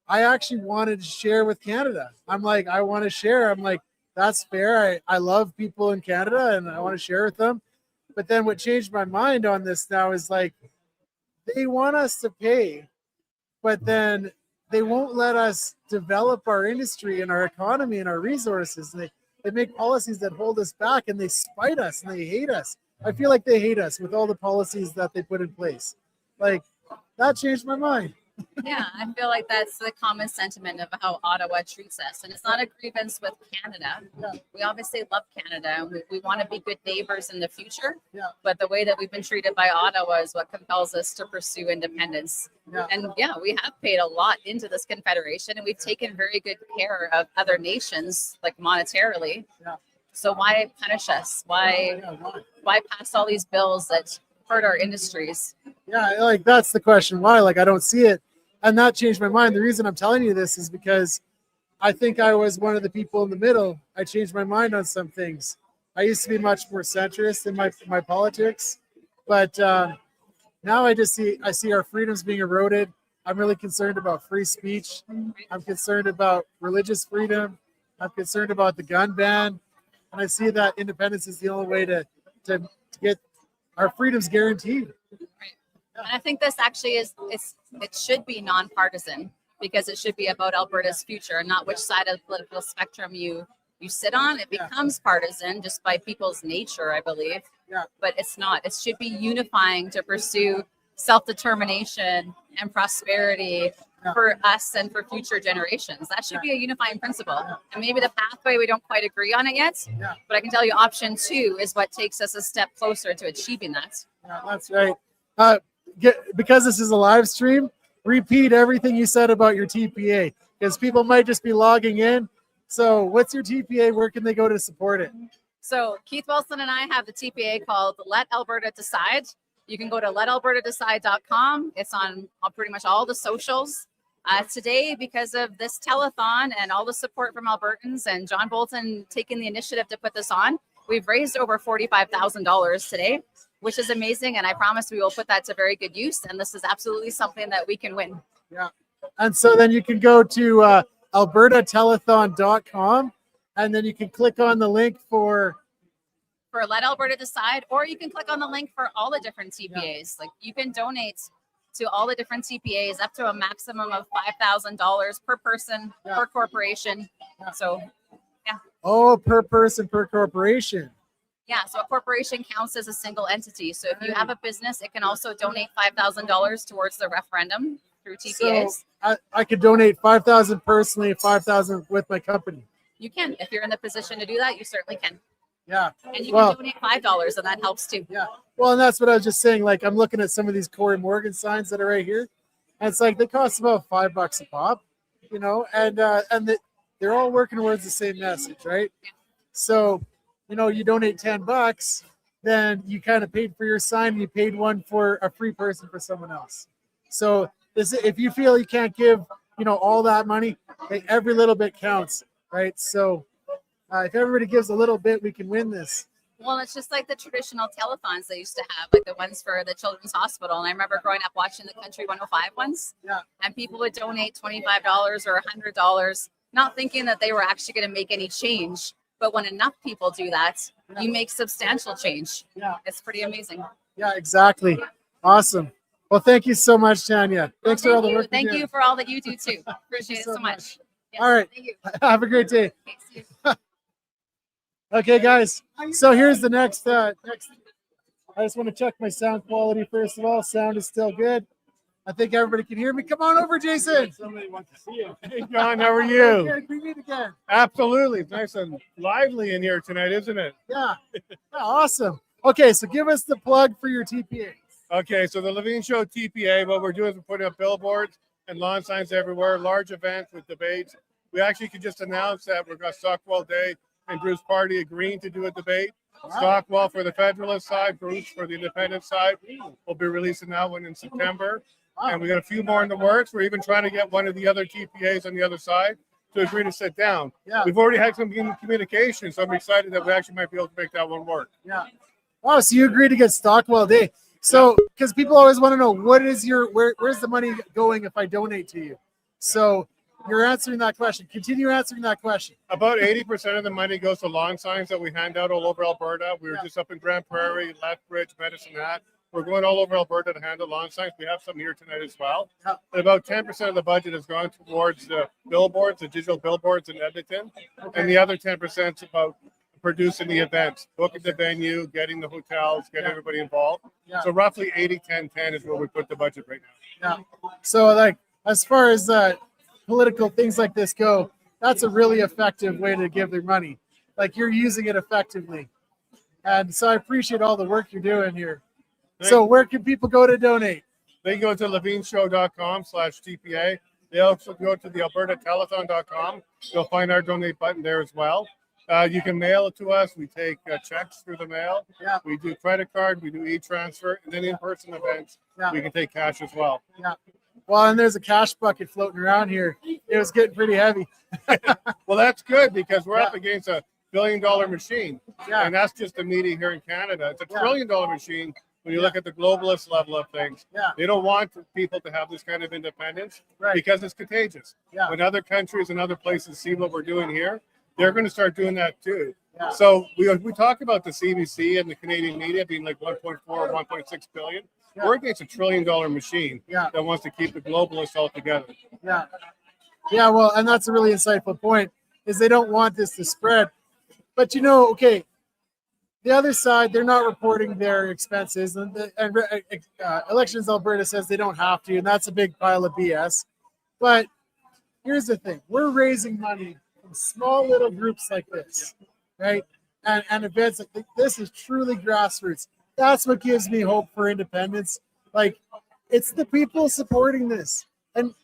I actually wanted to share with Canada. I'm like, I want to share. I'm like, that's fair. I love people in Canada and I want to share with them. But then what changed my mind on this now is like, they want us to pay, but then they won't let us develop our industry and our economy and our resources. And they make policies that hold us back, and they spite us and they hate us. I feel like they hate us with all the policies that they put in place. Like, that changed my mind. Yeah, I feel like that's the common sentiment of how Ottawa treats us. And it's not a grievance with Canada. We obviously love Canada and we want to be good neighbors in the future. But the way that we've been treated by Ottawa is what compels us to pursue independence. And yeah, we have paid a lot into this confederation, and we've taken very good care of other nations, like monetarily. So why punish us? Why pass all these bills that hurt our industries? Yeah, like that's the question. Why? Like, I don't see it. And that changed my mind. The reason I'm telling you this is because I think I was one of the people in the middle. I changed my mind on some things. I used to be much more centrist in my politics, but now I see our freedoms being eroded. I'm really concerned about free speech. I'm concerned about religious freedom. I'm concerned about the gun ban, and I see that independence is the only way to get our freedoms guaranteed. And I think this actually it should be nonpartisan, because it should be about Alberta's future, not which side of the political spectrum you sit on. It becomes partisan just by people's nature, I believe. But it's not. It should be unifying to pursue self-determination and prosperity for us and for future generations. That should be a unifying principle. And maybe the pathway, we don't quite agree on it yet, but I can tell you option 2 is what takes us a step closer to achieving that. Yeah, that's right. Because this is a live stream, repeat everything you said about your TPA, because people might just be logging in. So what's your TPA? Where can they go to support it? So Keith Wilson and I have the TPA called Let Alberta Decide. You can go to letalbertadecide.com. It's on pretty much all the socials. Today, because of this telethon and all the support from Albertans and John Bolton taking the initiative to put this on, we've raised over $45,000 today, which is amazing. And I promise we will put that to very good use. And this is absolutely something that we can win. Yeah. And so then you can go to albertatelethon.com, and then you can click on the link for Let Alberta Decide, or you can click on the link for all the different TPAs. Like, you can donate to all the different TPAs up to a maximum of $5,000 per person, per corporation. So, yeah. Oh, per person, per corporation. Yeah, so a corporation counts as a single entity. So if you have a business, it can also donate $5,000 towards the referendum through TPAs. So I could donate $5,000 personally, $5,000 with my company. You can. If you're in the position to do that, you certainly can. Yeah. And you can donate $5, and that helps too. Yeah. Well, and that's what I was just saying. Like, I'm looking at some of these Corey Morgan signs that are right here, and it's like they cost about $5 a pop, you know, and they're all working towards the same message, right? So, you know, you donate $10, then you kind of paid for your sign, and you paid one for a free person for someone else. So if you feel you can't give, you know, all that money, every little bit counts, right? So if everybody gives a little bit, we can win this. Well, it's just like the traditional telethons they used to have, like the ones for the Children's Hospital. And I remember growing up watching the Country 105 ones. Yeah. And people would donate $25 or $100, not thinking that they were actually going to make any change. But when enough people do that, you make substantial change. Yeah. It's pretty amazing. Yeah, exactly. Awesome. Well, thank you so much, Tanya. Thanks for all the work. Thank you you do. for all that you do too. Appreciate it so much. Yes, All right. Thank you. Have a great day. Okay, see you. Okay, guys. So here's the next. Next. I just want to check my sound quality first of all. Sound is still good. I think everybody can hear me. Come on over, Jason. Somebody wants to see you. Hey, John, how are you? Okay, we meet again. Absolutely. It's nice and lively in here tonight, isn't it? Yeah. Awesome. Okay, so give us the plug for your TPA. Okay, so the Levine Show TPA, what we're doing is we're putting up billboards and lawn signs everywhere, large events with debates. We actually could just announce that we've got Stockwell Day and Bruce Party agreeing to do a debate. Stockwell for the Federalist side, Bruce for the Independent side. We'll be releasing that one in September. And we got a few more in the works. We're even trying to get one of the other TPAs on the other side to agree to sit down. Yeah. We've already had some communication, so I'm excited that we actually might be able to make that one work. Yeah. Wow. So you agreed to get Stockwell Day. So because people always want to know what is your where's the money going if I donate to you? So you're answering that question. Continue answering that question. About 80% of the money goes to lawn signs that we hand out all over Alberta. We were just up in Grand Prairie, Lethbridge, Medicine Hat. We're going all over Alberta to handle lawn signs. We have some here tonight as well. And about 10% of the budget has gone towards the billboards, the digital billboards in Edmonton. And the other 10% is about producing the events, booking the venue, getting the hotels, getting everybody involved. Yeah. So roughly 80-10-10 is where we put the budget right now. Yeah. So like as far as political things like this go, that's a really effective way to give their money. Like you're using it effectively. And so I appreciate all the work you're doing here. So where can people go to donate? They go to levineshow.com/TPA. They also go to the albertatelethon.com. You'll find our donate button there as well. You can mail it to us. We take checks through the mail. Yeah. We do credit card. We do e-transfer. And then in-person events, Yeah. we can take cash as well. Yeah. Well, and there's a cash bucket floating around here. It was getting pretty heavy. Well, that's good because we're Yeah. up against a billion-dollar machine. Yeah. And that's just a meeting here in Canada. It's a Yeah. trillion-dollar machine. When you look at the globalist level of things, Yeah. they don't want people to have this kind of independence Right. because it's contagious. Yeah. When other countries and other places see what we're doing here, they're going to start doing that too. Yeah. So we talk about the CBC and the Canadian media being like 1.4 or 1.6 billion. Yeah. We're against a $1 trillion machine Yeah. that wants to keep the globalists all together. Yeah. Yeah, well, and that's a really insightful point, is they don't want this to spread. But you know, okay, the other side, they're not reporting their expenses, and Elections Alberta says they don't have to, and that's a big pile of BS. But here's the thing: we're raising money from small little groups like this, right? And events like this is truly grassroots. That's what gives me hope for independence. Like, it's the people supporting this, and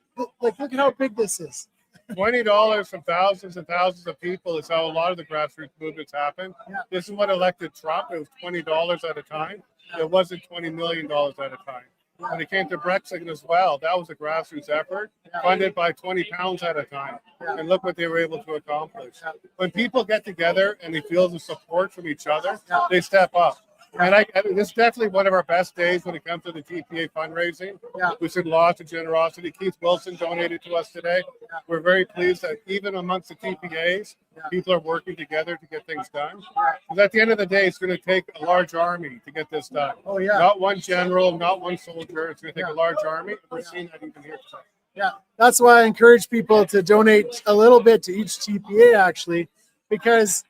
like, look at how big this is. $20 from thousands and thousands of people is how a lot of the grassroots movements happen. Yeah. This is what elected Trump. It was $20 at a time. It wasn't $20 million at a time. When it came to Brexit as well, that was a grassroots effort funded by 20 pounds at a time. And look what they were able to accomplish. When people get together and they feel the support from each other, they step up. And I mean, this is definitely one of our best days when it comes to the TPA fundraising. Yeah. We've seen lots of generosity. Keith Wilson donated to us today. We're very pleased that even amongst the TPAs, people are working together to get things done. Because at the end of the day, it's going to take a large army to get this done. Oh, yeah. Not one general, not one soldier. It's going to take a large army. We're seeing that even here today. Yeah, that's why I encourage people to donate a little bit to each TPA, actually, because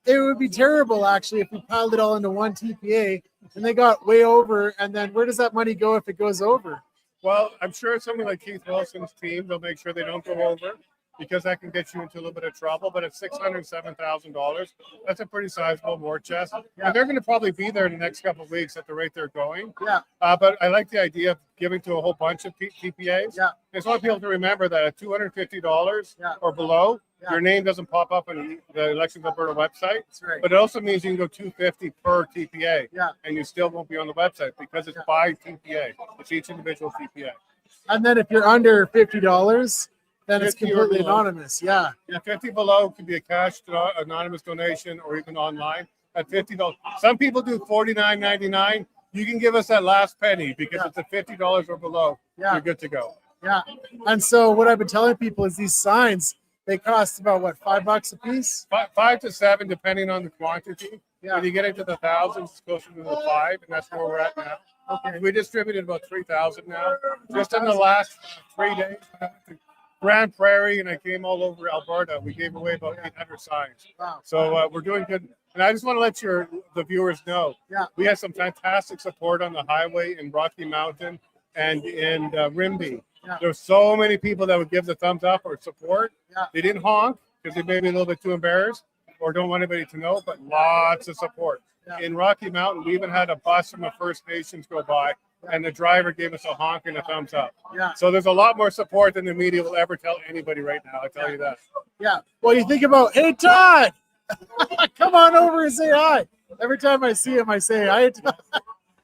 it would be terrible, actually, if we piled it all into one TPA and they got way over. And then where does that money go if it goes over? Well, I'm sure someone like Keith Wilson's team, they'll make sure they don't go over, because that can get you into a little bit of trouble. But at $607,000, that's a pretty sizable war chest. Yeah. And they're going to probably be there in the next couple of weeks at the rate they're going. Yeah. But I like the idea of giving to a whole bunch of TPAs. Yeah. I just want people to remember that at $250 or below, your name doesn't pop up on the Elections Alberta website. That's right. But it also means you can go $250 per TPA. Yeah. And you still won't be on the website because it's by TPA. It's each individual TPA. And then if you're under $50, then it's 50 or completely below. anonymous. Yeah. Yeah, 50 below could be a cash anonymous donation or even online. At $50, some people do $49.99. You can give us that last penny because it's at $50 or below. Yeah. You're good to go. Yeah. And so what I've been telling people is these signs, They cost about what, $5 a piece? 5 to 7, depending on the quantity. Yeah. When you get into the thousands, it's closer to the 5, and that's where we're at now. Okay. We distributed about 3,000 now. Just in the last 3 days, I went to Grand Prairie, and I came all over Alberta. We gave away about 800 signs. Wow. So we're doing good. And I just want to let the viewers know, we had some fantastic support on the highway in Rocky Mountain and in Rimbey. Yeah. There's so many people that would give the thumbs up or support. Yeah. They didn't honk because they may be a little bit too embarrassed or don't want anybody to know, but lots of support. Yeah. In Rocky Mountain, we even had a bus from the First Nations go by, and the driver gave us a honk and a thumbs up. Yeah. So there's a lot more support than the media will ever tell anybody right now. I tell you that. Yeah. Well, you think about, hey, Todd, come on over and say hi. Every time I see him, I say hi.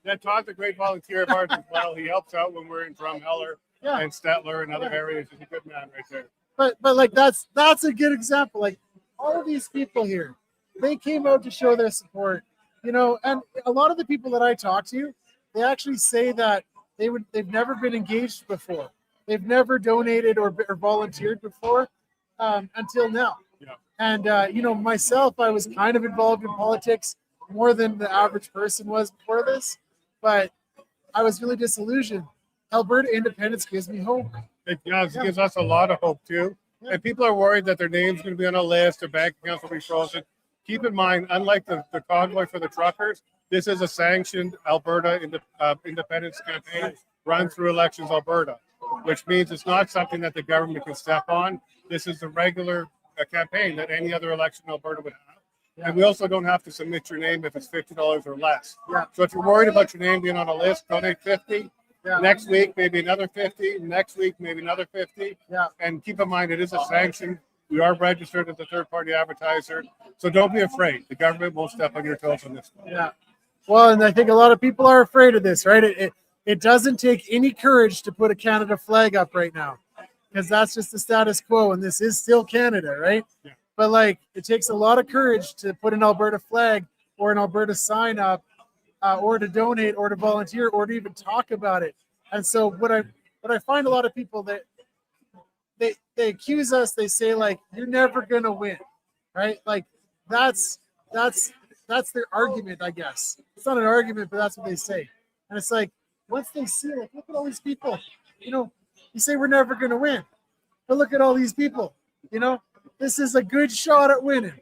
Yeah, Todd's a great volunteer of ours as well. He helps out when we're in Drumheller and Stettler and other areas. He's a good man right there. But like that's a good example. Like all of these people here, they came out to show their support, you know. And a lot of the people that I talk to, they actually say that they've never been engaged before. They've never donated or volunteered before until now. Yeah. And you know, myself, I was kind of involved in politics more than the average person was before this, but I was really disillusioned. Alberta Independence gives me hope. It gives us a lot of hope too. Yeah. And people are worried that their name's going to be on a list, their bank accounts will be frozen. Keep in mind, unlike the convoy for the truckers, this is a sanctioned Alberta Independence campaign run through Elections Alberta, which means it's not something that the government can step on. This is the regular campaign that any other election in Alberta would have. Yeah. And we also don't have to submit your name if it's $50 or less. Yeah. So if you're worried about your name being on a list, donate 50. Yeah. Next week, maybe another 50. Next week, maybe another 50. Yeah. And keep in mind, it is a sanction. We are registered as a third-party advertiser. So don't be afraid. The government won't step on your toes on this one. Yeah. Well, and I think a lot of people are afraid of this, right? It doesn't take any courage to put a Canada flag up right now, because that's just the status quo, and this is still Canada, right? Yeah. But like, it takes a lot of courage to put an Alberta flag or an Alberta sign up, or to donate, or to volunteer, or to even talk about it. And so what I find a lot of people that they accuse us, they say like, you're never gonna win, right? Like that's their argument, I guess. It's not an argument, but that's what they say. And it's like, once they see, like, look at all these people, you know, you say we're never gonna win, but look at all these people, you know, this is a good shot at winning.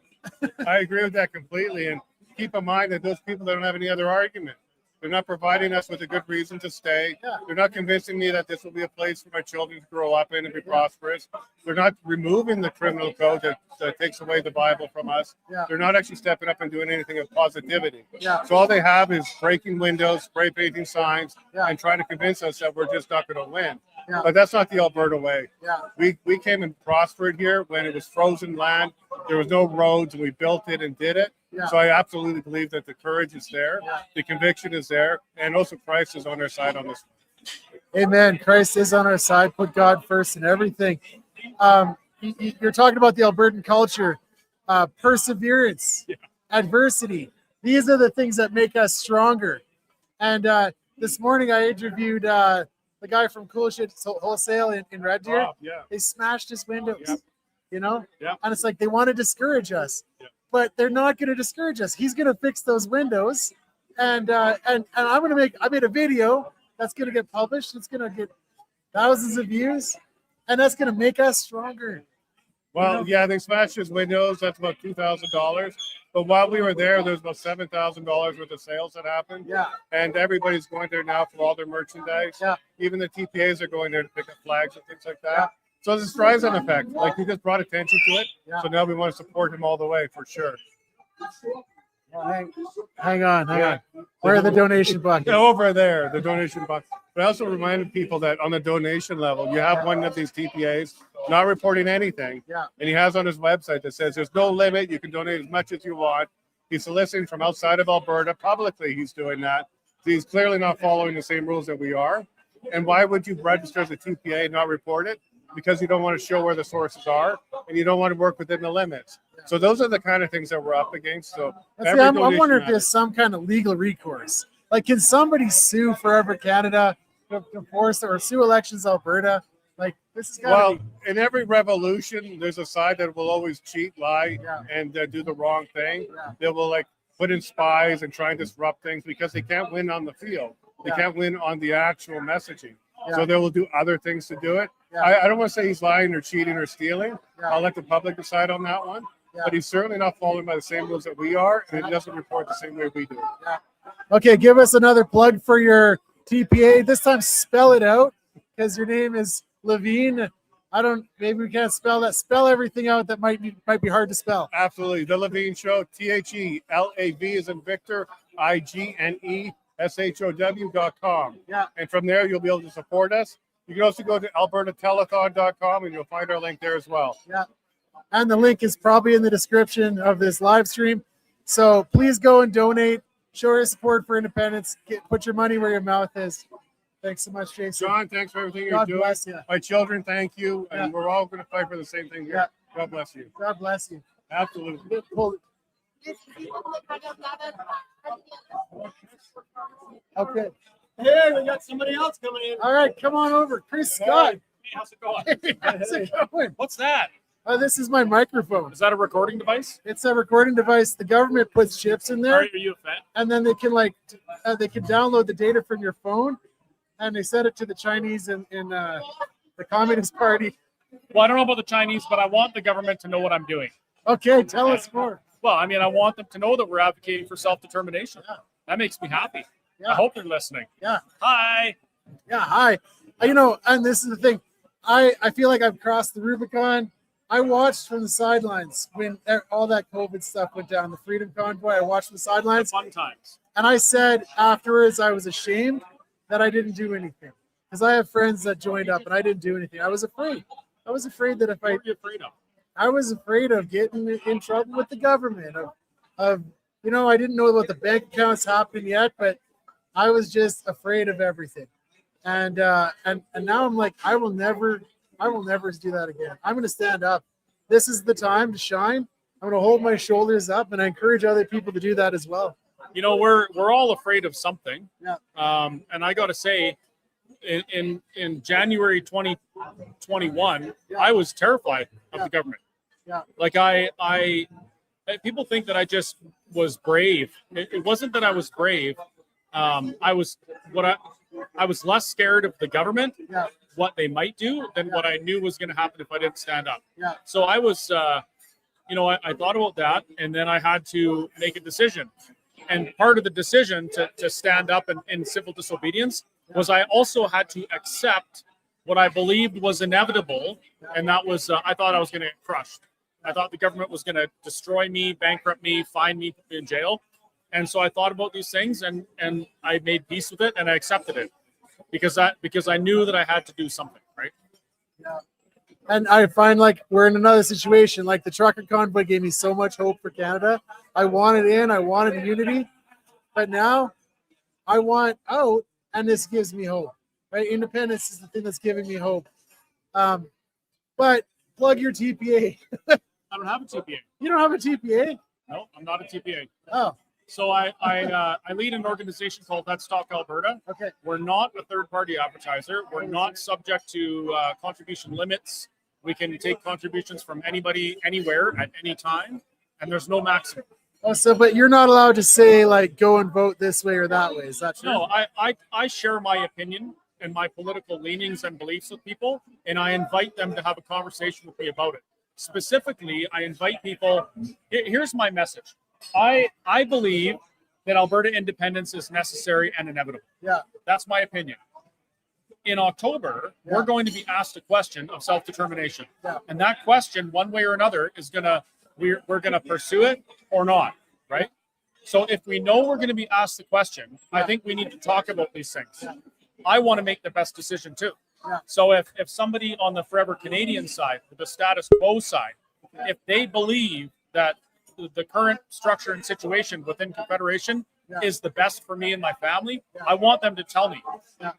I agree with that completely. And keep in mind that those people, they don't have any other argument. They're not providing us with a good reason to stay. Yeah. They're not convincing me that this will be a place for my children to grow up in and be prosperous. They're not removing the criminal code that takes away the Bible from us. Yeah. They're not actually stepping up and doing anything of positivity. Yeah. So all they have is breaking windows, spray painting signs, and trying to convince us that we're just not going to win. Yeah. But that's not the Alberta way. Yeah. We came and prospered here when it was frozen land. There was no roads, and we built it and did it. Yeah. So I absolutely believe that the courage is there, the conviction is there, and also Christ is on our side on this one. Amen. Christ is on our side. Put God first in everything. You're talking about the Albertan culture, perseverance, adversity. These are the things that make us stronger. And this morning I interviewed the guy from Cool Shit Wholesale in Red Deer. Oh, yeah. They smashed his windows, you know? Yeah. And it's like they want to discourage us. Yeah. But they're not going to discourage us. He's going to fix those windows, and I made a video that's going to get published. It's going to get thousands of views, and that's going to make us stronger. Well, you know? Yeah, they smashed his windows. That's about $2,000. But while we were there was about $7,000 worth of sales that happened. Yeah. And everybody's going there now for all their merchandise. Yeah. Even the TPAs are going there to pick up flags and things like that. Yeah. So this drives an effect. Like, he just brought attention to it. Yeah. So now we want to support him all the way for sure. Hang on. Where are the donation buckets? Yeah, over there, the donation bucket. But I also reminded people that on the donation level, you have one of these TPAs not reporting anything. Yeah. And he has on his website that says there's no limit. You can donate as much as you want. He's soliciting from outside of Alberta. Publicly, he's doing that. So he's clearly not following the same rules that we are. And why would you register as a TPA and not report it? Because you don't want to show where the sources are, and you don't want to work within the limits. So those are the kind of things that we're up against. So I'm wondering if there's some kind of legal recourse. Like, can somebody sue Forever Canada to force or sue Elections Alberta? Like, This is gotta Well, in every revolution, there's a side that will always cheat, lie, and do the wrong thing. They will like put in spies and try and disrupt things because they can't win on the field. They can't win on the actual messaging. So they will do other things to do it. I don't want to say he's lying or cheating or stealing. I'll let the public decide on that one. But he's certainly not following by the same rules that we are, and he doesn't report the same way we do. Okay, give us another plug for your TPA. This time spell it out, because your name is Levine. Maybe we can't spell that. Spell everything out that might be hard to spell. Absolutely. The Levine Show, THELAV is in Victor, IGNESHOW.com. Yeah. And from there, you'll be able to support us. You can also go to albertatelethon.com and you'll find our link there as well. Yeah. And the link is probably in the description of this live stream. So please go and donate. Show your support for independence. Put your money where your mouth is. Thanks so much, Jason. John, thanks for everything God you're doing. bless you. My children, thank you. And we're all going to fight for the same thing here. God bless you. God bless you. Absolutely. Okay. Hey, we got somebody else coming in. All right, come on over. Chris Scott. Hey, how's it going? How's it going? What's that? This is my microphone. Is that a recording device? It's a recording device. The government puts chips in there. Are you a fan? And then they can they can download the data from your phone, and they send it to the Chinese in the Communist Party. Well, I don't know about the Chinese, but I want the government to know what I'm doing. Okay, tell us more. Well, I mean, I want them to know that we're advocating for self-determination. That makes me happy. I hope they're listening. Yeah. Hi. Yeah, hi. And this is the thing. I feel like I've crossed the Rubicon. I watched from the sidelines when all that COVID stuff went down, the Freedom Convoy. I watched from the sidelines. Fun times. And I said afterwards I was ashamed that I didn't do anything. Because I have friends that joined up and I didn't do anything. I was afraid. I was afraid that if What were you afraid of? I was afraid of getting in trouble with the government. I didn't know about the bank accounts happening yet, but I was just afraid of everything. And now I'm like, I will never do that again. I'm going to stand up. This is the time to shine. I'm going to hold my shoulders up, and I encourage other people to do that as well. You know, we're all afraid of something. Yeah. And I got to say, in January 2021, I was terrified of the government. Yeah. Like people think that I just was brave. It wasn't that I was brave. I was less scared of the government, what they might do, than what I knew was going to happen if I didn't stand up. Yeah. So I was, I thought about that, and then I had to make a decision. And part of the decision to stand up in civil disobedience was I also had to accept what I believed was inevitable, and that was I thought I was going to get crushed. I thought the government was going to destroy me, bankrupt me, fine me, put me in jail. And so I thought about these things, and I made peace with it, and I accepted it because I knew that I had to do something, right? Yeah. And I find like we're in another situation. Like the trucker convoy gave me so much hope for Canada. I wanted in, I wanted unity, but now I want out, and this gives me hope. Right? Independence is the thing that's giving me hope. But plug your TPA. I don't have a TPA. You don't have a TPA? No, I'm not a TPA. Oh. So I lead an organization called Let's Talk Alberta. Okay. We're not a third-party advertiser. We're not subject to contribution limits. We can take contributions from anybody, anywhere, at any time, and there's no maximum. Oh, but you're not allowed to say like go and vote this way or that way. Is that true? No, I share my opinion and my political leanings and beliefs with people, and I invite them to have a conversation with me about it. Specifically, I invite people. Here's my message. I believe that Alberta independence is necessary and inevitable. Yeah. That's my opinion. In October, we're going to be asked a question of self-determination. Yeah. And that question, one way or another, is we're gonna pursue it or not, right? So if we know we're going to be asked the question, I think we need to talk about these things. I want to make the best decision too. So if somebody on the Forever Canadian side, the status quo side, if they believe that the current structure and situation within Confederation is the best for me and my family, I want them to tell me.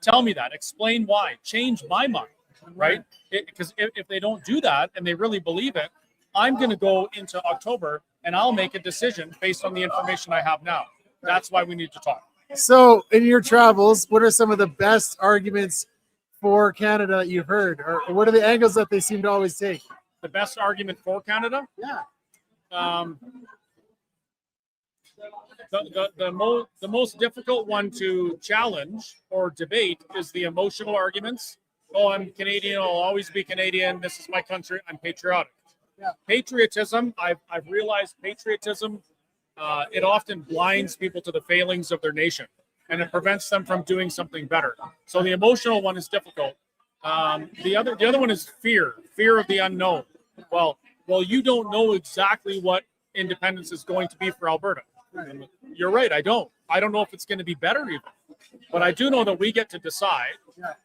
Tell me that. Explain why. Change my mind, right? Because if they don't do that and they really believe it, I'm going to go into October and I'll make a decision based on the information I have now. That's why we need to talk. So in your travels, what are some of the best arguments for Canada that you've heard, or what are the angles that they seem to always take? The best argument for Canada? Yeah. The most difficult one to challenge or debate is the emotional arguments. Oh, I'm Canadian. I'll always be Canadian. This is my country. I'm patriotic. Yeah. Patriotism, I've realized patriotism, it often blinds people to the failings of their nation, and it prevents them from doing something better. So the emotional one is difficult. The other one is fear of the unknown. Well, you don't know exactly what independence is going to be for Alberta. You're right. I don't know if it's going to be better even, but I do know that we get to decide,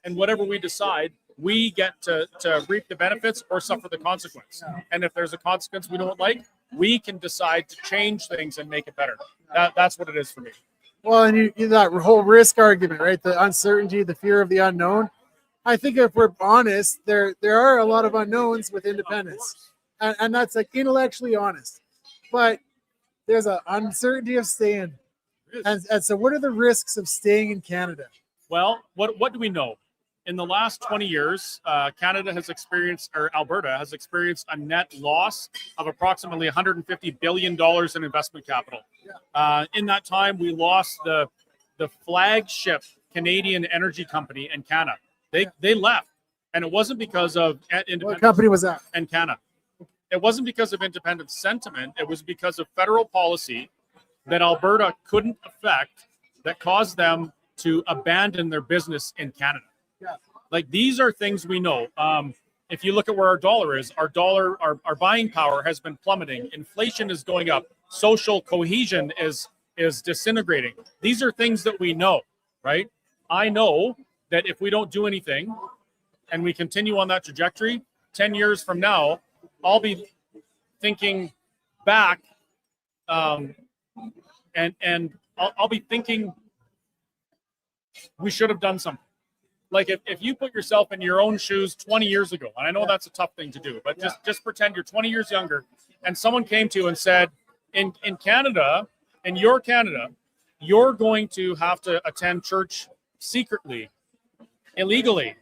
and whatever we decide, we get to reap the benefits or suffer the consequence. And if there's a consequence we don't like, we can decide to change things and make it better. That's what it is for me. Well, and you that whole risk argument, right? The uncertainty, the fear of the unknown. I think if we're honest, there are a lot of unknowns with independence, and that's like intellectually honest. But there's an uncertainty of staying, and so what are the risks of staying in Canada? Well, what do we know? In the last 20 years, Canada has experienced, or Alberta has experienced, a net loss of approximately $150 billion in investment capital. In that time, we lost the flagship Canadian energy company, Encana. They left, and it wasn't because of independence. What company was that? Encana. It wasn't because of independent sentiment. It was because of federal policy that Alberta couldn't affect that caused them to abandon their business in Canada. Like, these are things we know. If you look at where our dollar is, our buying power has been plummeting. Inflation is going up. Social cohesion is disintegrating. These are things that we know, right? I know that if we don't do anything and we continue on that trajectory, 10 years from now, I'll be thinking back, and I'll be thinking we should have done something. Like, if you put yourself in your own shoes 20 years ago, and I know that's a tough thing to do, but just pretend you're 20 years younger, and someone came to you and said, in Canada, in your Canada, you're going to have to attend church secretly, illegally,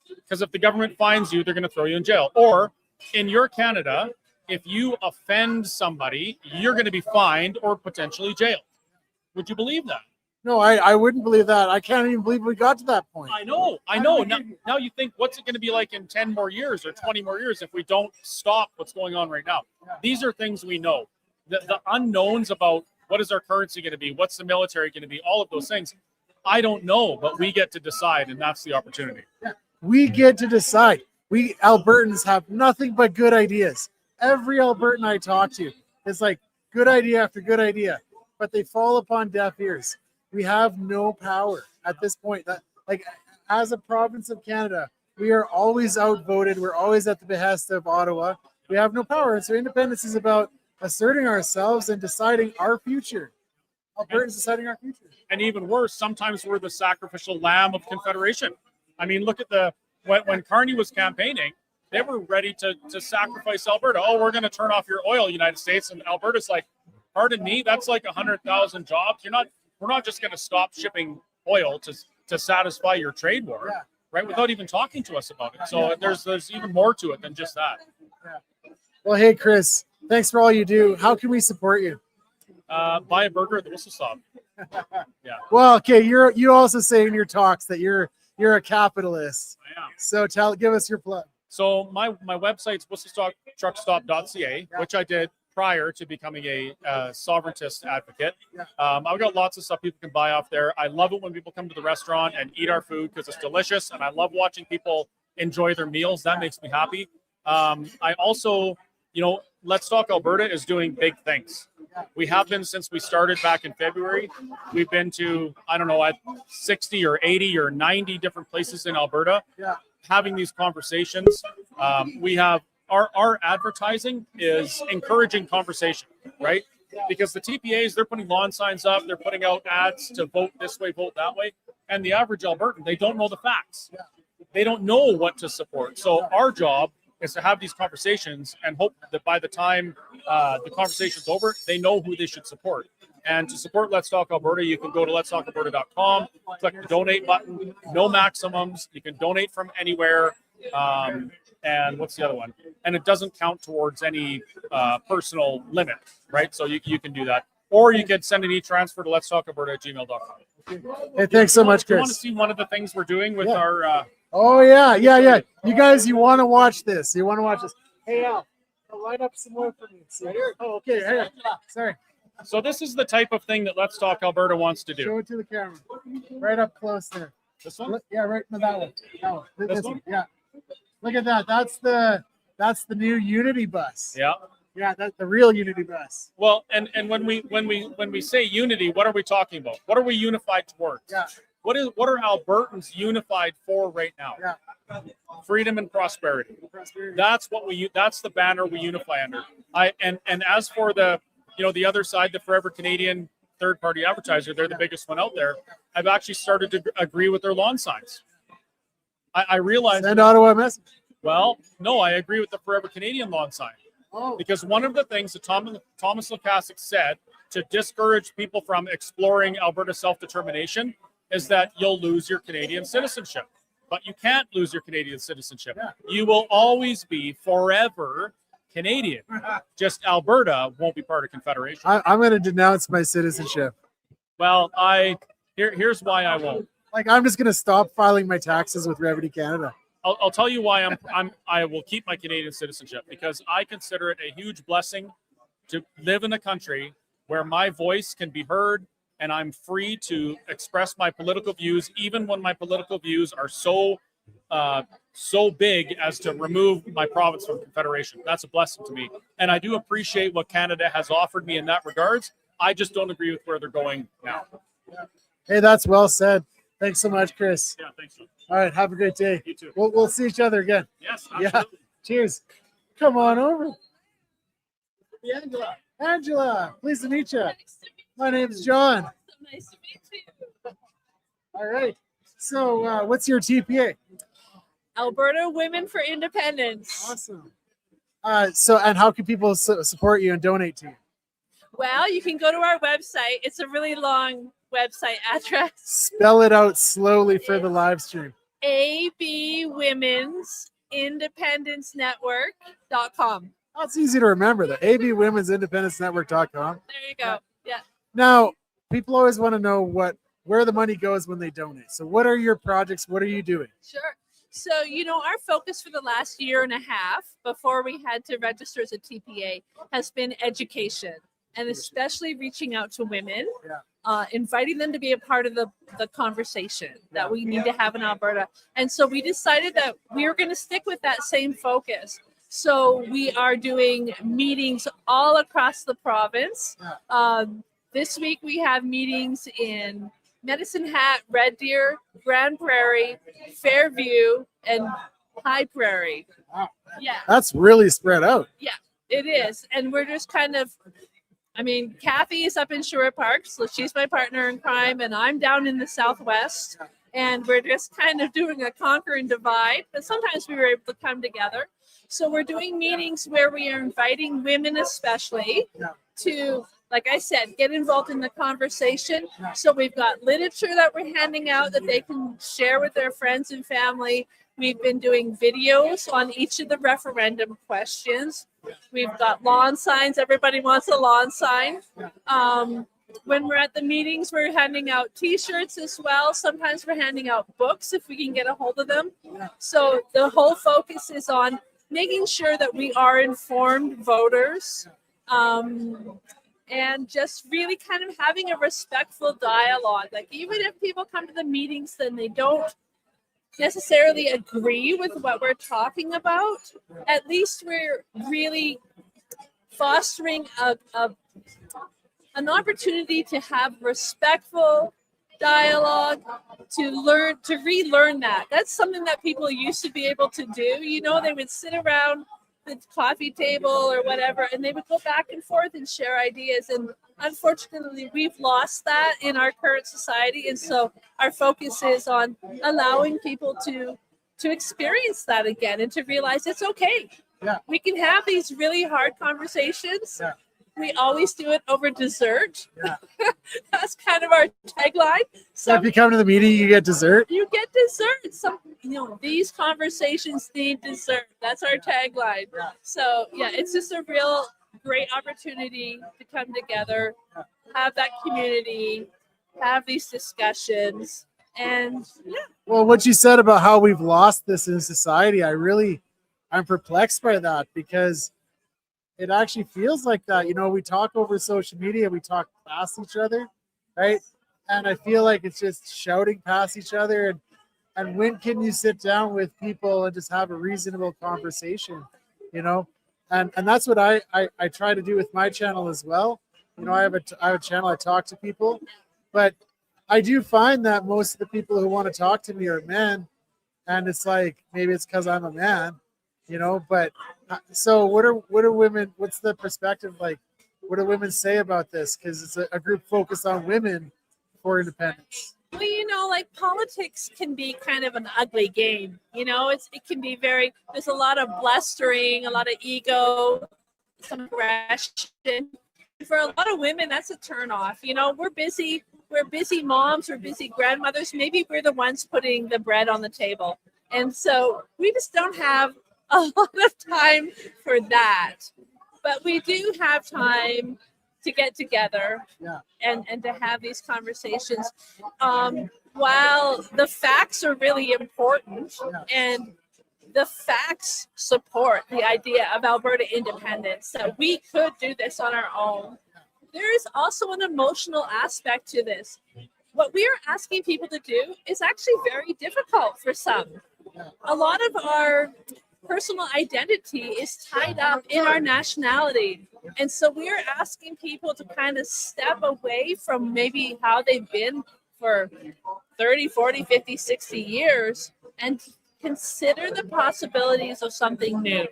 because if the government finds you, they're going to throw you in jail. Or in your Canada, if you offend somebody, you're going to be fined or potentially jailed. Would you believe that? No, I wouldn't believe that. I can't even believe we got to that point. I know. Now you think, what's it going to be like in 10 more years or 20 more years if we don't stop what's going on right now? These are things we know. The unknowns about what is our currency going to be, what's the military going to be, all of those things, I don't know, but we get to decide, and that's the opportunity. We get to decide. We Albertans have nothing but good ideas. Every Albertan I talk to is like good idea after good idea, but they fall upon deaf ears. We have no power at this point. That, like, as a province of Canada, we are always outvoted. We're always at the behest of Ottawa. We have no power. And so independence is about asserting ourselves and deciding our future. Albertans deciding our future. And even worse, sometimes we're the sacrificial lamb of Confederation. I mean, look at when Carney was campaigning, they were ready to sacrifice Alberta. Oh, we're going to turn off your oil, United States. And Alberta's like, pardon me, that's like 100,000 jobs. We're not just going to stop shipping oil to satisfy your trade war, right? Without even talking to us about it. So there's even more to it than just that. Yeah. Well, hey, Chris, thanks for all you do. How can we support you? Buy a burger at the Whistle Stop. Yeah. Well, okay. You also say in your talks that you're a capitalist. I am. So give us your plug. So my website's whistlestoptruckstop.ca, which I did prior to becoming a sovereigntist advocate. I've got lots of stuff people can buy off there. I love it when people come to the restaurant and eat our food because it's delicious, and I love watching people enjoy their meals. That makes me happy. I also, Let's Talk Alberta is doing big things. We have been since we started back in February. We've been to, I don't know, at 60 or 80 or 90 different places in Alberta having these conversations. We have our advertising is encouraging conversation, right? Because the TPAs, they're putting lawn signs up, they're putting out ads to vote this way, vote that way. And the average Albertan, they don't know the facts. They don't know what to support. So our job is to have these conversations and hope that by the time the conversation's over, they know who they should support. And to support Let's Talk Alberta, you can go to letstalkalberta.com, click the donate button, no maximums. You can donate from anywhere. And what's the other one? And it doesn't count towards any personal limit, right? So you can do that. Or you can send an e-transfer to letstalkalberta@gmail.com. Hey, thanks so much, Do you want Chris. to see one of the things we're doing with our... Oh, yeah. You guys, you want to watch this. Hey, Al, line up some more for me. Right here. Oh, okay. Hey, sorry. So this is the type of thing that Let's Talk Alberta wants to do. Show it to the camera. Right up close there. This one? Yeah, right in that one. That one. This one? Yeah. Look at that. That's the new Unity bus. Yeah. Yeah, that's the real Unity bus. Well, and when we say unity, what are we talking about? What are we unified towards? Yeah. What are Albertans unified for right now? Yeah. Freedom and prosperity. That's that's the banner we unify under. And as for the the other side, the Forever Canadian third-party advertiser, they're the biggest one out there. I've actually started to agree with their lawn signs. I realize. Send Ottawa a message. Well, no, I agree with the Forever Canadian lawn sign. Oh. Because one of the things that Thomas Lukasik said to discourage people from exploring Alberta self-determination is that you'll lose your Canadian citizenship. But you can't lose your Canadian citizenship. Yeah. You will always be forever Canadian. Just Alberta won't be part of Confederation. I'm going to denounce my citizenship. Well, here's why I won't. Like, I'm just going to stop filing my taxes with Revenue Canada. I'll tell you why I will keep my Canadian citizenship, because I consider it a huge blessing to live in a country where my voice can be heard and I'm free to express my political views, even when my political views are so big as to remove my province from Confederation. That's a blessing to me. And I do appreciate what Canada has offered me in that regards. I just don't agree with where they're going now. Hey, that's well said. Thanks so much, Chris. Yeah, thanks. All right, have a great day. You too. We'll see each other again. Yes, absolutely. Yeah. Cheers. Come on over. Angela. Angela, pleased to meet you. My name's John. Nice to meet you. All right. So what's your TPA? Alberta Women for Independence. Awesome. And how can people support you and donate to you? Well, you can go to our website. It's a really long website address. Spell it out slowly for the live stream. abwomen'sindependencenetwork.com. That's easy to remember. The abwomen'sindependencenetwork.com. There you go. Yeah. Now, people always want to know where the money goes when they donate. So what are your projects? What are you doing? Sure. So, our focus for the last year and a half before we had to register as a TPA has been education, and especially reaching out to women, inviting them to be a part of the conversation that we need to have in Alberta. And so we decided that we were going to stick with that same focus. So we are doing meetings all across the province. This week we have meetings in Medicine Hat, Red Deer, Grand Prairie, Fairview, and High Prairie. Wow. Yeah. That's really spread out. Yeah, it is. And we're just kind of, Kathy is up in Sherwood Park, so she's my partner in crime, and I'm down in the Southwest. And we're just kind of doing a conquer and divide, but sometimes we were able to come together. So we're doing meetings where we are inviting women especially to, like I said, get involved in the conversation. So we've got literature that we're handing out that they can share with their friends and family. We've been doing videos on each of the referendum questions. We've got lawn signs. Everybody wants a lawn sign. When we're at the meetings, we're handing out T-shirts as well. Sometimes we're handing out books if we can get a hold of them. So the whole focus is on making sure that we are informed voters, and just really kind of having a respectful dialogue. Like, even if people come to the meetings, then they don't necessarily agree with what we're talking about, at least we're really fostering an opportunity to have respectful dialogue, to relearn that. That's something that people used to be able to do. They would sit around the coffee table or whatever, and they would go back and forth and share ideas. And unfortunately, we've lost that in our current society. And so our focus is on allowing people to experience that again and to realize it's okay. Yeah. We can have these really hard conversations. Yeah. we always do it over dessert. That's kind of our tagline. So if you come to the meeting, you get dessert. You get dessert. Some, these conversations need dessert. That's our tagline. So yeah, it's just a real great opportunity to come together, have that community, have these discussions, and yeah. Well, what you said about how we've lost this in society, I'm perplexed by that, because it actually feels like that. We talk over social media, we talk past each other, right? And I feel like it's just shouting past each other. And when can you sit down with people and just have a reasonable conversation, And that's what I try to do with my channel as well. I have a channel, I talk to people, but I do find that most of the people who want to talk to me are men, and it's like, maybe it's because I'm a man, but so what are women, what's the perspective like? What do women say about this? Because it's a group focused on women for independence. Well, like politics can be kind of an ugly game. It can be there's a lot of blustering, a lot of ego, some aggression. For a lot of women, that's a turnoff. We're busy moms, we're busy grandmothers. Maybe we're the ones putting the bread on the table. And so we just don't have a lot of time for that. But we do have time to get together and to have these conversations. While the facts are really important, and the facts support the idea of Alberta independence, that we could do this on our own, there is also an emotional aspect to this. What we are asking people to do is actually very difficult for some. A lot of our personal identity is tied up in our nationality. And so we're asking people to kind of step away from maybe how they've been for 30, 40, 50, 60 years and consider the possibilities of something new.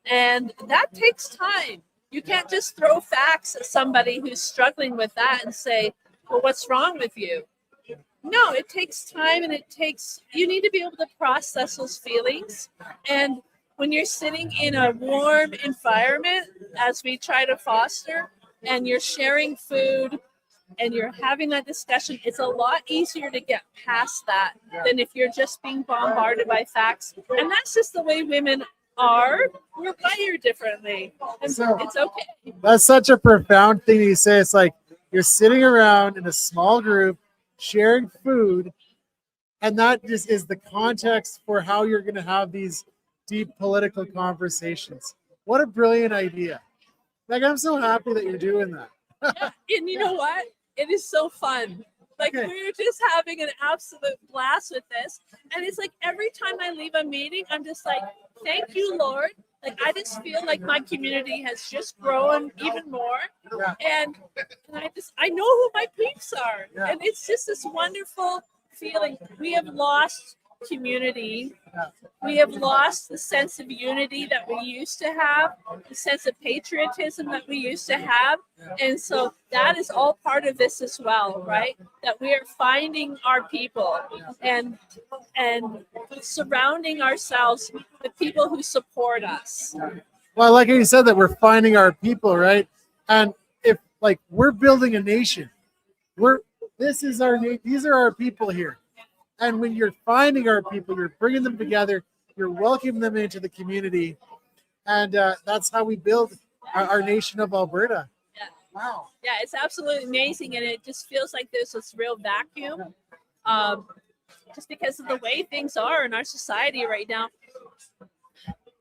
And that takes time. You can't just throw facts at somebody who's struggling with that and say, well, what's wrong with you? No, it takes time, and you need to be able to process those feelings. And when you're sitting in a warm environment, as we try to foster, and you're sharing food and you're having that discussion, it's a lot easier to get past that than if you're just being bombarded by facts. And that's just the way women are. We're wired differently. And so it's okay. That's such a profound thing to say. It's like you're sitting around in a small group sharing food, and that just is the context for how you're going to have these deep political conversations. What a brilliant idea. Like, I'm so happy that you're doing that. Yeah, and you know what? It is so fun. Like, we're just having an absolute blast with this. And it's like every time I leave a meeting, I'm just like, thank you, Lord. Like, I just feel like my community has just grown even more. And I know who my peeps are. And it's just this wonderful feeling. We have lost community. We have lost the sense of unity that we used to have, the sense of patriotism that we used to have. And so that is all part of this as well, right? That we are finding our people and surrounding ourselves with people who support us. Well, like you said, that we're finding our people, right? And if, like, we're building a nation, these are our people here. And when you're finding our people, you're bringing them together, you're welcoming them into the community, and that's how we build our nation of Alberta. Yeah. Wow. Yeah, it's absolutely amazing, and it just feels like there's this real vacuum, just because of the way things are in our society right now.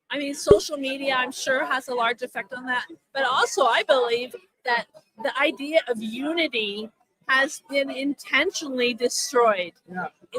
I mean, social media, I'm sure, has a large effect on that, but also I believe that the idea of unity has been intentionally destroyed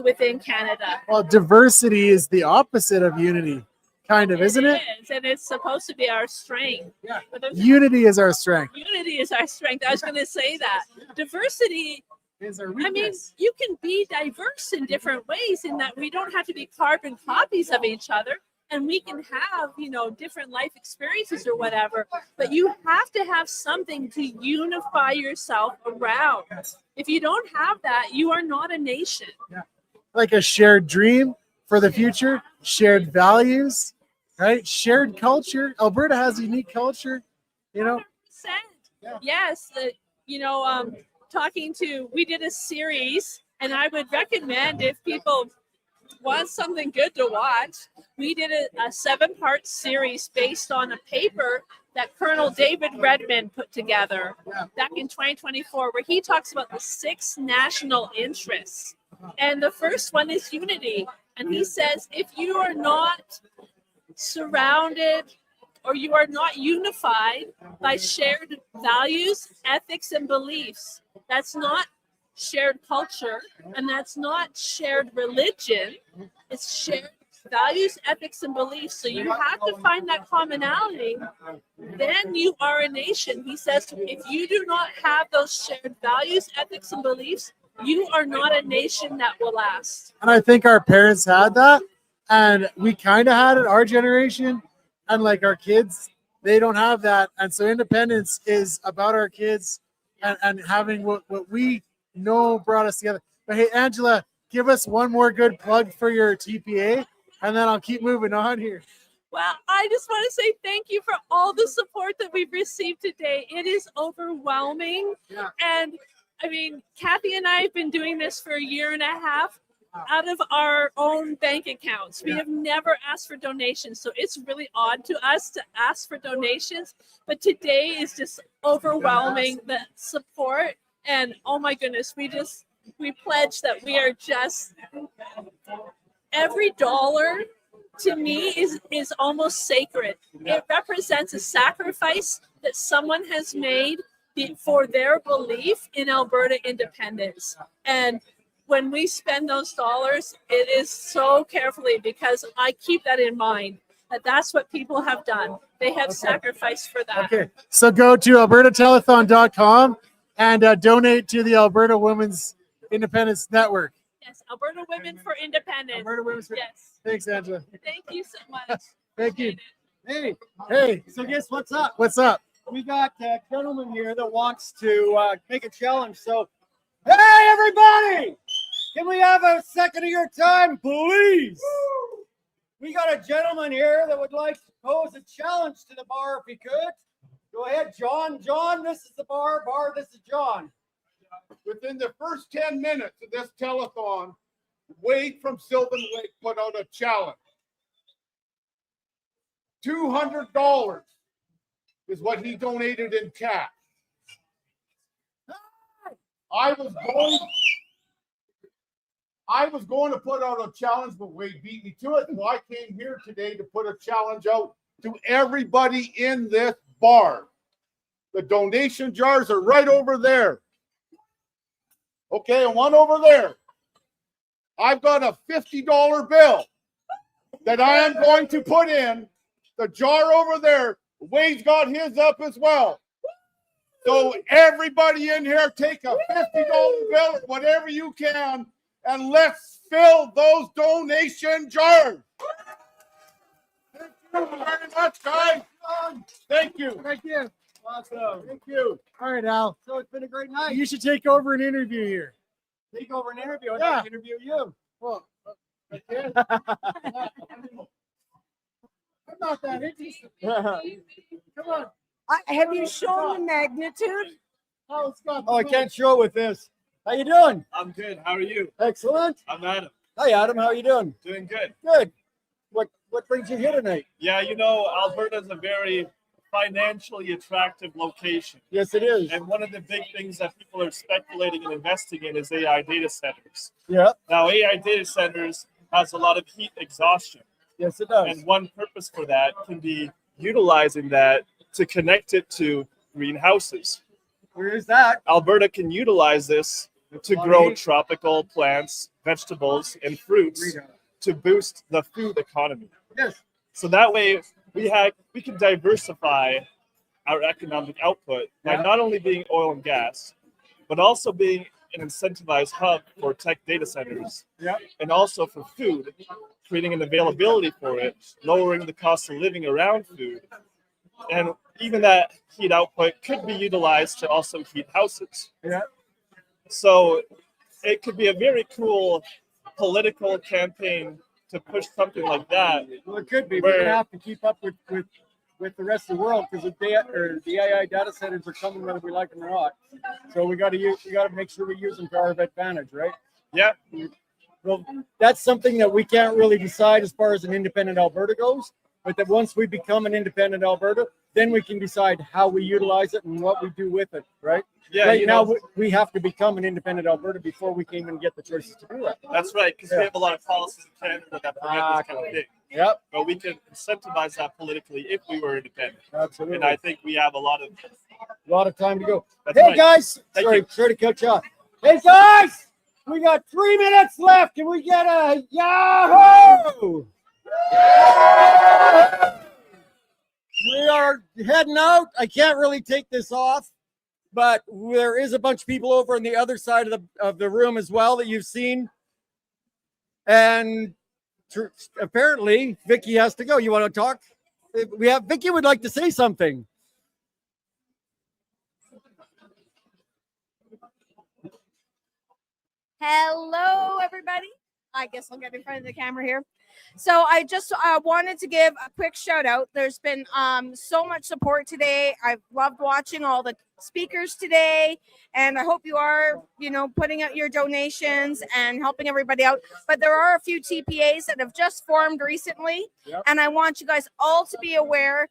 within Canada. Well, diversity is the opposite of unity, kind of, isn't it? It is, and it's supposed to be our strength. Yeah. Unity is our strength. Unity is our strength. I was going to say that. Diversity is our weakness. I mean, you can be diverse in different ways, in that we don't have to be carbon copies of each other. And we can have, different life experiences or whatever, but you have to have something to unify yourself around. If you don't have that, you are not a nation. Yeah. Like a shared dream for the future, shared values, right? Shared culture. Alberta has a unique culture, Yes, we did a series, and I would recommend if people want something good to watch, we did a 7-part series based on a paper that Colonel David Redmond put together back in 2024, where he talks about the 6 national interests. And the first one is unity. And he says, if you are not surrounded or you are not unified by shared values, ethics, and beliefs, that's not shared culture, and that's not shared religion. It's shared values, ethics, and beliefs. So you have to find that commonality. Then you are a nation. He says, if you do not have those shared values, ethics, and beliefs, you are not a nation that will last. And I think our parents had that, and we kind of had it, our generation, and like our kids, they don't have that. And so independence is about our kids and having what we know brought us together. But hey, Angela, give us one more good plug for your TPA, and then I'll keep moving on here. Well, I just want to say thank you for all the support that we've received today. It is overwhelming. Yeah. And I mean, Kathy and I have been doing this for a year and a half out of our own bank accounts. We have never asked for donations. So it's really odd to us to ask for donations. But today is just overwhelming, the support. And oh my goodness, we pledge that we are just, every dollar to me is almost sacred. It represents a sacrifice that someone has made for their belief in Alberta independence. And when we spend those dollars, it is so carefully, because I keep that in mind, that that's what people have done. They have sacrificed for that. Okay, so go to albertatelethon.com and donate to the Alberta Women's Independence Network. Yes, Alberta Women for Independence. Alberta Women's for... Yes. Thanks, Angela. Thank you so much. Thank you. Hey, so guess what's up? What's up? We got a gentleman here that wants to make a challenge. So, hey, everybody, can we have a second of your time, please? We got a gentleman here that would like to pose a challenge to the bar if he could. Go ahead, John. John, this is the bar. Bar, this is John. Within the first 10 minutes of this telethon, Wade from Sylvan Lake put out a challenge. $200 is what he donated in cash. I was going to put out a challenge, but Wade beat me to it. So I came here today to put a challenge out to everybody in this bar. The donation jars are right over there. Okay, and one over there. I've got a $50 bill that I am going to put in the jar over there. Wade's got his up as well. So everybody in here, take a $50 bill, whatever you can, and let's fill those donation jars. Thank you very much, guys. Thank you. Thank you. Awesome. Thank you. All right, Al. So it's been a great night. You should take over an interview here. Take over an interview. I'd Yeah. like to interview you. Well, okay. I'm not that interested. Come on. Have you shown the magnitude? Oh, Scott. Oh, I can't show with this. How you doing? I'm good. How are you? Excellent. I'm Adam. Hi, Adam. How are you doing? Doing good. Good. What brings you here tonight? Yeah, you know, Alberta is a very financially attractive location. Yes, it is. And one of the big things that people are speculating and investing in is AI data centers. Yeah. Now, AI data centers has a lot of heat exhaustion. Yes, it does. And one purpose for that can be utilizing that to connect it to greenhouses. Where is that? Alberta can utilize this to grow tropical plants, vegetables, and fruits to boost the food economy. Yes. So that way we can diversify our economic output by not only being oil and gas, but also being an incentivized hub for tech data centers, and also for food, creating an availability for it, lowering the cost of living around food. And even that heat output could be utilized to also heat houses. Yeah. So it could be a very cool political campaign to push something like that. Well, it could be. Where- We're gonna have to keep up with with the rest of the world because the AI data centers are coming whether we like them or not. So we got to make sure we use them to our advantage, right? Yeah. Well, that's something that we can't really decide as far as an independent Alberta goes, but that once we become an independent Alberta, then we can decide how we utilize it and what we do with it, right? Yeah, right now, we have to become an independent Alberta before we can even get the choices to do that. That's right, because we have a lot of policies in Canada that prevent this kind of thing. Yep. But we can incentivize that politically if we were independent. Absolutely. And I think we have a lot of time to go. That's Hey right. guys, Thank you. sorry to cut you off. Hey guys, we got 3 minutes left. Can we get a Yahoo? We are heading out. I can't really take this off, but there is a bunch of people over on the other side of the room as well that you've seen. And apparently, Vicky has to go. You want to talk? Vicky would like to say something. Hello, everybody. I guess I'll get in front of the camera here. So I just wanted to give a quick shout out. There's been so much support today. I've loved watching all the speakers today, and I hope you are, putting out your donations and helping everybody out. But there are a few TPAs that have just formed recently, and I want you guys all to be aware,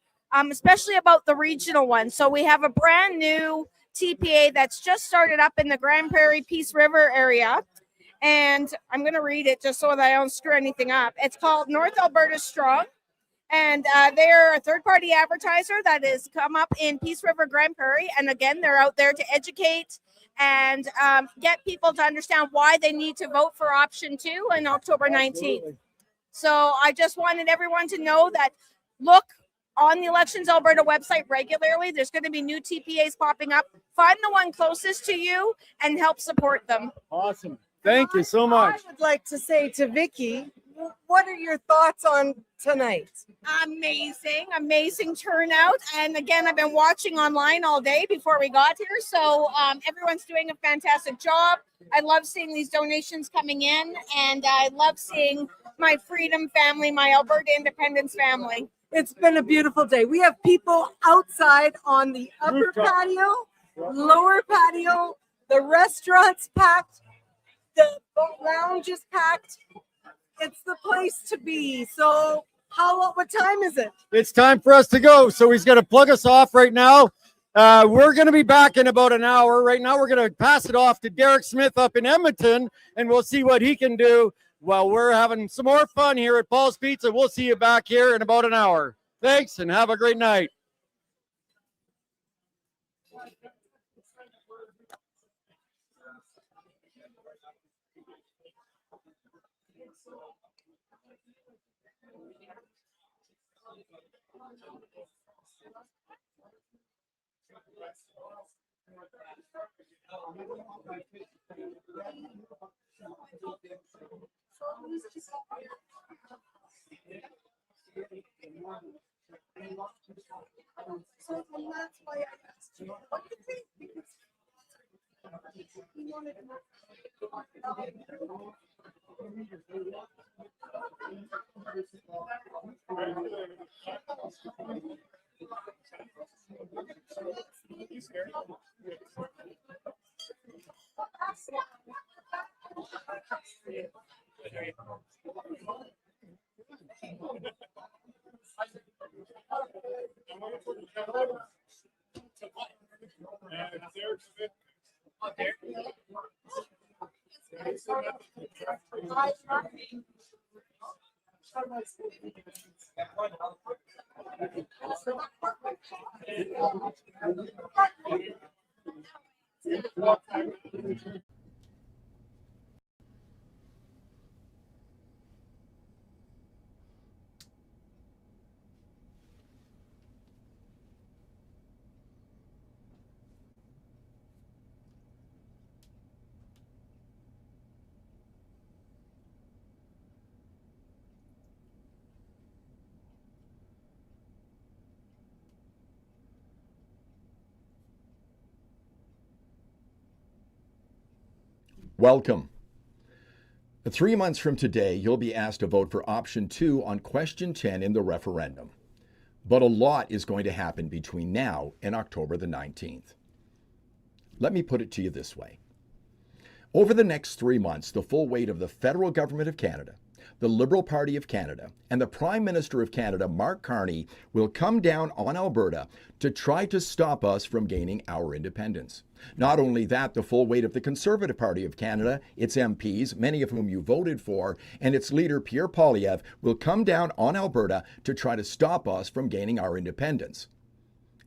especially about the regional one. So we have a brand new TPA that's just started up in the Grand Prairie Peace River area. And I'm going to read it just so that I don't screw anything up. It's called North Alberta Strong. And they're a third-party advertiser that has come up in Peace River, Grand Prairie. And again, they're out there to educate and get people to understand why they need to vote for option 2 on October 19th. Absolutely. So I just wanted everyone to know that look on the Elections Alberta website regularly. There's going to be new TPAs popping up. Find the one closest to you and help support them. Awesome. Thank you so much. I would like to say to Vicky, what are your thoughts on tonight? Amazing turnout. And again, I've been watching online all day before we got here. So everyone's doing a fantastic job. I love seeing these donations coming in, and I love seeing my Freedom family, my Alberta Independence family. It's been a beautiful day. We have people outside on the upper patio, lower patio, the restaurant's packed. The boat lounge is packed. It's the place to be. So what time is it? It's time for us to go. So he's going to plug us off right now. We're going to be back in about an hour. Right now, we're going to pass it off to Derek Smith up in Edmonton, and we'll see what he can do while we're having some more fun here at Paul's Pizza. We'll see you back here in about an hour. Thanks, and have a great night. So that's why I asked you. What do you think? Because he wanted to Welcome. 3 months from today, you'll be asked to vote for option 2 on question 10 in the referendum. But a lot is going to happen between now and October the 19th. Let me put it to you this way. Over the next 3 months, the full weight of the federal government of Canada, the Liberal Party of Canada, and the Prime Minister of Canada, Mark Carney, will come down on Alberta to try to stop us from gaining our independence. Not only that, the full weight of the Conservative Party of Canada, its MPs, many of whom you voted for, and its leader, Pierre Poilievre, will come down on Alberta to try to stop us from gaining our independence.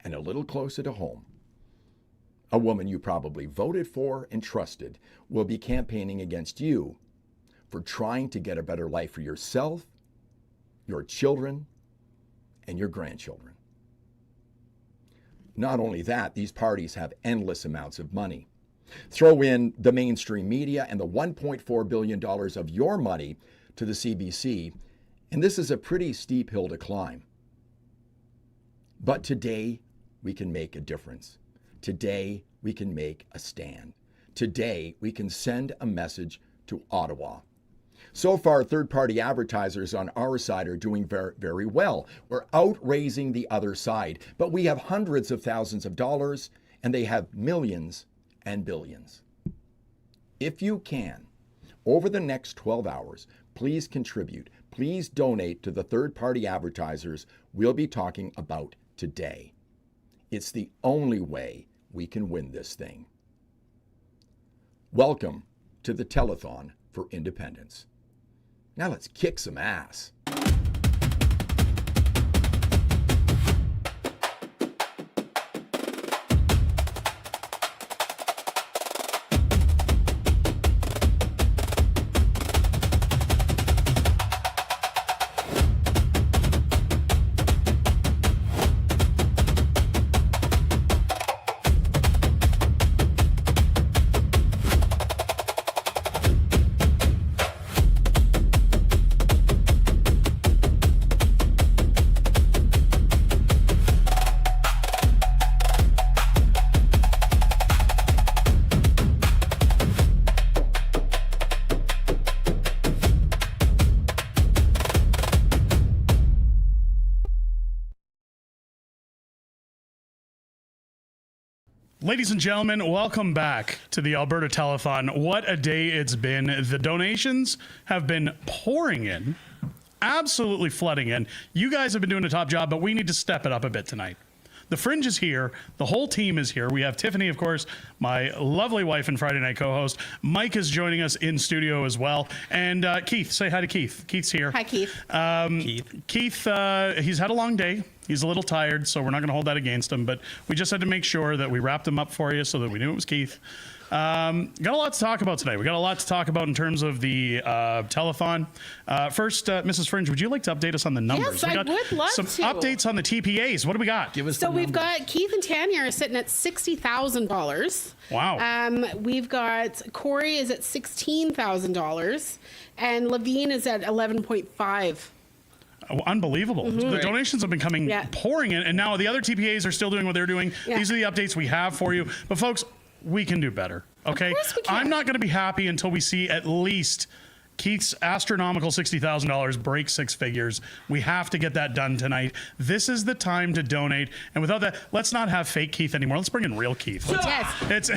And a little closer to home, a woman you probably voted for and trusted will be campaigning against you for trying to get a better life for yourself, your children, and your grandchildren. Not only that, these parties have endless amounts of money. Throw in the mainstream media and the $1.4 billion of your money to the CBC, and this is a pretty steep hill to climb. But today, we can make a difference. Today, we can make a stand. Today, we can send a message to Ottawa. So far, third-party advertisers on our side are doing very, very well. We're outraising the other side, but we have hundreds of thousands of dollars, and they have millions and billions. If you can, over the next 12 hours, please contribute. Please donate to the third-party advertisers we'll be talking about today. It's the only way we can win this thing. Welcome to the Telethon for Independence. Now let's kick some ass. Ladies and gentlemen, welcome back to the Alberta Telethon. What a day it's been. The donations have been pouring in, absolutely flooding in. You guys have been doing a top job, but we need to step it up a bit tonight. The Fringe is here. The whole team is here. We have Tiffany, of course, my lovely wife and Friday night co-host. Mike is joining us in studio as well. And Keith, say hi to Keith. Keith's here. Hi, Keith. Keith, he's had a long day. He's a little tired, so we're not going to hold that against him. But we just had to make sure that we wrapped him up for you so that we knew it was Keith. Got a lot to talk about today. We got a lot to talk about in terms of the telethon. First, Mrs. Fringe, would you like to update us on the numbers? Yes, I would love some to. Updates on the TPAs. What do we got? Give us So we've got Keith and Tanya are sitting at $60,000. Wow. We've got Corey is at $16,000, and Levine is at 11.5. Oh, unbelievable. Mhm. The donations have been coming pouring in, and now the other TPAs are still doing what they're doing. Yeah. These are the updates we have for you. But folks, we can do better, okay? Of course we can. I'm not going to be happy until we see at least Keith's astronomical $60,000 break six figures. We have to get that done tonight. This is the time to donate. And without that, let's not have fake Keith anymore. Let's bring in real Keith. It's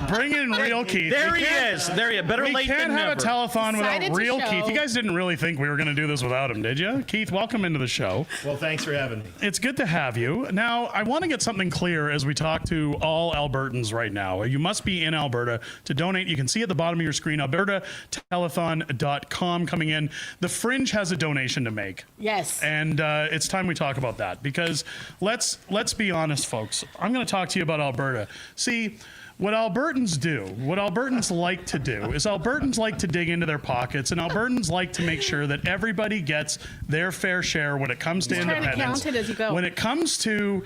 bring in real Keith. There he is. There he is. Better late than never. We can't have a telethon Excited without to real show. Keith. You guys didn't really think we were going to do this without him, did you? Keith, welcome into the show. Well, thanks for having me. It's good to have you. Now, I want to get something clear as we talk to all Albertans right now. You must be in Alberta to donate. You can see at the bottom of your screen, AlbertaTelethon.com coming in. The Fringe has a donation to make. Yes. And it's time we talk about that, because let's be honest, folks. I'm going to talk to you about Alberta. See, what Albertans do, what Albertans like to do, is Albertans like to dig into their pockets, and Albertans like to make sure that everybody gets their fair share when it comes to Just trying to independence. count it as you go. When it comes to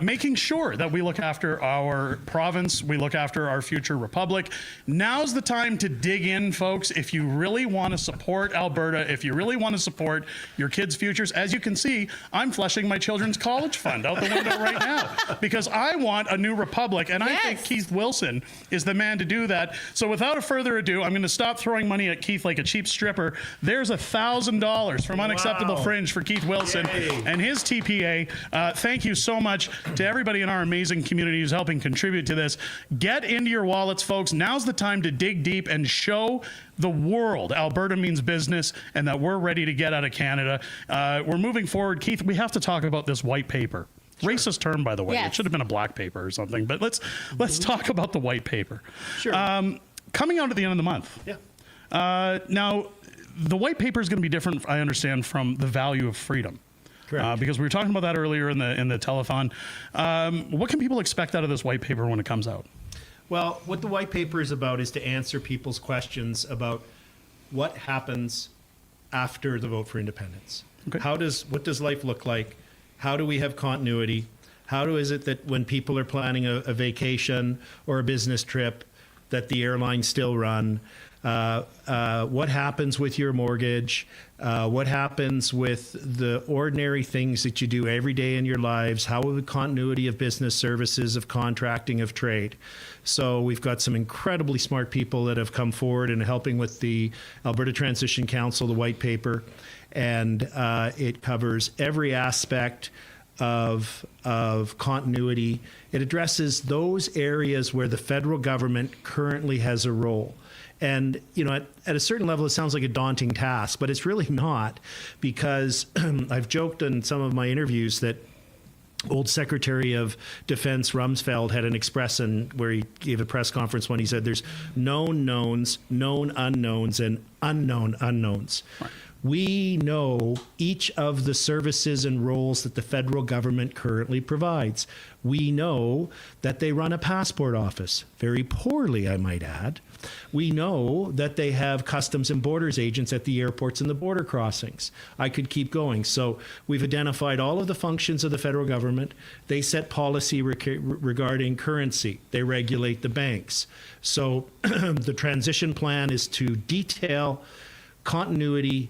making sure that we look after our province, we look after our future republic. Now's the time to dig in, folks. If you really want to support Alberta, if you really want to support your kids' futures, as you can see, I'm flushing my children's college fund out the window right now because I want a new republic, and I think Keith Keith Wilson is the man to do that. So without further ado, I'm going to stop throwing money at Keith like a cheap stripper. There's $1,000 from Unacceptable Fringe for Keith Wilson and his TPA. Thank you so much to everybody in our amazing community who's helping contribute to this. Get into your wallets, folks. Now's the time to dig deep and show the world Alberta means business and that we're ready to get out of Canada. We're moving forward. Keith, we have to talk about this white paper. Sure. Racist term, by the way. Yes. It should have been a black paper or something, but let's talk about the white paper. Sure. Coming out at the end of the month. Yeah. Now, the white paper is going to be different, I understand, from the value of freedom. Correct. Because we were talking about that earlier in the telethon. What can people expect out of this white paper when it comes out? Well, what the white paper is about is to answer people's questions about what happens after the vote for independence. Okay. What does life look like? How do we have continuity? How is it that when people are planning a vacation or a business trip, that the airlines still run? What happens with your mortgage? What happens with the ordinary things that you do every day in your lives? How will the continuity of business services, of contracting, of trade? So we've got some incredibly smart people that have come forward and helping with the Alberta Transition Council, the white paper, and it covers every aspect of continuity. It addresses those areas where the federal government currently has a role. And, you know, at a certain level, it sounds like a daunting task, but it's really not, because I've joked in some of my interviews that old Secretary of Defense Rumsfeld had an expression where he gave a press conference when he said there's known knowns, known unknowns, and unknown unknowns. Right. We know each of the services and roles that the federal government currently provides. We know that they run a passport office, very poorly, I might add. We know that they have customs and borders agents at the airports and the border crossings. I could keep going. So we've identified all of the functions of the federal government. They set policy regarding currency. They regulate the banks. So the transition plan is to detail continuity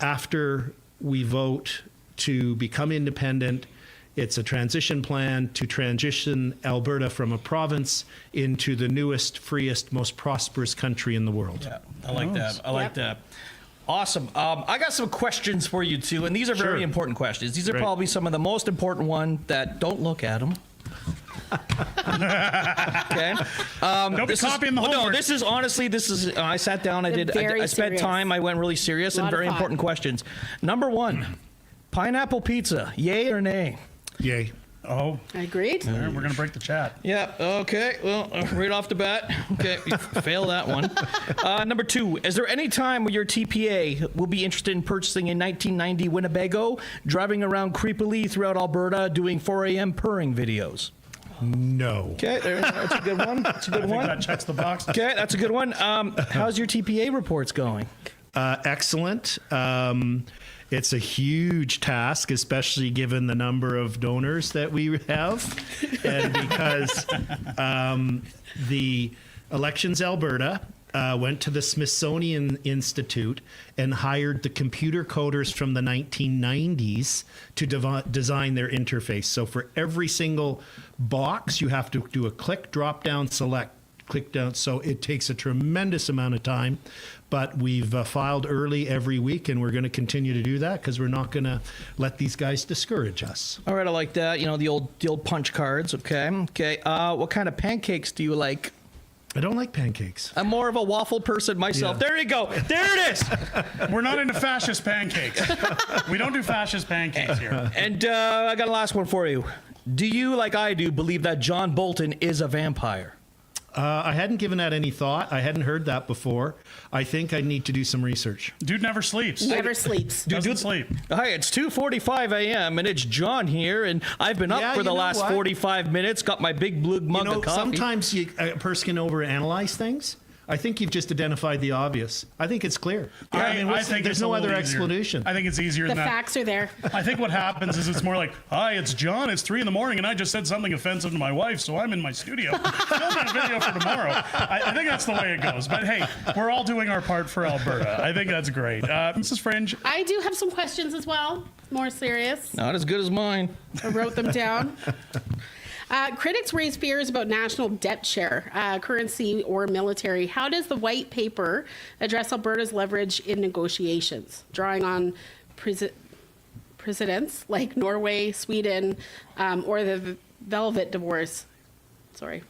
after we vote to become independent. It's a transition plan to transition Alberta from a province into the newest, freest, most prosperous country in the world. Yeah, I like that. I like that. Awesome. I got some questions for you too, and these are very important questions. These are probably some of the most important ones that don't look at them. Okay. Don't be copying the homework. No, this is honestly, I sat down, I spent time, I went really serious, and very important questions. Number one, pineapple pizza, yay or nay? Yay. Oh. I agreed. We're going to break the chat. Yeah, okay. Well, right off the bat. Okay, you fail that one. Number two, is there any time where your TPA will be interested in purchasing a 1990 Winnebago, driving around creepily throughout Alberta, doing 4 a.m. purring videos? No. Okay, that's a good one. That's a good one. That checks the box. Okay, that's a good one. How's your TPA reports going? Excellent. It's a huge task, especially given the number of donors that we have, and because the Elections Alberta went to the Smithsonian Institute and hired the computer coders from the 1990s to design their interface. So for every single box, you have to do a click, drop down, select, click down. So it takes a tremendous amount of time. But we've filed early every week, and we're going to continue to do that because we're not going to let these guys discourage us. All right, I like that. You know, the old punch cards. Okay. Okay. What kind of pancakes do you like? I don't like pancakes. I'm more of a waffle person myself. Yeah. There you go. There it is. We're not into fascist pancakes. We don't do fascist pancakes here. And I got a last one for you. Do you, like I do, believe that John Bolton is a vampire? I hadn't given that any thought. I hadn't heard that before. I think I need to do some research. Dude never sleeps. Never sleeps. Doesn't sleep. Hi, it's 2:45 a.m. and it's John here, and I've been up for the last 45 minutes. Got my big blue mug of coffee. Sometimes a person can overanalyze things. I think you've just identified the obvious. I think it's clear. I think there's no other explanation. I think it's easier than that. The facts are there. I think what happens is it's more like, hi, it's John. It's 3 a.m. and I just said something offensive to my wife, so I'm in my studio filming a video for tomorrow. I think that's the way it goes. But hey, we're all doing our part for Alberta. I think that's great. Mrs. Fringe. I do have some questions as well. More serious. Not as good as mine. I wrote them down. Critics raise fears about national debt share, currency or military. How does the white paper address Alberta's leverage in negotiations, drawing on precedents like Norway, Sweden, or the Velvet Divorce? Sorry.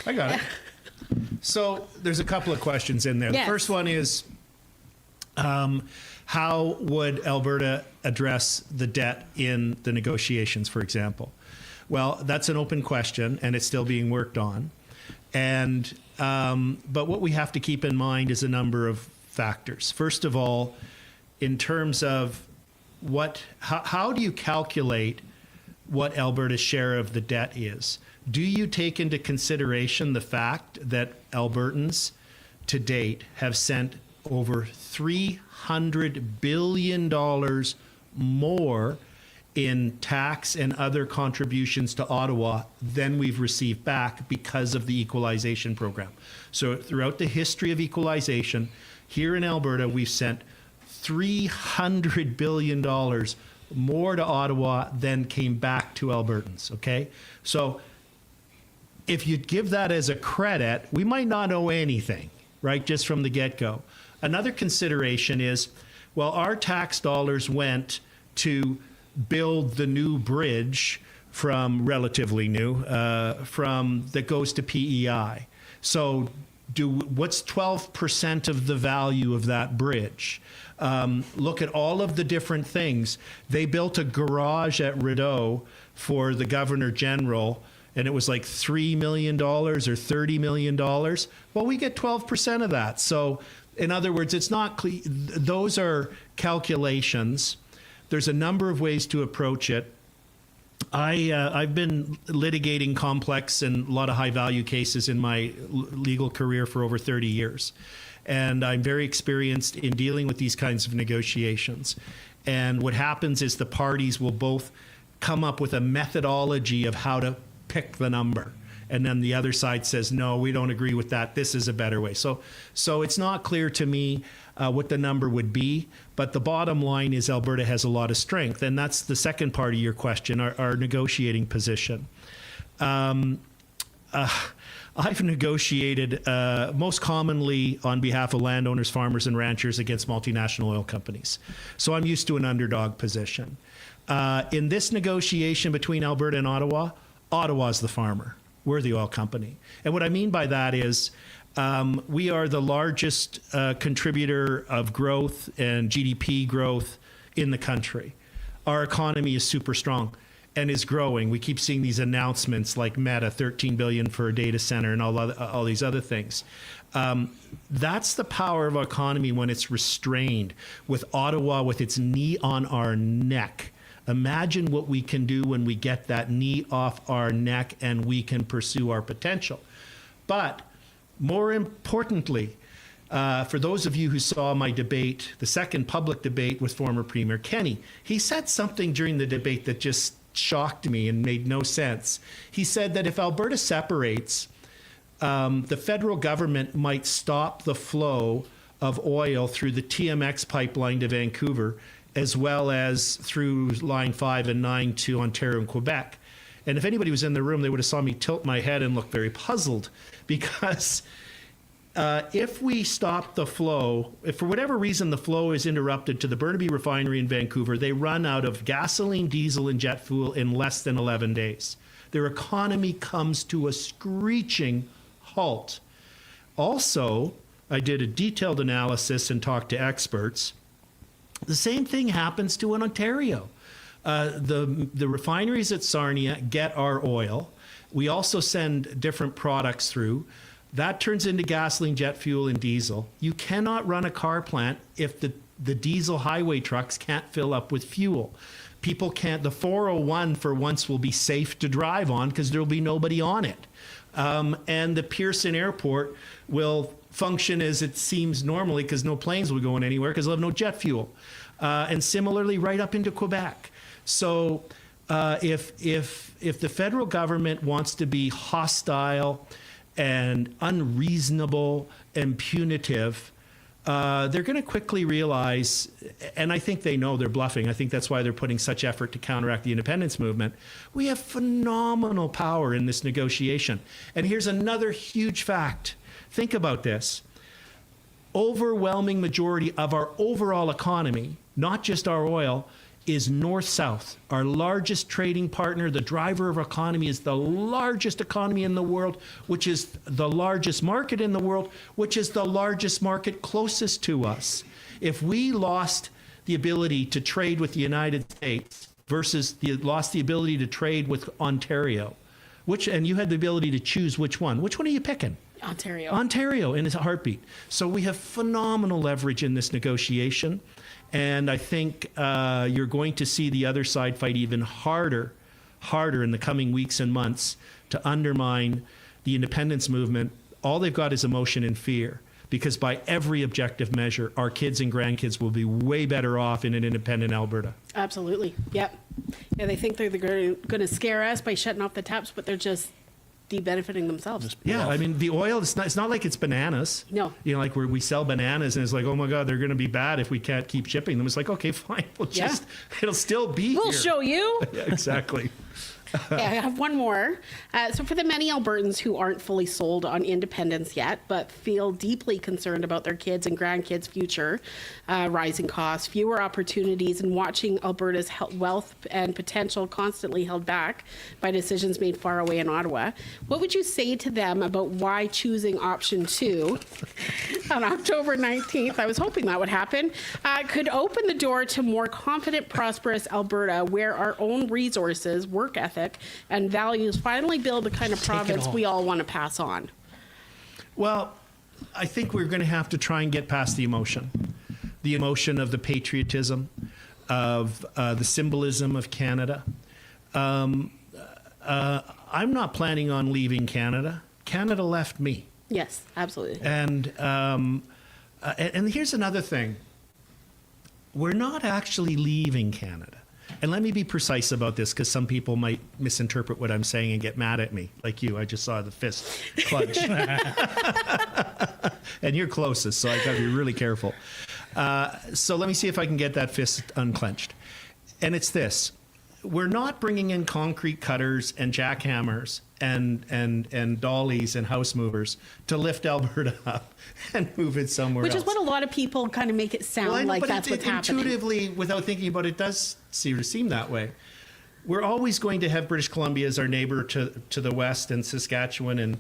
I got it. So there's a couple of questions in there. Yes. The first one is, how would Alberta address the debt in the negotiations, for example? Well, that's an open question, and it's still being worked on. And but what we have to keep in mind is a number of factors. First of all, in terms of how do you calculate what Alberta's share of the debt is? Do you take into consideration the fact that Albertans to date have sent over $300 billion more in tax and other contributions to Ottawa than we've received back because of the equalization program? So throughout the history of equalization, here in Alberta, we've sent $300 billion more to Ottawa than came back to Albertans, okay? So if you give that as a credit, we might not owe anything, right, just from the get-go. Another consideration is, well, our tax dollars went to build the new bridge from relatively new, that goes to PEI. So what's 12% of the value of that bridge? Look at all of the different things. They built a garage at Rideau for the Governor General, and it was like $3 million or $30 million. Well, we get 12% of that. So in other words, it's not clear. Those are calculations. There's a number of ways to approach it. I've been litigating complex and a lot of high value cases in my legal career for over 30 years. And I'm very experienced in dealing with these kinds of negotiations. And what happens is the parties will both come up with a methodology of how to pick the number. And then the other side says, no, we don't agree with that. This is a better way. So it's not clear to me what the number would be. But the bottom line is Alberta has a lot of strength. And that's the second part of your question, our negotiating position. I've negotiated most commonly on behalf of landowners, farmers, and ranchers against multinational oil companies. So I'm used to an underdog position. In this negotiation between Alberta and Ottawa, Ottawa's the farmer. We're the oil company. And what I mean by that is we are the largest contributor of growth and GDP growth in the country. Our economy is super strong and is growing. We keep seeing these announcements like Meta, $13 billion for a data center and all these other things. That's the power of our economy when it's restrained, with Ottawa with its knee on our neck. Imagine what we can do when we get that knee off our neck and we can pursue our potential. But more importantly, for those of you who saw my debate, the second public debate with former Premier Kenney, he said something during the debate that just shocked me and made no sense. He said that if Alberta separates, the federal government might stop the flow of oil through the TMX pipeline to Vancouver, as well as through Line 5 and 9 to Ontario and Quebec. And if anybody was in the room, they would have saw me tilt my head and look very puzzled, because if we stop the flow, if for whatever reason the flow is interrupted to the Burnaby refinery in Vancouver, they run out of gasoline, diesel, and jet fuel in less than 11 days. Their economy comes to a screeching halt. Also, I did a detailed analysis and talked to experts. The same thing happens to in Ontario. The refineries at Sarnia get our oil. We also send different products through. That turns into gasoline, jet fuel, and diesel. You cannot run a car plant if the diesel highway trucks can't fill up with fuel. People can't, the 401 for once will be safe to drive on because there will be nobody on it. And the Pearson Airport will function as it seems normally because no planes will go in anywhere because they'll have no jet fuel. And similarly, right up into Quebec. So if the federal government wants to be hostile and unreasonable and punitive, they're going to quickly realize, and I think they know they're bluffing. I think that's why they're putting such effort to counteract the independence movement. We have phenomenal power in this negotiation. And here's another huge fact. Think about this. Overwhelming majority of our overall economy, not just our oil, is north-south. Our largest trading partner, the driver of our economy, is the largest economy in the world, which is the largest market in the world, which is the largest market closest to us. If we lost the ability to trade with the United States versus lost the ability to trade with Ontario, and you had the ability to choose which one are you picking? Ontario in a heartbeat. So we have phenomenal leverage in this negotiation. And I think you're going to see the other side fight even harder in the coming weeks and months to undermine the independence movement. All they've got is emotion and fear, because by every objective measure, our kids and grandkids will be way better off in an independent Alberta. Absolutely. Yep. Yeah, they think they're going to scare us by shutting off the taps, but they're just de-benefiting themselves. Yeah, I mean, the oil, it's not like it's bananas. No. You know, like where we sell bananas and it's like, oh my God, they're going to be bad if we can't keep shipping them. It's like, okay, fine. It'll still be We'll here. show you. Yeah, exactly. Yeah, I have one more. So for the many Albertans who aren't fully sold on independence yet, but feel deeply concerned about their kids' and grandkids' future, rising costs, fewer opportunities, and watching Alberta's wealth and potential constantly held back by decisions made far away in Ottawa, what would you say to them about why choosing option 2 on October 19th, I was hoping that would happen, could open the door to more confident, prosperous Alberta, where our own resources, work ethic, and values finally build the kind of province we all want to pass on? Well, I think we're going to have to try and get past the emotion of the patriotism, of the symbolism of Canada. I'm not planning on leaving Canada. Canada left me. Yes, absolutely. And here's another thing. We're not actually leaving Canada. And let me be precise about this, because some people might misinterpret what I'm saying and get mad at me, like you. I just saw the fist clench. And you're closest, so I got to be really careful. So let me see if I can get that fist unclenched. And it's this. We're not bringing in concrete cutters and jackhammers and dollies and house movers to lift Alberta up and move it somewhere else. Which is what a lot of people kind of make it sound like that's what's happening. Intuitively, without thinking about it, it does seem that way. We're always going to have British Columbia as our neighbor to the west, and Saskatchewan, and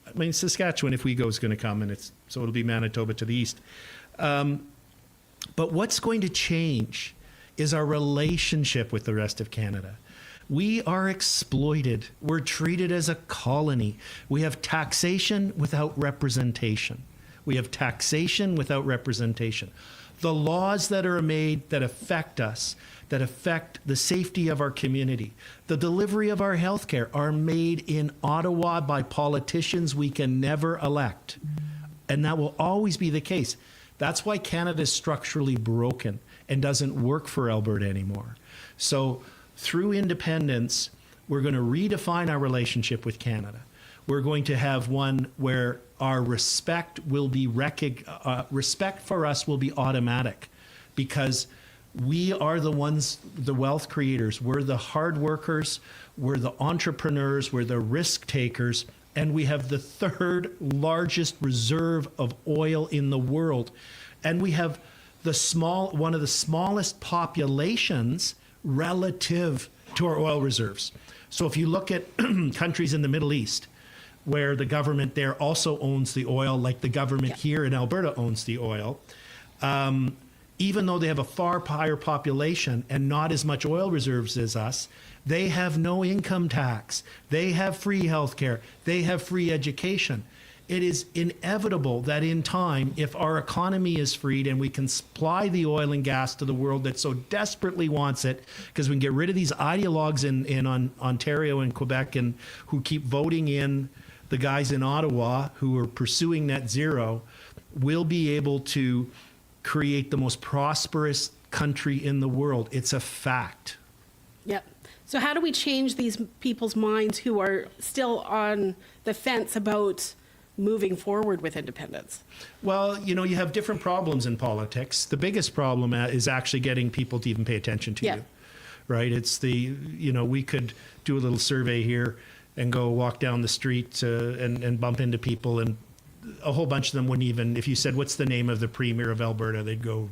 I mean Saskatchewan, if we go, is going to come, and so it'll be Manitoba to the east. But what's going to change is our relationship with the rest of Canada. We are exploited. We're treated as a colony. We have taxation without representation. The laws that are made that affect us, that affect the safety of our community, the delivery of our health care, are made in Ottawa by politicians we can never elect. And that will always be the case. That's why Canada is structurally broken and doesn't work for Alberta anymore. So through independence, we're going to redefine our relationship with Canada. We're going to have one where our respect will be respect for us will be automatic, because we are the ones, the wealth creators. We're the hard workers. We're the entrepreneurs. We're the risk takers. And we have the third largest reserve of oil in the world. And we have one of the smallest populations relative to our oil reserves. So if you look at countries in the Middle East, where the government there also owns the oil, like the government here in Alberta owns the oil, even though they have a far higher population and not as much oil reserves as us, they have no income tax. They have free healthcare. They have free education. It is inevitable that in time, if our economy is freed and we can supply the oil and gas to the world that so desperately wants it, because we can get rid of these ideologues in Ontario and Quebec and who keep voting in the guys in Ottawa who are pursuing net zero, we'll be able to create the most prosperous country in the world. It's a fact. Yep. So how do we change these people's minds who are still on the fence about moving forward with independence? Well, you know, you have different problems in politics. The biggest problem is actually getting people to even pay attention to you, right? It's the, you know, we could do a little survey here and go walk down the street and bump into people, and a whole bunch of them wouldn't even, if you said, what's the name of the premier of Alberta, they'd go,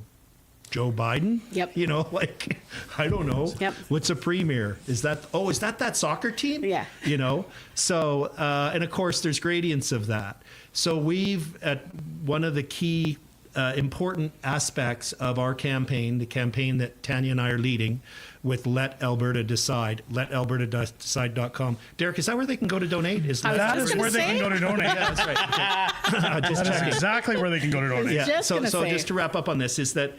Joe Biden? Yep. You know, like, I don't know. Yep. What's a premier? Is that soccer team? Yeah. You know? So, and of course, there's gradients of that. So we've, at one of the key important aspects of our campaign, the campaign that Tanya and I are leading with Let Alberta Decide, letalbertadecide.com. Derek, is that where they can go to donate? That is where they can go to donate. Yeah, that's right. Okay. Just That is checking. exactly where they can go to donate. Yeah. So just to wrap up on this is that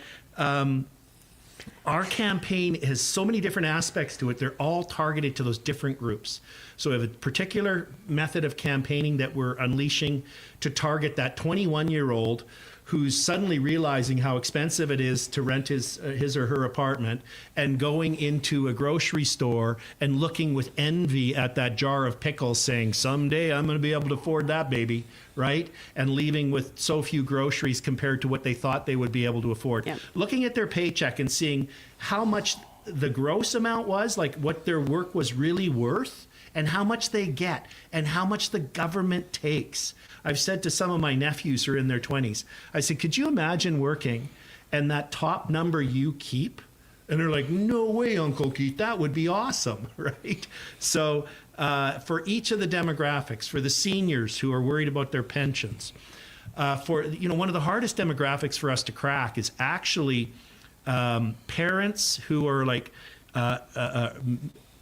our campaign has so many different aspects to it. They're all targeted to those different groups. So we have a particular method of campaigning that we're unleashing to target that 21-year-old who's suddenly realizing how expensive it is to rent his or her apartment and going into a grocery store and looking with envy at that jar of pickles saying, someday I'm going to be able to afford that, baby, right? And leaving with so few groceries compared to what they thought they would be able to afford. Yeah. Looking at their paycheck and seeing how much the gross amount was, like what their work was really worth, and how much they get and how much the government takes. I've said to some of my nephews who are in their 20s, I said, could you imagine working and that top number you keep? And they're like, no way, Uncle Keith, that would be awesome, right? So for each of the demographics, for the seniors who are worried about their pensions, for, you know, one of the hardest demographics for us to crack is actually parents who are like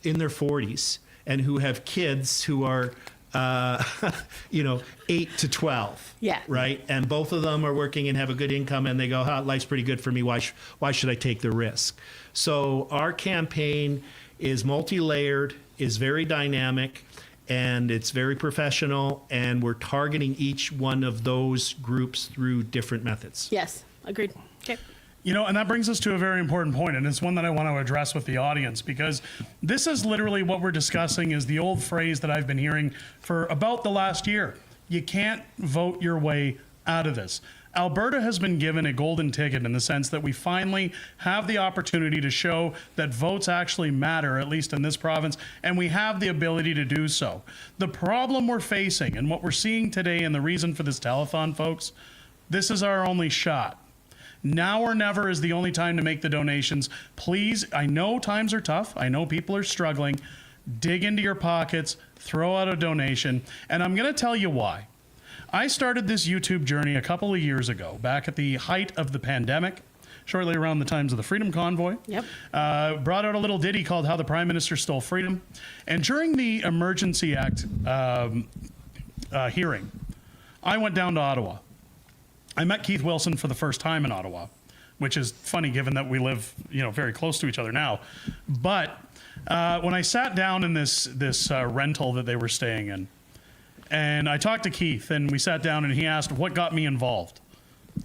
in their 40s and who have kids who are, 8 to 12. Yeah. Right. And both of them are working and have a good income, and they go, life's pretty good for me. Why should I take the risk? So our campaign is multi-layered, is very dynamic, and it's very professional. And we're targeting each one of those groups through different methods. Yes, agreed. Okay. You know, and that brings us to a very important point, and it's one that I want to address with the audience, because this is literally what we're discussing is the old phrase that I've been hearing for about the last year. You can't vote your way out of this. Alberta has been given a golden ticket in the sense that we finally have the opportunity to show that votes actually matter, at least in this province, and we have the ability to do so. The problem we're facing and what we're seeing today, and the reason for this telethon, folks, this is our only shot. Now or never is the only time to make the donations. Please, I know times are tough. I know people are struggling. Dig into your pockets, throw out a donation, and I'm going to tell you why. I started this YouTube journey a couple of years ago, back at the height of the pandemic, shortly around the times of the Freedom Convoy. Yep. Brought out a little ditty called How the Prime Minister Stole Freedom. And during the Emergency Act hearing, I went down to Ottawa. I met Keith Wilson for the first time in Ottawa, which is funny given that we live, very close to each other now. But when I sat down in this rental that they were staying in, and I talked to Keith, and we sat down, and he asked what got me involved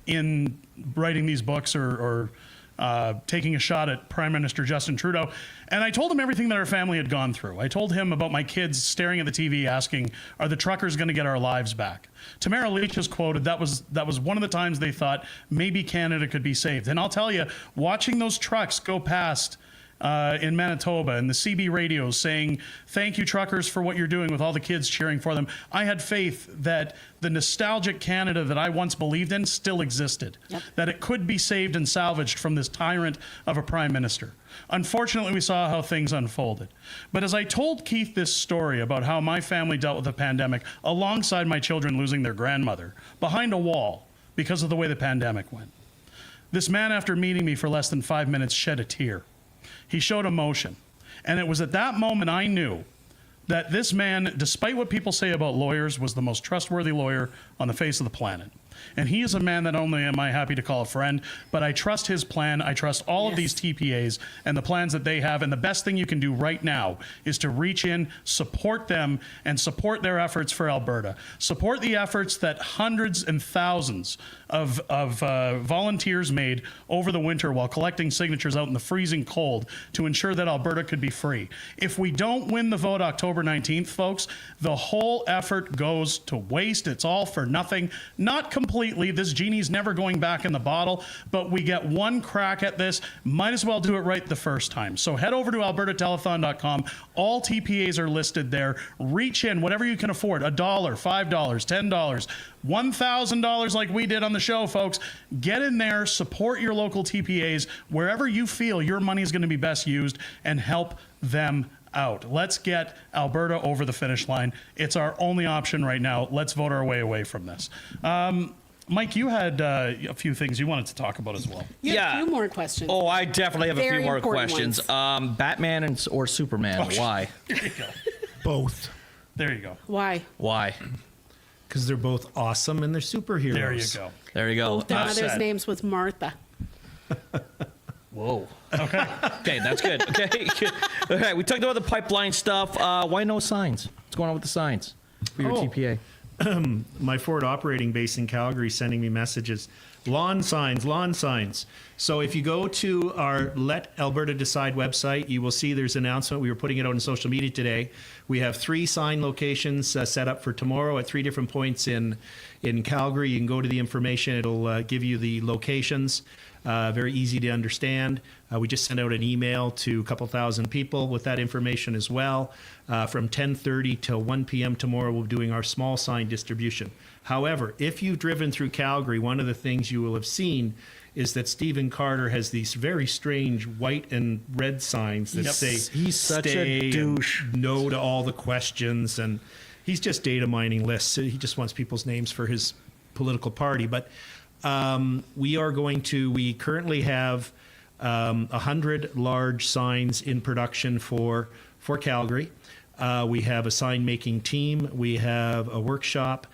in writing these books or taking a shot at Prime Minister Justin Trudeau. And I told him everything that our family had gone through. I told him about my kids staring at the TV asking, are the truckers going to get our lives back? Tamara Leach has quoted, that was one of the times they thought maybe Canada could be saved. And I'll tell you, watching those trucks go past in Manitoba and the CB radios saying, thank you truckers for what you're doing, with all the kids cheering for them, I had faith that the nostalgic Canada that I once believed in still existed, that it could be saved and salvaged from this tyrant of a prime minister. Unfortunately, we saw how things unfolded. But as I told Keith this story about how my family dealt with the pandemic alongside my children losing their grandmother behind a wall because of the way the pandemic went, this man, after meeting me for less than 5 minutes, shed a tear. He showed emotion. And it was at that moment I knew that this man, despite what people say about lawyers, was the most trustworthy lawyer on the face of the planet. And he is a man that only am I happy to call a friend, but I trust his plan. I trust all of these TPAs and the plans that they have. And the best thing you can do right now is to reach in, support them, and support their efforts for Alberta. Support the efforts that hundreds and thousands of volunteers made over the winter while collecting signatures out in the freezing cold to ensure that Alberta could be free. If we don't win the vote October 19th, folks, the whole effort goes to waste. It's all for nothing. Not completely. This genie's never going back in the bottle, but we get one crack at this. Might as well do it right the first time. So head over to albertatelethon.com. All TPAs are listed there. Reach in, whatever you can afford, $1, $5, $10, $1,000 like we did on the show, folks. Get in there, support your local TPAs wherever you feel your money is going to be best used, and help them out. Let's get Alberta over the finish line. It's our only option right now. Let's vote our way away from this. Mike, you had a few things you wanted to talk about as well. Yeah, a few more questions. Oh, I definitely have a Very few more important questions. ones. Batman or Superman? Oh, Why? There you go. Both. There you go. Why? Why? Because they're both awesome and they're superheroes. There you go. There you go. Their mother's names was Martha. Whoa. Okay. Okay, that's good. Okay. All right, we talked about the pipeline stuff. Why no signs? What's going on with the signs for your TPA? My Ford operating base in Calgary sending me messages. Lawn signs, lawn signs. So if you go to our Let Alberta Decide website, you will see there's an announcement. We were putting it out on social media today. We have 3 sign locations set up for tomorrow at 3 different points in Calgary. You can go to the information. It'll give you the locations. Very easy to understand. We just sent out an email to a couple thousand people with that information as well. From 10:30 till 1 p.m. tomorrow, we'll be doing our small sign distribution. However, if you've driven through Calgary, one of the things you will have seen is that Stephen Carter has these very strange white and red signs that say, he's such a douche. No to all the questions. And he's just data mining lists. He just wants people's names for his political party. But we currently have 100 large signs in production for Calgary. We have a sign making team. We have a workshop.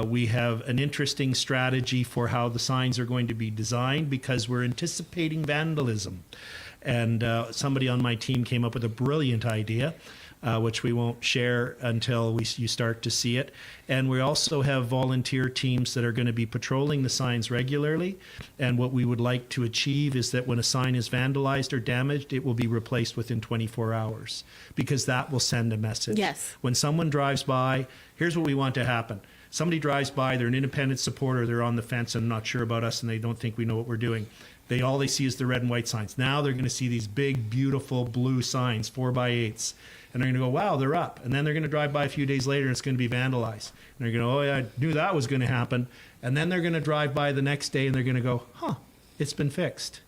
We have an interesting strategy for how the signs are going to be designed because we're anticipating vandalism. And somebody on my team came up with a brilliant idea, which we won't share until you start to see it. And we also have volunteer teams that are going to be patrolling the signs regularly. And what we would like to achieve is that when a sign is vandalized or damaged, it will be replaced within 24 hours because that will send a message. Yes. When someone drives by, here's what we want to happen. Somebody drives by, they're an independent supporter, they're on the fence and not sure about us and they don't think we know what we're doing. All they see is the red and white signs. Now they're going to see these big, beautiful blue signs, 4x8s. And they're going to go, wow, they're up. And then they're going to drive by a few days later and it's going to be vandalized. And they're going to, oh yeah, I knew that was going to happen. And then they're going to drive by the next day and they're going to go, huh, it's been fixed.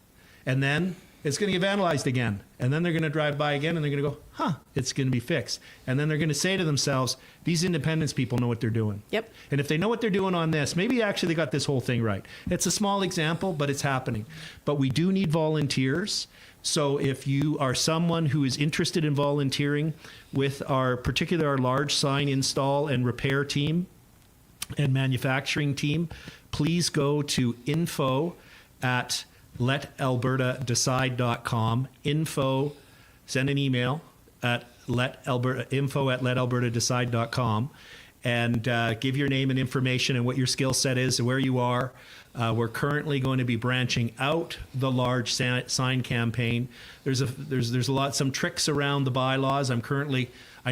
And then it's going to get vandalized again. And then they're going to drive by again and they're going to go, huh, it's going to be fixed. And then they're going to say to themselves, these independence people know what they're doing. Yep. And if they know what they're doing on this, maybe actually they got this whole thing right. It's a small example, but it's happening. But we do need volunteers. So if you are someone who is interested in volunteering with our large sign install and repair team and manufacturing team, please go to info@letalbertadecide.com. Send an email at info@letalbertadecide.com and give your name and information and what your skill set is and where you are. We're currently going to be branching out the large sign campaign. There's some tricks around the bylaws. I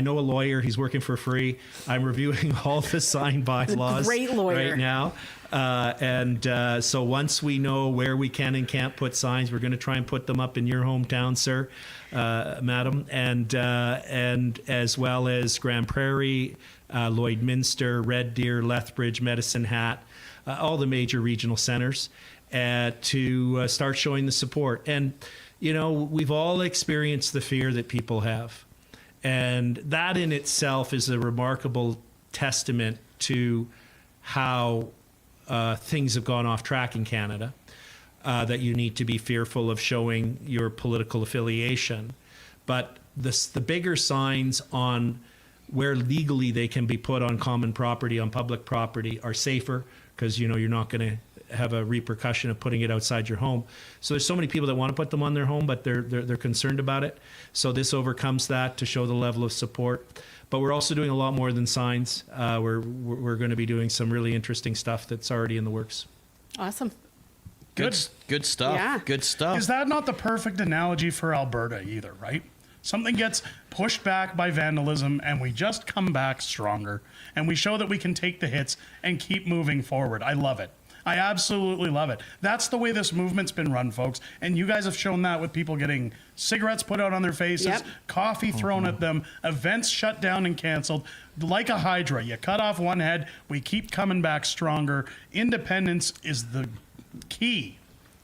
know a lawyer. He's working for free. I'm reviewing all the sign bylaws Great lawyer. right now. So once we know where we can and can't put signs, we're going to try and put them up in your hometown, sir, madam, and as well as Grand Prairie, Lloydminster, Red Deer, Lethbridge, Medicine Hat, all the major regional centers, to start showing the support. And, we've all experienced the fear that people have. And that in itself is a remarkable testament to how things have gone off track in Canada, that you need to be fearful of showing your political affiliation. But the bigger signs on where legally they can be put on common property, on public property, are safer because, you know, you're not going to have a repercussion of putting it outside your home. So there's so many people that want to put them on their home, but they're concerned about it. So this overcomes that to show the level of support. But we're also doing a lot more than signs. We're going to be doing some really interesting stuff that's already in the works. Awesome. Good stuff. Yeah. Good stuff. Is that not the perfect analogy for Alberta either, right? Something gets pushed back by vandalism and we just come back stronger and we show that we can take the hits and keep moving forward. I love it. I absolutely love it. That's the way this movement's been run, folks. And you guys have shown that with people getting cigarettes put out on their faces, coffee thrown at them, events shut down and canceled. Like a hydra, you cut off one head, we keep coming back stronger. Independence is the key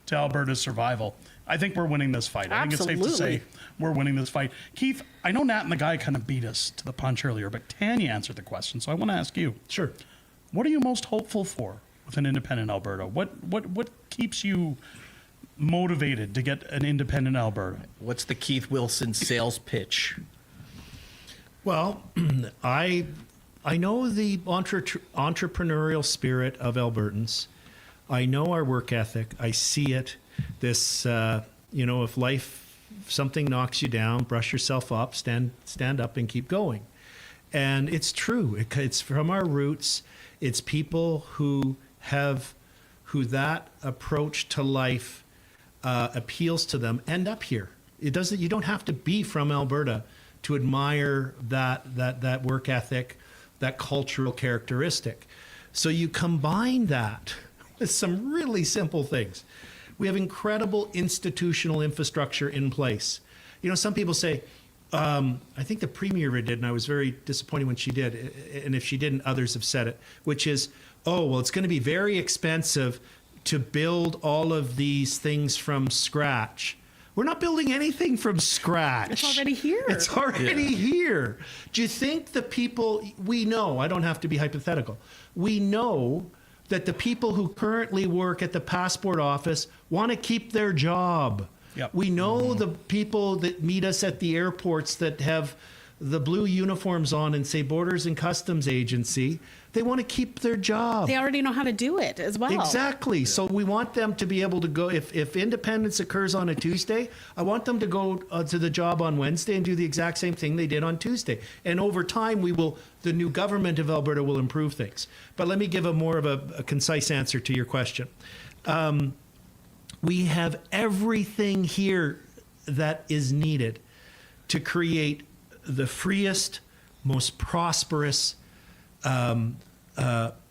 to Alberta's survival. I think we're winning this fight. I think it's safe to say we're winning this fight. Keith, I know Nat and the guy kind of beat us to the punch earlier, but Tanya answered the question, so I want to ask you. Sure. What are you most hopeful for with an independent Alberta? What keeps you motivated to get an independent Alberta? What's the Keith Wilson sales pitch? Well, I know the entrepreneurial spirit of Albertans. I know our work ethic. I see it. This, you know, if something knocks you down, brush yourself up, stand up and keep going. And it's true. It's from our roots. It's people who that approach to life appeals to them end up here. You don't have to be from Alberta to admire that work ethic, that cultural characteristic. So you combine that with some really simple things. We have incredible institutional infrastructure in place. You know, some people say, I think the Premier did, and I was very disappointed when she did, and if she didn't, others have said it, which is, oh, well, it's going to be very expensive to build all of these things from scratch. We're not building anything from scratch. It's already here. It's already here. Do you think the people, we know, I don't have to be hypothetical, we know that the people who currently work at the passport office want to keep their job. Yep. We know the people that meet us at the airports that have the blue uniforms on and say Borders and Customs Agency, they want to keep their job. They already know how to do it as well. Exactly. Yeah. So we want them to be able to go, if independence occurs on a Tuesday, I want them to go to the job on Wednesday and do the exact same thing they did on Tuesday. And over time, the new government of Alberta will improve things. But let me give more of a concise answer to your question. We have everything here that is needed to create the freest, most prosperous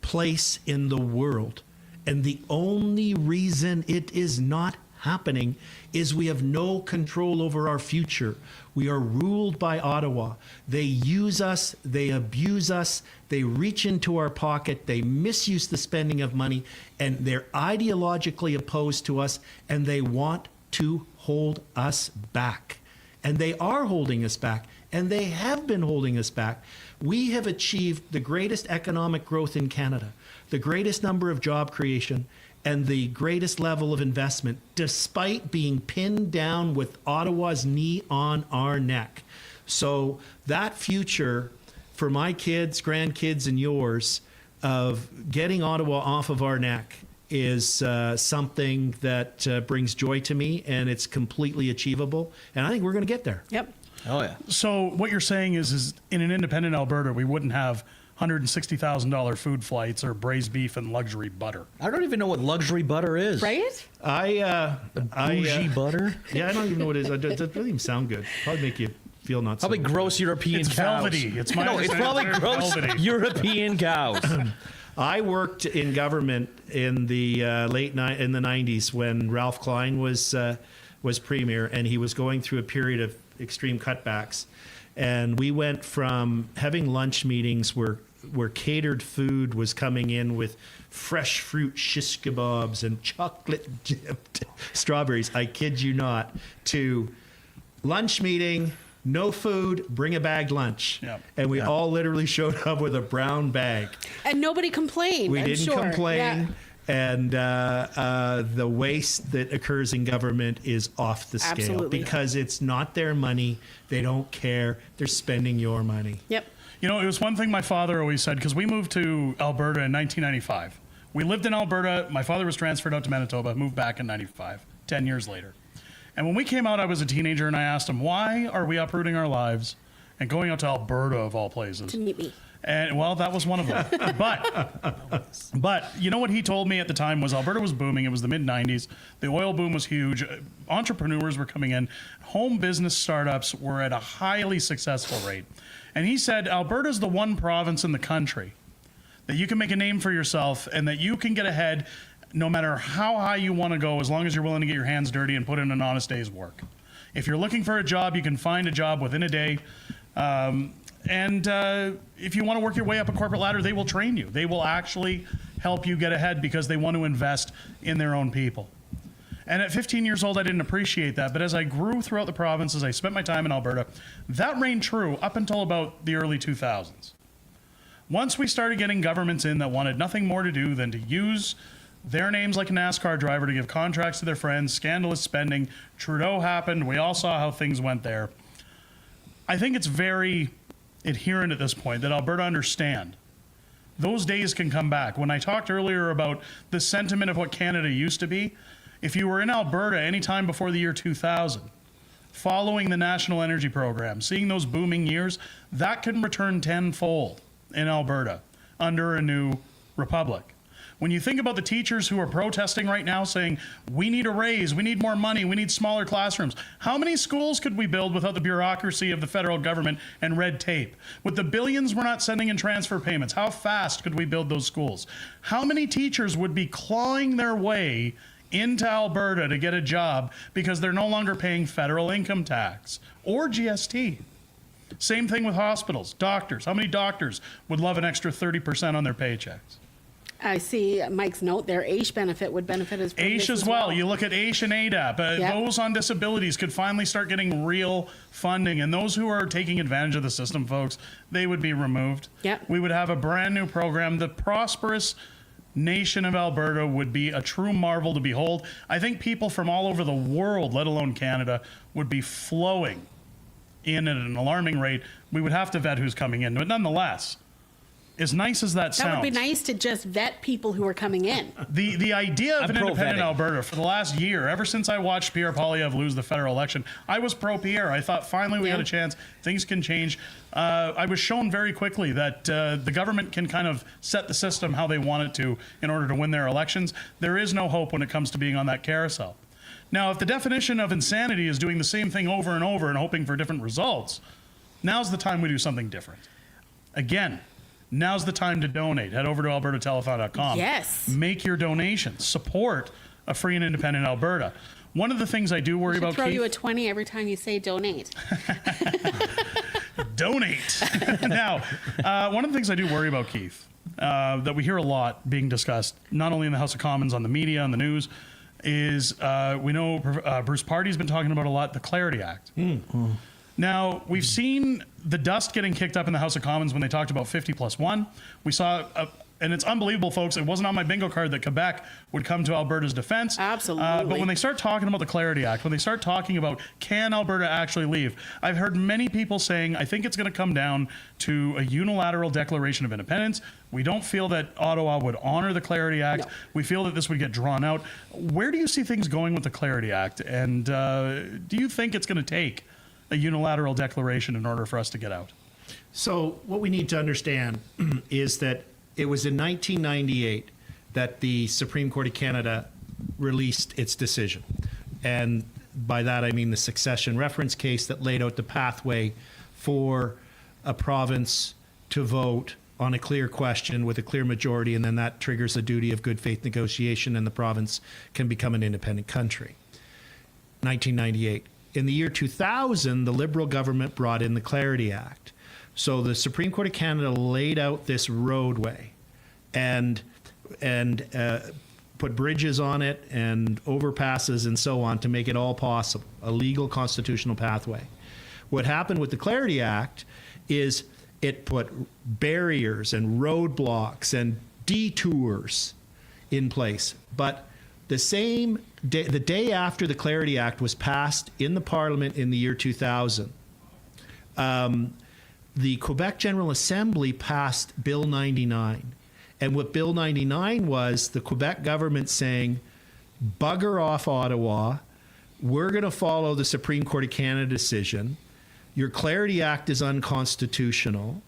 place in the world. And the only reason it is not happening is we have no control over our future. We are ruled by Ottawa. They use us, they abuse us, they reach into our pocket, they misuse the spending of money, and they're ideologically opposed to us, and they want to hold us back. And they are holding us back, and they have been holding us back. We have achieved the greatest economic growth in Canada, the greatest number of job creation, and the greatest level of investment, despite being pinned down with Ottawa's knee on our neck. So that future for my kids, grandkids, and yours of getting Ottawa off of our neck is something that brings joy to me, and it's completely achievable. And I think we're going to get there. Yep. Oh, yeah. So what you're saying is in an independent Alberta, we wouldn't have $160,000 food flights or braised beef and luxury butter. I don't even know what luxury butter is. Right? Bougie butter? Yeah, I don't even know what it is. It doesn't even sound good. Probably make you feel not probably so gross good. European It's cows. velvety. It's my No, it's probably gross velvety. European cows. I worked in government in the in the 90s when Ralph Klein was premier, and he was going through a period of extreme cutbacks. And we went from having lunch meetings where catered food was coming in with fresh fruit shish kebabs and chocolate dipped strawberries, I kid you not, to lunch meeting, no food, bring a bagged lunch. Yep. And we all literally showed up with a brown bag. And nobody complained. We I'm didn't sure. complain. Yeah. And the waste that occurs in government is off the scale. Absolutely. Because it's not their money. They don't care. They're spending your money. Yep. You know, it was one thing my father always said, because we moved to Alberta in 1995. We lived in Alberta. My father was transferred out to Manitoba, moved back in 95, 10 years later. And when we came out, I was a teenager, and I asked him, why are we uprooting our lives and going out to Alberta, of all places? To meet me. And well, that was one of them. But you know what he told me at the time was Alberta was booming. It was the mid-90s. The oil boom was huge. Entrepreneurs were coming in. Home business startups were at a highly successful rate. And he said, Alberta's the one province in the country that you can make a name for yourself and that you can get ahead no matter how high you want to go, as long as you're willing to get your hands dirty and put in an honest day's work. If you're looking for a job, you can find a job within a day. And if you want to work your way up a corporate ladder, they will train you. They will actually help you get ahead because they want to invest in their own people. And at 15 years old, I didn't appreciate that. But as I grew throughout the province, as I spent my time in Alberta, that reigned true up until about the early 2000s. Once we started getting governments in that wanted nothing more to do than to use their names like a NASCAR driver to give contracts to their friends, scandalous spending, Trudeau happened, we all saw how things went there. I think it's very adherent at this point that Alberta understand those days can come back. When I talked earlier about the sentiment of what Canada used to be, if you were in Alberta anytime before the year 2000, following the National Energy Program, seeing those booming years, that can return tenfold in Alberta under a new republic. When you think about the teachers who are protesting right now saying, we need a raise, we need more money, we need smaller classrooms, how many schools could we build without the bureaucracy of the federal government and red tape? With the billions we're not sending in transfer payments, how fast could we build those schools? How many teachers would be clawing their way into Alberta to get a job because they're no longer paying federal income tax or GST? Same thing with hospitals, doctors. How many doctors would love an extra 30% on their paychecks? I see Mike's note there. AISH benefit would benefit us. AISH as well. You look at AISH and ADAP. Yep. Those on disabilities could finally start getting real funding. And those who are taking advantage of the system, folks, they would be removed. Yep. We would have a brand new program. The prosperous nation of Alberta would be a true marvel to behold. I think people from all over the world, let alone Canada, would be flowing in at an alarming rate. We would have to vet who's coming in. But nonetheless, as nice as that sounds. That would be nice to just vet people who are coming in. The idea of I'm an independent pro-vetting. Alberta for the last year, ever since I watched Pierre Poilievre lose the federal election, I was pro-Pierre. I thought finally we got a chance. Things can change. I was shown very quickly that the government can kind of set the system how they want it to in order to win their elections. There is no hope when it comes to being on that carousel. Now, if the definition of insanity is doing the same thing over and over and hoping for different results, now's the time we do something different. Again, now's the time to donate. Head over to albertatelethon.com. Yes. Make your donations. Support a free and independent Alberta. One of the things I do worry about, Throw Keith, you a 20 every time you say donate. donate. Now, one of the things I do worry about, Keith, that we hear a lot being discussed, not only in the House of Commons, on the media, on the news, is we know Bruce Party's been talking about a lot, the Clarity Act. Now, we've seen the dust getting kicked up in the House of Commons when they talked about 50+1. We saw, and it's unbelievable, folks, it wasn't on my bingo card that Quebec would come to Alberta's defense. Absolutely. But when they start talking about the Clarity Act, when they start talking about can Alberta actually leave, I've heard many people saying, I think it's going to come down to a unilateral declaration of independence. We don't feel that Ottawa would honor the Clarity Act. No. We feel that this would get drawn out. Where do you see things going with the Clarity Act? And do you think it's going to take a unilateral declaration in order for us to get out? So what we need to understand is that it was in 1998 that the Supreme Court of Canada released its decision. And by that, I mean the succession reference case that laid out the pathway for a province to vote on a clear question with a clear majority, and then that triggers a duty of good faith negotiation, and the province can become an independent country. 1998. In the year 2000, the Liberal government brought in the Clarity Act. So the Supreme Court of Canada laid out this roadway and put bridges on it and overpasses and so on to make it all possible, a legal constitutional pathway. What happened with the Clarity Act is it put barriers and roadblocks and detours in place. But the same day, the day after the Clarity Act was passed in the Parliament in the year 2000, the Quebec General Assembly passed Bill 99. And what Bill 99 was, the Quebec government saying, bugger off Ottawa, we're going to follow the Supreme Court of Canada decision. Your Clarity Act is unconstitutional.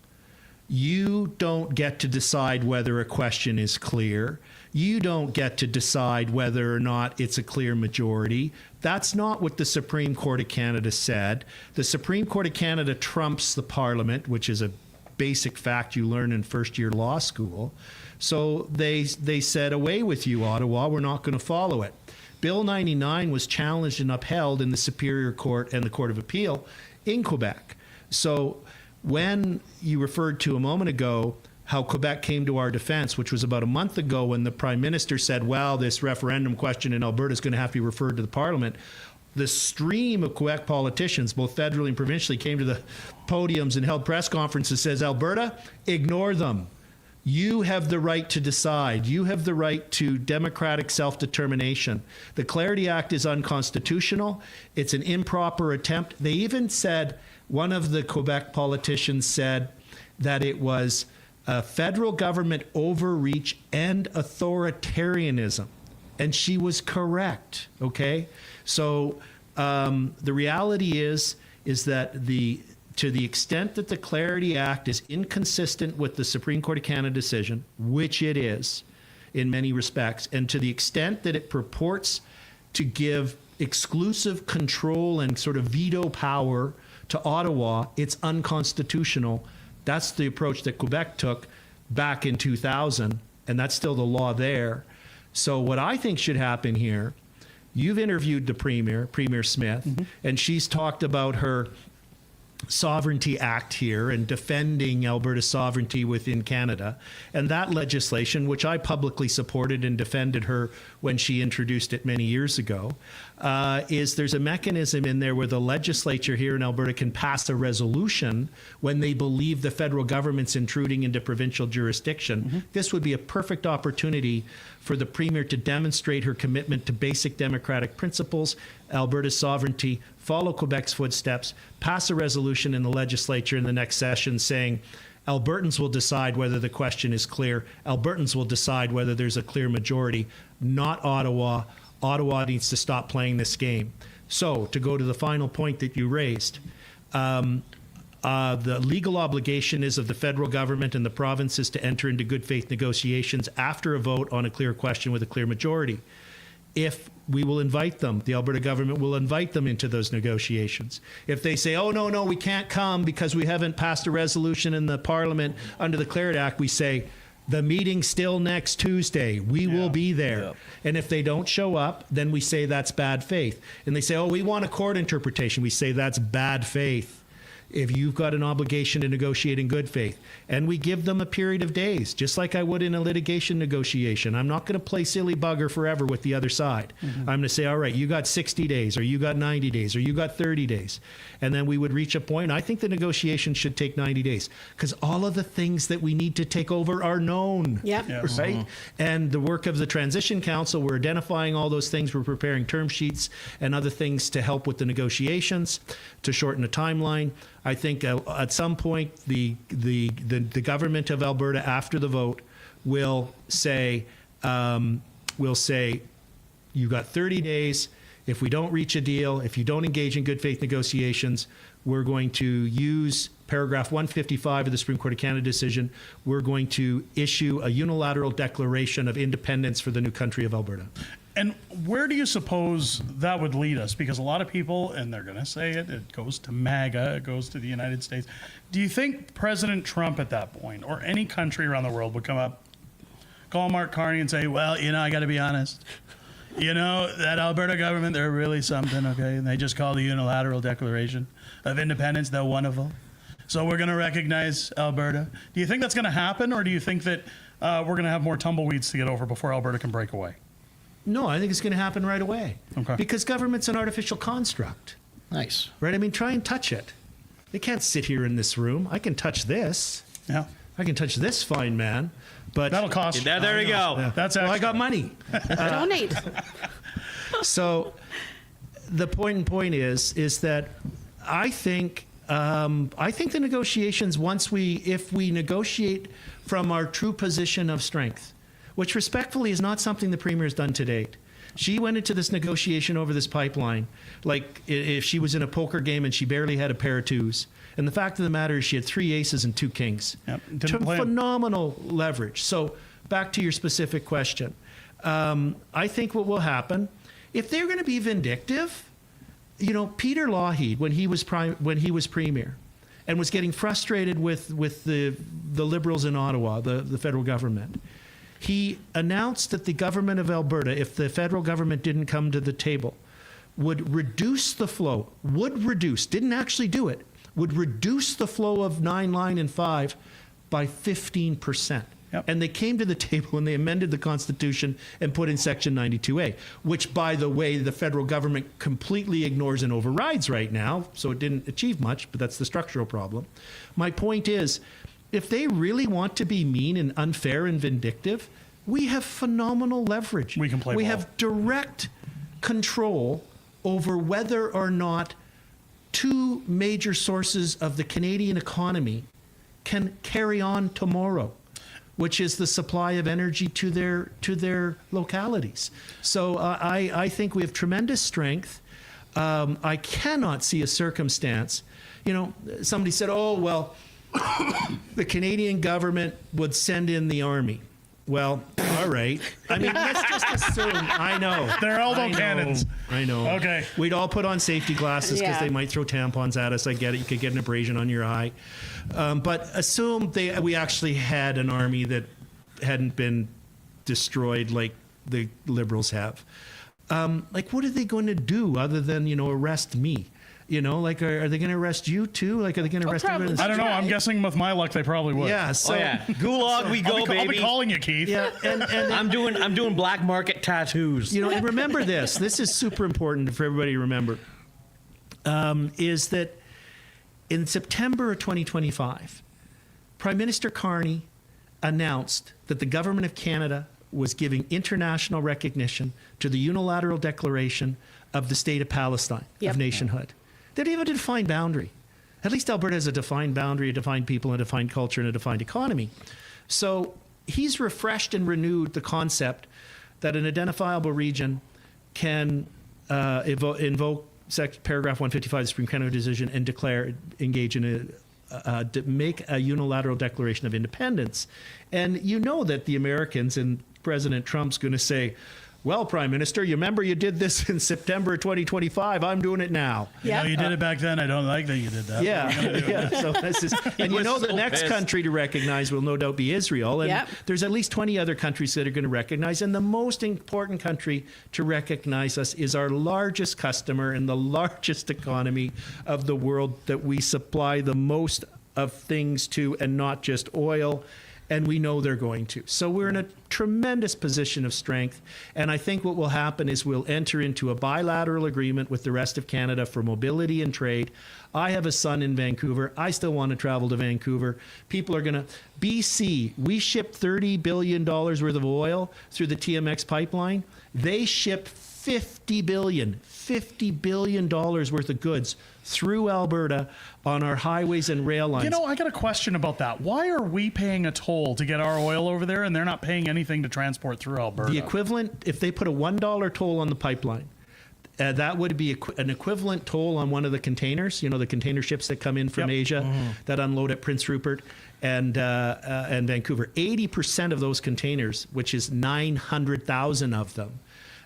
You don't get to decide whether a question is clear. You don't get to decide whether or not it's a clear majority. That's not what the Supreme Court of Canada said. The Supreme Court of Canada trumps the Parliament, which is a basic fact you learn in first-year law school. So they said, away with you, Ottawa. We're not going to follow it. Bill 99 was challenged and upheld in the Superior Court and the Court of Appeal in Quebec. So when you referred to a moment ago how Quebec came to our defense, which was about a month ago when the Prime Minister said, well, this referendum question in Alberta is going to have to be referred to the Parliament, the stream of Quebec politicians, both federally and provincially, came to the podiums and held press conferences, says, Alberta, ignore them. You have the right to decide. You have the right to democratic self-determination. The Clarity Act is unconstitutional. It's an improper attempt. They even said, one of the Quebec politicians said that it was a federal government overreach and authoritarianism. And she was correct, okay? So the reality is that to the extent that the Clarity Act is inconsistent with the Supreme Court of Canada decision, which it is in many respects, and to the extent that it purports to give exclusive control and sort of veto power to Ottawa, it's unconstitutional. That's the approach that Quebec took back in 2000, and that's still the law there. So what I think should happen here, you've interviewed the Premier, Premier Smith, and she's talked about her Sovereignty Act here and defending Alberta's sovereignty within Canada. And that legislation, which I publicly supported and defended her when she introduced it many years ago, is there's a mechanism in there where the legislature here in Alberta can pass a resolution when they believe the federal government's intruding into provincial jurisdiction. This would be a perfect opportunity for the Premier to demonstrate her commitment to basic democratic principles, Alberta's sovereignty, follow Quebec's footsteps, pass a resolution in the legislature in the next session saying, Albertans will decide whether the question is clear. Albertans will decide whether there's a clear majority, not Ottawa. Ottawa needs to stop playing this game. So, to go to the final point that you raised, the legal obligation is of the federal government and the provinces to enter into good faith negotiations after a vote on a clear question with a clear majority. If we will invite them, the Alberta government will invite them into those negotiations. If they say, oh, no, we can't come because we haven't passed a resolution in the Parliament under the Clarity Act, we say, the meeting's still next Tuesday. We will be there. And if they don't show up, then we say that's bad faith. And they say, oh, we want a court interpretation. We say that's bad faith. If you've got an obligation to negotiate in good faith. And we give them a period of days, just like I would in a litigation negotiation. I'm not going to play silly bugger forever with the other side. I'm going to say, all right, you got 60 days, or you got 90 days, or you got 30 days. And then we would reach a point. I think the negotiation should take 90 days because all of the things that we need to take over are known. Yes. Right? And the work of the Transition Council, we're identifying all those things. We're preparing term sheets and other things to help with the negotiations, to shorten the timeline. I think at some point the government of Alberta after the vote will say you've got 30 days. If we don't reach a deal, if you don't engage in good faith negotiations, we're going to use paragraph 155 of the Supreme Court of Canada decision. We're going to issue a unilateral declaration of independence for the new country of Alberta. And where do you suppose that would lead us? Because a lot of people, and they're going to say it goes to MAGA, it goes to the United States. Do you think President Trump at that point, or any country around the world, would come up, call Mark Carney and say, well, I got to be honest. That Alberta government, they're really something, okay? And they just call the unilateral declaration of independence, they're wonderful. So we're going to recognize Alberta. Do you think that's going to happen, or do you think that we're going to have more tumbleweeds to get over before Alberta can break away? No, I think it's going to happen right away. Okay. Because government's an artificial construct. Nice. Right? I mean, try and touch it. They can't sit here in this room. I can touch this. Yeah. I can touch this fine man. But that'll cost you. There we go. Yeah. That's I got money. Donate. So the point is that I think I think the negotiations, if we negotiate from our true position of strength, which respectfully is not something the Premier has done to date. She went into this negotiation over this pipeline like if she was in a poker game and she barely had a pair of twos. And the fact of the matter is she had 3 aces and 2 kings. Phenomenal leverage. So back to your specific question. I think what will happen, if they're going to be vindictive, you know, Peter Lougheed, when he was Premier and was getting frustrated with the Liberals in Ottawa, the federal government, he announced that the government of Alberta, if the federal government didn't come to the table, would reduce the flow, didn't actually do it, would reduce the flow of 9 Line and 5 by 15%. And they came to the table and they amended the Constitution and put in Section 92A, which, by the way, the federal government completely ignores and overrides right now, so it didn't achieve much, but that's the structural problem. My point is, if they really want to be mean and unfair and vindictive, we have phenomenal leverage. We can play ball. Have direct control over whether or not 2 major sources of the Canadian economy can carry on tomorrow, which is the supply of energy to their localities. So I think we have tremendous strength. I cannot see a circumstance. You know, somebody said, oh, well, the Canadian government would send in the army. Well, all right. I mean, let's just assume. I know. They're elbow cannons. I know. Okay. We'd all put on safety glasses because Yeah. they might throw tampons at us. I get it. You could get an abrasion on your eye. But assume we actually had an army that hadn't been destroyed like the Liberals have. Like, what are they going to do other than, you know, arrest me? You know, like, are they going to arrest you too? Like, are they going to arrest everyone? I don't know. I'm guessing with my luck, they probably would. Yeah. So, Gulag, we go, baby. I'll be calling you, Keith. Yeah, and I'm doing black market tattoos. You know, and remember this. This is super important for everybody to remember. Is that in September of 2025, Prime Minister Carney announced that the government of Canada was giving international recognition to the unilateral declaration of the state of Palestine, of nationhood. They don't even have a defined boundary. At least Alberta has a defined boundary, a defined people, a defined culture, and a defined economy. So he's refreshed and renewed the concept that an identifiable region can invoke paragraph 155 of the Supreme Canada decision and engage in make a unilateral declaration of independence. And you know that the Americans and President Trump's going to say, well, Prime Minister, you remember you did this in September 2025. I'm doing it now. You know, you did it back then. I don't like that you did that. Yeah. So this is, and you know, the next country to recognize will no doubt be Israel. And there's at least 20 other countries that are going to recognize. And the most important country to recognize us is our largest customer and the largest economy of the world that we supply the most of things to, and not just oil. And we know they're going to. So we're in a tremendous position of strength. And I think what will happen is we'll enter into a bilateral agreement with the rest of Canada for mobility and trade. I have a son in Vancouver. I still want to travel to Vancouver. People are going to... BC, we ship $30 billion worth of oil through the TMX pipeline. They ship $50 billion worth of goods through Alberta on our highways and rail lines. You know, I got a question about that. Why are we paying a toll to get our oil over there and they're not paying anything to transport through Alberta? The equivalent, if they put a $1 toll on the pipeline, that would be an equivalent toll on one of the containers, you know, the container ships that come in from Asia that unload at Prince Rupert and Vancouver. 80% of those containers, which is 900,000 of them,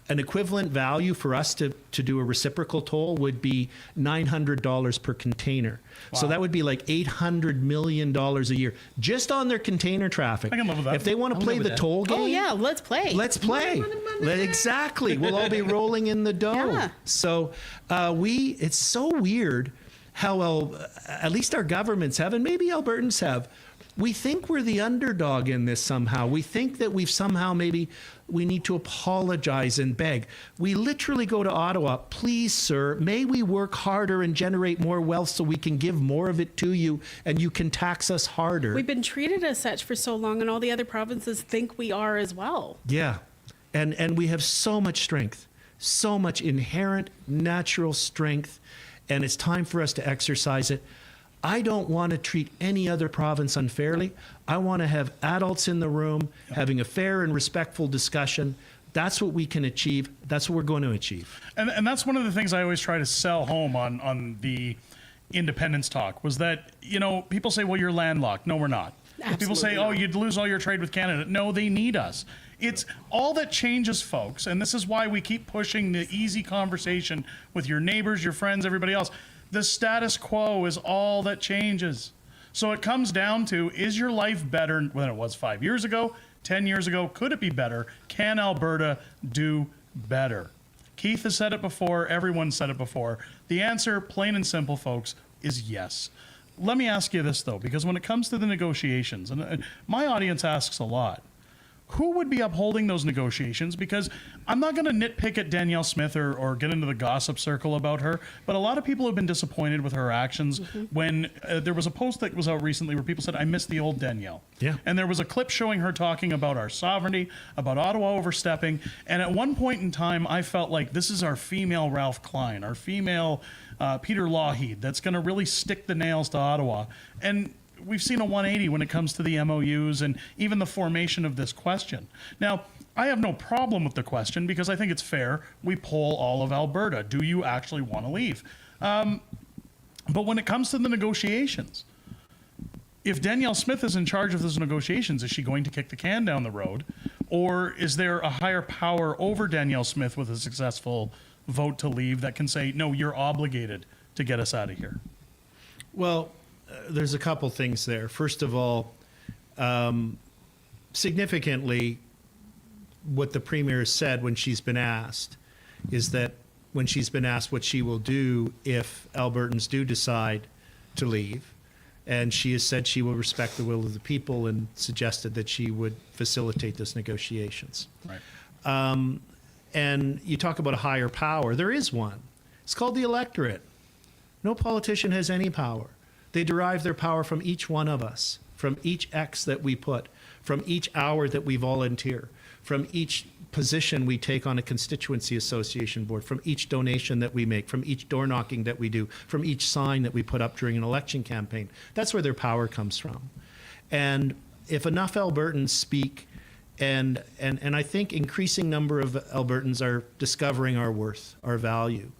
an equivalent value for us to do a reciprocal toll would be $900 per container. Wow. So that would be like $800 million a year just on their container traffic. I can live with that. If they want to play the toll game, Oh yeah, let's play. let's play. Exactly. We'll all be rolling in the dough. Yeah. So it's so weird how at least our governments have, and maybe Albertans have, we think we're the underdog in this somehow. We think that we've somehow maybe we need to apologize and beg. We literally go to Ottawa, please, sir, may we work harder and generate more wealth so we can give more of it to you and you can tax us harder. We've been treated as such for so long, and all the other provinces think we are as well. Yeah. And we have so much strength, so much inherent natural strength, and it's time for us to exercise it. I don't want to treat any other province unfairly. I want to have adults in the room having a fair and respectful discussion. That's what we can achieve. That's what we're going to achieve. And that's one of the things I always try to sell home on the independence talk was that, you know, people say, well, you're landlocked. No, we're not. People say, oh, you'd lose all your trade with Canada. No, they need us. It's all that changes, folks. And this is why we keep pushing the easy conversation with your neighbors, your friends, everybody else. The status quo is all that changes. So it comes down to, is your life better than it was 5 years ago, 10 years ago? Could it be better? Can Alberta do better? Keith has said it before. Everyone said it before. The answer, plain and simple, folks, is yes. Let me ask you this, though, because when it comes to the negotiations, and my audience asks a lot, who would be upholding those negotiations? Because I'm not going to nitpick at Danielle Smith or get into the gossip circle about her, but a lot of people have been disappointed with her actions when there was a post that was out recently where people said, I miss the old Danielle. Yeah. And there was a clip showing her talking about our sovereignty, about Ottawa overstepping. And at one point in time, I felt like this is our female Ralph Klein, our female Peter Lougheed that's going to really stick the nails to Ottawa. And we've seen a 180 when it comes to the MOUs and even the formation of this question. Now, I have no problem with the question because I think it's fair. We poll all of Alberta. Do you actually want to leave? But when it comes to the negotiations, if Danielle Smith is in charge of those negotiations, is she going to kick the can down the road? Or is there a higher power over Danielle Smith with a successful vote to leave that can say, no, you're obligated to get us out of here? Well, there's a couple things there. First of all, significantly, what the Premier has said when she's been asked is that when she's been asked what she will do if Albertans do decide to leave, and she has said she will respect the will of the people and suggested that she would facilitate those negotiations. Right. And you talk about a higher power. There is one. It's called the electorate. No politician has any power. They derive their power from each one of us, from each X that we put, from each hour that we volunteer, from each position we take on a constituency association board, from each donation that we make, from each door knocking that we do, from each sign that we put up during an election campaign. That's where their power comes from. And if enough Albertans speak, and I think increasing number of Albertans are discovering our worth, our value.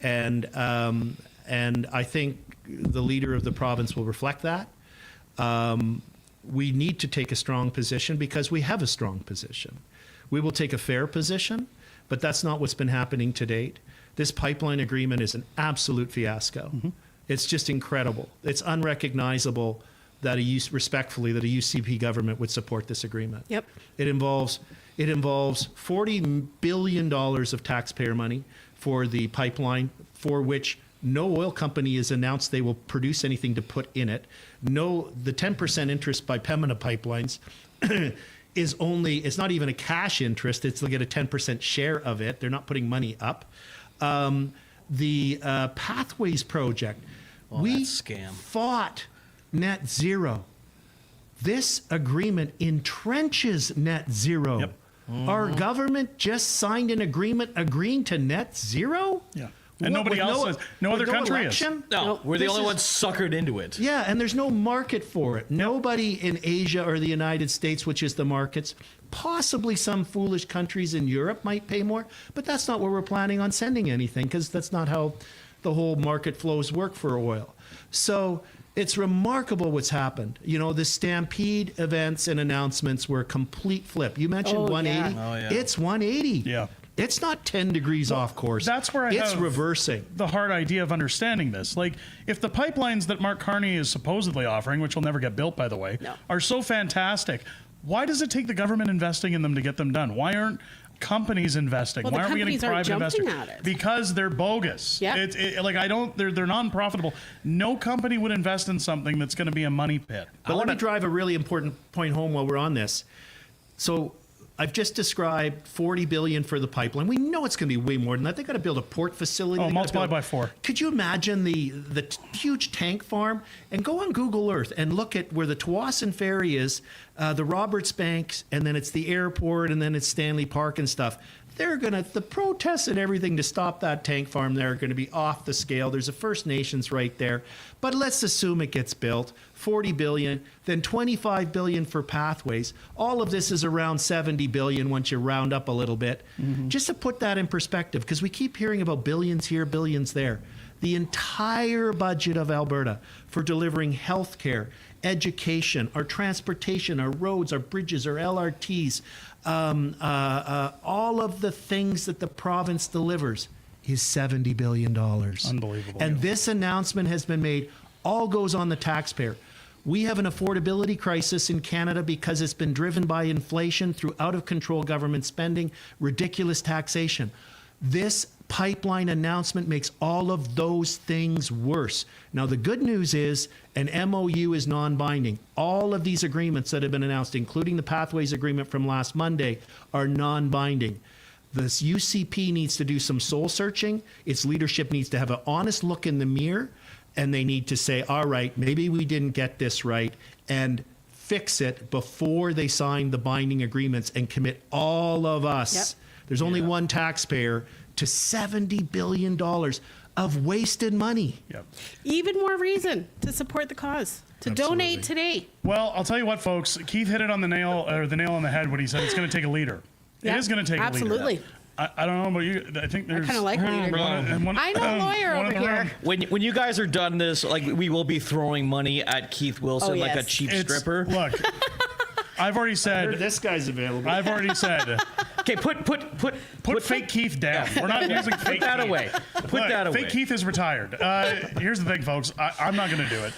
And I think the leader of the province will reflect that. We need to take a strong position because we have a strong position. We will take a fair position, but that's not what's been happening to date. This pipeline agreement is an absolute fiasco. It's just incredible. It's unrecognizable that respectfully, that a UCP government would support this agreement. Yep. It involves $40 billion of taxpayer money for the pipeline, for which no oil company has announced they will produce anything to put in it. No, the 10% interest by Pembina Pipelines it's not even a cash interest. They'll get a 10% share of it. They're not putting money up. The Pathways project, we fought net zero. This agreement entrenches net zero. Yep. Our government just signed an agreement agreeing to net zero? Yeah. And nobody else is. No other country is. No, we're the only ones suckered into it. Yeah, and there's no market for it. Nobody in Asia or the United States, which is the markets, possibly some foolish countries in Europe might pay more, but that's not where we're planning on sending anything because that's not how the whole market flows work for oil. So it's remarkable what's happened. You know, the Stampede events and announcements were a complete flip. You mentioned 180. Yeah. Oh, yeah. It's 180. Yeah. It's not 10 degrees off course. That's where it's reversing. The hard idea of understanding this. Like, if the pipelines that Mark Carney is supposedly offering, which will never get built, by the way, are so fantastic, why does it take the government investing in them to get them done? Why aren't companies investing? Well, Why aren't we getting private investors? At it. Because they're bogus. Yep. They're non-profitable. No company would invest in something that's going to be a money pit. But let me drive a really important point home while we're on this. So I've just described $40 billion for the pipeline. We know it's going to be way more than that. They got to build a port facility. Oh, multiply by 4. Could you imagine the huge tank farm? And go on Google Earth and look at where the Tawasin Ferry is, the Roberts Banks, and then it's the airport, and then it's Stanley Park and stuff. the protests and everything to stop that tank farm there are going to be off the scale. There's a First Nations right there, but let's assume it gets built. 40 billion, then 25 billion for pathways. All of this is around 70 billion once you round up a little bit. Just to put that in perspective, because we keep hearing about billions here, billions there. The entire budget of Alberta for delivering healthcare, education, our transportation, our roads, our bridges, our LRTs, all of the things that the province delivers is $70 billion. Unbelievable. And this announcement has been made, all goes on the taxpayer. We have an affordability crisis in Canada because it's been driven by inflation through out of control government spending, ridiculous taxation. This pipeline announcement makes all of those things worse. Now, the good news is an MOU is non-binding. All of these agreements that have been announced, including the Pathways Agreement from last Monday, are non-binding. The UCP needs to do some soul searching. Its leadership needs to have an honest look in the mirror, and they need to say, all right, maybe we didn't get this right, and fix it before they sign the binding agreements and commit all of us. There's only one taxpayer to $70 billion of wasted money. Even more reason to support the cause, to donate today. Well, I'll tell you what, folks. Keith hit it on the nail, or the nail on the head when he said it's going to take a leader. It is going to take a leader. Absolutely. I don't know about you. I think there's. I kind of like leader. I know a lawyer over here. When you guys are done this, like, we will be throwing money at Keith Wilson like a cheap stripper. Look, I've already said this guy's available. I've already said. Okay, put fake Keith down. We're not using fake that Keith. away. Put that away. Fake Keith is retired. Here's the thing, folks. I'm not going to do it.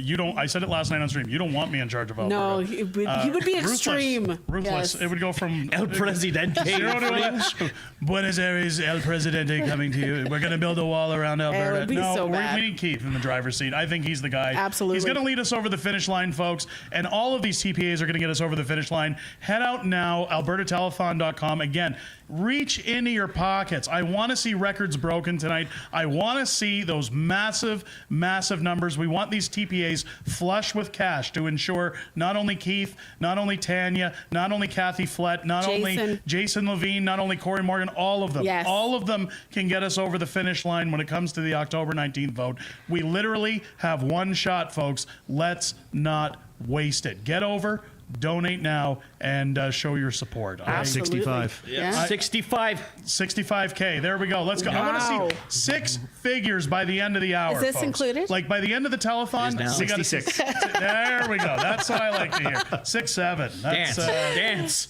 You don't. I said it last night on stream. You don't want me in charge of Alberta. No, he would be extreme. Ruthless. Yes. It would go from El Presidente. 0 to Buenos Aires, El Presidente coming to you. We're going to build a wall around Alberta. It would be so bad. We need Keith in the driver's seat. I think he's the guy. Absolutely. He's going to lead us over the finish line, folks. And all of these TPAs are going to get us over the finish line. Head out now, albertatelethon.com. Again, reach into your pockets. I want to see records broken tonight. I want to see those massive, massive numbers. We want these TPAs flush with cash to ensure not only Keith, not only Tanya, not only Kathy Flett, not only Jason Levine, not only Corey Morgan, all of them. Yes. All of them can get us over the finish line when it comes to the October 19th vote. We literally have one shot, folks. Let's not waste it. Get over. Donate now and show your support. Absolutely. 65. Yeah. 65K. There we go. Let's go. I want to see 6 figures by the end of the hour. Is this folks. included? Like by the end of the telethon, we got 66. There we go. That's what I like to hear. 6, 7. That's, Dance.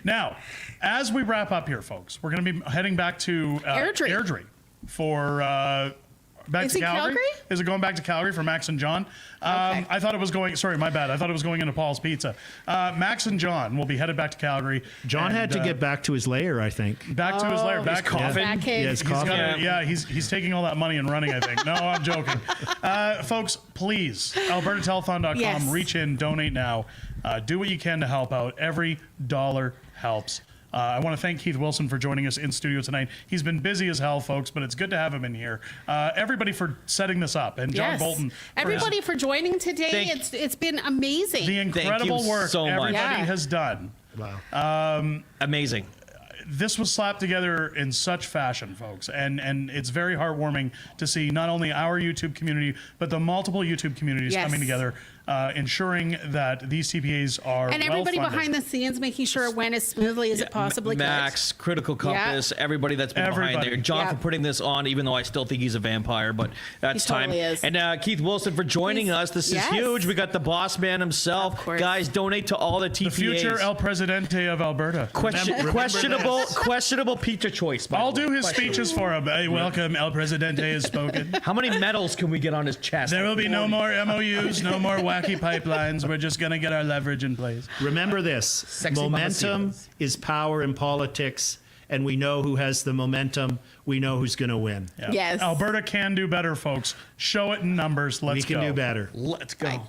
Now, as we wrap up here, folks, we're going to be heading back to Airdrie for. Back to Calgary? Is it going back to Calgary for Max and John? I thought it was going, sorry, my bad. I thought it was going into Paul's Pizza. Max and John will be headed back to Calgary. John had to get back to his lair, I think. Back to his lair. Back coffin. Yeah, his coffin. He's taking all that money and running, I think. No, I'm joking. Folks, please, albertatelethon.com. Yes. Reach in, donate now. Do what you can to help out. Every dollar helps. I want to thank Keith Wilson for joining us in studio tonight. He's been busy as hell, folks, but it's good to have him in here. Everybody for setting this up, and John Bolton. Everybody for joining today. It's been amazing. The incredible work everybody has done. Wow. Amazing. This was slapped together in such fashion, folks, and it's very heartwarming to see not only our YouTube community, but the multiple YouTube communities coming together, ensuring that these TPAs are and everybody well-funded. behind the scenes making sure it went as smoothly as it possibly Max, could. Critical Compass, everybody that's been behind there. John for putting this on, even though I still think he's a vampire, but that's He time. totally is. And Keith Wilson for joining us. This is huge. We got the boss man himself. Guys, donate to all the TPAs. The future El Presidente of Alberta. Questionable pizza choice. I'll do his speeches for him. Hey, welcome, El Presidente has spoken. How many medals can we get on his chest? There will be no more MOUs, no more wacky pipelines. We're just going to get our leverage in place. Remember this, momentum is power in politics, and we know who has the momentum. We know who's going to win. Yeah. Yes. Alberta can do better, folks. Show it in numbers. Let's go. We can do better. Let's go.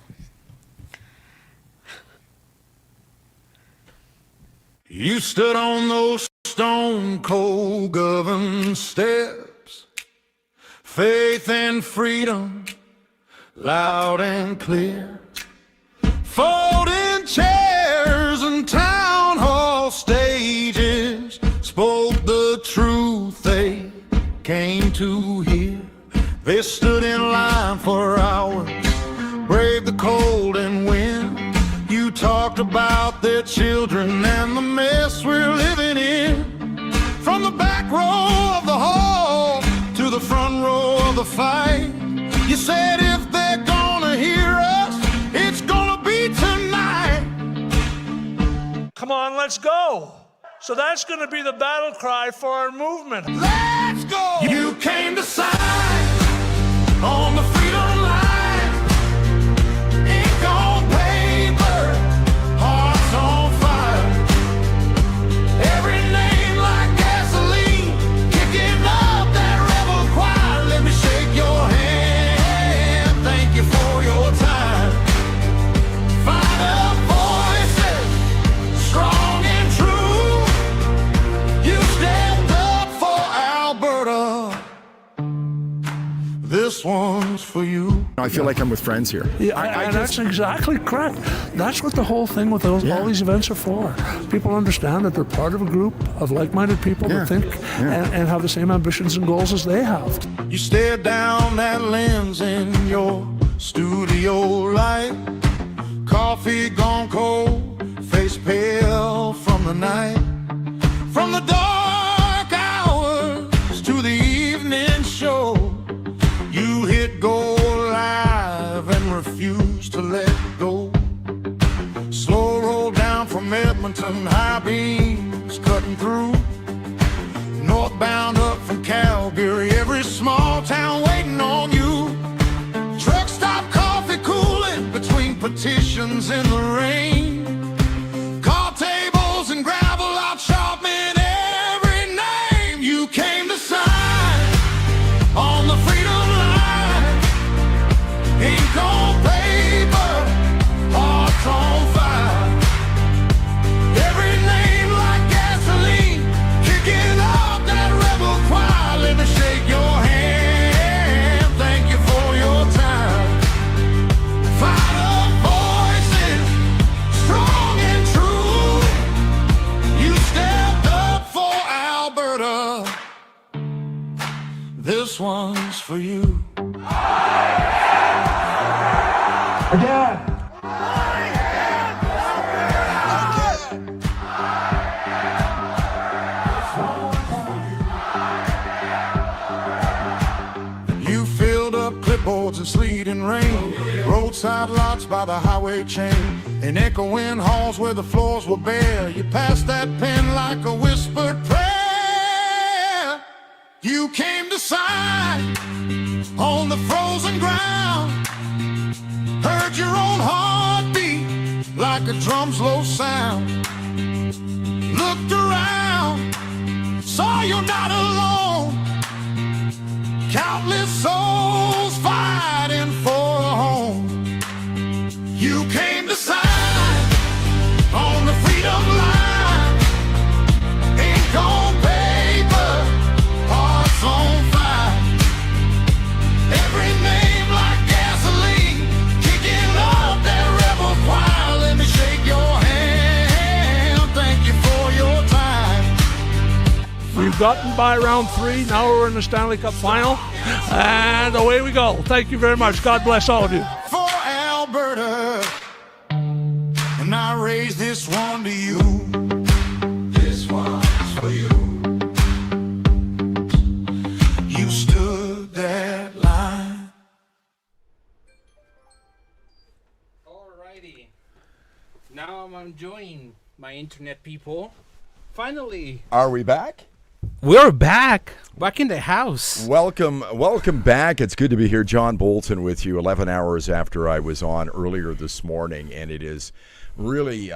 You stood on those stone cold governed steps, faith and freedom, loud and clear. Folding chairs and town hall stages, to hear. They stood in line for hours, braved the cold and wind. You talked about their children and the mess we're living in. From the back row of the hall to the front row of the fight, you said if they're gonna hear us, it's gonna be tonight. Come on, let's go. So that's going to be the battle cry for our movement. Let's go! You came to sign on the freedom line. Ink on paper, hearts on fire. Every name like gasoline, kicking up that rebel choir. Let me shake your hand. Thank you for your time. Find up voices, strong and true. You stepped up for Alberta. This one's for you. I feel like I'm with friends here. Yeah, and that's exactly correct. That's what the whole thing with all these events are for. People understand that they're part of a group of like-minded people that think and have the same ambitions and goals as they have. You stared down that lens in your studio light. Coffee gone cold, face pale from the night. From the dark hours to the evening show, you hit go live and refused to let go. Slow roll down from Edmonton, high beams cutting through. Northbound up from Calgary, every small town waiting on you. Truck stop coffee cooling between petitions in the rain. Call tables and gravel out sharpening every name. You came to sign on the freedom line. Ink on paper, hearts on fire. Every name like gasoline, kicking up that rebel choir. Let me shake your hand. Thank you for your time. Fired up voices, strong and true. You stepped up for Alberta. This one's for you. Again. You filled up clipboards in sleet and rain, roadside lots by the highway chain, in echoing halls where the floors were bare. You passed that pen like a whispered prayer. You came to sign on the frozen ground, heard your own heartbeat like a drum's low sound. Looked around, saw you're not alone. Countless souls fighting for a home. You came to sign on the freedom line. Ink on paper, hearts on fire. Every name like gasoline, kicking up that rebel choir. Let me shake your hand. Thank you for your time. We've gotten by round 3. Now we're in the Stanley Cup final. And away we go. Thank you very much. God bless all of you. For Alberta, and I raise this one to you. This one's for you. You stood that line. Alrighty. Now I'm enjoying my internet people. Finally. Are we back? We're back in the house. Welcome back. It's good to be here. John Bolton with you 11 hours after I was on earlier this morning, and it is really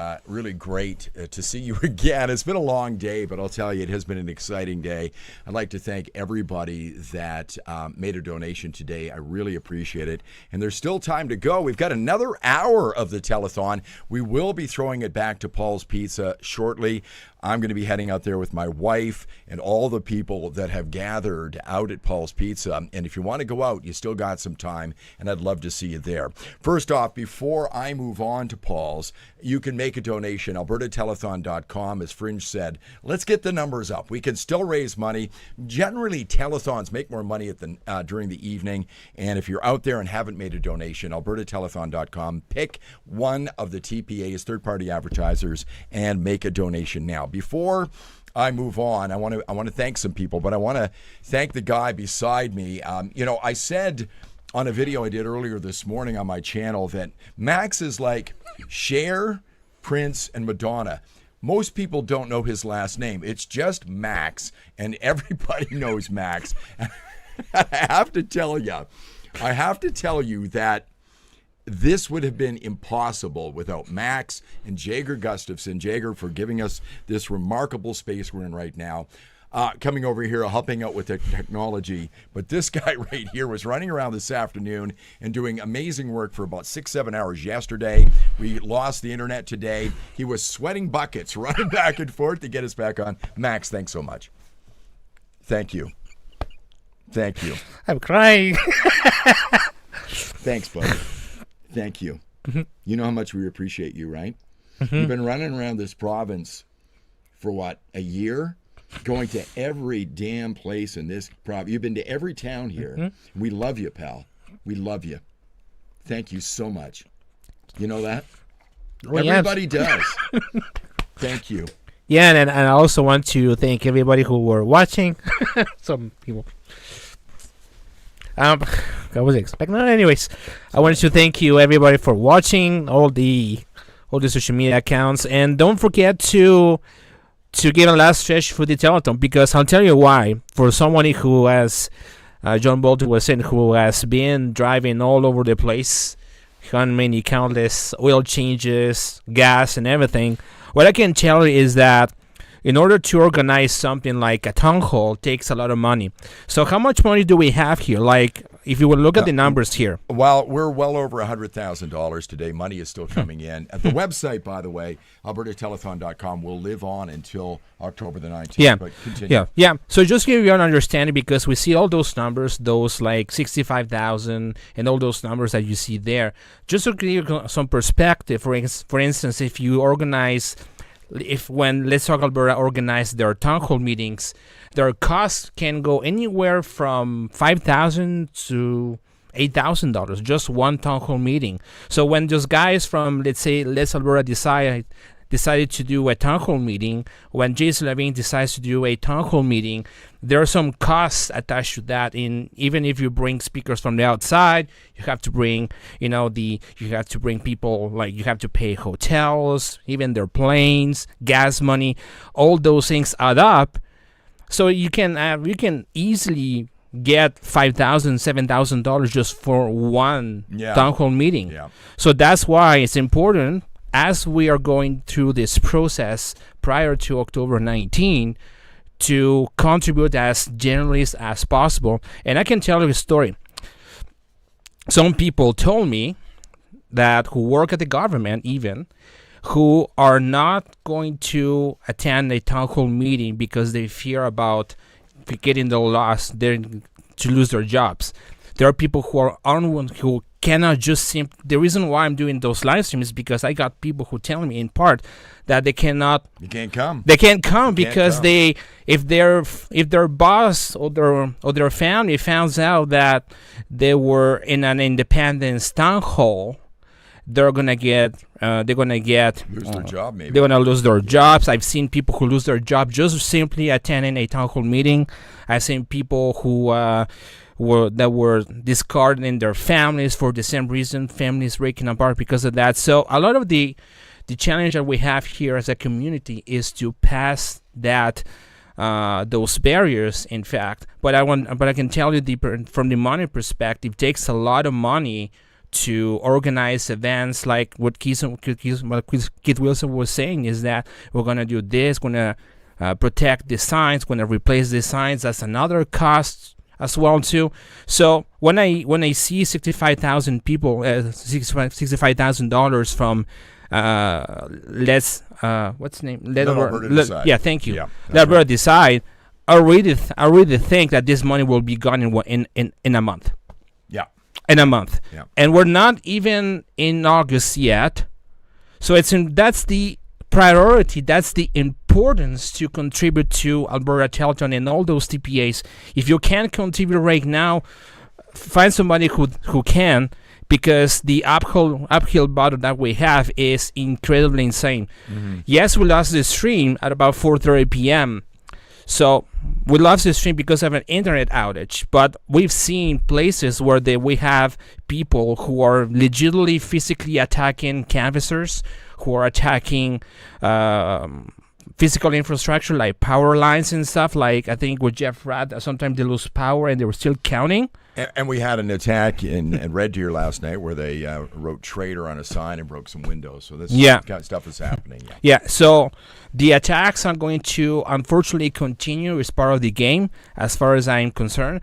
great to see you again. It's been a long day, but I'll tell you, it has been an exciting day. I'd like to thank everybody that made a donation today. I really appreciate it. And there's still time to go. We've got another hour of the telethon. We will be throwing it back to Paul's Pizza shortly. I'm going to be heading out there with my wife and all the people that have gathered out at Paul's Pizza. And if you want to go out, you still got some time, and I'd love to see you there. First off, before I move on to Paul's, you can make a donation. AlbertaTelethon.com, as Fringe said. Let's get the numbers up. We can still raise money. Generally, telethons make more money during the evening. And if you're out there and haven't made a donation, AlbertaTelethon.com, pick one of the TPAs, third-party advertisers, and make a donation now. Before I move on, I want to thank some people, but I want to thank the guy beside me. I said on a video I did earlier this morning on my channel that Max is like Cher, Prince, and Madonna. Most people don't know his last name. It's just Max, and everybody knows Max. I have to tell you that this would have been impossible without Max and Jager Gustafson. Jager for giving us this remarkable space we're in right now. Coming over here, helping out with the technology. But this guy right here was running around this afternoon and doing amazing work for about 6-7 hours yesterday. We lost the internet today. He was sweating buckets, running back and forth to get us back on. Max, thanks so much. Thank you. Thank you. I'm crying. Thanks, buddy. Thank you. Mm-hmm. You know how much we appreciate you, right? Mm-hmm. You've been running around this province for what, a year? Going to every damn place in this province. You've been to every town here. Mm-hmm. We love you, pal. We love you. Thank you so much. You know that? Well, Everybody yes. does. Thank you. Yeah, and I also want to thank everybody who were watching. Some people. I was expecting. Anyways, I wanted to thank you everybody for watching all the social media accounts, and don't forget to give a last stretch for the telethon, because I'll tell you why. For someone who has, John Bolton was saying, who has been driving all over the place, countless oil changes, gas, and everything. What I can tell you is that in order to organize something like a town hall takes a lot of money. So how much money do we have here? Like, if you would look at the numbers here. Well, we're well over $100,000 today. Money is still coming in. At the website, by the way, AlbertaTelethon.com, will live on until October the 19th. Yeah. But continue. Yeah. So just give you an understanding, because we see all those numbers, those like 65,000 and all those numbers that you see there. Just to give you some perspective, for instance, if you organize... when Let's Talk Alberta organize their town hall meetings, their costs can go anywhere from $5,000 to $8,000, just one town hall meeting. So when those guys from, let's say, Let's Alberta decided to do a town hall meeting, when Jason Levine decides to do a town hall meeting, there are some costs attached to that. Even if you bring speakers from the outside, you have to bring, you have to bring people, like you have to pay hotels, even their planes, gas money, all those things add up. So you can easily get $5,000, $7,000 just for one town hall meeting. Yeah. So that's why it's important, as we are going through this process prior to October 19, to contribute as generally as possible. And I can tell you a story. Some people told me that who work at the government even, who are not going to attend a town hall meeting because they fear about getting the loss, to lose their jobs. There are people who are who cannot just the reason why I'm doing those live streams is because I got people who tell me in part that they cannot. You can't come. They can't come because if their boss or their family finds out that they were in an Independence town hall, they're gonna lose their job. Maybe they're gonna lose their jobs. I've seen people who lose their job just simply attending a town hall meeting. I've seen people who were discarding their families for the same reason, families breaking apart because of that. So a lot of the challenge that we have here as a community is to pass that those barriers, in fact. But I can tell you from the money perspective, it takes a lot of money to organize events like what Keith Wilson was saying, is that we're going to do this, going to protect the signs, going to replace the signs. That's another cost as well too. So when I see 65,000 people, $65,000 from let's what's the name? Let Alberta decide. Yeah, thank you. Yeah, Let Alberta decide. I really think that this money will be gone in a month. Yeah. In a month. Yeah. And we're not even in August yet. So that's the priority, that's the importance to contribute to Alberta Telethon and all those TPAs. If you can't contribute right now, find somebody who can, because the uphill battle that we have is incredibly insane. Yes, we lost the stream at about 4:30 p.m. So we lost the stream because of an internet outage, but we've seen places where we have people who are legitimately physically attacking canvassers, who are attacking physical infrastructure like power lines and stuff. Like I think with Jeff Radd, sometimes they lose power and they were still counting. And we had an attack in Red Deer last night where they wrote traitor on a sign and broke some windows. So this kind of stuff is happening. Yeah, so the attacks are going to unfortunately continue as part of the game as far as I'm concerned.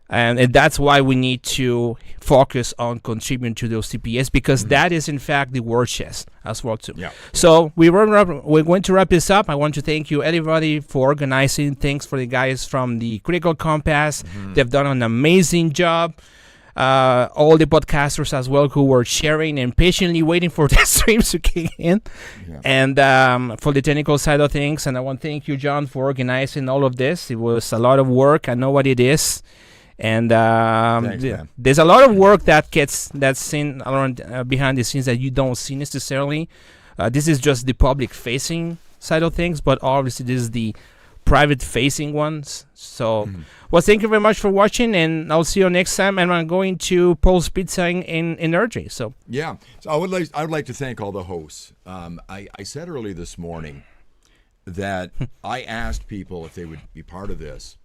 And that's why we need to focus on contributing to those TPAs, because that is in fact the war chest as well too. Yeah. So we're going to wrap this up. I want to thank you everybody for organizing. Thanks for the guys from the Critical Compass. They've done an amazing job. All the podcasters as well who were sharing and patiently waiting for the streams to kick in. And for the technical side of things. And I want to thank you, John, for organizing all of this. It was a lot of work. I know what it is. And Thanks, there's a lot of work that's seen around behind the scenes that you don't see necessarily. This is just the public facing side of things, but obviously this is the private facing ones. So well, thank you very much for watching, and I'll see you next time. And I'm going to Paul's Pizza in Energy. So yeah, so I would like to thank all the hosts. I said earlier this morning that I asked people if they would be part of this,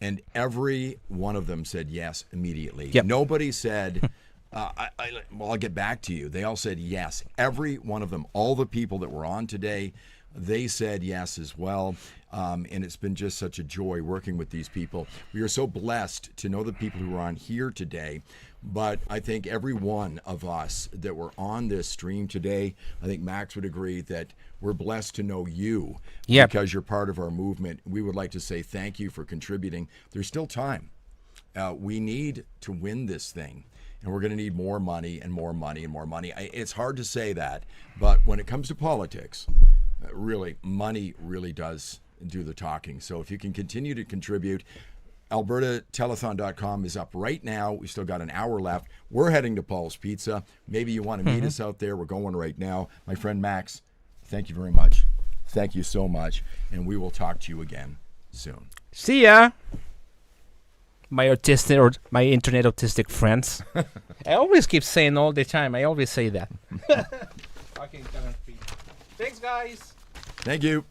and every one of them said yes immediately. Yep. Nobody said, I'll get back to you. They all said yes. Every one of them, all the people that were on today, they said yes as well. And it's been just such a joy working with these people. We are so blessed to know the people who are on here today. But I think every one of us that were on this stream today, I think Max would agree that we're blessed to know you because you're part of our movement. We would like to say thank you for contributing. There's still time. We need to win this thing, and we're going to need more money and more money and more money. It's hard to say that, but when it comes to politics, really, money really does do the talking. So if you can continue to contribute, AlbertaTelethon.com is up right now. We still got an hour left. We're heading to Paul's Pizza. Maybe you want to meet us out there. We're going right now. My friend Max, thank you very much. Thank you so much. And we will talk to you again soon. see ya. My internet autistic friends. I always keep saying all the time. I always say that. Okay, thanks, guys. Thank you.